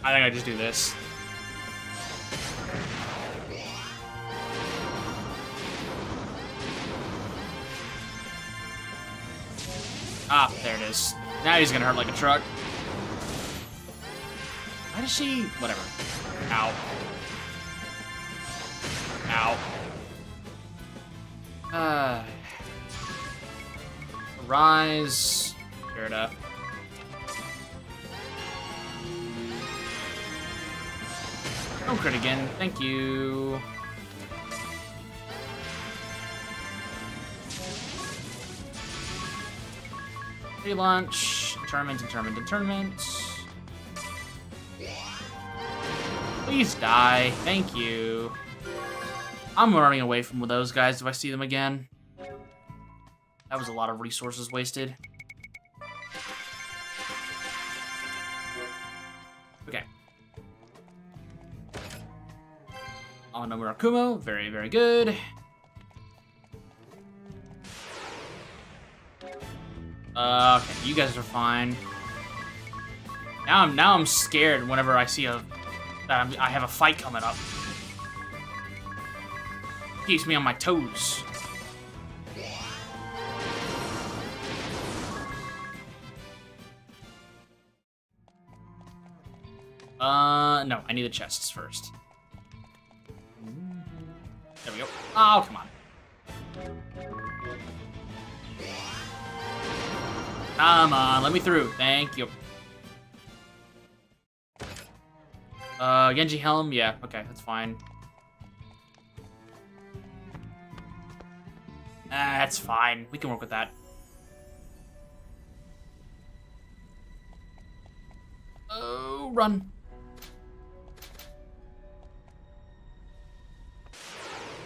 [SPEAKER 1] I think I just do this. Ah, there it is. Now he's gonna hurt like a truck. Why does she... Whatever. Ow. Ow. Rise. Fair enough. Don't crit again. Thank you. Relaunch. Internment. Please die. Thank you. I'm running away from those guys if I see them again. That was a lot of resources wasted. Okay. Oh, no more Akumo. Very, very good. Okay, you guys are fine. Now I'm scared whenever I see I have a fight coming up. Keeps me on my toes. No, I need the chests first. There we go. Oh, come on. Come on, let me through. Thank you. Genji Helm? Yeah, okay, that's fine. That's fine. We can work with that. Oh, run.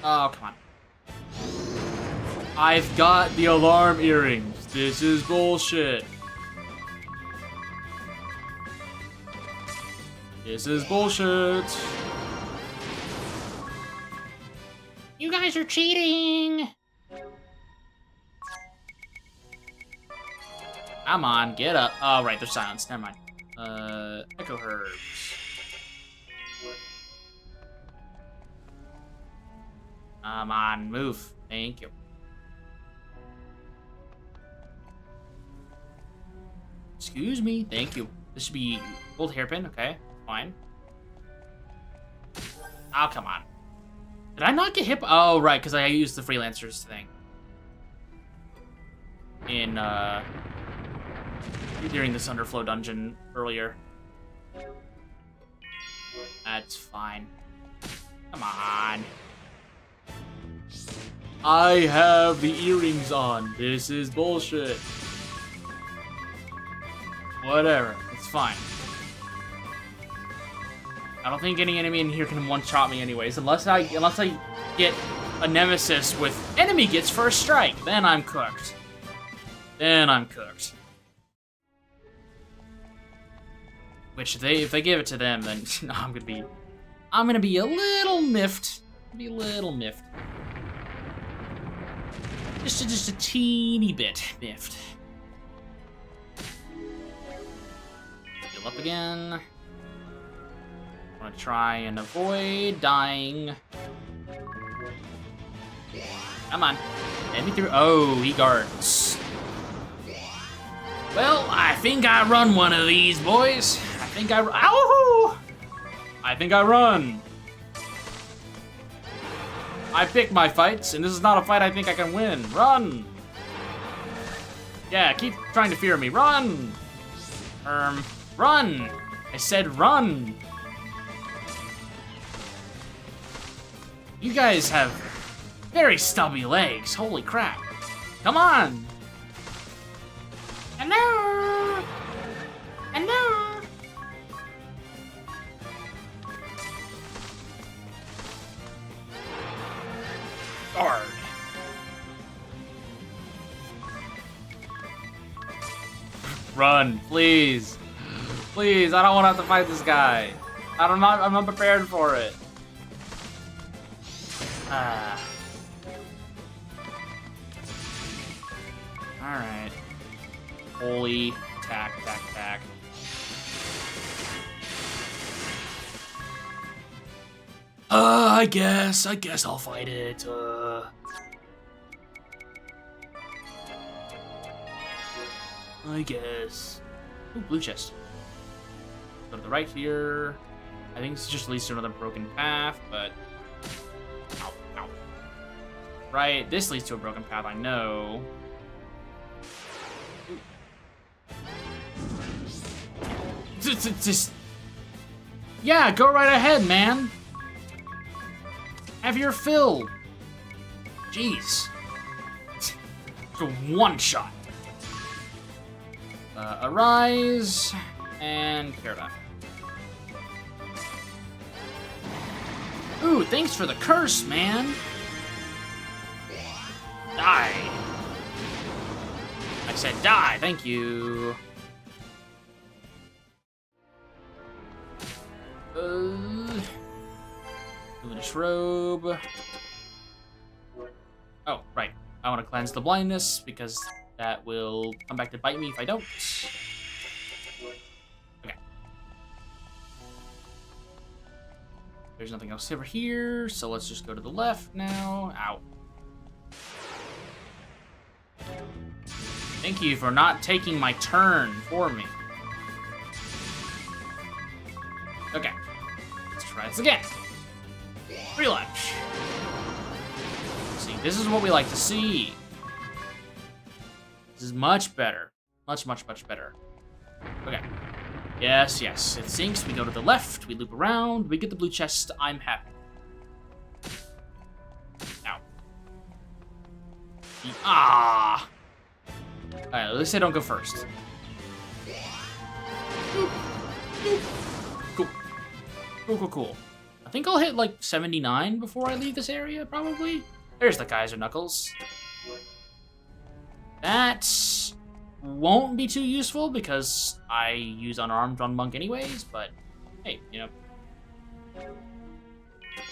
[SPEAKER 1] Oh, come on. I've got the alarm earrings. This is bullshit. This is bullshit. You guys are cheating. Come on, get up. Oh, right, they're silenced. Never mind. Echo Herbs. Come on, move. Thank you. Excuse me. Thank you. This should be gold hairpin. Okay, fine. Oh, come on. Did I not get hit? Oh, right, because I used the freelancers thing. In, during this underflow dungeon earlier. That's fine. Come on. I have the earrings on. This is bullshit. Whatever. It's fine. I don't think any enemy in here can one-shot me anyways, unless I get a nemesis with enemy gets first strike. Then I'm cooked. Which if they give it to them, then I'm gonna be I'm gonna be a little miffed. Be a little miffed. Just a teeny bit miffed. Heal up again. I'm gonna try and avoid dying. Come on. Get me through. Oh, he guards. Well, I think I run one of these, boys. I think I... Ow! I think I run. I pick my fights, and this is not a fight I think I can win. Run! Yeah, keep trying to fear me. Run! Run! I said run! You guys have very stubby legs. Holy crap. Come on! Hello! Hello! Guard. Run, please. Please, I don't want to have to fight this guy. I'm not prepared for it. Alright. Holy attack. I guess I'll fight it. I guess. Ooh, blue chest. Go to the right here. I think this just leads to another broken path, but... Ow, ow. Right, this leads to a broken path, I know. Just... Yeah, go right ahead, man. Have your fill. Jeez. It's a one shot. Arise and paradigm. Ooh, thanks for the curse, man. Die. I said die, thank you. Luminous robe. Oh, right. I want to cleanse the blindness because that will come back to bite me if I don't. Okay. There's nothing else over here, so let's just go to the left now. Ow. Thank you for not taking my turn for me. Okay. Let's try this again. Relaunch. See, this is what we like to see. This is much better. Much better. Okay. Yes. It sinks. We go to the left. We loop around. We get the blue chest. I'm happy. Ow. Ah. Alright, at least I don't go first. Cool. I think I'll hit like 79 before I leave this area, probably. There's the Kaiser Knuckles. That won't be too useful because I use unarmed on Monk anyways, but hey, you know, it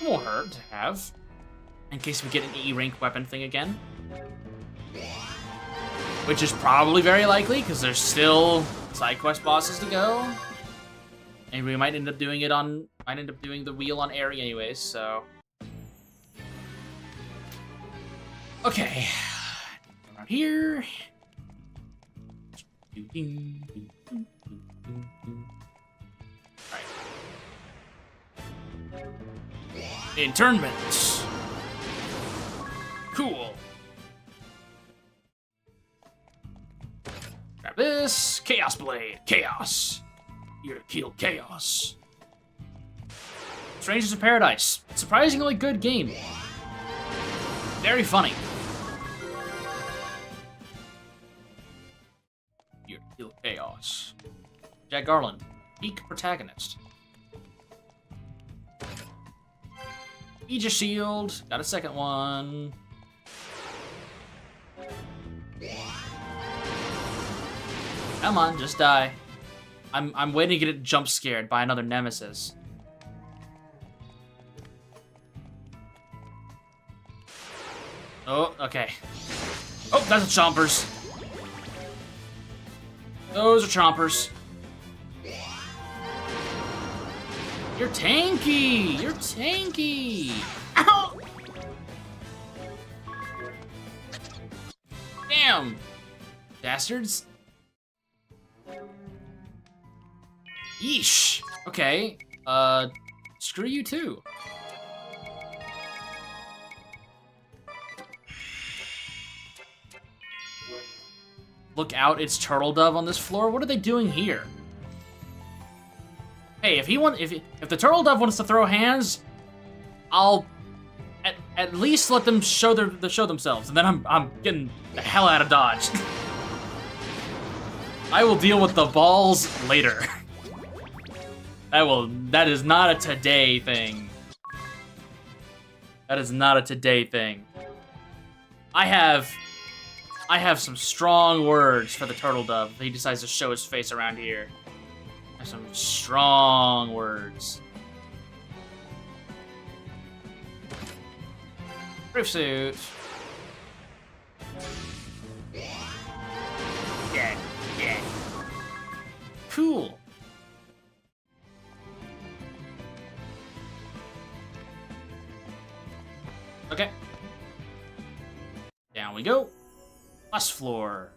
[SPEAKER 1] won't hurt to have in case we get an E rank weapon thing again. Which is probably very likely because there's still side quest bosses to go. And we might end up doing the wheel on Airy anyways, so. Okay. Around here. Alright. Internment. Cool. Grab this. Chaos Blade. Chaos. Here to kill chaos. Strangers of Paradise. Surprisingly good game. Very funny. Here to kill chaos. Jack Garland. Peak protagonist. Aegis Shield. Got a second one. Come on, just die. I'm waiting to get jump scared by another nemesis. Oh, okay. Oh, that's a chompers. Those are chompers. You're tanky! You're tanky! Ow! Damn! Bastards. Yeesh. Okay. Screw you too. Look out, it's Turtle Dove on this floor. What are they doing here? Hey, if the Turtle Dove wants to throw hands, I'll at least let them show themselves, and then I'm getting the hell out of Dodge. I will deal with the balls later. That is not a today thing. That is not a today thing. I have some strong words for the Turtle Dove if he decides to show his face around here. I have some strong words. Proof suit. Yeah, yeah. Cool. Okay. Down we go. Plus floor.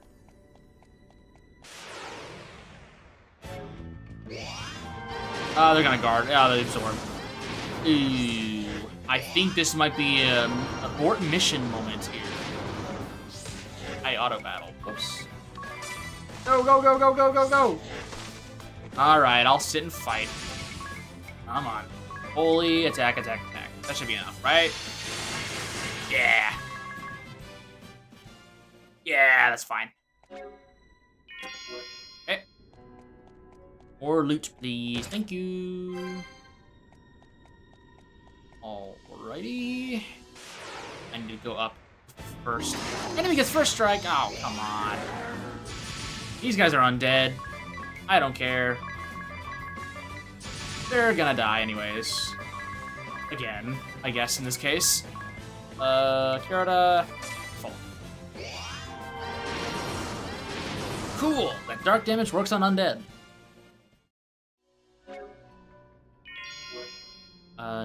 [SPEAKER 1] They're gonna guard. They absorb. Ooh. I think this might be an abort mission moment here. I auto battle. Whoops. Go, go, go, go, go, go, go! Alright, I'll sit and fight. Come on. Holy attack, attack, attack. That should be enough, right? Yeah. Yeah, that's fine. Okay. More loot, please. Thank you. Alrighty. I need to go up first. Enemy gets first strike. Oh, come on. These guys are undead. I don't care. They're gonna die anyways. Again, I guess in this case. Kyoto. Full. Cool. That dark damage works on undead.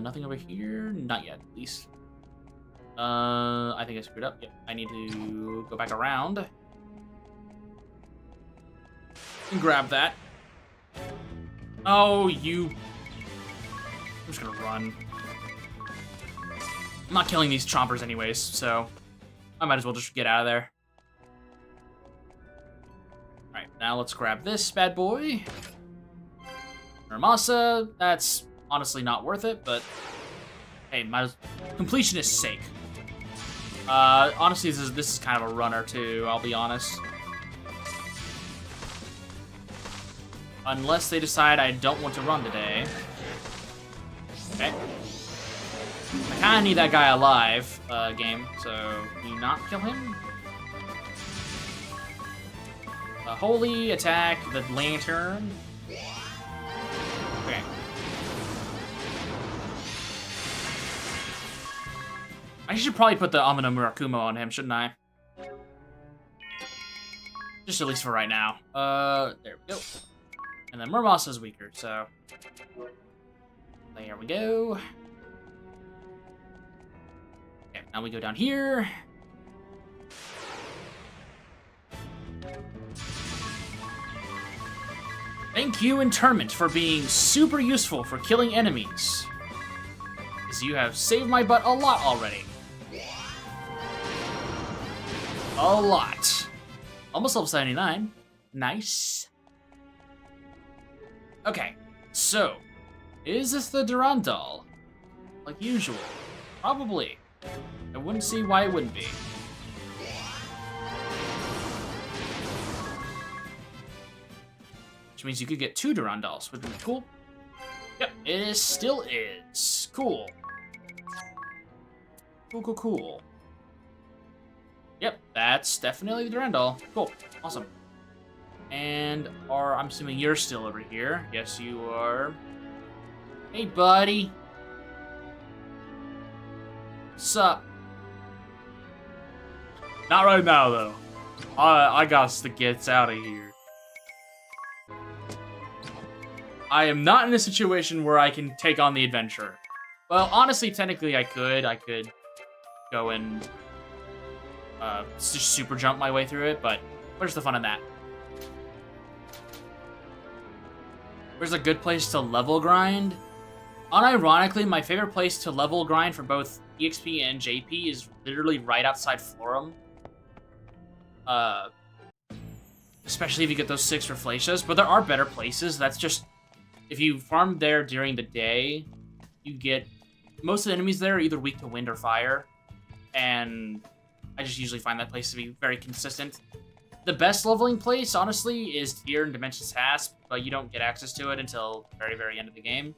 [SPEAKER 1] Nothing over here? Not yet, at least. I think I screwed up. Yep, I need to go back around. And grab that. Oh, you... I'm just gonna run. I'm not killing these chompers anyways, so... I might as well just get out of there. Alright, now let's grab this bad boy. Remaster, that's... honestly not worth it, but hey, completionist's sake. Honestly, this is kind of a runner too, I'll be honest. Unless they decide I don't want to run today. Okay. I kind of need that guy alive, game, so can you not kill him? Holy attack, the lantern. Okay. I should probably put the Amino Murakumo on him, shouldn't I? Just at least for right now. There we go. And then Murmasa's weaker, so... There we go. Okay, now we go down here. Thank you, Interment, for being super useful for killing enemies. Because you have saved my butt a lot already. A lot. Almost level 79. Nice. Okay, so, is this the Durandal? Like usual. Probably. I wouldn't see why it wouldn't be. Which means you could get 2 Durandals, which would be cool. Yep, it still is. Cool. Cool, cool, cool. Yep, that's definitely the Durandal. Cool, awesome. And I'm assuming you're still over here. Yes, you are. Hey, buddy. What's up? Not right now, though. I got to get out of here. I am not in a situation where I can take on the adventure. Well, honestly, technically I could. I could go and just super jump my way through it, but where's the fun in that? Where's a good place to level grind? Unironically, my favorite place to level grind for both EXP and JP is literally right outside Florum. Especially if you get those 6 Reflatias, but there are better places. That's just, if you farm there during the day, you get, most of the enemies there are either weak to wind or fire, and I just usually find that place to be very consistent. The best leveling place, honestly, is here in Dimensions Hasp, but you don't get access to it until the very, very end of the game.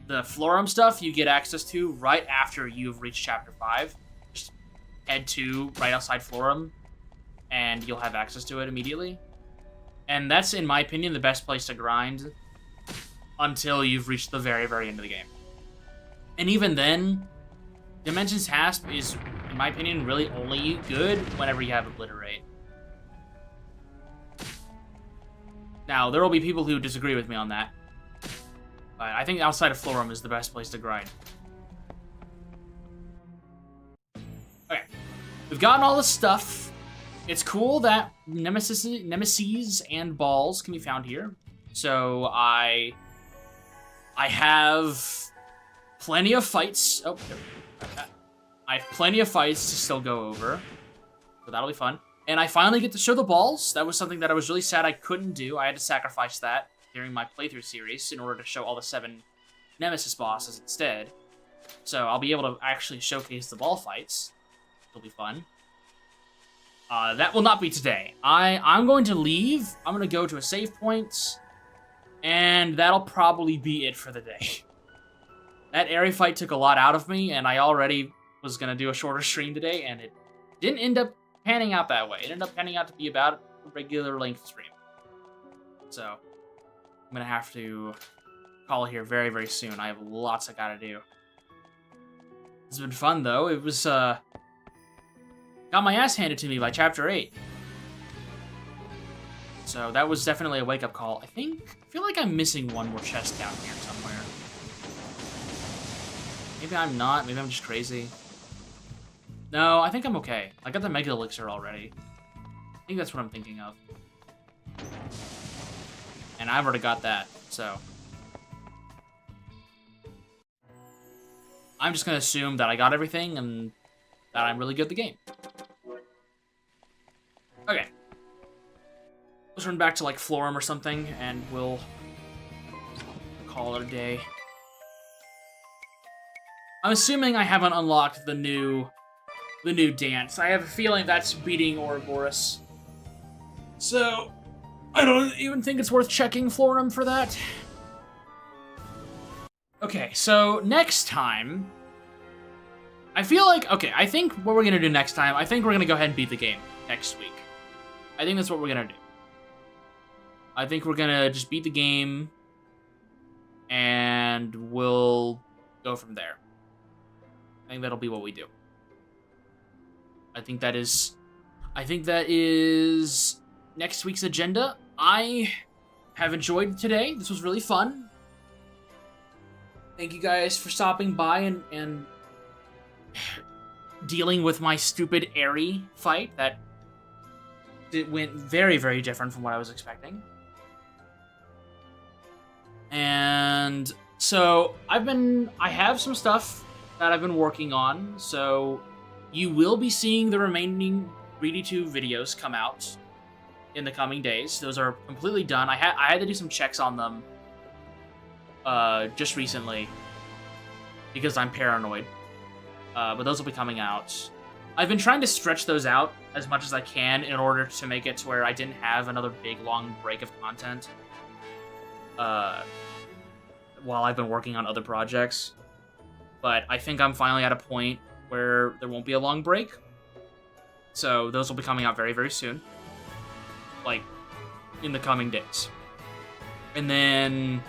[SPEAKER 1] The Florum stuff you get access to right after you've reached Chapter 5. Just head to right outside Florum, and you'll have access to it immediately. And that's, in my opinion, the best place to grind until you've reached the very, very end of the game. And even then, Dimensions Hasp is, in my opinion, really only good whenever you have Obliterate. Now, there will be people who disagree with me on that, but I think outside of Florum is the best place to grind. Okay, we've gotten all the stuff. It's cool that nemesis and balls can be found here. So I have plenty of fights. Oh, I have plenty of fights to still go over, so that'll be fun. And I finally get to show the balls. That was something that I was really sad I couldn't do. I had to sacrifice that during my playthrough series in order to show all the 7 nemesis bosses instead. So I'll be able to actually showcase the ball fights. It'll be fun. That will not be today. I'm going to leave. I'm going to go to a save point, and that'll probably be it for the day. That area fight took a lot out of me, and I already was going to do a shorter stream today, and it didn't end up panning out that way. It ended up panning out to be about a regular length stream. So, I'm going to have to call it here very, very soon. I have lots I gotta do. It's been fun, though. It was, got my ass handed to me by Chapter 8. So that was definitely a wake-up call. I feel like I'm missing one more chest down here somewhere. Maybe I'm not. Maybe I'm just crazy. No, I think I'm okay. I got the Mega Elixir already. I think that's what I'm thinking of. And I've already got that, so. I'm just gonna assume that I got everything and that I'm really good at the game. Okay. Let's run back to, like, Florum or something, and we'll call it a day. I'm assuming I haven't unlocked the new dance. I have a feeling that's beating Ouroboros. So, I don't even think it's worth checking Florum for that. Okay, so next time, I feel like, okay, I think what we're gonna do next time, I think we're gonna go ahead and beat the game next week. I think that's what we're gonna do. I think we're gonna just beat the game, and we'll go from there. I think that'll be what we do. I think that is next week's agenda. I have enjoyed today. This was really fun. Thank you guys for stopping by and dealing with my stupid Airy fight that it went very, very different from what I was expecting. And so I have some stuff that I've been working on, so you will be seeing the remaining Greedy 2 videos come out in the coming days. Those are completely done. I had to do some checks on them just recently because I'm paranoid. But those will be coming out. I've been trying to stretch those out as much as I can in order to make it to where I didn't have another big, long break of content while I've been working on other projects. But I think I'm finally at a point where there won't be a long break. So those will be coming out very, very soon. Like, in the coming days. And then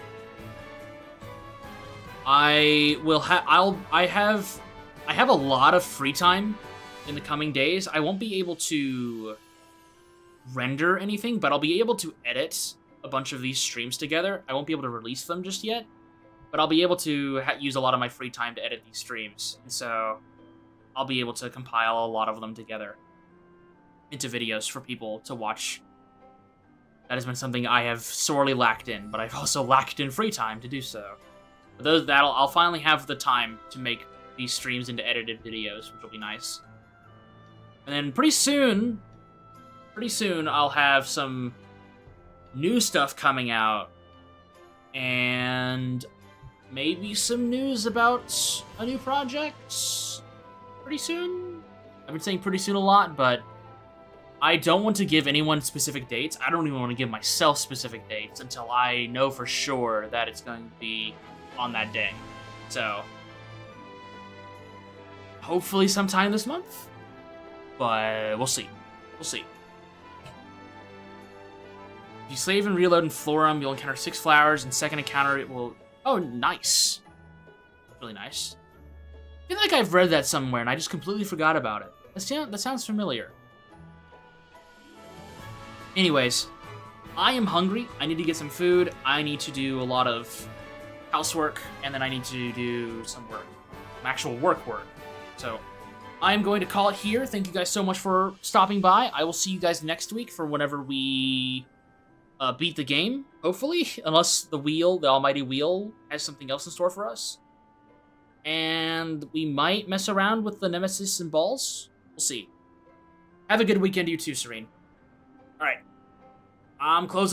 [SPEAKER 1] I have a lot of free time in the coming days. I won't be able to render anything, but I'll be able to edit a bunch of these streams together. I won't be able to release them just yet, but I'll be able to use a lot of my free time to edit these streams. And so I'll be able to compile a lot of them together into videos for people to watch. That has been something I have sorely lacked in, but I've also lacked in free time to do so. But I'll finally have the time to make these streams into edited videos, which will be nice. And then pretty soon I'll have some new stuff coming out, and maybe some news about a new project pretty soon. I've been saying pretty soon a lot, but I don't want to give anyone specific dates. I don't even want to give myself specific dates until I know for sure that it's going to be on that day. So, hopefully sometime this month, but we'll see. We'll see. If you save and reload in Florum, you'll encounter 6 flowers, and second encounter it will... Oh, nice. Really nice. I feel like I've read that somewhere, and I just completely forgot about it. That sounds familiar. Anyways, I am hungry. I need to get some food. I need to do a lot of housework, and then I need to do some work. Some actual work. So, I'm going to call it here. Thank you guys so much for stopping by. I will see you guys next week for whenever we beat the game, hopefully. Unless the almighty wheel, has something else in store for us. And we might mess around with the Nemesis and balls. We'll see. Have a good weekend, you too, Serene. Alright. I'm closing.